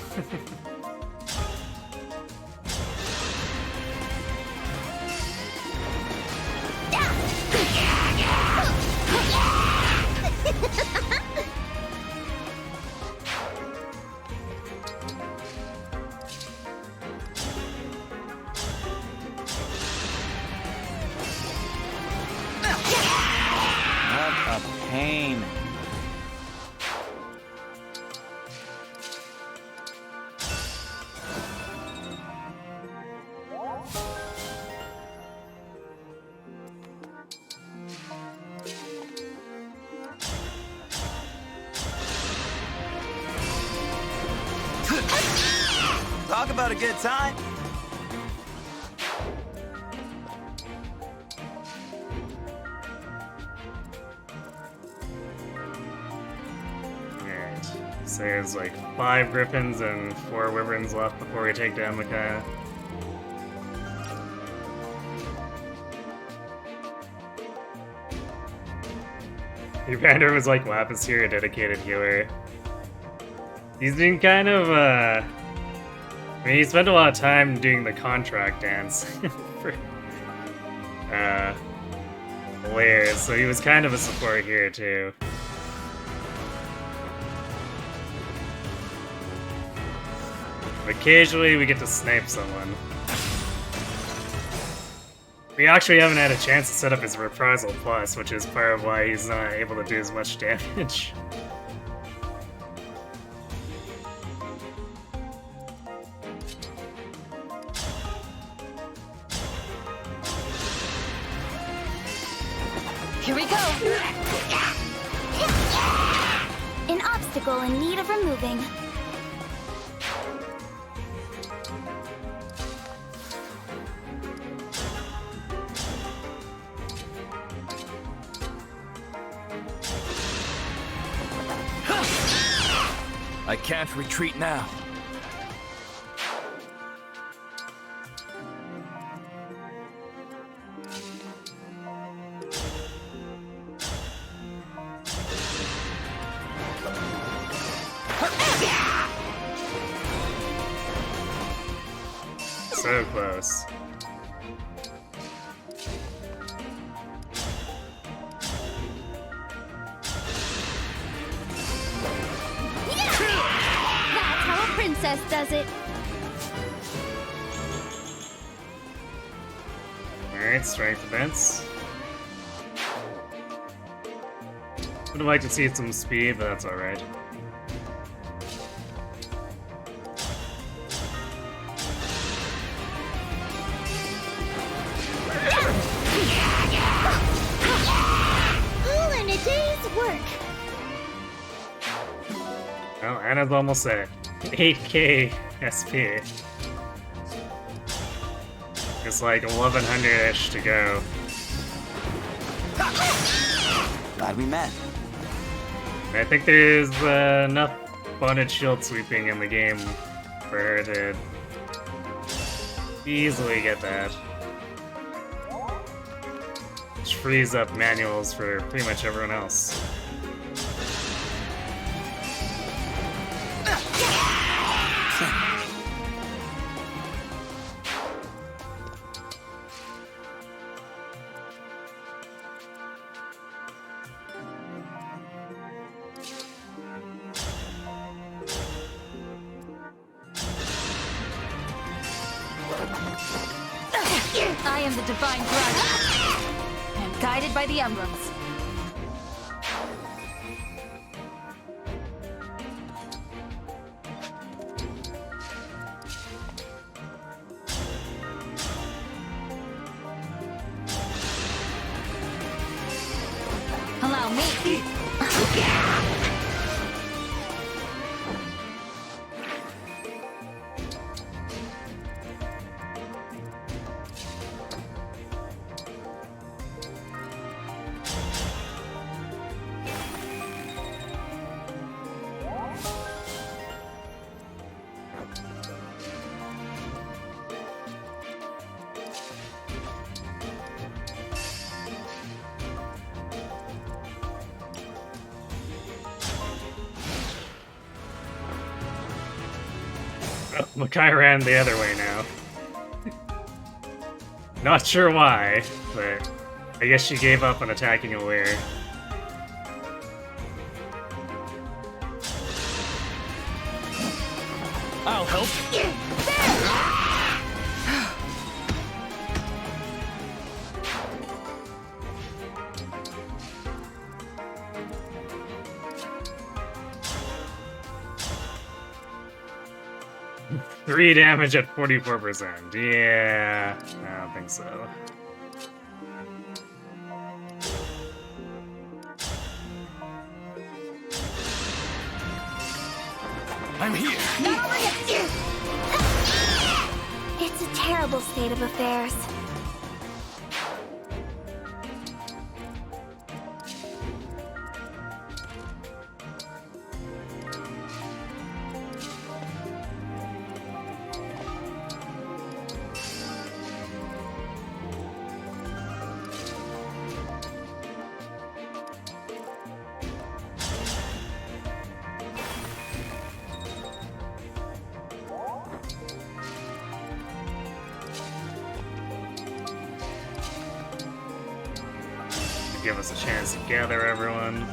What a pain. Talk about a good time. Alright. So there's like 5 Griffins and 4 Wyverns left before we take down Micaiah. Evander was like, Lapis here, a dedicated healer. He's been kind of, I mean, he spent a lot of time doing the contract dance for, layers, so he was kind of a support here, too. Occasionally, we get to snipe someone. We actually haven't had a chance to set up his Reprisal Plus, which is part of why he's not able to do as much damage. Here we go! An obstacle in need of removing. I can't retreat now. So close. That's how a princess does it. Alright, strength defense. Would have liked to see some speed, but that's alright. All in a day's work. Well, Anna's almost at 8k SP. It's like 1100-ish to go. Glad we met. I think there's enough bonded shield sweeping in the game for her to easily get that. Which frees up manuals for pretty much everyone else. I am the divine grudge. I am guided by the emblems. Allow me. Makai ran the other way now. Not sure why, but I guess she gave up on attacking a weir. I'll help. Three damage at 44%. Yeah, I don't think so. I'm here. It's a terrible state of affairs. Give us a chance to gather everyone.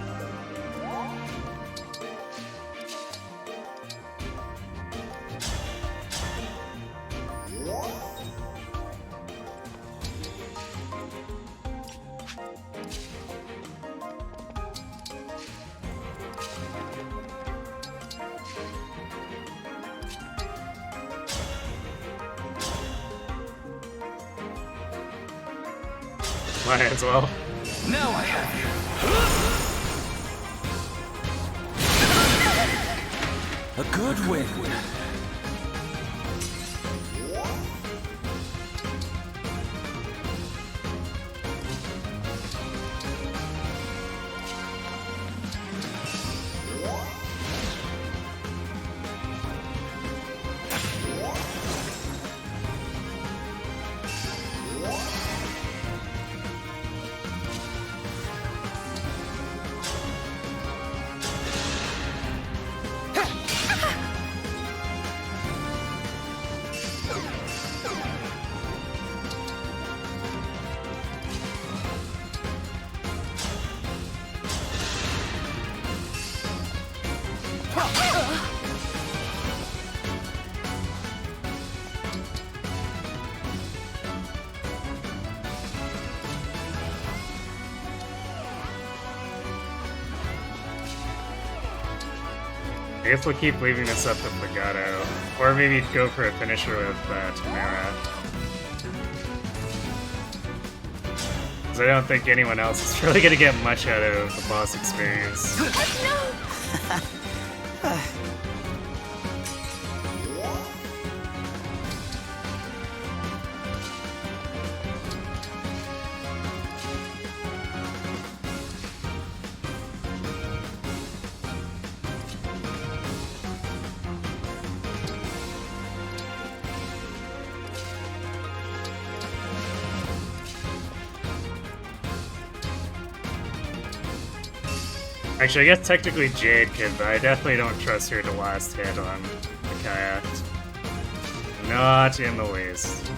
Might as well. Now I have you. A good win. I guess we'll keep leaving this up to Legato. Or maybe go for a finisher with Tamara. Because I don't think anyone else is really going to get much out of the boss experience. Actually, I guess technically Jade could, but I definitely don't trust her to last hit on the kayak. Not in the least.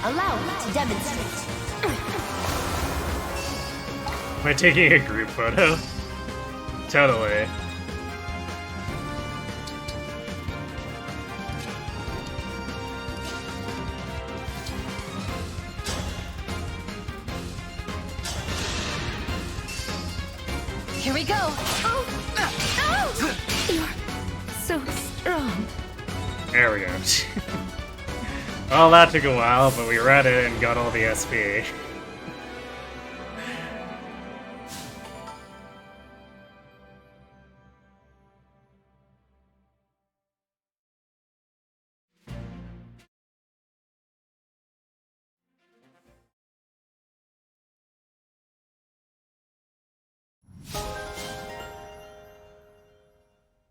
Allow me to demonstrate. Am I taking a group photo? Totally. Here we go. Oh. You're so strong. There we go. Well, that took a while, but we read it and got all the SP.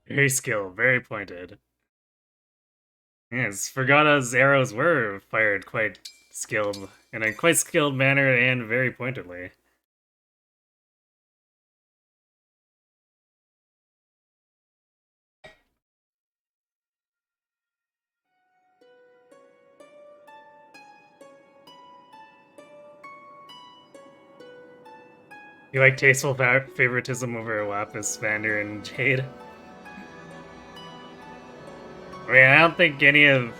Very skilled, very pointed. Yes, Forgotta's arrows were fired quite skilled, in a quite skilled manner and very pointedly. You like tasteful favoritism over Lapis, Vander, and Jade? I mean, I don't think any of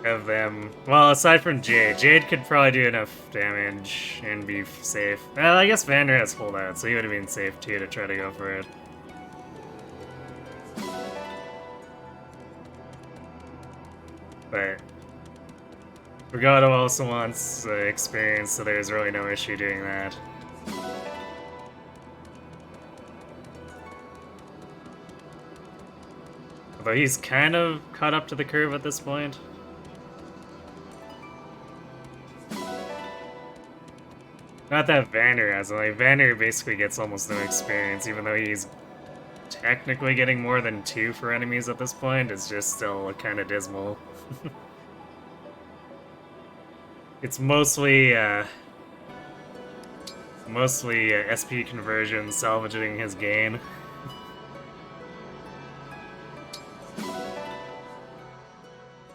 them... Well, aside from Jade. Jade could probably do enough damage and be safe. Well, I guess Vander has holdout, so he would have been safe too to try to go for it. But Forgotta also wants experience, so there's really no issue doing that. Although he's kind of caught up to the curve at this point. Not that Vander has, like, Vander basically gets almost no experience, even though he's technically getting more than 2 for enemies at this point. It's just still kind of dismal. It's mostly SP conversion salvaging his gain.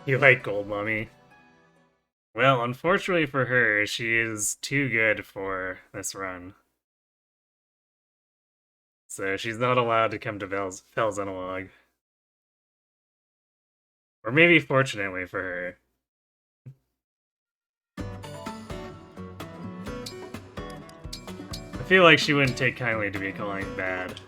You like Gold Mummy? Well, unfortunately for her, she is too good for this run. So she's not allowed to come to Fel's Analog. Or maybe fortunately for her. I feel like she wouldn't take kindly to be calling bad.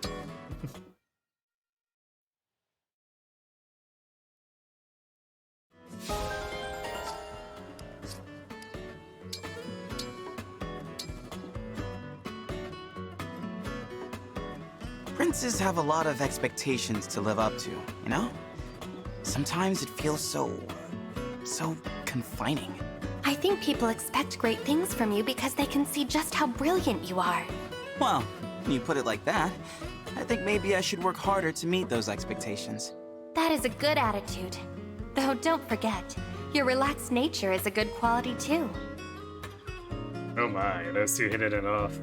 Princes have a lot of expectations to live up to, you know? Sometimes it feels so confining. I think people expect great things from you because they can see just how brilliant you are. Well, when you put it like that, I think maybe I should work harder to meet those expectations. That is a good attitude. Though don't forget, your relaxed nature is a good quality too. Oh my, those two hit it off.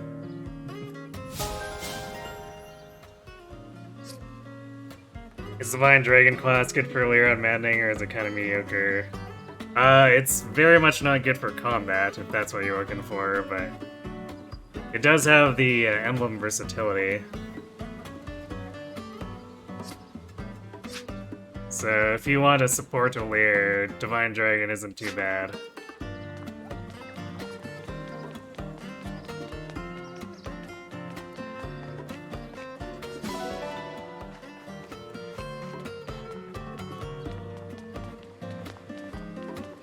Is Divine Dragon class good for earlier on Maddening, or is it kind of mediocre? It's very much not good for combat, if that's what you're looking for, but it does have the emblem versatility. So if you want to support a Lear, Divine Dragon isn't too bad.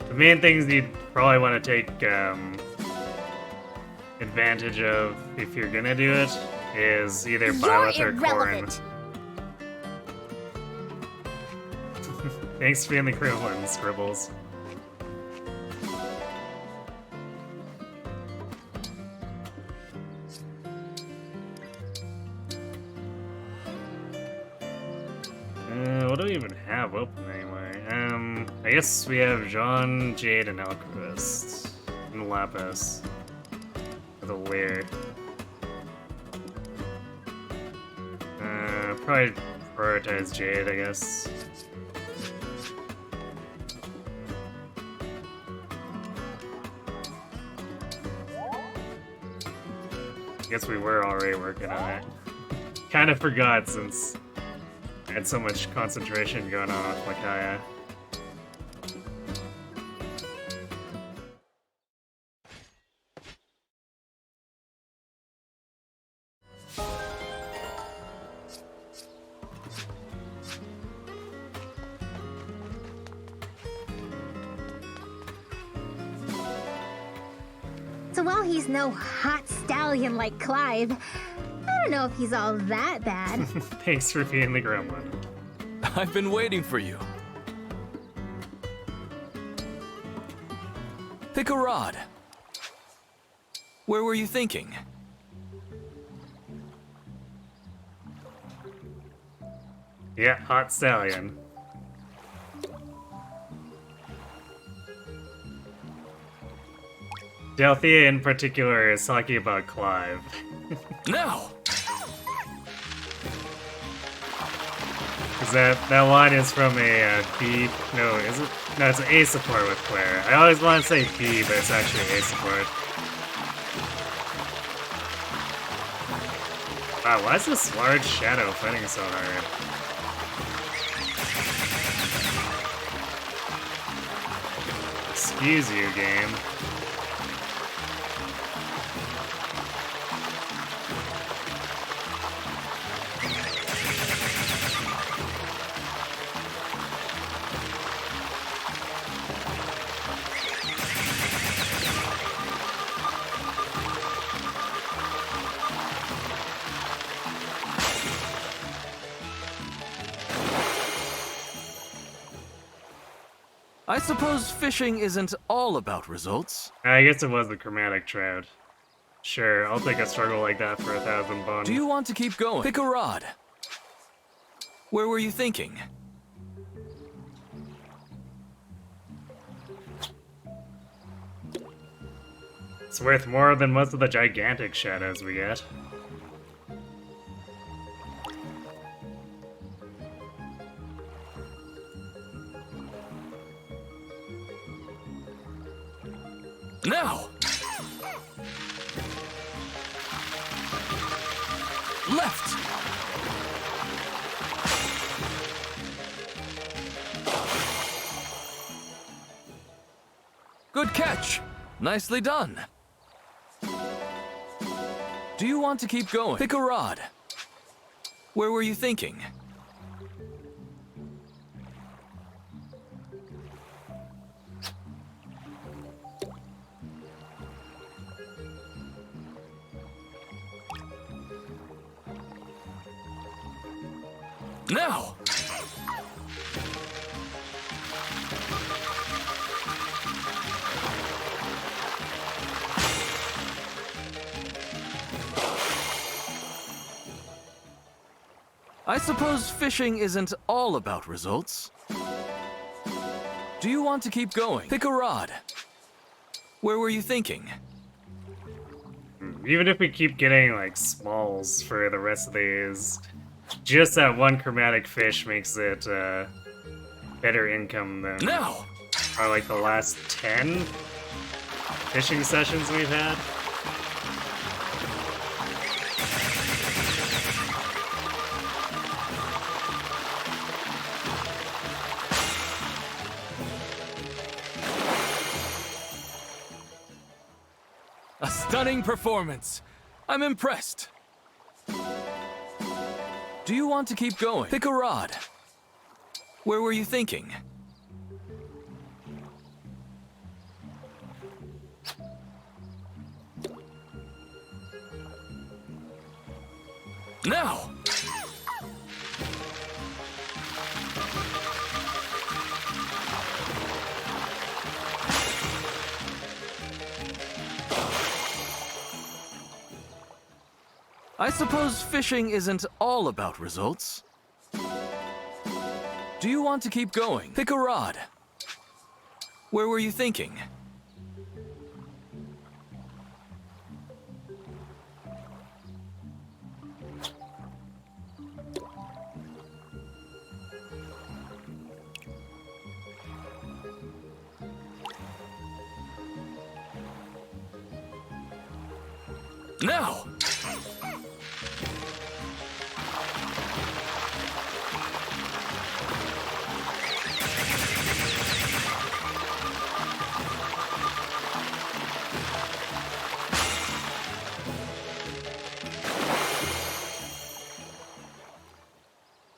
The main things you'd probably want to take advantage of if you're gonna do it is either Byleth or Corrin. Thanks for being the Krillin, Scribbles. What do we even have open anyway? I guess we have Jean, Jade, and Alchemist. And Lapis. With a Lear. Probably prioritize Jade, I guess. Guess we were already working on it. Kind of forgot since I had so much concentration going on with Makaya. So while he's no hot stallion like Clive, I don't know if he's all that bad. Thanks for being the gremlin. I've been waiting for you. Pick a rod. Where were you thinking? Yeah, hot stallion. Delthea in particular is talking about Clive. Now! Because that line is from a B... No, is it? No, it's an A support with Claire. I always want to say B, but it's actually A support. Wow, why is this large shadow fighting so hard? Excuse you, game. I suppose fishing isn't all about results. I guess it was the chromatic trout. Sure, I'll take a struggle like that for 1,000 buns. Do you want to keep going? Pick a rod. Where were you thinking? It's worth more than most of the gigantic shadows we get. Now! Left! Good catch! Nicely done! Do you want to keep going? Pick a rod. Where were you thinking? Now! I suppose fishing isn't all about results. Do you want to keep going? Pick a rod. Where were you thinking? Even if we keep getting, like, smalls for the rest of these, just that one chromatic fish makes it, better income than... Now! Or, like, the last 10 fishing sessions we've had. A stunning performance. I'm impressed. Do you want to keep going? Pick a rod. Where were you thinking? Now! I suppose fishing isn't all about results. Do you want to keep going? Pick a rod. Where were you thinking? Now!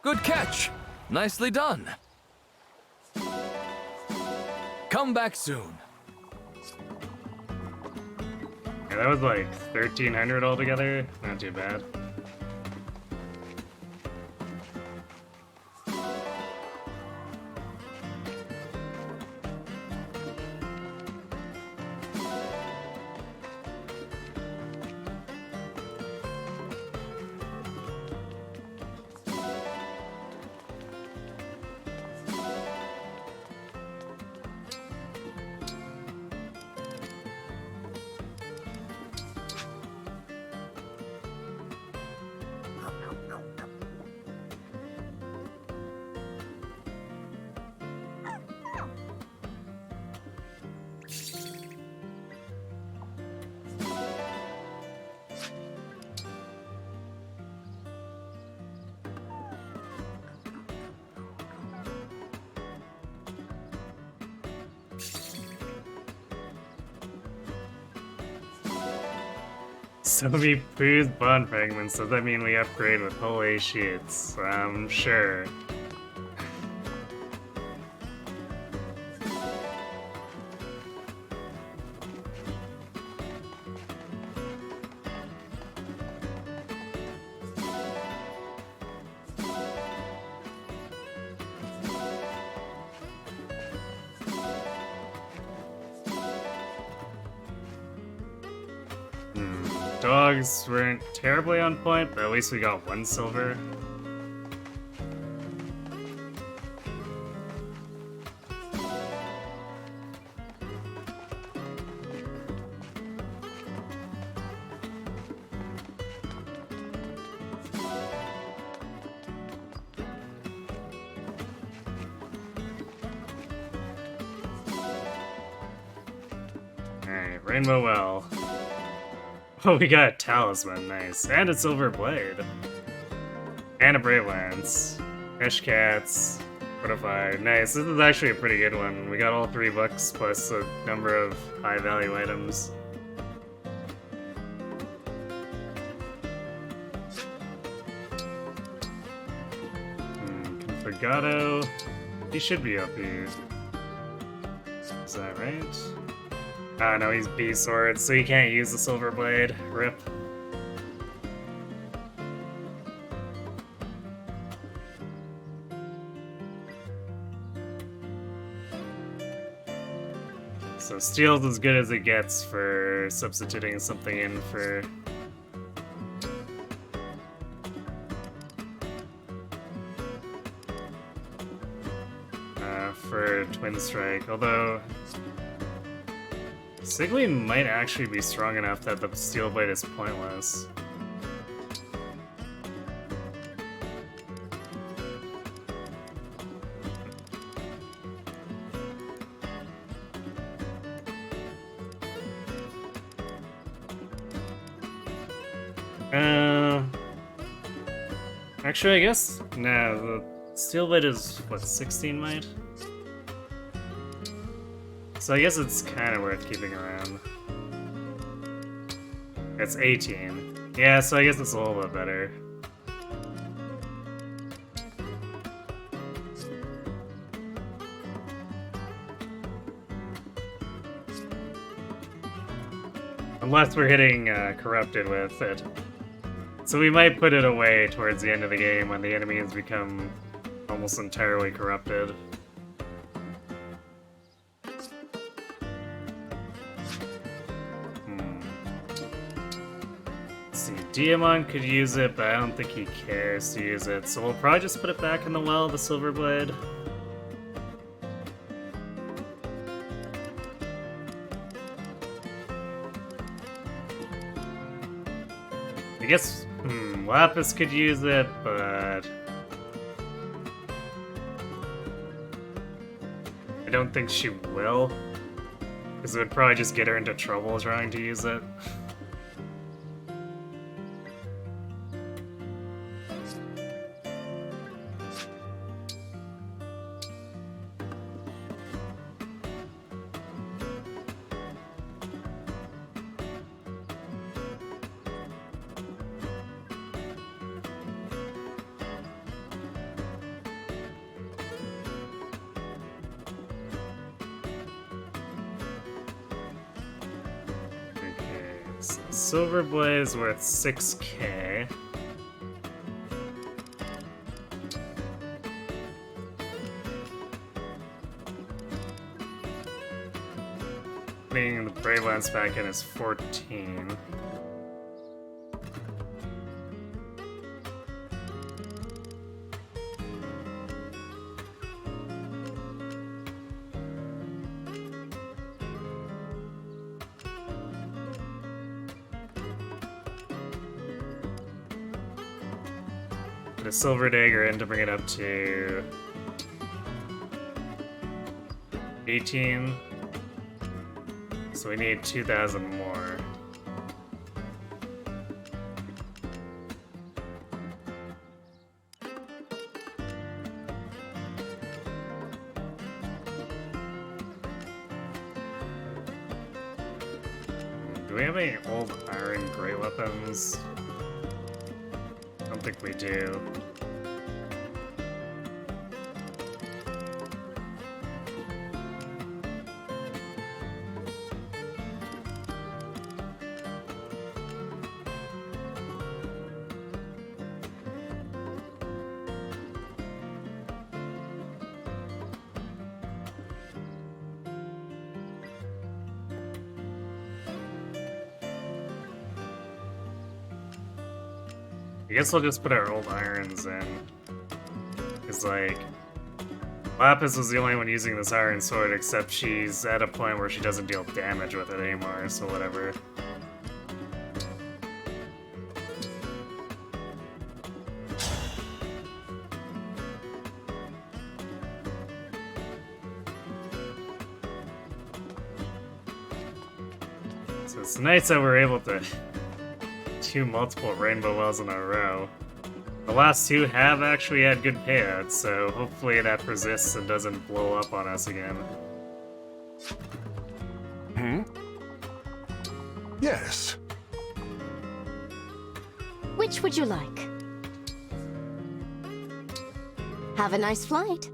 Good catch! Nicely done. Come back soon. Yeah, that was like 1,300 altogether. Not too bad. So many Pooh's bond fragments, does that mean we upgrade with holy sheets? Sure. Dogs weren't terribly on point, but at least we got 1 silver. Alright, Rainbow Well. Oh, we got a talisman, nice. And a silver blade. And a brave lance. Fish cats. Butterfly, nice. This is actually a pretty good one. We got all 3 books plus a number of high value items. Conforgato. He should be up here. Is that right? Oh no, he's B-sword, so he can't use the silver blade. Rip. So steel's as good as it gets for substituting something in for... for Twin Strike, although... Sigley might actually be strong enough that the steel blade is pointless. Actually, I guess... No, the steel blade is, what, 16 might? So I guess it's kind of worth keeping around. It's 18. Yeah, so I guess it's a little bit better. Unless we're hitting corrupted with it. So we might put it away towards the end of the game when the enemies become almost entirely corrupted. Diamond could use it, but I don't think he cares to use it, so we'll probably just put it back in the well, the silver blade. I guess, Lapis could use it, but... I don't think she will, because it would probably just get her into trouble trying to use it. Silver blade is worth 6k. Putting the Brave Lance back in is 14. Put a silver dagger in to bring it up to 18. So we need 2,000 more. Do we have any old iron great weapons? I don't think we do. I guess we'll just put our old irons in. Cause like, Lapis was the only one using this iron sword, except she's at a point where she doesn't deal damage with it anymore, so whatever. So it's nice that we're able to do multiple rainbow wells in a row. The last two have actually had good payouts, so hopefully that persists and doesn't blow up on us again. Yes. Which would you like? Have a nice flight.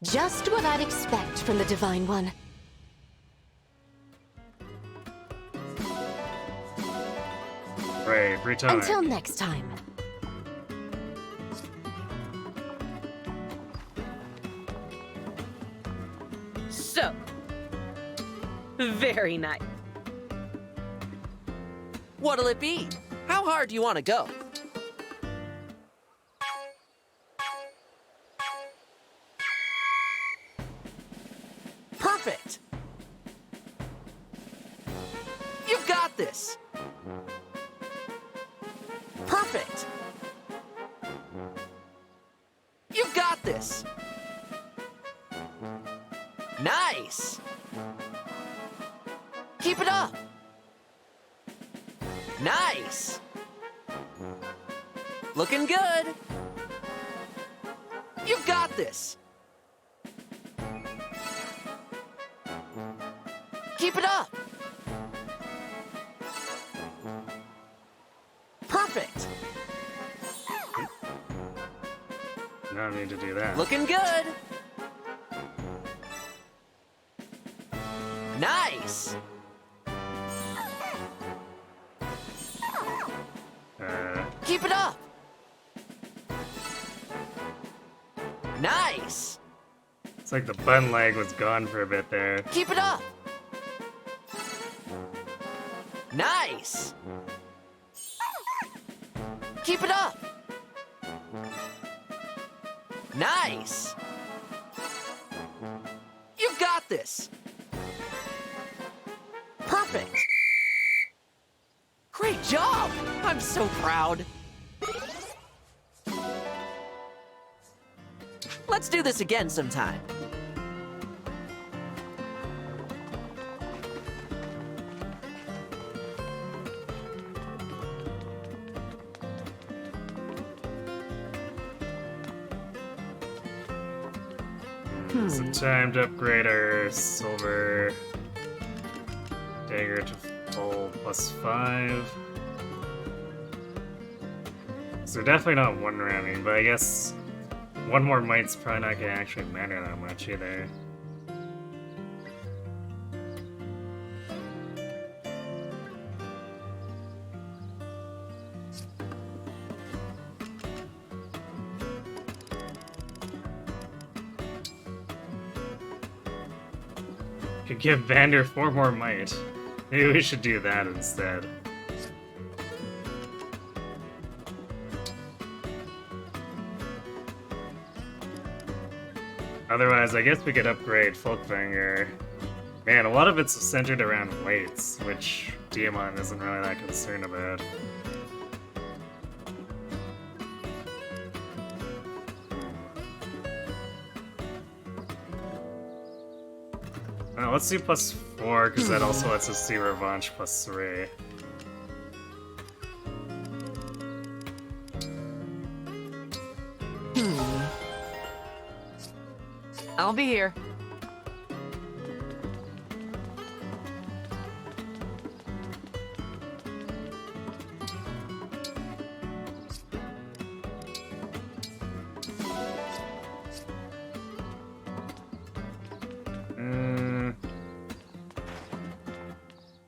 Just what I'd expect from the Divine One. Right, return. Until next time. So, Very nice. What'll it be? How hard do you want to go? Perfect! You've got this! Perfect! You've got this! Nice! Keep it up! Nice! Looking good! You've got this! Keep it up! Perfect! No need to do that. Looking good! Nice! Keep it up! Nice! It's like the bun leg was gone for a bit there. Keep it up! Nice! Keep it up! Nice! You've got this! Perfect! Great job! I'm so proud! Let's do this again sometime. Is it time to upgrade our silver dagger to full +5? So definitely not one rounding, but I guess one more might's probably not gonna actually matter that much either. Could give Vander 4 more might. Maybe we should do that instead. Otherwise, I guess we could upgrade Folkvanger. Man, a lot of it's centered around weights, which Diamond isn't really that concerned about. Let's do +4, because that also lets us see Revanche +3. I'll be here.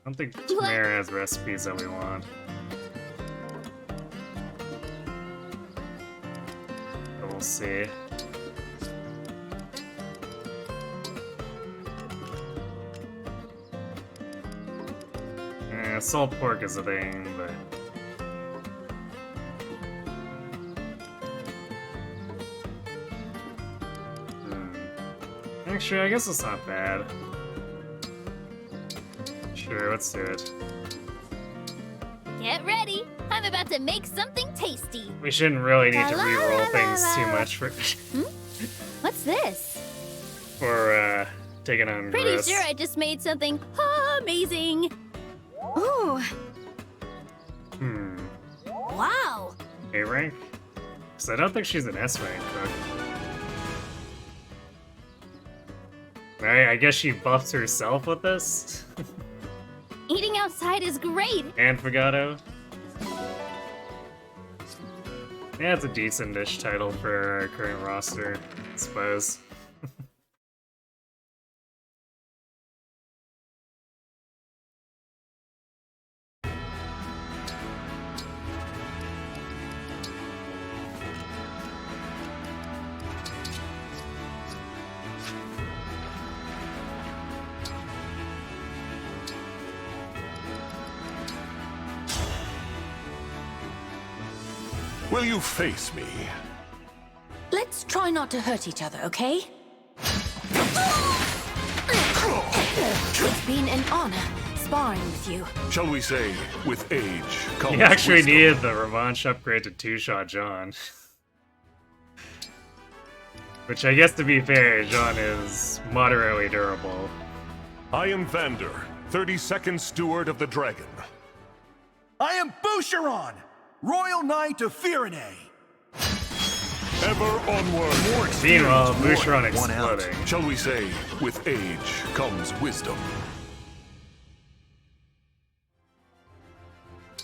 I don't think Tamara has recipes that we want. But we'll see. Salt pork is a thing, but... Actually, I guess it's not bad. Sure, let's do it. Get ready! I'm about to make something tasty! We shouldn't really need to re-roll things too much for... What's this? for, taking on Pretty risks. sure I just made something amazing! Ooh! Wow! A rank? So I don't think she's an S rank cook. Alright, I guess she buffs herself with this? Eating outside is great! And Fagato? Yeah, it's a decent-ish title for our current roster, I suppose. Will you face me? Let's try not to hurt each other, okay? It's been an honor sparring with you. Shall we say, with age comes He actually wisdom. needed the Revanche upgrade to two-shot John. Which I guess, to be fair, John is moderately durable. I am Vander, 32nd Steward of the Dragon. I am Boucheron, Royal Knight of Firene. Ever onward. More Meanwhile, experience, Boucheron one out. exploding. Shall we say, with age comes wisdom.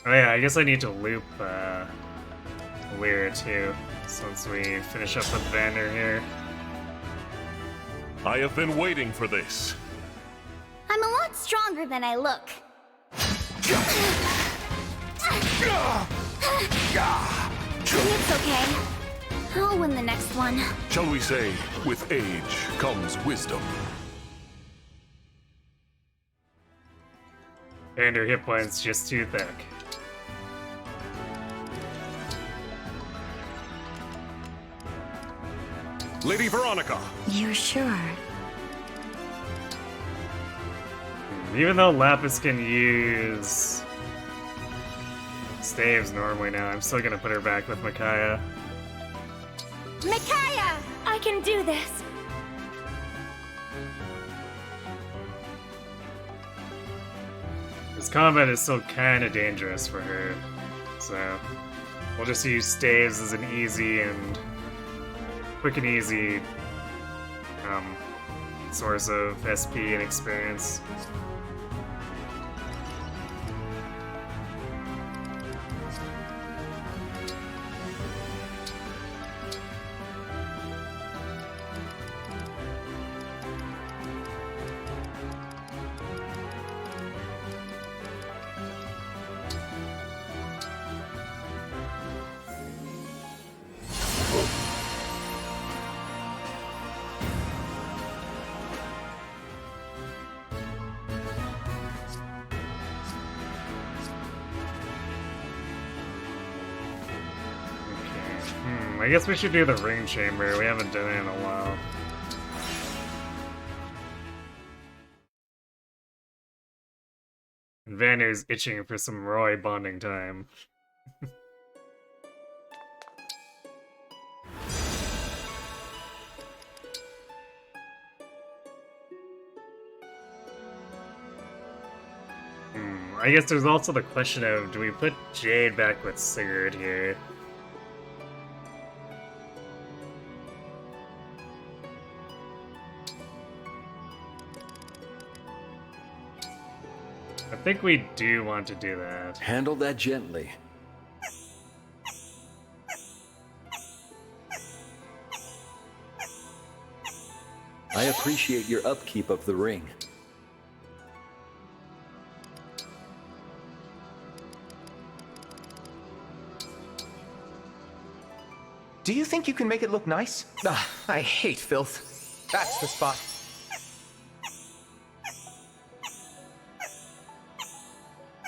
Oh yeah, I guess I need to loop Lear too, since we finish up with Vander here. I have been waiting for this. I'm a lot stronger than I look. It's okay. I'll win the next one. Shall we say, with age comes wisdom. Vander hit points just too thick. Lady Veronica. You're sure? Even though Lapis can use staves normally now, I'm still gonna put her back with Micaiah. Micaiah! I can do this! This combat is still kinda dangerous for her, so we'll just use staves as an easy and quick and easy source of SP and experience. I guess we should do the ring chamber. We haven't done it in a while. And Vander's itching for some Roy bonding time. I guess there's also the question of, do we put Jade back with Sigurd here? I think we do want to do that. Handle that gently. I appreciate your upkeep of the ring. Do you think you can make it look nice? Ah, I hate filth. That's the spot.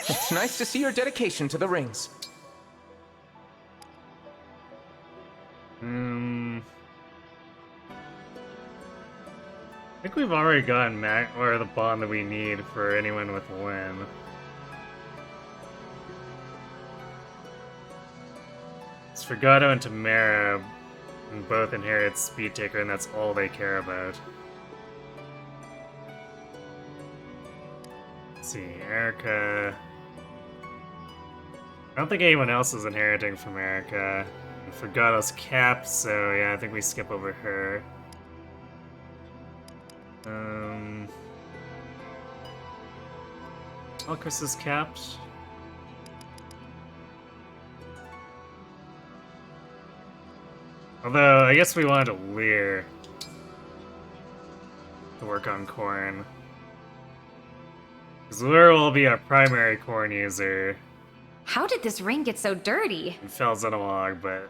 It's nice to see your dedication to the rings. I think we've already gotten or the bond that we need for anyone with Lyn. It's Fragato and Tamara, and both inherit Speed Taker, and that's all they care about. Let's see, Erica. I don't think anyone else is inheriting from Erica. And Fragato's capped, so yeah, I think we skip over her. Alcris is capped. Although, I guess we wanted Lear to work on Corrin. Because Lear will be our primary Corrin user. How did this ring get so dirty? In Fel's Analog, but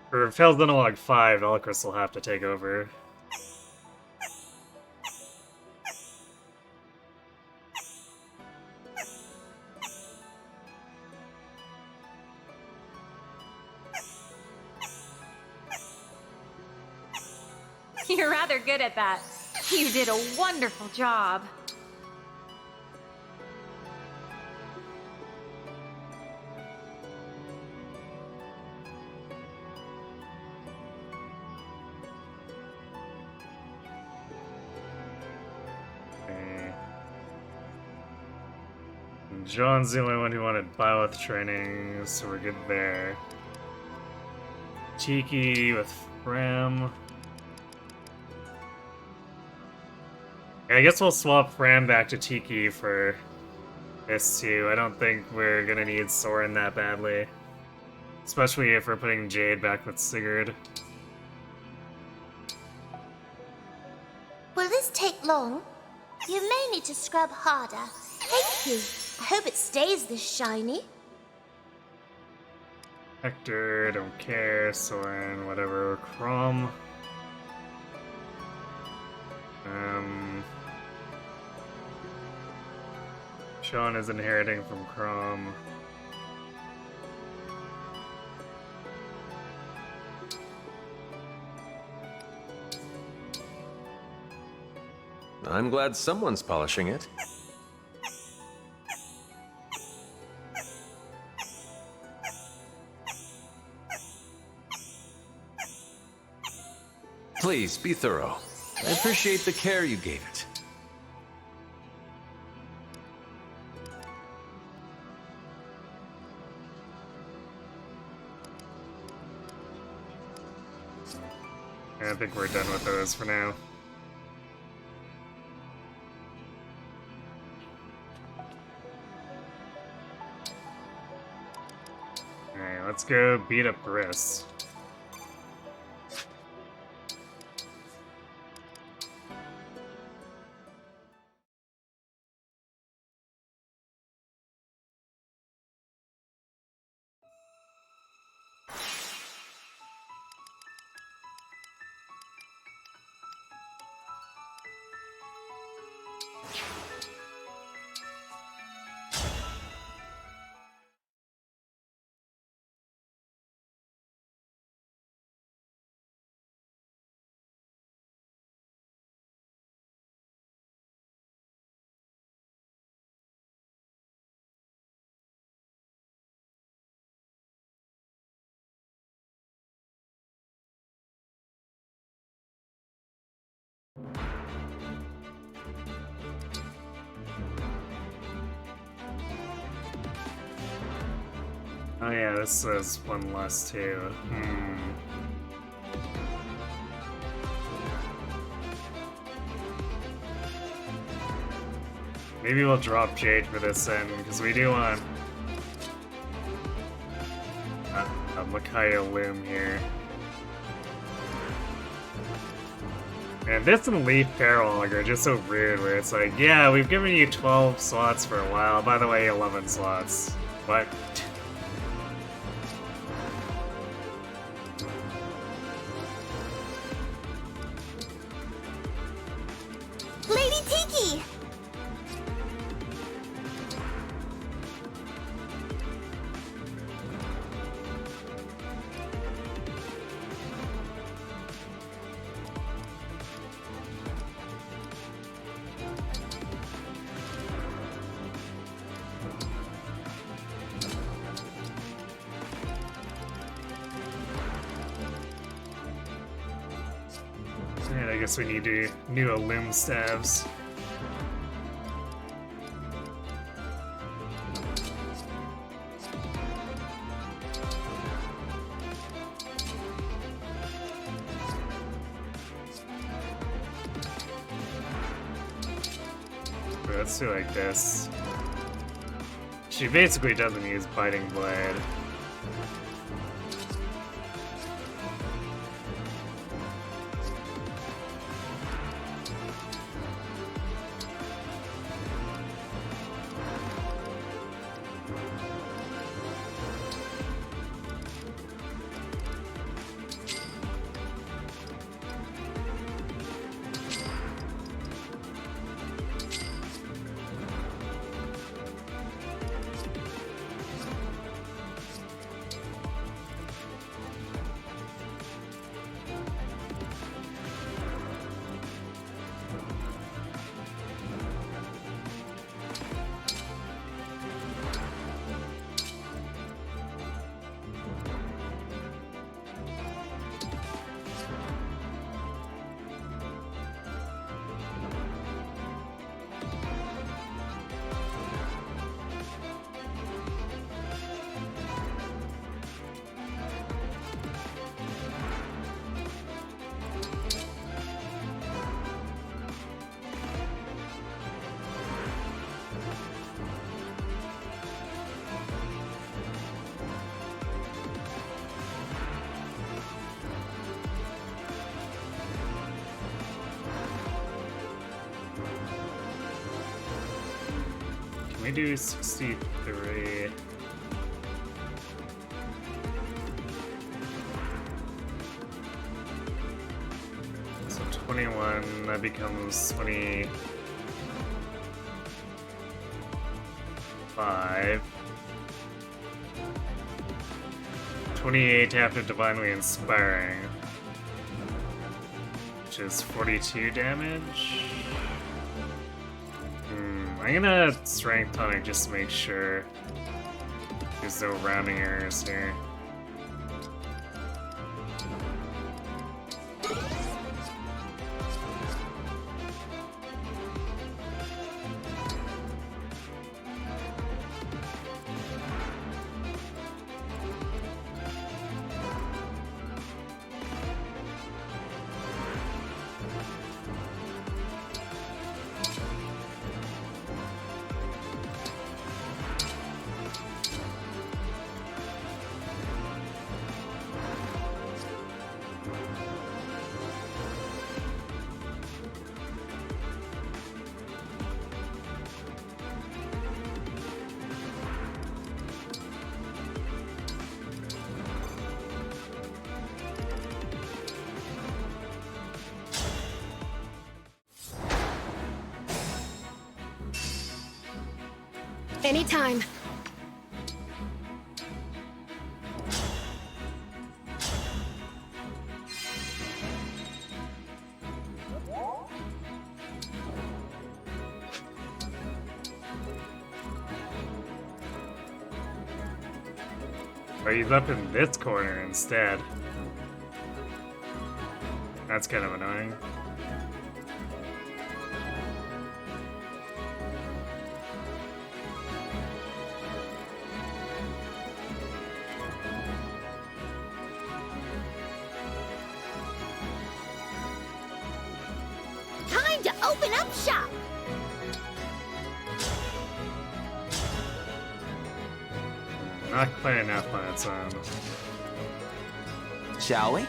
for Fel's Analog 5, Alcris will have to take over. You're rather good at that. You did a wonderful job. John's the only one who wanted bioeth training, so we're good there. Tiki with Fram. Yeah, I guess we'll swap Fram back to Tiki for this too. I don't think we're gonna need Soren that badly. Especially if we're putting Jade back with Sigurd. Will this take long? You may need to scrub harder. Thank you. I hope it stays this shiny. Hector, don't care. Soren, whatever. Crom. Sean is inheriting from Crom. I'm glad someone's polishing it. Please, be thorough. I appreciate the care you gave it. I think we're done with those for now. Alright, let's go beat up Briss. Oh yeah, this says one less too. Maybe we'll drop Jade for this then, because we do want a Makayo Loom here. And this and Leif Paralog are just so rude, where it's like, yeah, we've given you 12 slots for a while. By the way, 11 slots. What? Lady Tiki! And I guess we need new Loom staves. Let's do like this. She basically doesn't use Biting Blade. I do 63. So 21, that becomes 25. 28 after Divinely Inspiring, which is 42 damage. I'm gonna Strength Tonic just to make sure there's no rounding errors here. Anytime. But he's up in this corner instead. That's kind of annoying. Time to open up shop! Not quite enough on its own. Shall we?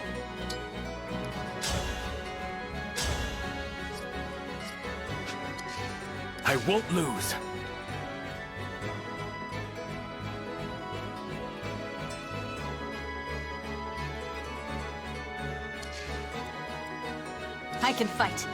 I won't lose. I can fight.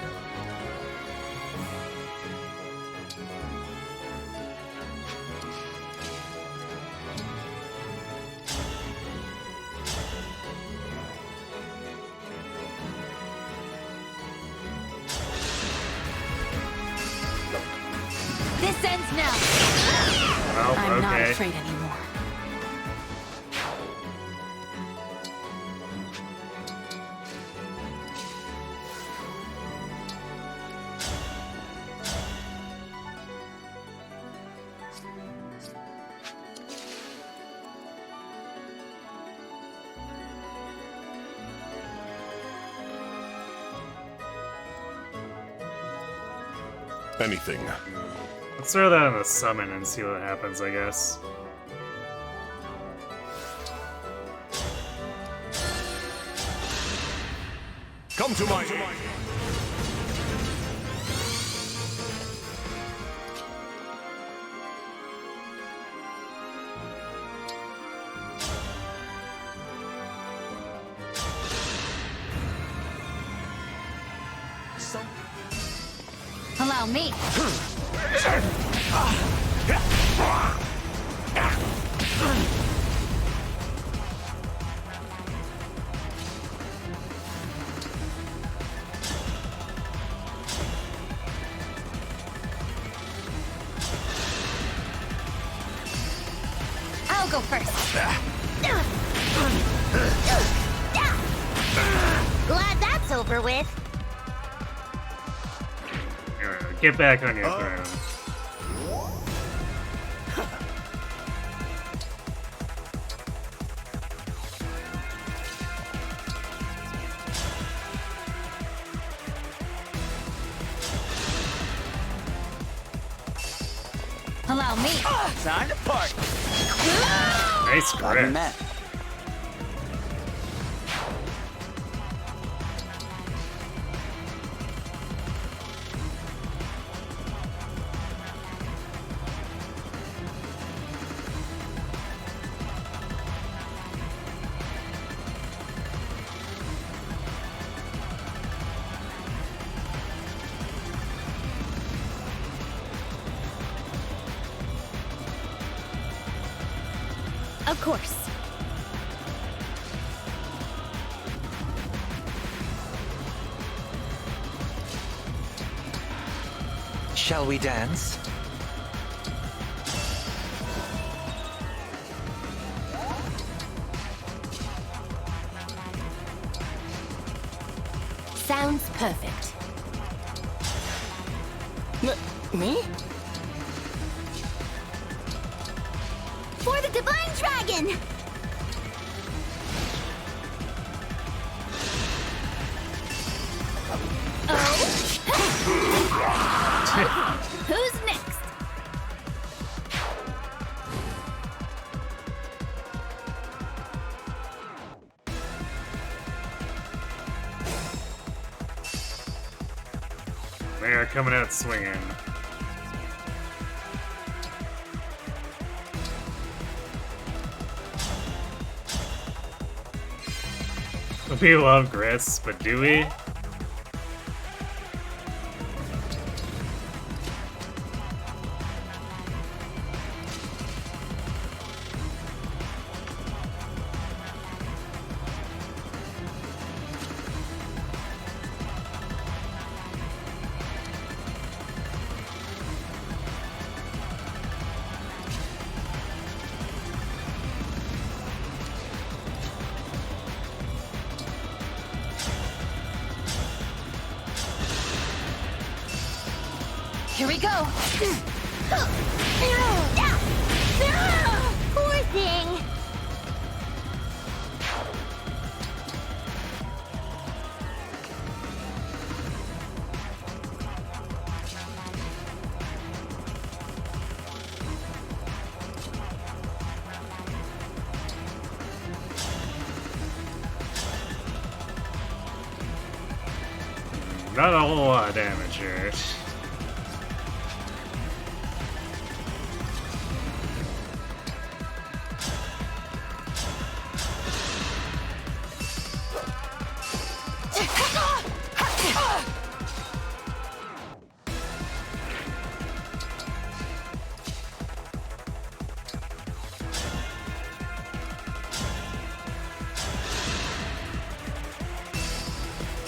This ends now. Oh, I'm not okay. afraid anymore. Anything. Let's throw that on the summon and see what happens, I guess. Come to my Allow me. I'll go first. Glad that's over with. Get back on your throne. Allow me. Time to party. Nice Glad we grip. met. Of course. Shall we dance? Sounds perfect. Me? For the Divine Dragon! Who's next? They are coming out swinging. We love grits, but do we? Here we go. Poor thing. Not a whole lot of damage here.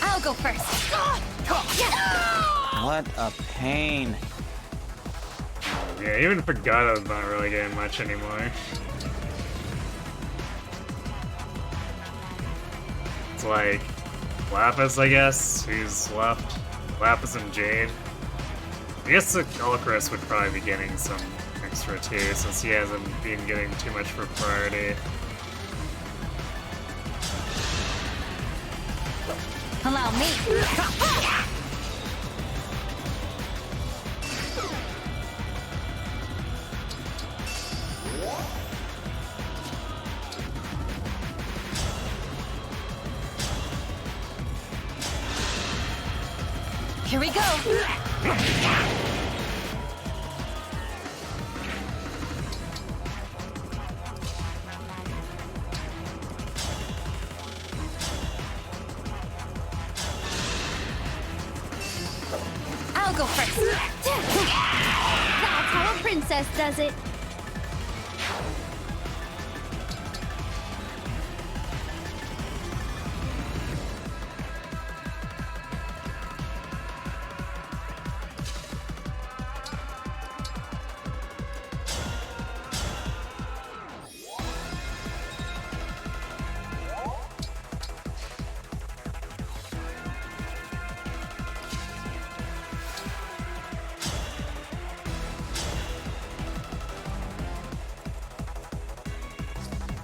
I'll go first. What a pain. Yeah, even Forgotta's not really getting much anymore. It's like Lapis, I guess, who's left. Lapis and Jade. I guess the Alchris would probably be getting some extra too, since he hasn't been getting too much for priority. Allow me. Here we go. I'll go first. That's how a princess does it.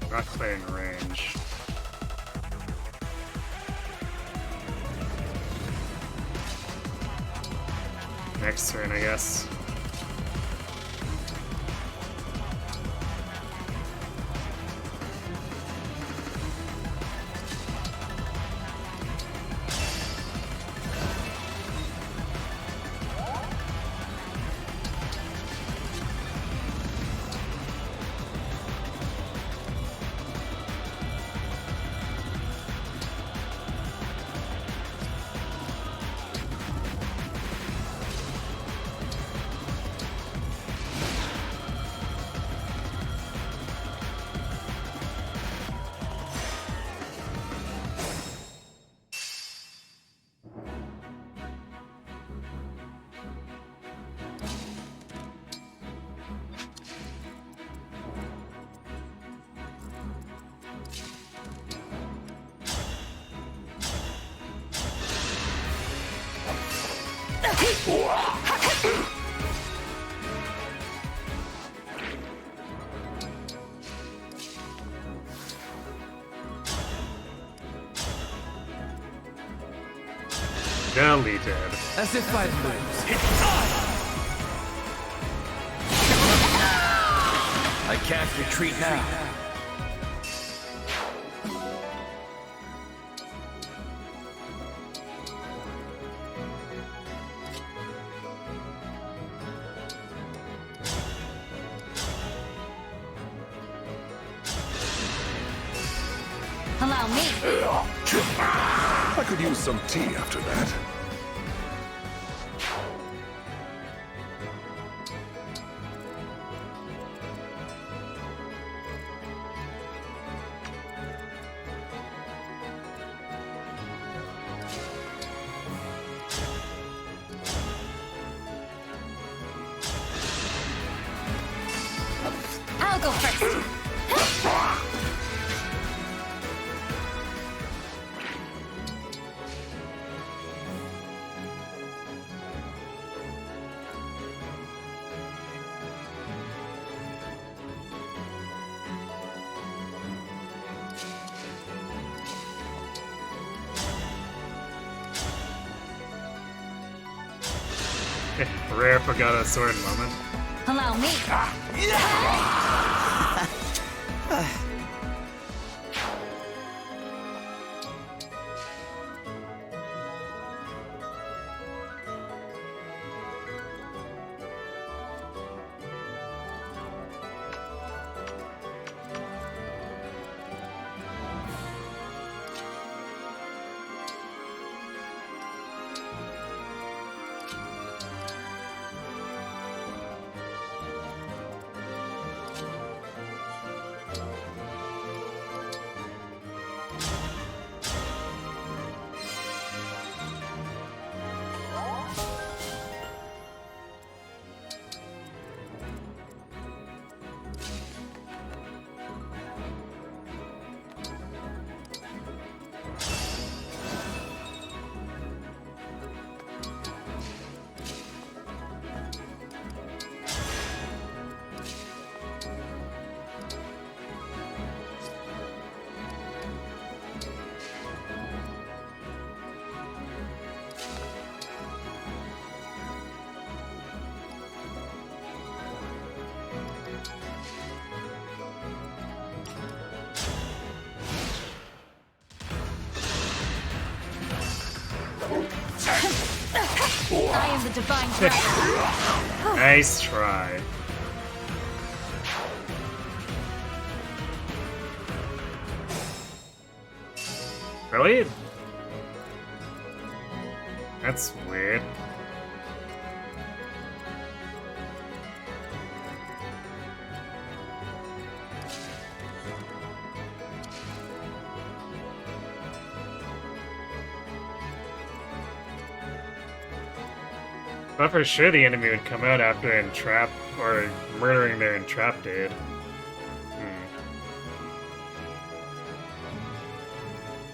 Not clearing range. Next turn, I guess. Deleted. As if I'd lose. I can't retreat now. Allow me. I could use some tea after that. I'll go first. Rare forgot a sword moment. Allow me. I am the divine dragon. Nice try. Really? That's weird. But for sure the enemy would come out after entrap or murdering their entrap dude.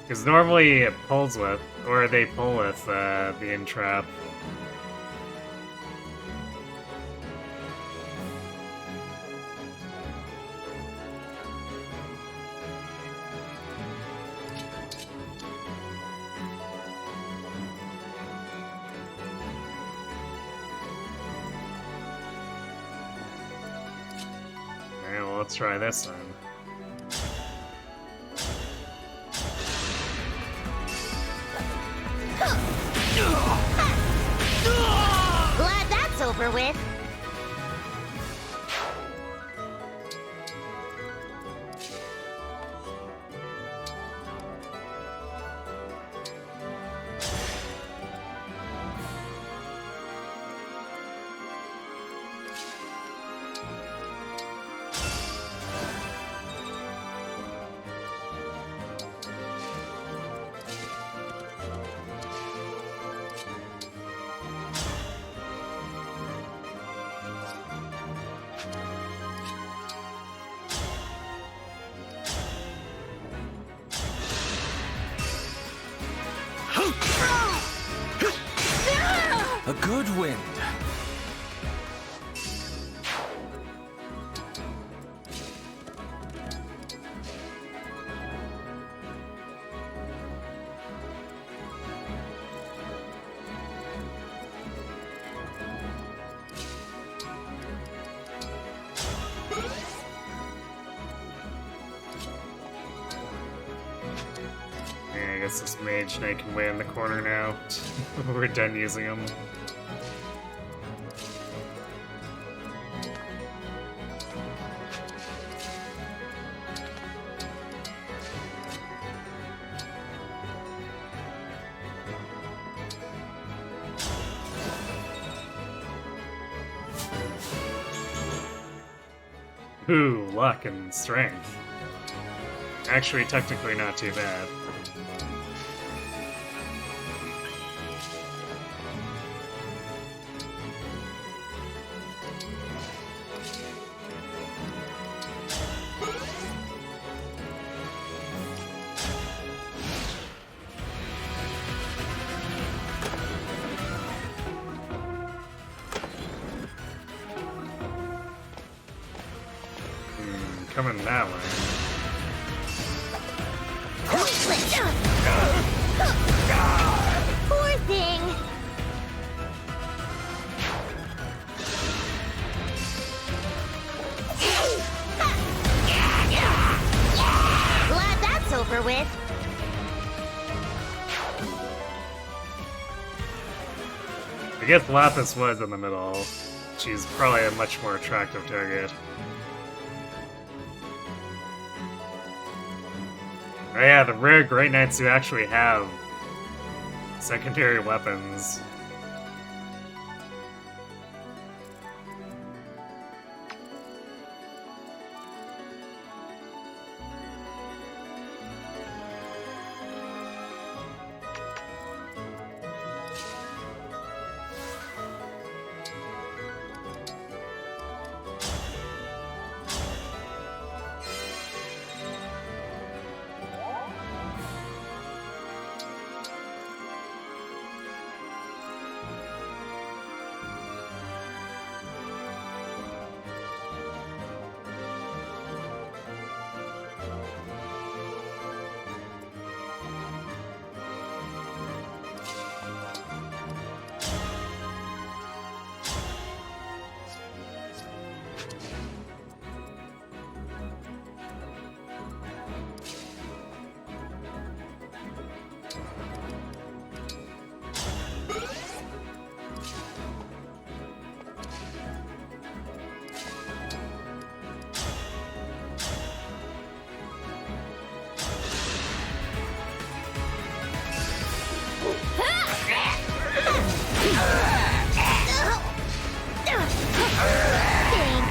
Because normally it pulls with, or they pull with the entrap. Alright, well, let's try this then. Glad that's over with. A good wind. Yeah, I guess this Mage Knight can wait in the corner now. We're done using him. Ooh, luck and strength. Actually, technically not too bad. Coming that way. Poor thing. Glad that's over with. I guess Lapis was in the middle. She's probably a much more attractive target. Oh yeah, the rare Great Knights who actually have secondary weapons.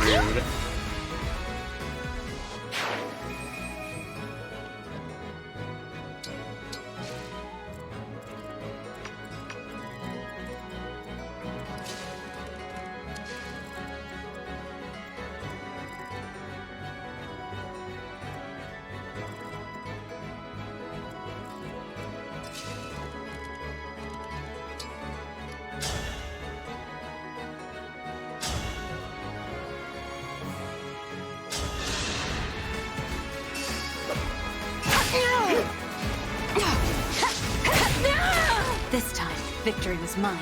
Thank you. This time, victory was mine.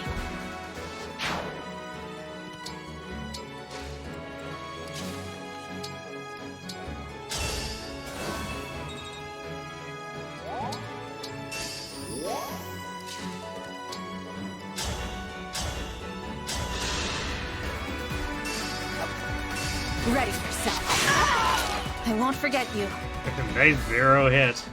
Ready for yourself. I won't forget you. Nice zero hit.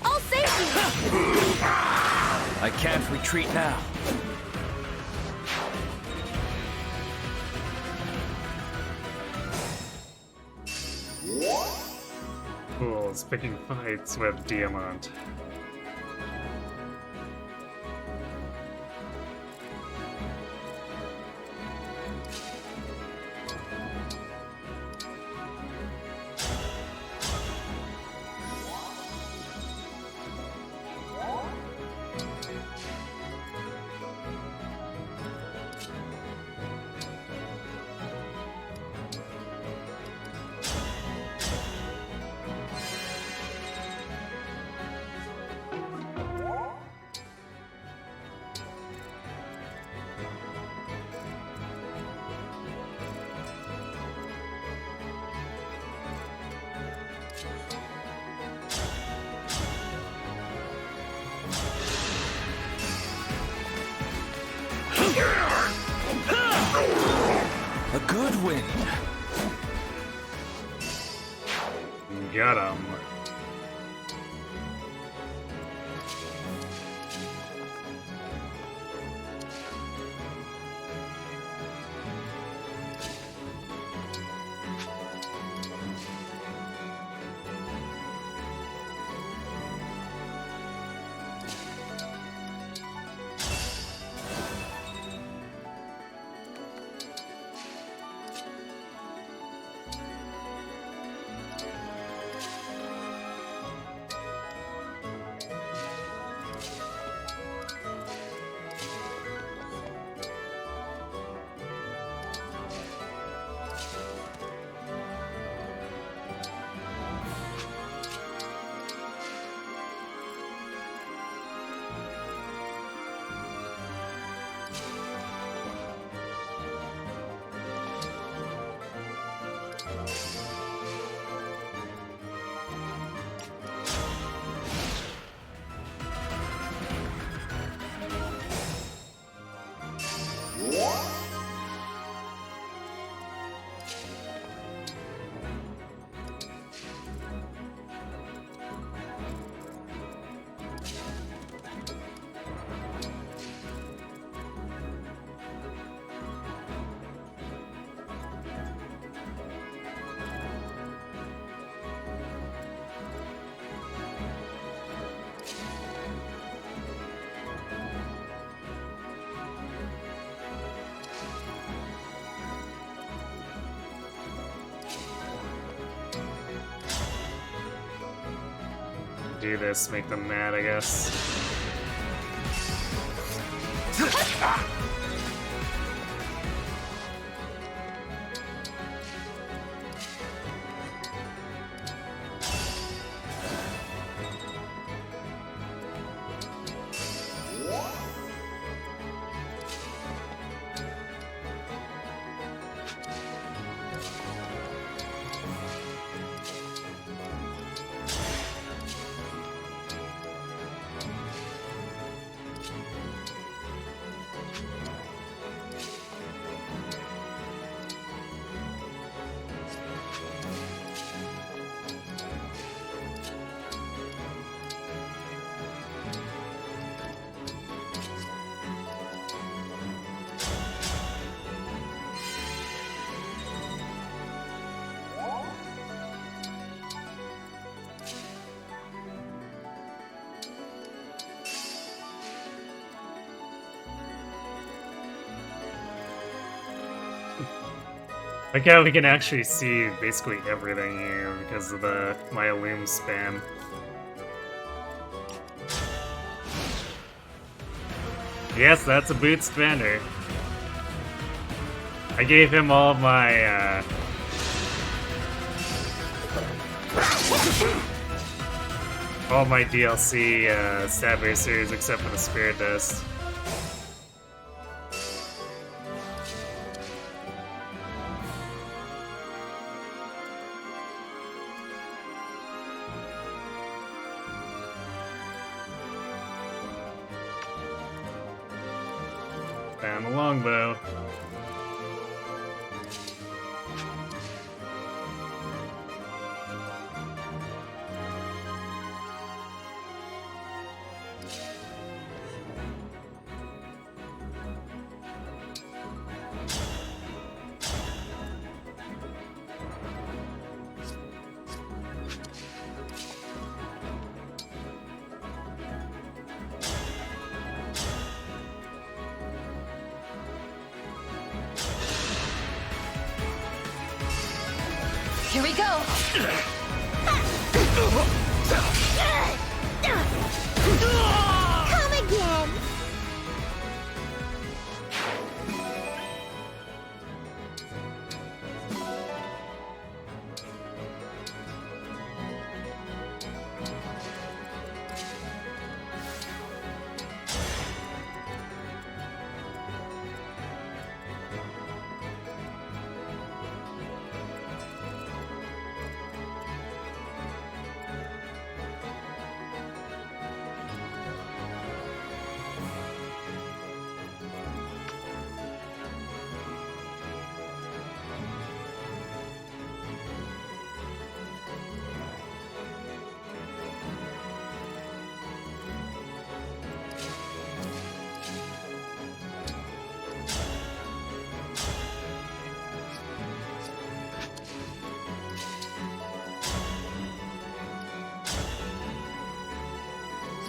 I'll save you! I can't retreat now. Fools picking fights with Diamant. A good win. Got him. Do this, make them mad, I guess. Like how we can actually see basically everything here because of the my Illume spam. Yes, that's a boot spender. I gave him all my DLC stat racers except for the Spirit Dust. Found the longbow. Here we go! Come again!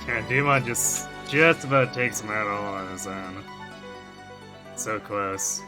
Yeah, Dumont just about takes him out all on his own. So close.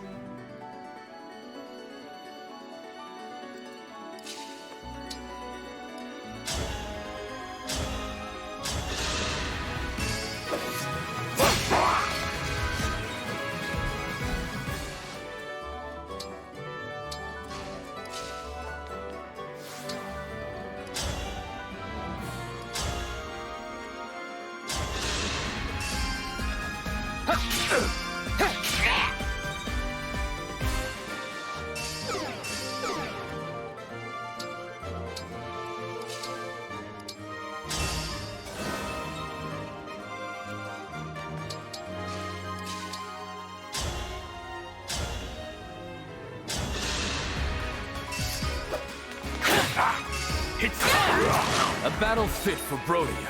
A battle fit for Brodia.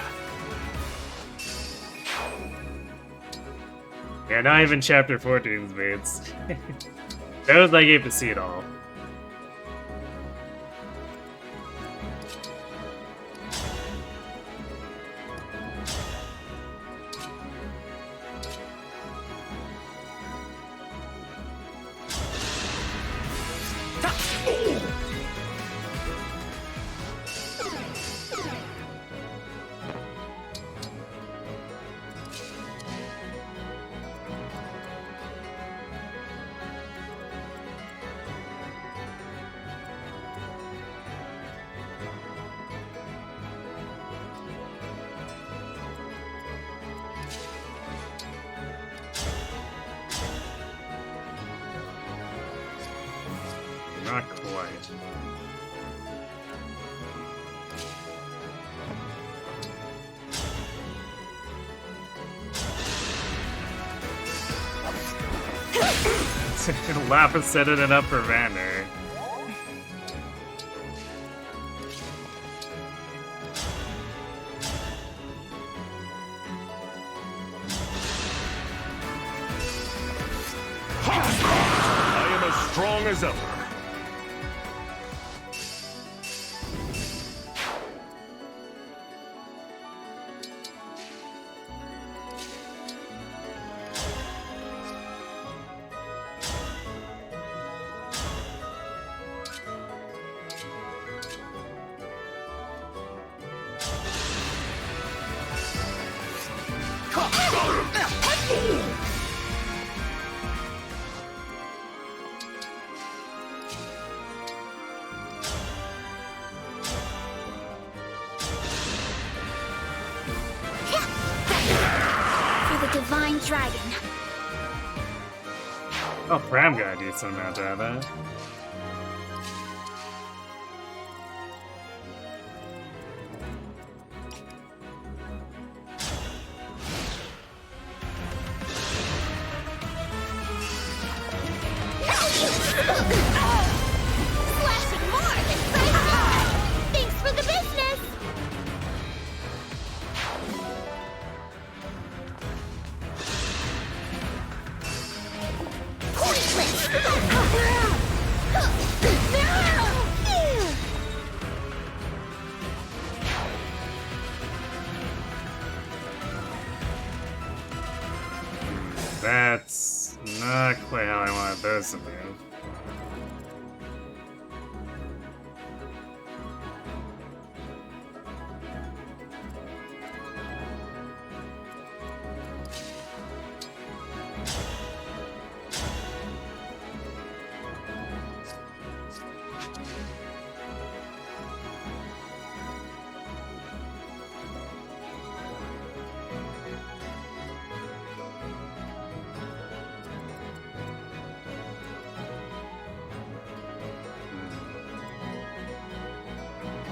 Yeah, not even chapter 14's mates. That was like able to see it all. Not quite. Lapis setting it up for Vander. I am as strong as ever. For the divine dragon. Oh, Pram got a decent amount out of that. Slashing more than crazy! Thanks for the business! That's not quite how I wanted those to move.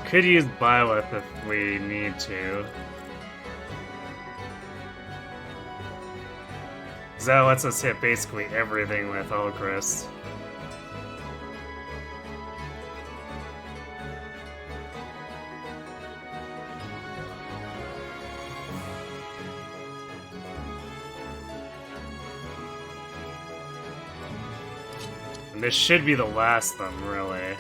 Could use Byleth if we need to. Cause that lets us hit basically everything with Alcrest. And this should be the last of them, really.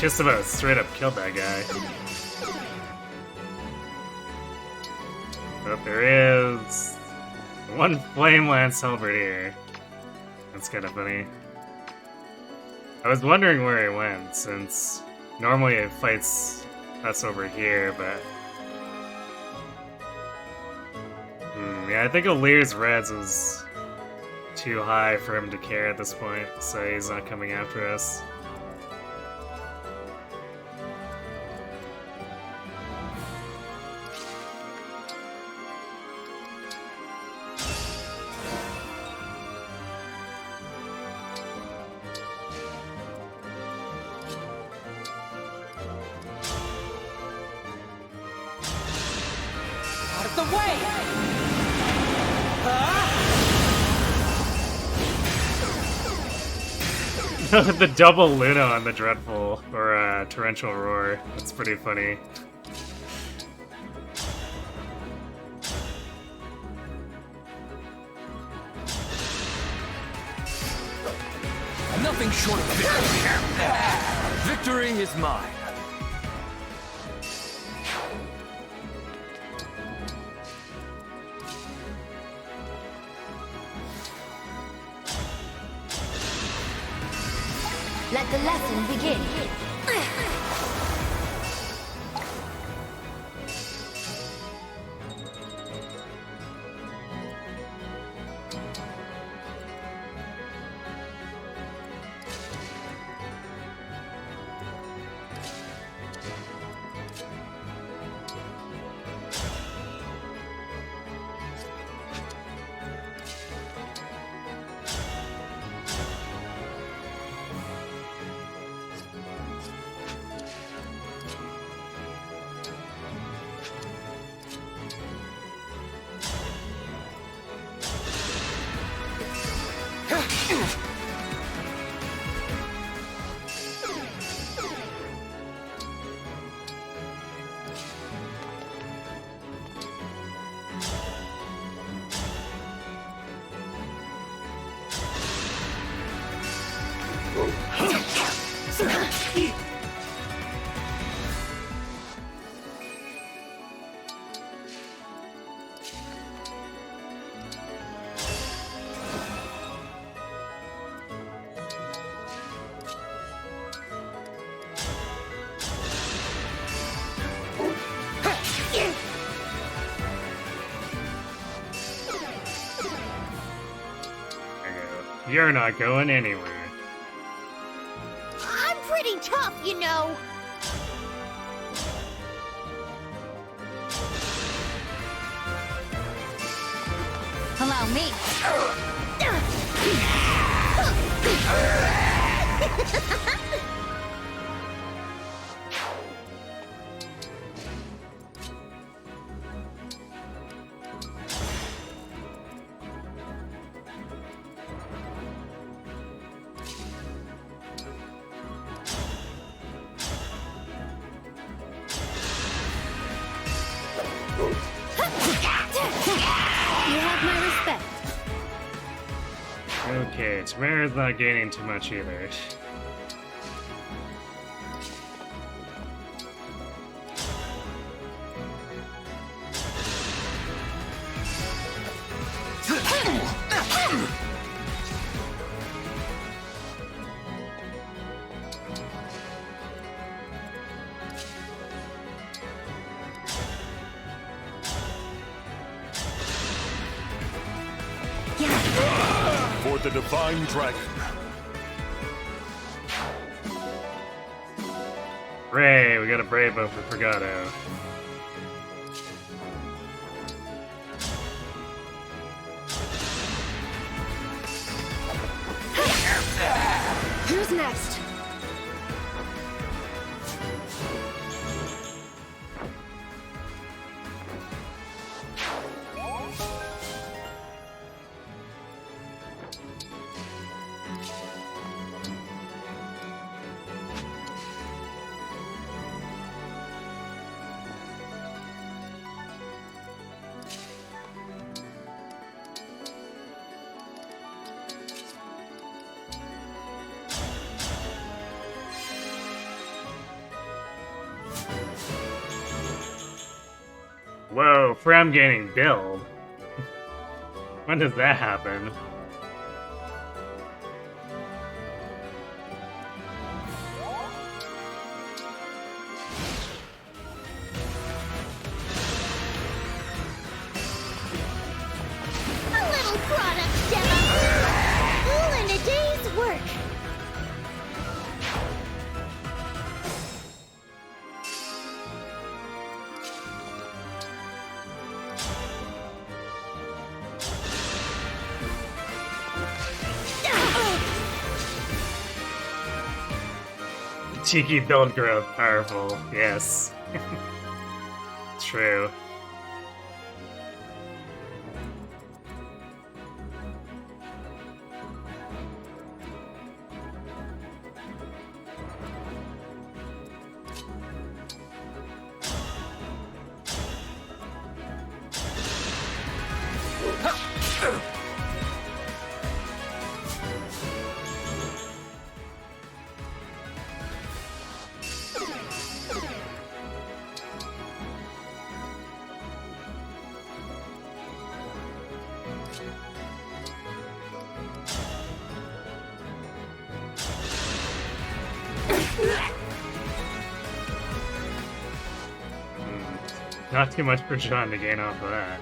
Just about straight up killed that guy. But there is one Flame Lance Halberdier. That's kind of funny. I was wondering where he went, since normally it fights us over here, but... yeah, I think Alir's Reds was too high for him to care at this point, so he's not coming after us. The double Luna on the Dreadful, or Torrential Roar. That's pretty funny. Nothing short of victory. Victory is mine. Let the lesson begin. You're not going anywhere. I'm pretty tough, you know. Allow me. Okay, Tamara's not gaining too much either. For the Divine Dragon. Hooray, we got a Bravo for Fragato. Who's next? Whoa, Fram gaining build. When does that happen? A little product demo. All in a day's work. Cheeky build growth, powerful. Yes. True. Not too much for John to gain off of that.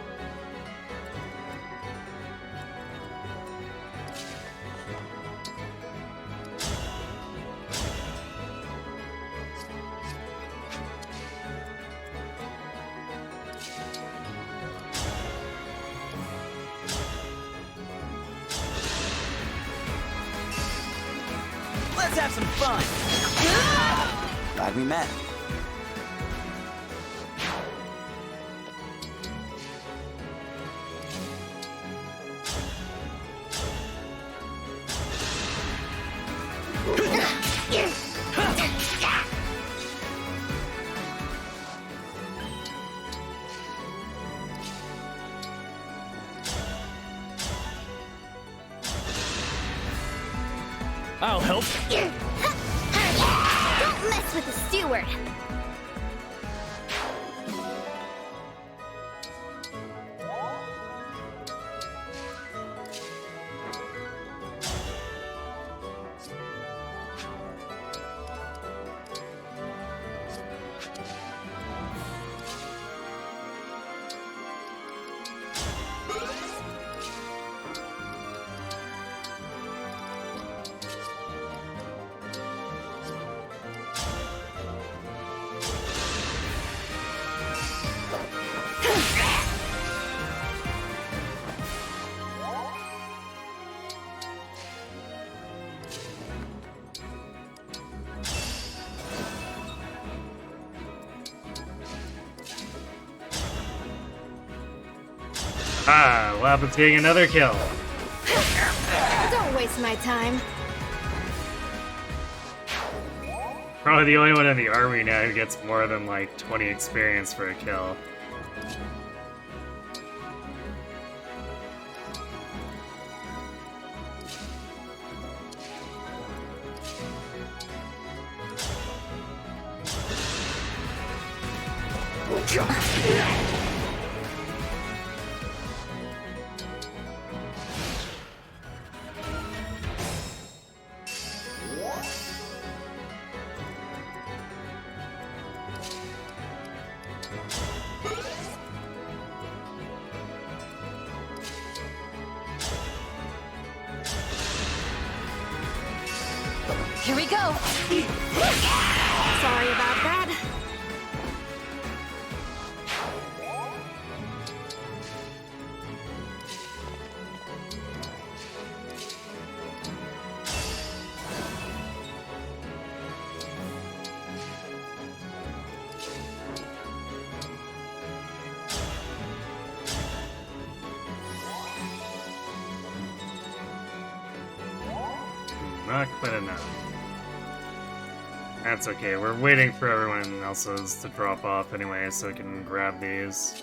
Let's have some fun! Glad we met. I'll help. Don't mess with the steward. Ah, Lapid's getting another kill. Don't waste my time. Probably the only one in the army now who gets more than like 20 experience for a kill. Here we go! Sorry about that. Not quite enough. That's okay, we're waiting for everyone else's to drop off anyway, so we can grab these.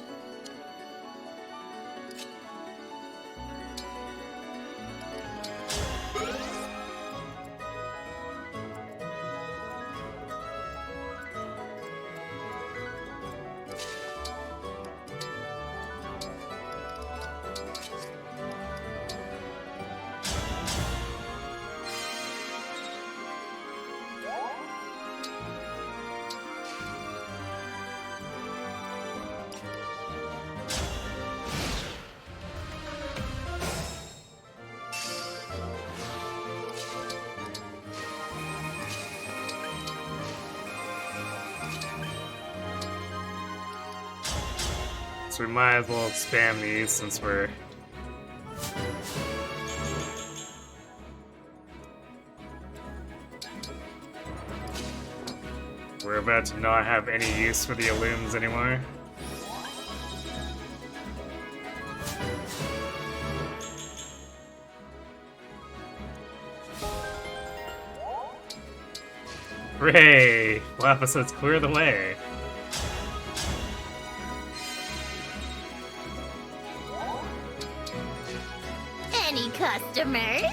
So we might as well spam these since we're... We're about to not have any use for the Illums anymore. Hooray! Lapis, let's clear the way. Any customers?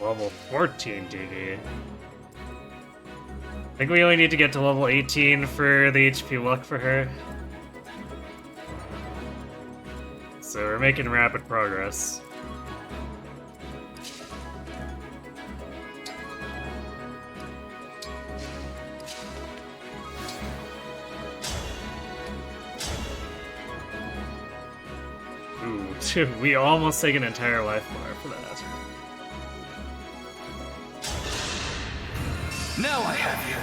Level 14 DD. I think we only need to get to level 18 for the HP luck for her. So we're making rapid progress. Ooh, dude, we almost take an entire life bar for that. Now I have you.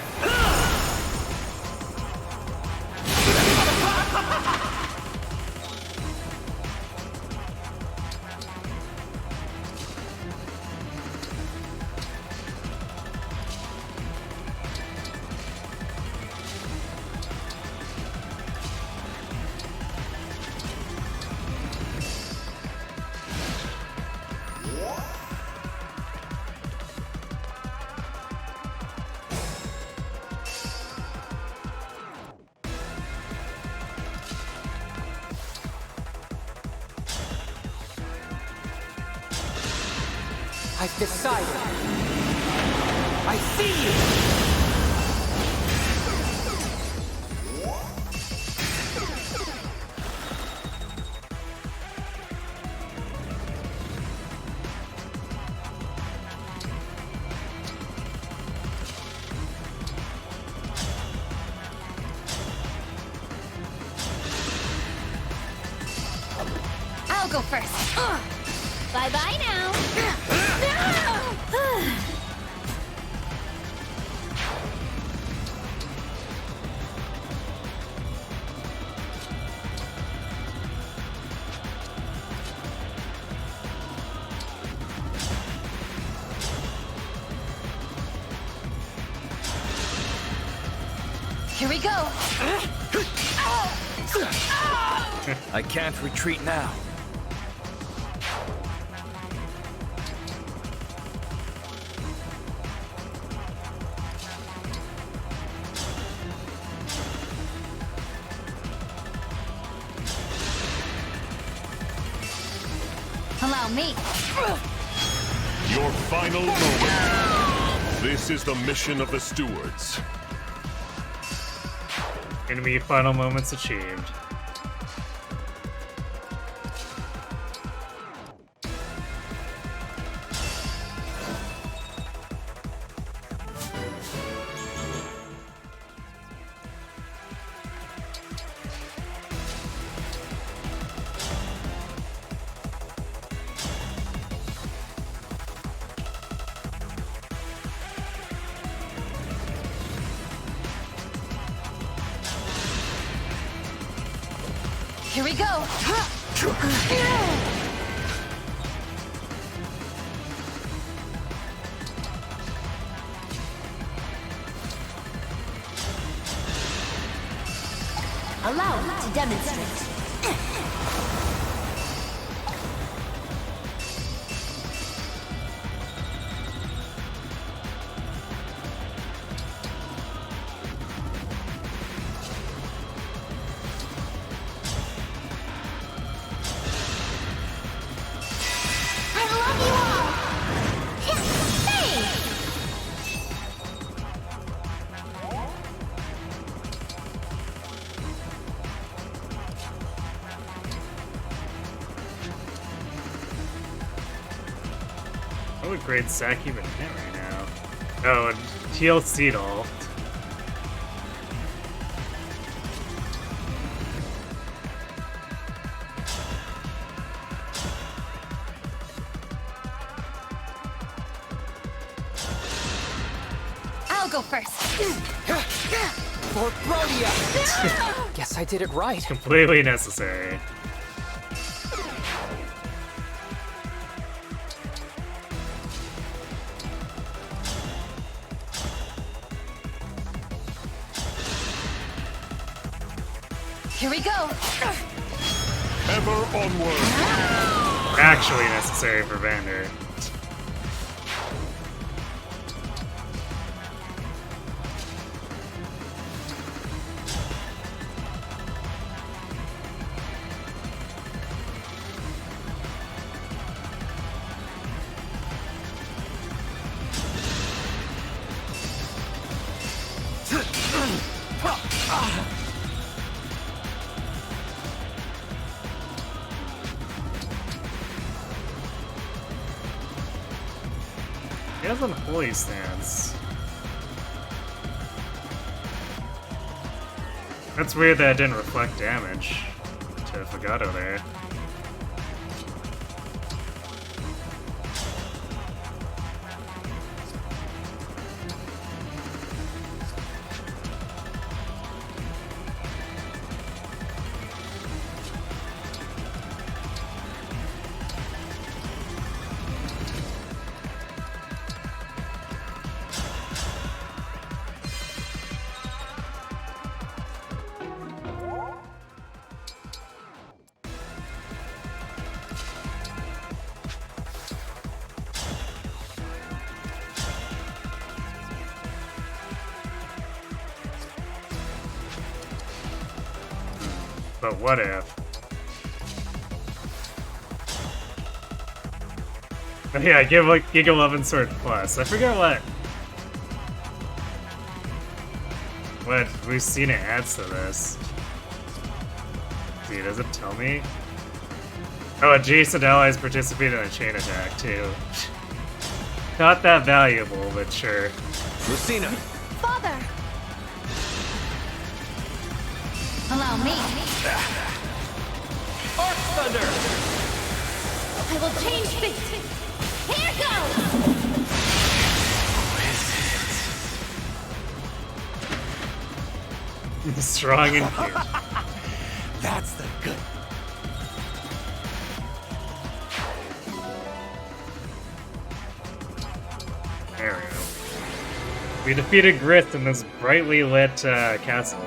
I've decided. I see you! I'll go first. Bye-bye now. Here we go. I can't retreat now. Allow me. Your final moment. This is the mission of the stewards. Enemy final moments achieved. Here we go. Allow me to demonstrate. What would grade Zack even hit right now? Oh, and Teal Seedall. I'll go first. For Brodia! Guess I did it right. Completely necessary. Here we go. Ever onward. Actually necessary for Vander. He has an holy stance. That's weird that it didn't reflect damage to Fagato there. But what if? Oh yeah, give like Giga 11 Sword Plus. I forget what Lucina adds to this. See, does it tell me? Oh, adjacent allies participate in a chain attack too. Not that valuable, but sure. Lucina! Father! Allow me. Arc Thunder! I will change fate. Here goes! Strong and cute. That's the good. There we go. We defeated Grith in this brightly lit castle.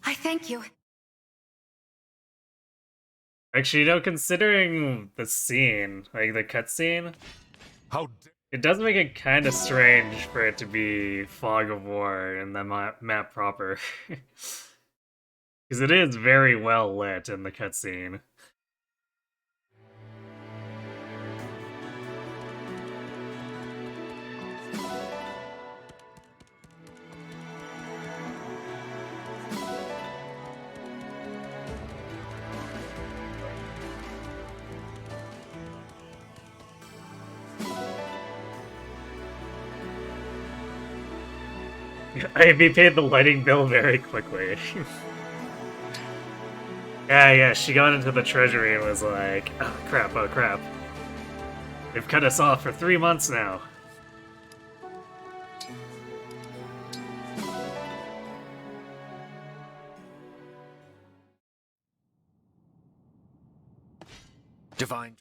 I thank you. Actually, you know, considering the scene, like the cutscene, it does make it kind of strange for it to be Fog of War in the map proper. Because it is very well lit in the cutscene. I'd be paid the lighting bill very quickly. Yeah, she got into the treasury and was like, oh crap. They've cut us off for 3 months now. Divine.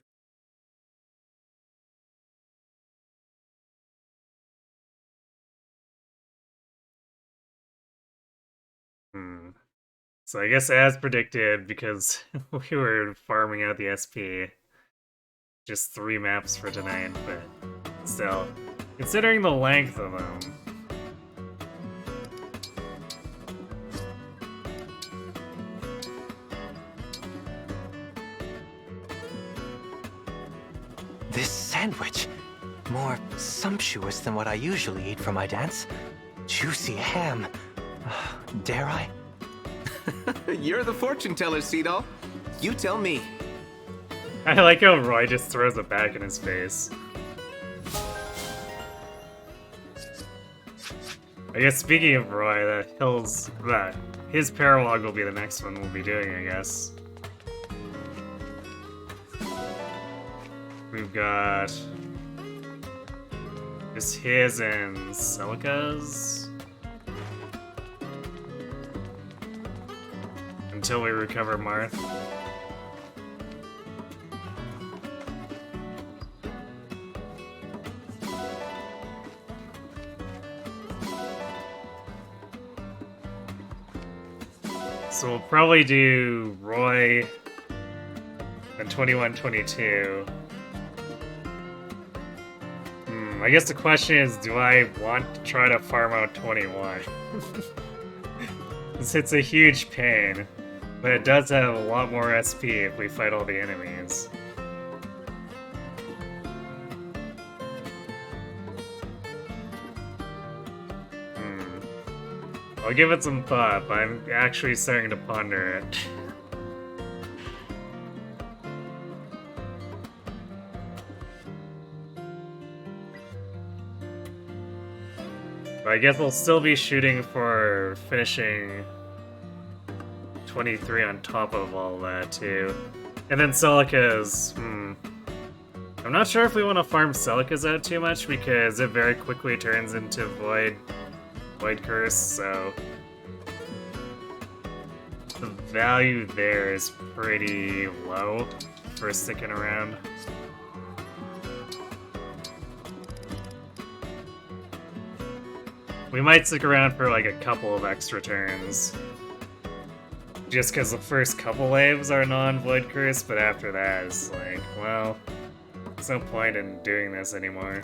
So I guess as predicted, because we were farming out the SP, just 3 maps for tonight, but still, considering the length of them. This sandwich, more sumptuous than what I usually eat for my dance. Juicy ham. Dare I? You're the fortune teller, Seadoll. You tell me. I like how Roy just throws it back in his face. I guess speaking of Roy, his paralogue will be the next one we'll be doing, I guess. We've got just his and Celica's. Until we recover Marth. So we'll probably do Roy and 21-22. I guess the question is, do I want to try to farm out 21? It's a huge pain. But it does have a lot more SP if we fight all the enemies. I'll give it some thought, but I'm actually starting to ponder it. But I guess we'll still be shooting for finishing 23 on top of all that, too. And then Celica's, I'm not sure if we want to farm Celica's out too much, because it very quickly turns into Void Curse, so the value there is pretty low for sticking around. We might stick around for like a couple of extra turns. just because the first couple waves are non-void curse, but after that it's like, well, there's no point in doing this anymore.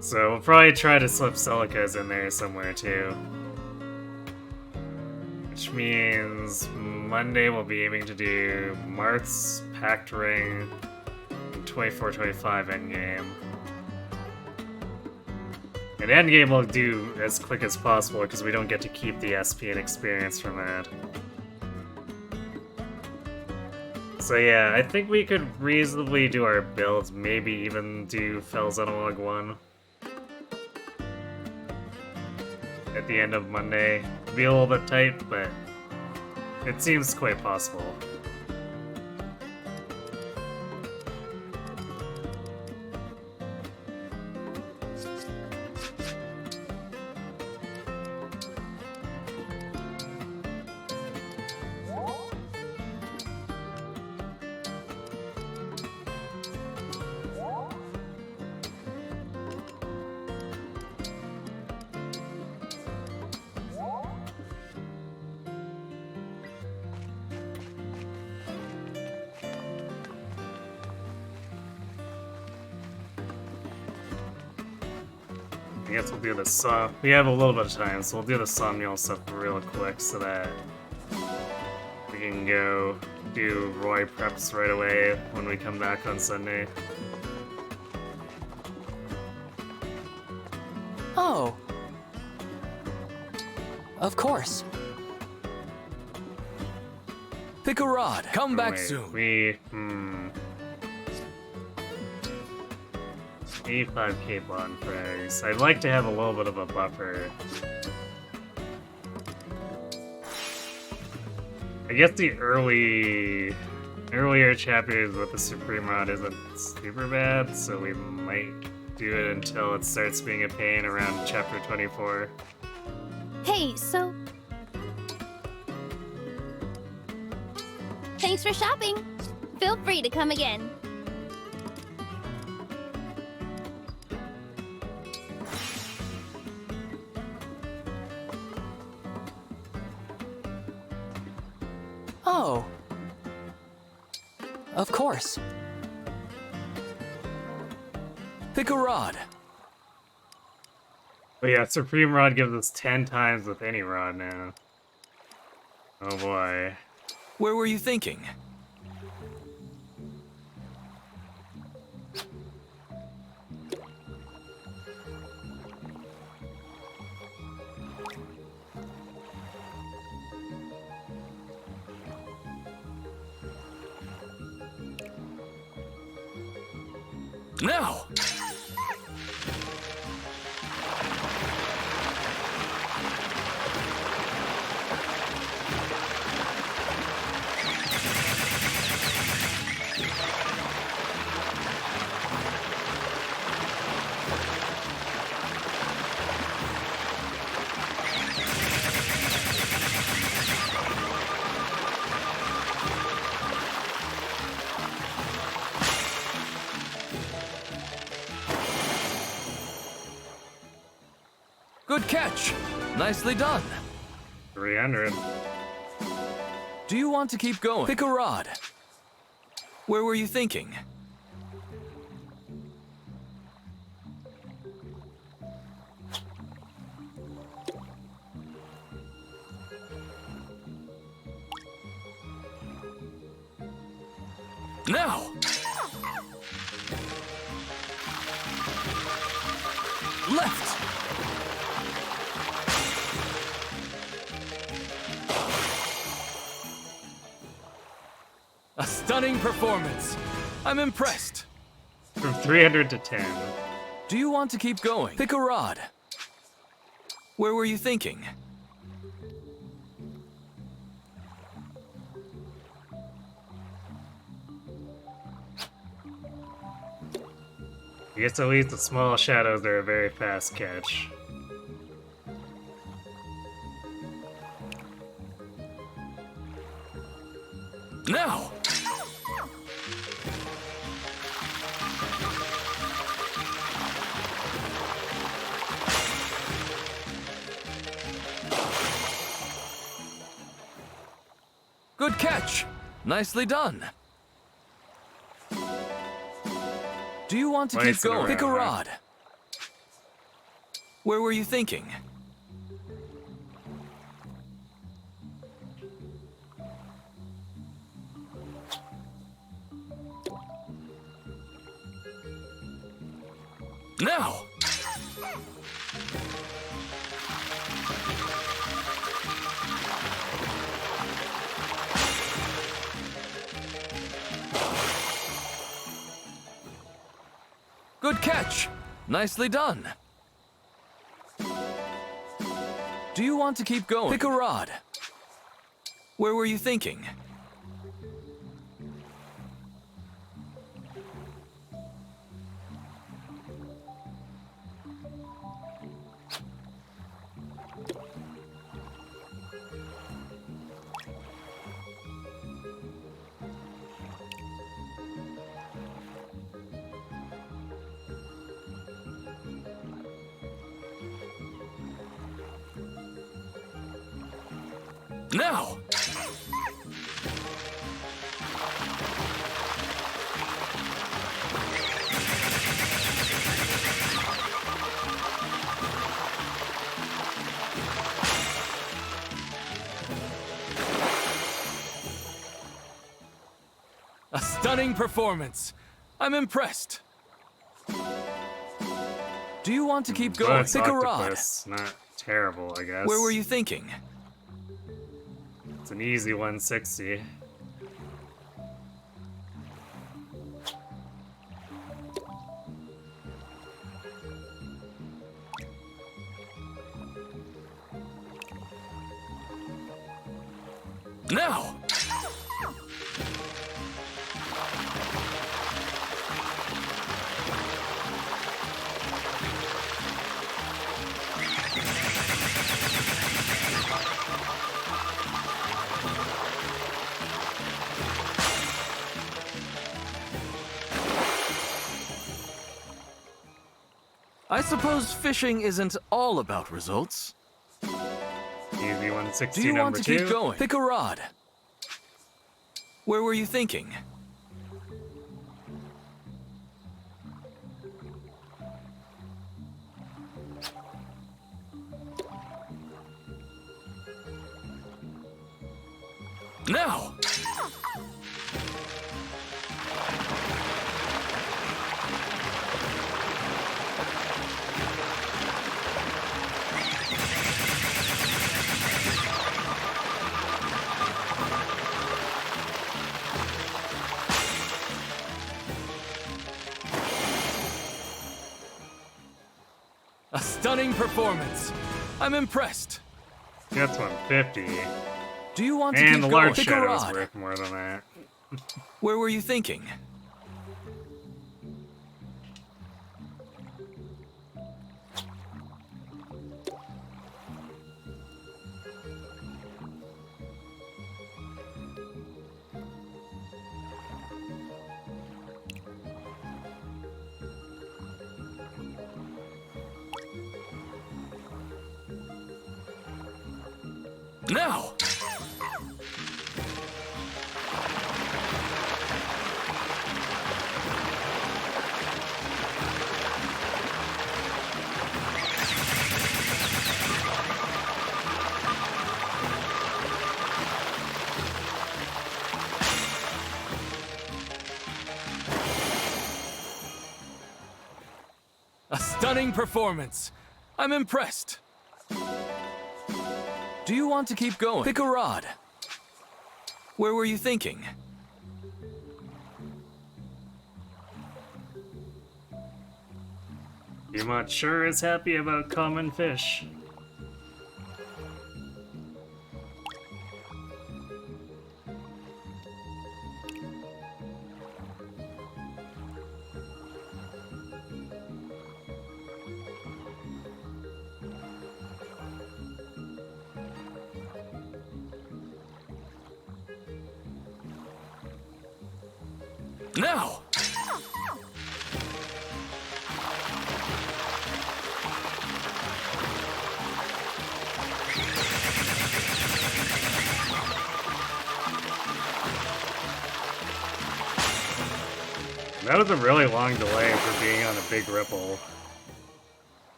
So we'll probably try to slip Silicas in there somewhere too. Which means Monday we'll be aiming to do Marth's Pact Ring and 24-25 endgame. And endgame we'll do as quick as possible because we don't get to keep the SP and experience from that. So yeah, I think we could reasonably do our builds, maybe even do Fel's Analog 1 at the end of Monday. It'll be a little bit tight, but it seems quite possible. I guess we'll do the we have a little bit of time, so we'll do the Somniel stuff real quick so that we can go do Roy preps right away when we come back on Sunday. Oh. Of course. Pick a rod. Come back Wait, soon. We, 85k bond frags. I'd like to have a little bit of a buffer. I guess the earlier chapters with the Supreme Rod isn't super bad, so we might do it until it starts being a pain around chapter 24. Hey, so... Thanks for shopping. Feel free to come again. Oh. Of course. Pick a rod. But yeah, Supreme Rod gives us 10 times with any rod now. Oh boy. Where were you thinking? Now! Good catch! Nicely done. 300. Do you want to keep going? Pick a rod. Where were you thinking? Now! Left! A stunning performance. I'm impressed. From 300 to 10. Do you want to keep going? Pick a rod. Where were you thinking? I guess at least the small shadows are a very fast catch. Now! Good catch! Nicely done. Do you want to keep Place it going? Pick a around, huh? rod. Where were you thinking? Now! Good catch! Nicely done. Do you want to keep going? Pick a rod. Where were you thinking? Now! A stunning performance. I'm impressed. Do you want to keep going? Well, it's Pick a rod. octopus, not terrible, I guess. Where were you thinking? It's an easy 160. Now! I suppose fishing isn't all about results. Easy 160 Do you want number to 2. keep going? Pick a rod. Where were you thinking? Now! A stunning performance. I'm impressed. That's 150. Do you want to And keep the going? large Pick a shadow's rod. worth more than that. Where were you thinking? Now! A stunning performance. I'm impressed. Do you want to keep going? Pick a rod. Where were you thinking? You're not sure is happy about common fish. Now! That was a really long delay for being on a big ripple.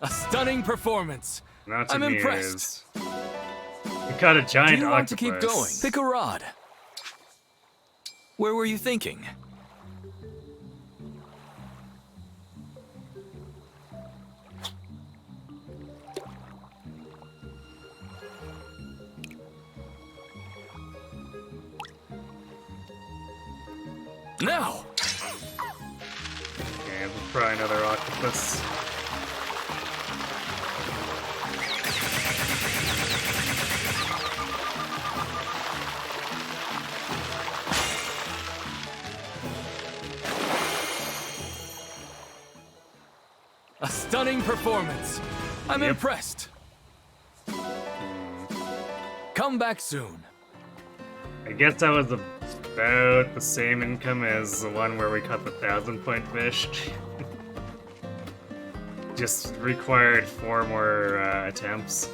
A stunning performance. Not to I'm me impressed. it is. We caught a giant Do you want octopus. to keep going? Pick a rod. Where were you thinking? Now! Okay, we'll try another octopus. A stunning performance. I'm impressed. Come back soon. I guess that was about the same income as the one where we caught the 1,000-point fish. Just required 4 more attempts.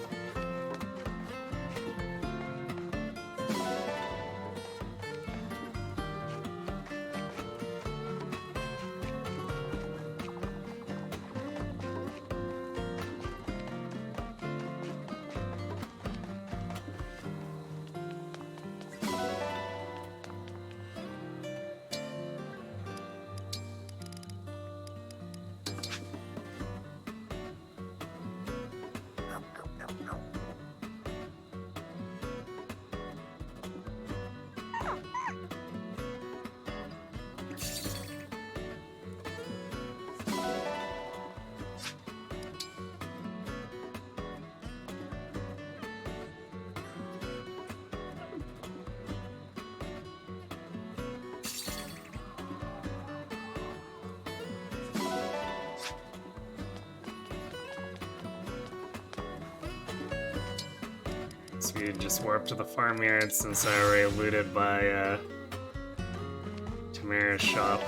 So we just warp to the farmyard since I already looted by Tamara's shop.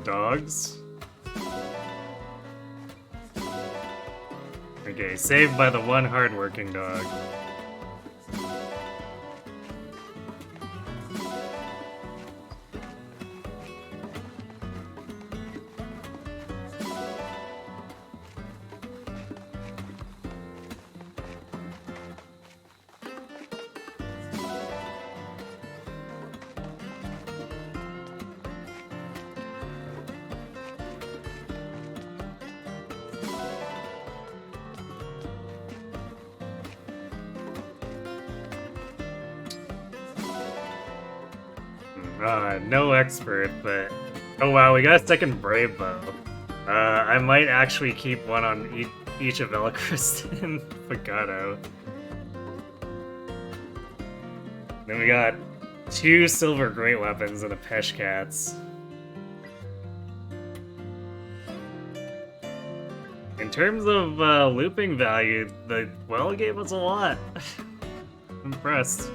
Dogs? Okay, saved by the one hardworking dog. No expert, but... Oh wow, we got a second Brave Bow. I might actually keep one on each of Elchrist and Fagado. Then we got 2 silver great weapons and a Peshkats. In terms of looping value, the well gave us a lot. I'm impressed.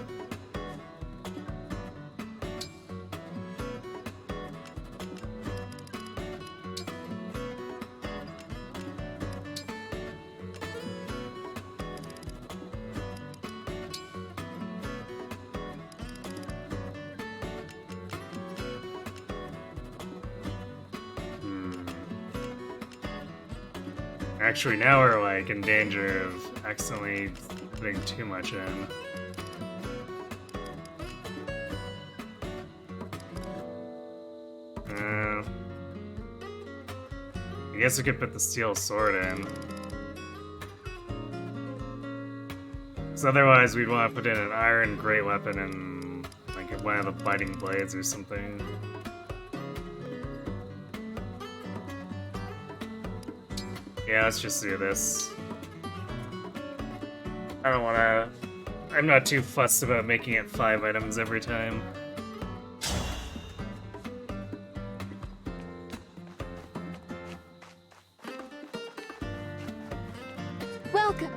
Actually, now we're like in danger of accidentally putting too much in. I guess we could put the steel sword in. Because otherwise we'd want to put in an iron great weapon and like one of the biting blades or something. Yeah, let's just do this. I don't wanna... I'm not too fussed about making it 5 items every time. Welcome.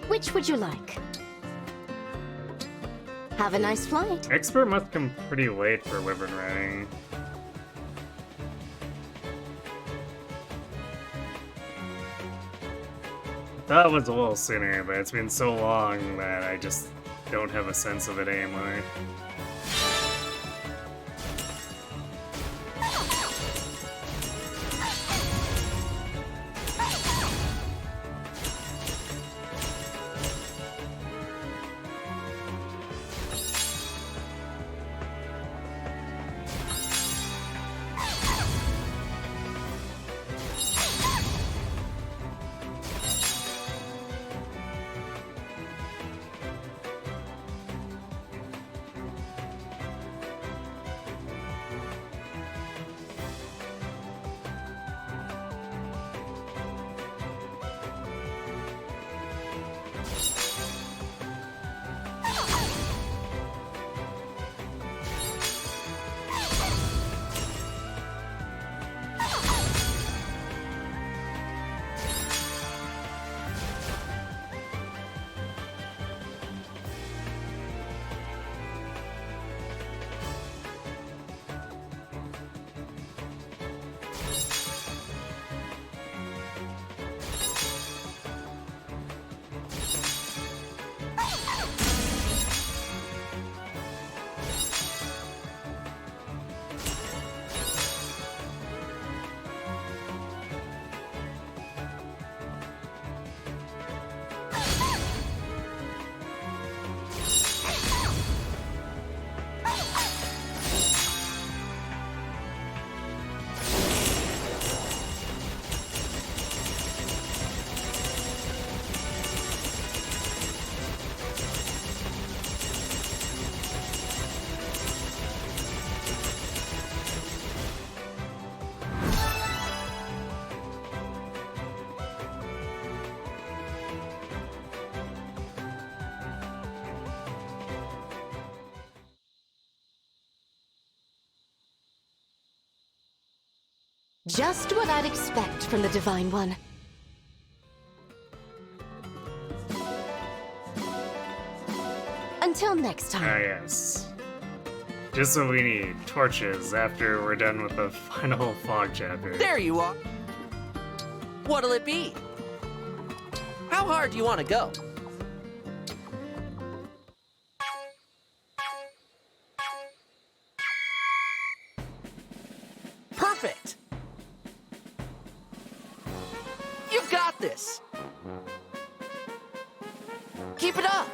Which would you like? Have a nice flight. Expert must come pretty late for wyvern riding. That was a little sooner, but it's been so long that I just don't have a sense of it anymore. Just what I'd expect from the Divine One. Until next time. Ah, yes. Just so we need torches after we're done with the final fog chapter. There you are. What'll it be? How hard do you want to go? Perfect. You've got this. Keep it up.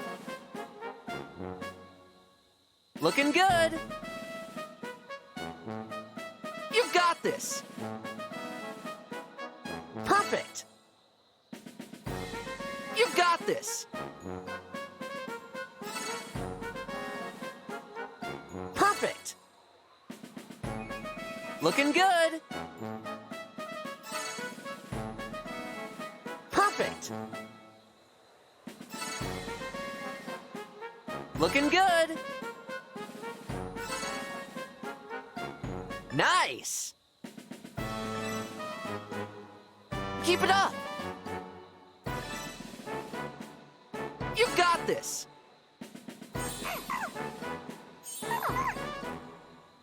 Looking good. You've got this. Perfect. You've got this. Perfect. Looking good. Perfect. Looking good. Nice. Keep it up. You've got this.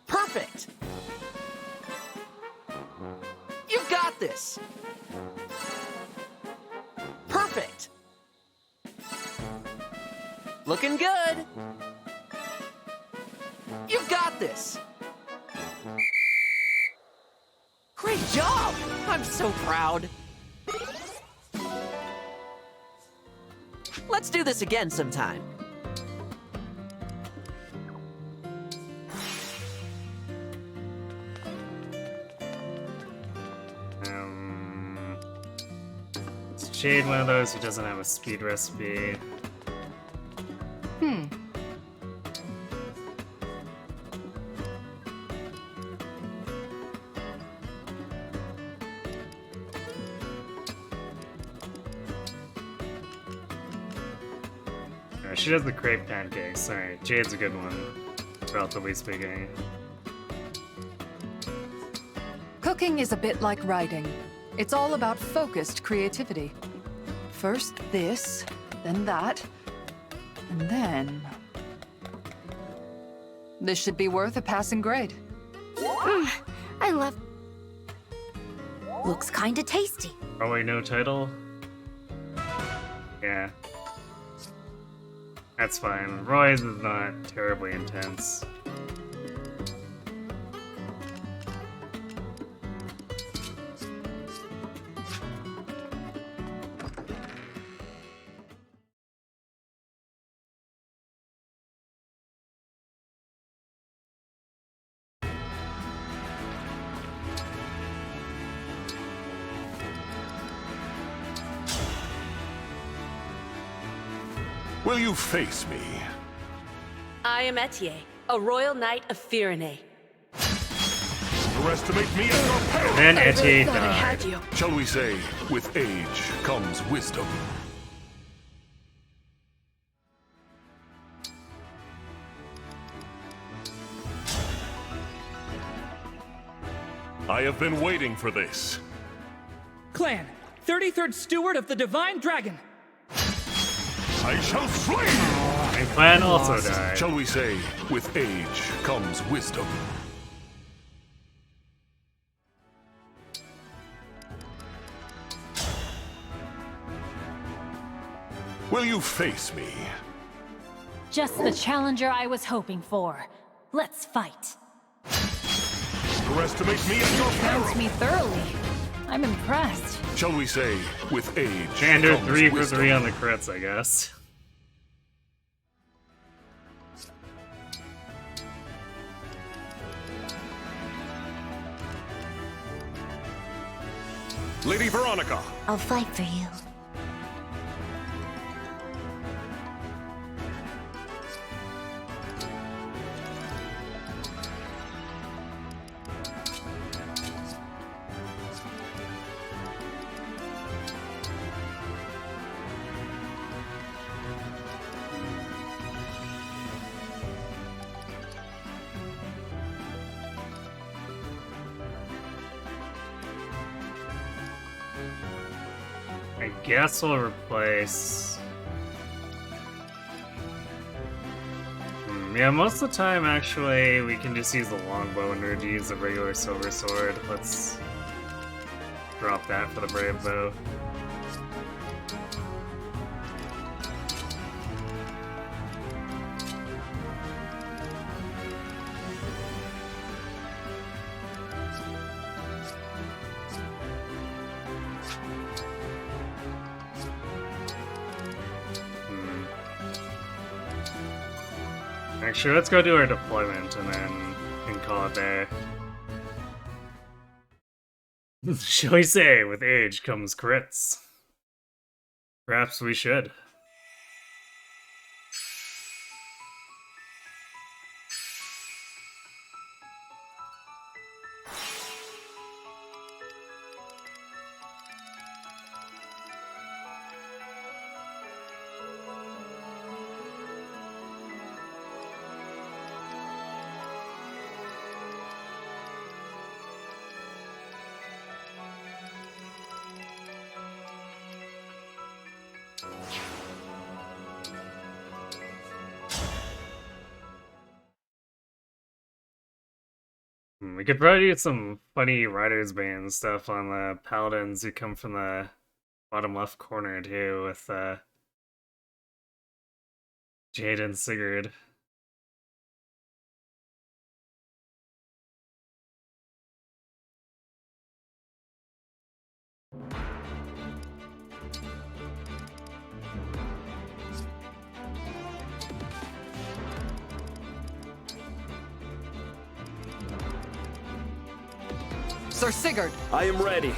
Perfect. You've got this. Perfect. Looking good. You've got this. Great job! I'm so proud. Let's do this again sometime. Is Jade one of those who doesn't have a speed recipe? She does the crepe pancakes. Alright, Jade's a good one, relatively speaking. Cooking is a bit like writing. It's all about focused creativity. First this, then that, and then... This should be worth a passing grade. I love... Looks kinda tasty. Probably no title? Yeah. That's fine. Roy's is not terribly intense. Will you face me? I am Etier, a royal knight of Firene. Underestimate me at your peril! Then Etier thought I died. had you. Shall we say, with age comes wisdom. I have been waiting for this. Clan, 33rd Steward of the Divine Dragon. I shall slay you! And Clan also died. Shall we say, with age comes wisdom. Will you face me? Just the challenger I was hoping for. Let's fight. Underestimate me at your peril! Counts me thoroughly. I'm impressed. Shall we say, with age Standard comes 3 for wisdom. 3 on the crits, I guess. Lady Veronica! I'll fight for you. I guess we'll replace... yeah, most of the time, actually, we can just use the longbow in order to use a regular silver sword. Let's drop that for the brave bow. Actually, let's go do our deployment and then we can call it there. Shall we say, with age comes crits? Perhaps we should. We could probably do some funny Riders Bane stuff on the Paladins who come from the bottom left corner too, with Jade and Sigurd. Sir Sigurd! I am ready.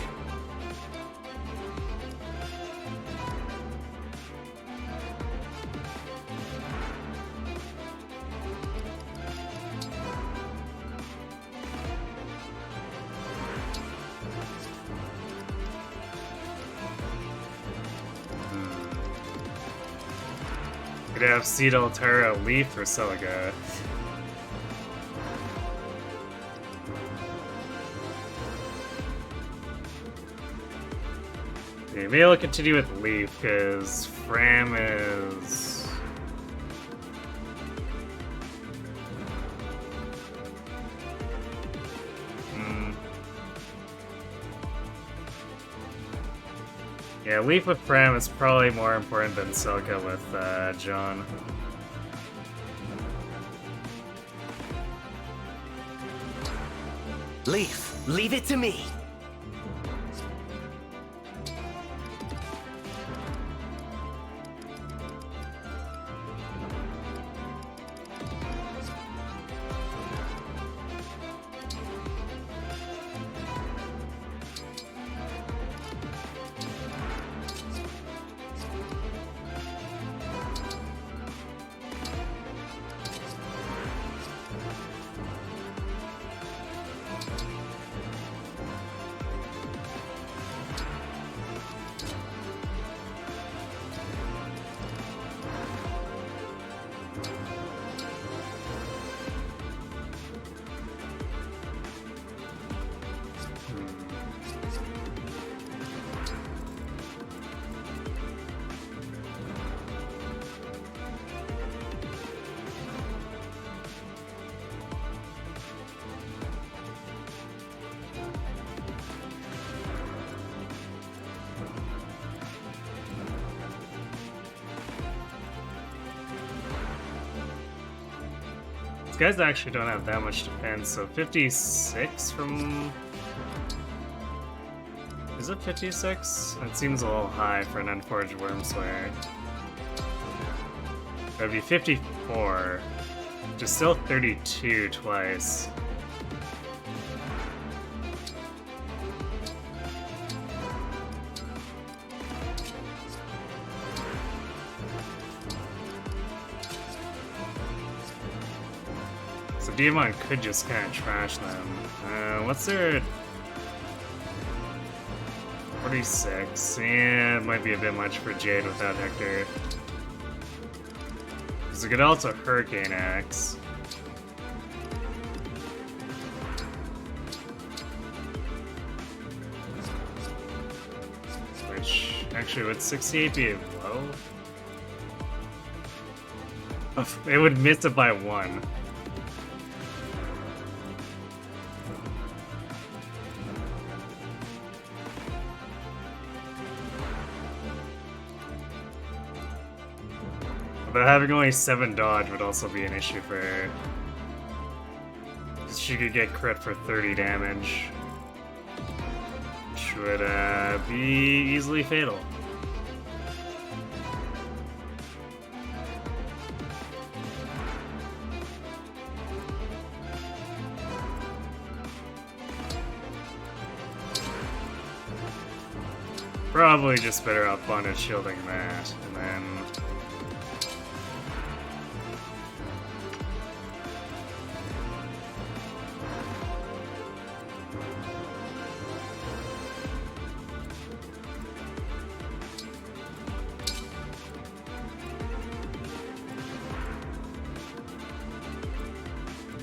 Could have Cedal, Terra, Leif, or Celica. Okay, maybe I'll continue with Leif, because Fram is... yeah, Leif with Fram is probably more important than Celica with John. Leif, leave it to me. Guys actually don't have that much defense, so 56 from... Is it 56? That seems a little high for an Unforged Wormslayer. That'd be 54, which is still 32 twice. So Diamond could just kind of trash them. What's their... 46? Yeah, it might be a bit much for Jade without Hector. Because it could also Hurricane Axe. Which, actually, would 68 be low? Oh, it would miss it by 1. But having only 7 dodge would also be an issue for her. She could get crit for 30 damage. Which would be easily fatal. Probably just better off bonded shielding that, and then...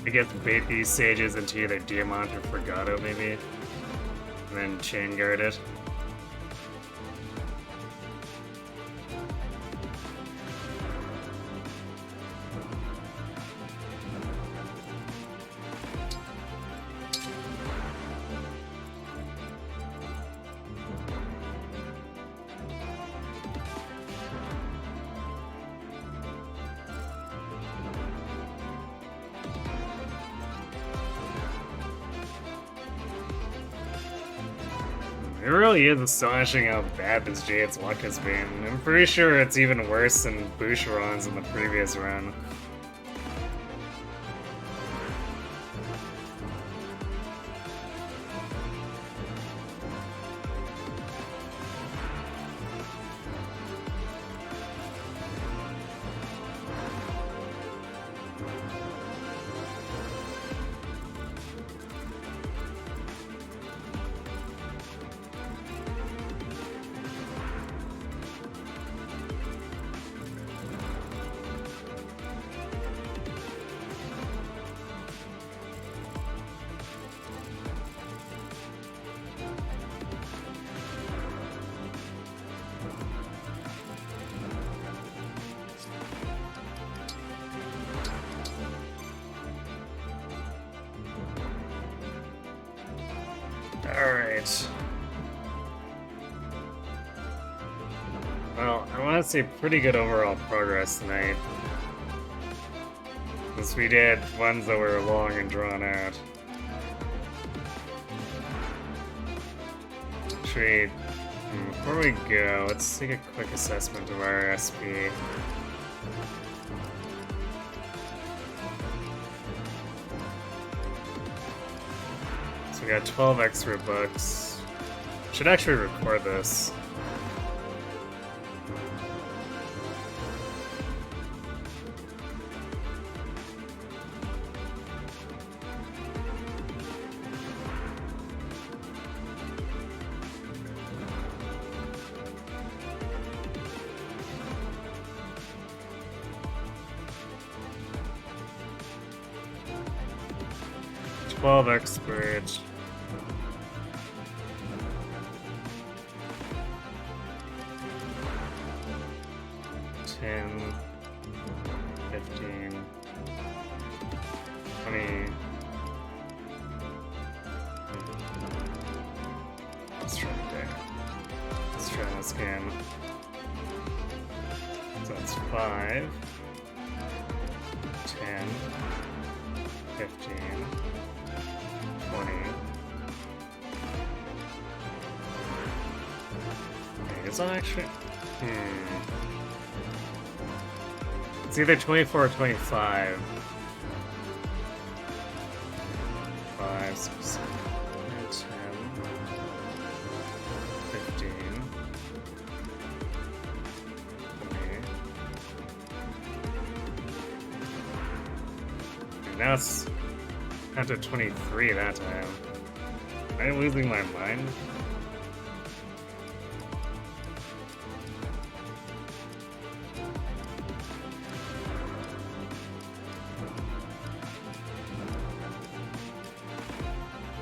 I guess bait these sages into either Diamant or Forgato, maybe. And then chain guard it. It really is astonishing how bad this Jade's luck has been. I'm pretty sure it's even worse than Boucheron's in the previous run. Alright. Well, I want to say pretty good overall progress tonight. Since we did ones that were long and drawn out. Actually, before we go, let's take a quick assessment of our SP. So we got 12 extra books. Should actually record this. Expert. $10, $15, $20. Let's try there. Let's try this again. So that's 5, 10, 15. 20. Okay, it's not actually. It's either 24 or 25. 5, 6, 7, 10, 15, 20. And now it's down to 23 that time. Am I losing my mind?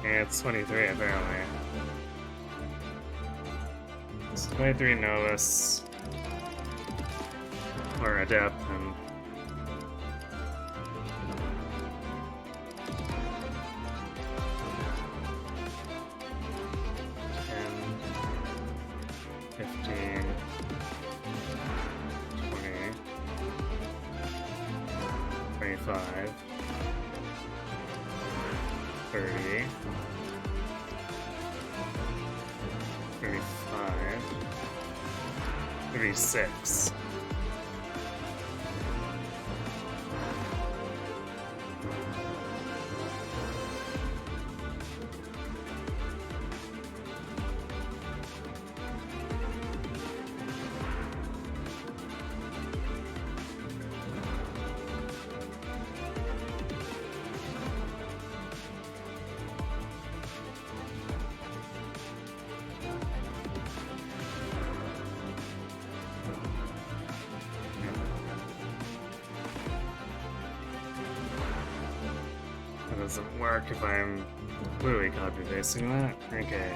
Yeah, it's 23 apparently. It's 23 Novus. Or Adept, and 15, 20, 25, 30, 35, 36. That doesn't work if I'm literally copy pasting that. Okay.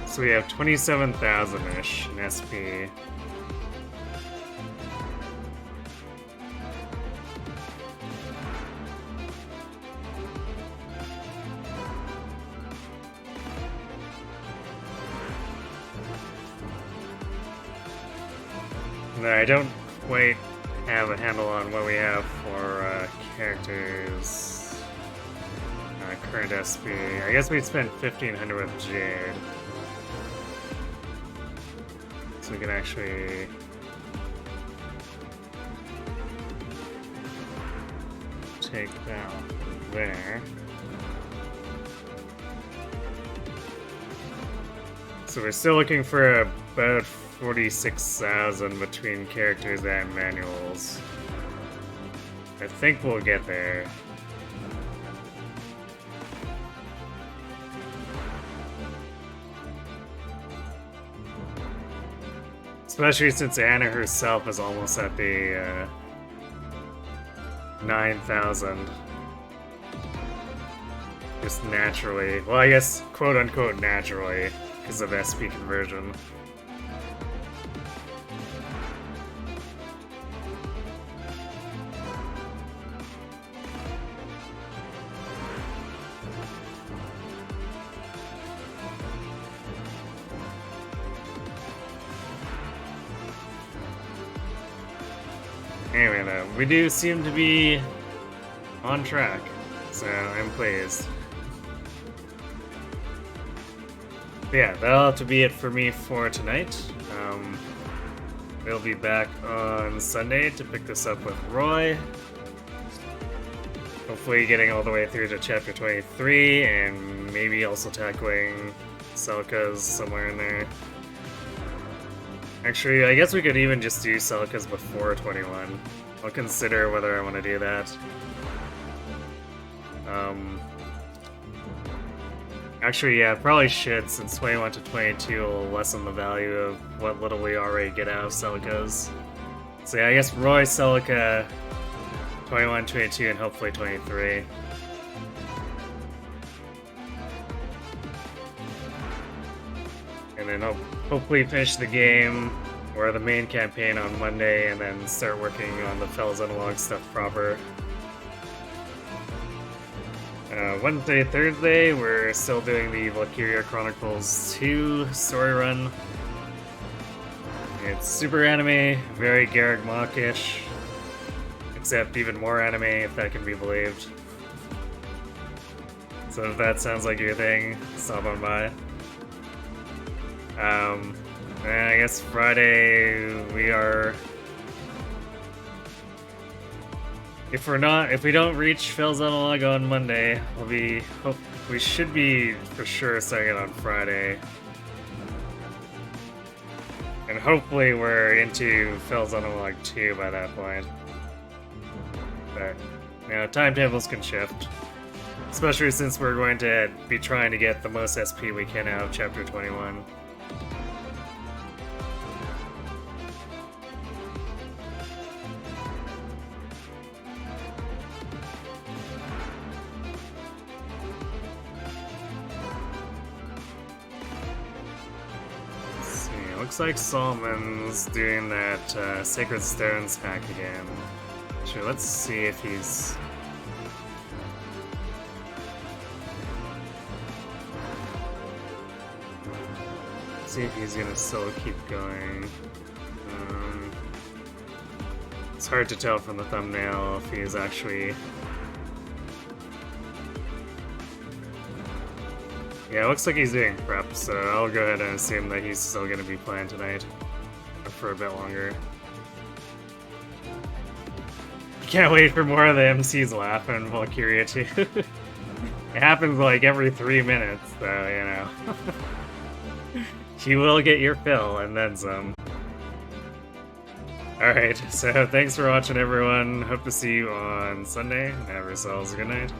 So we have 27,000-ish in SP. No, I don't quite have a handle on what we have for characters. Current SP. I guess we spent 1,500 with Jade. So we can actually take that off there. So we're still looking for about 46,000 between characters and manuals. I think we'll get there. Especially since Anna herself is almost at the 9,000. Just naturally. Well, I guess quote-unquote naturally, because of SP conversion. Anyway, though, we do seem to be on track, so I'm pleased. But yeah, that'll have to be it for me for tonight. We'll be back on Sunday to pick this up with Roy. Hopefully getting all the way through to chapter 23, and maybe also tackling Celica's somewhere in there. Actually, I guess we could even just do Celica's before 21. I'll consider whether I want to do that. Actually, yeah, probably should, since 21 to 22 will lessen the value of what little we already get out of Celica's. So yeah, I guess Roy, Celica, 21, 22, and hopefully 23. And then hopefully finish the game, or the main campaign on Monday, and then start working on the Fells Analog stuff proper. Wednesday, Thursday, we're still doing the Valkyria Chronicles 2 story run. It's super anime, very Garrick Mach-ish, except even more anime, if that can be believed. So if that sounds like your thing, stop on by. And I guess Friday we are... If we don't reach Fells Analog on Monday, we should be for sure starting it on Friday. And hopefully we're into Fells Analog 2 by that point. But, you know, timetables can shift. Especially since we're going to be trying to get the most SP we can out of Chapter 21. Looks like Solomon's doing that Sacred Stones hack again. Actually, let's see if he's... see if he's gonna still keep going. It's hard to tell from the thumbnail if he's actually... Yeah, it looks like he's doing prep, so I'll go ahead and assume that he's still going to be playing tonight. Or for a bit longer. Can't wait for more of the MCs laughing Valkyria too. It happens like every 3 minutes, so, you know. You will get your fill, and then some. Alright, so thanks for watching everyone. Hope to see you on Sunday. Have yourselves a good night.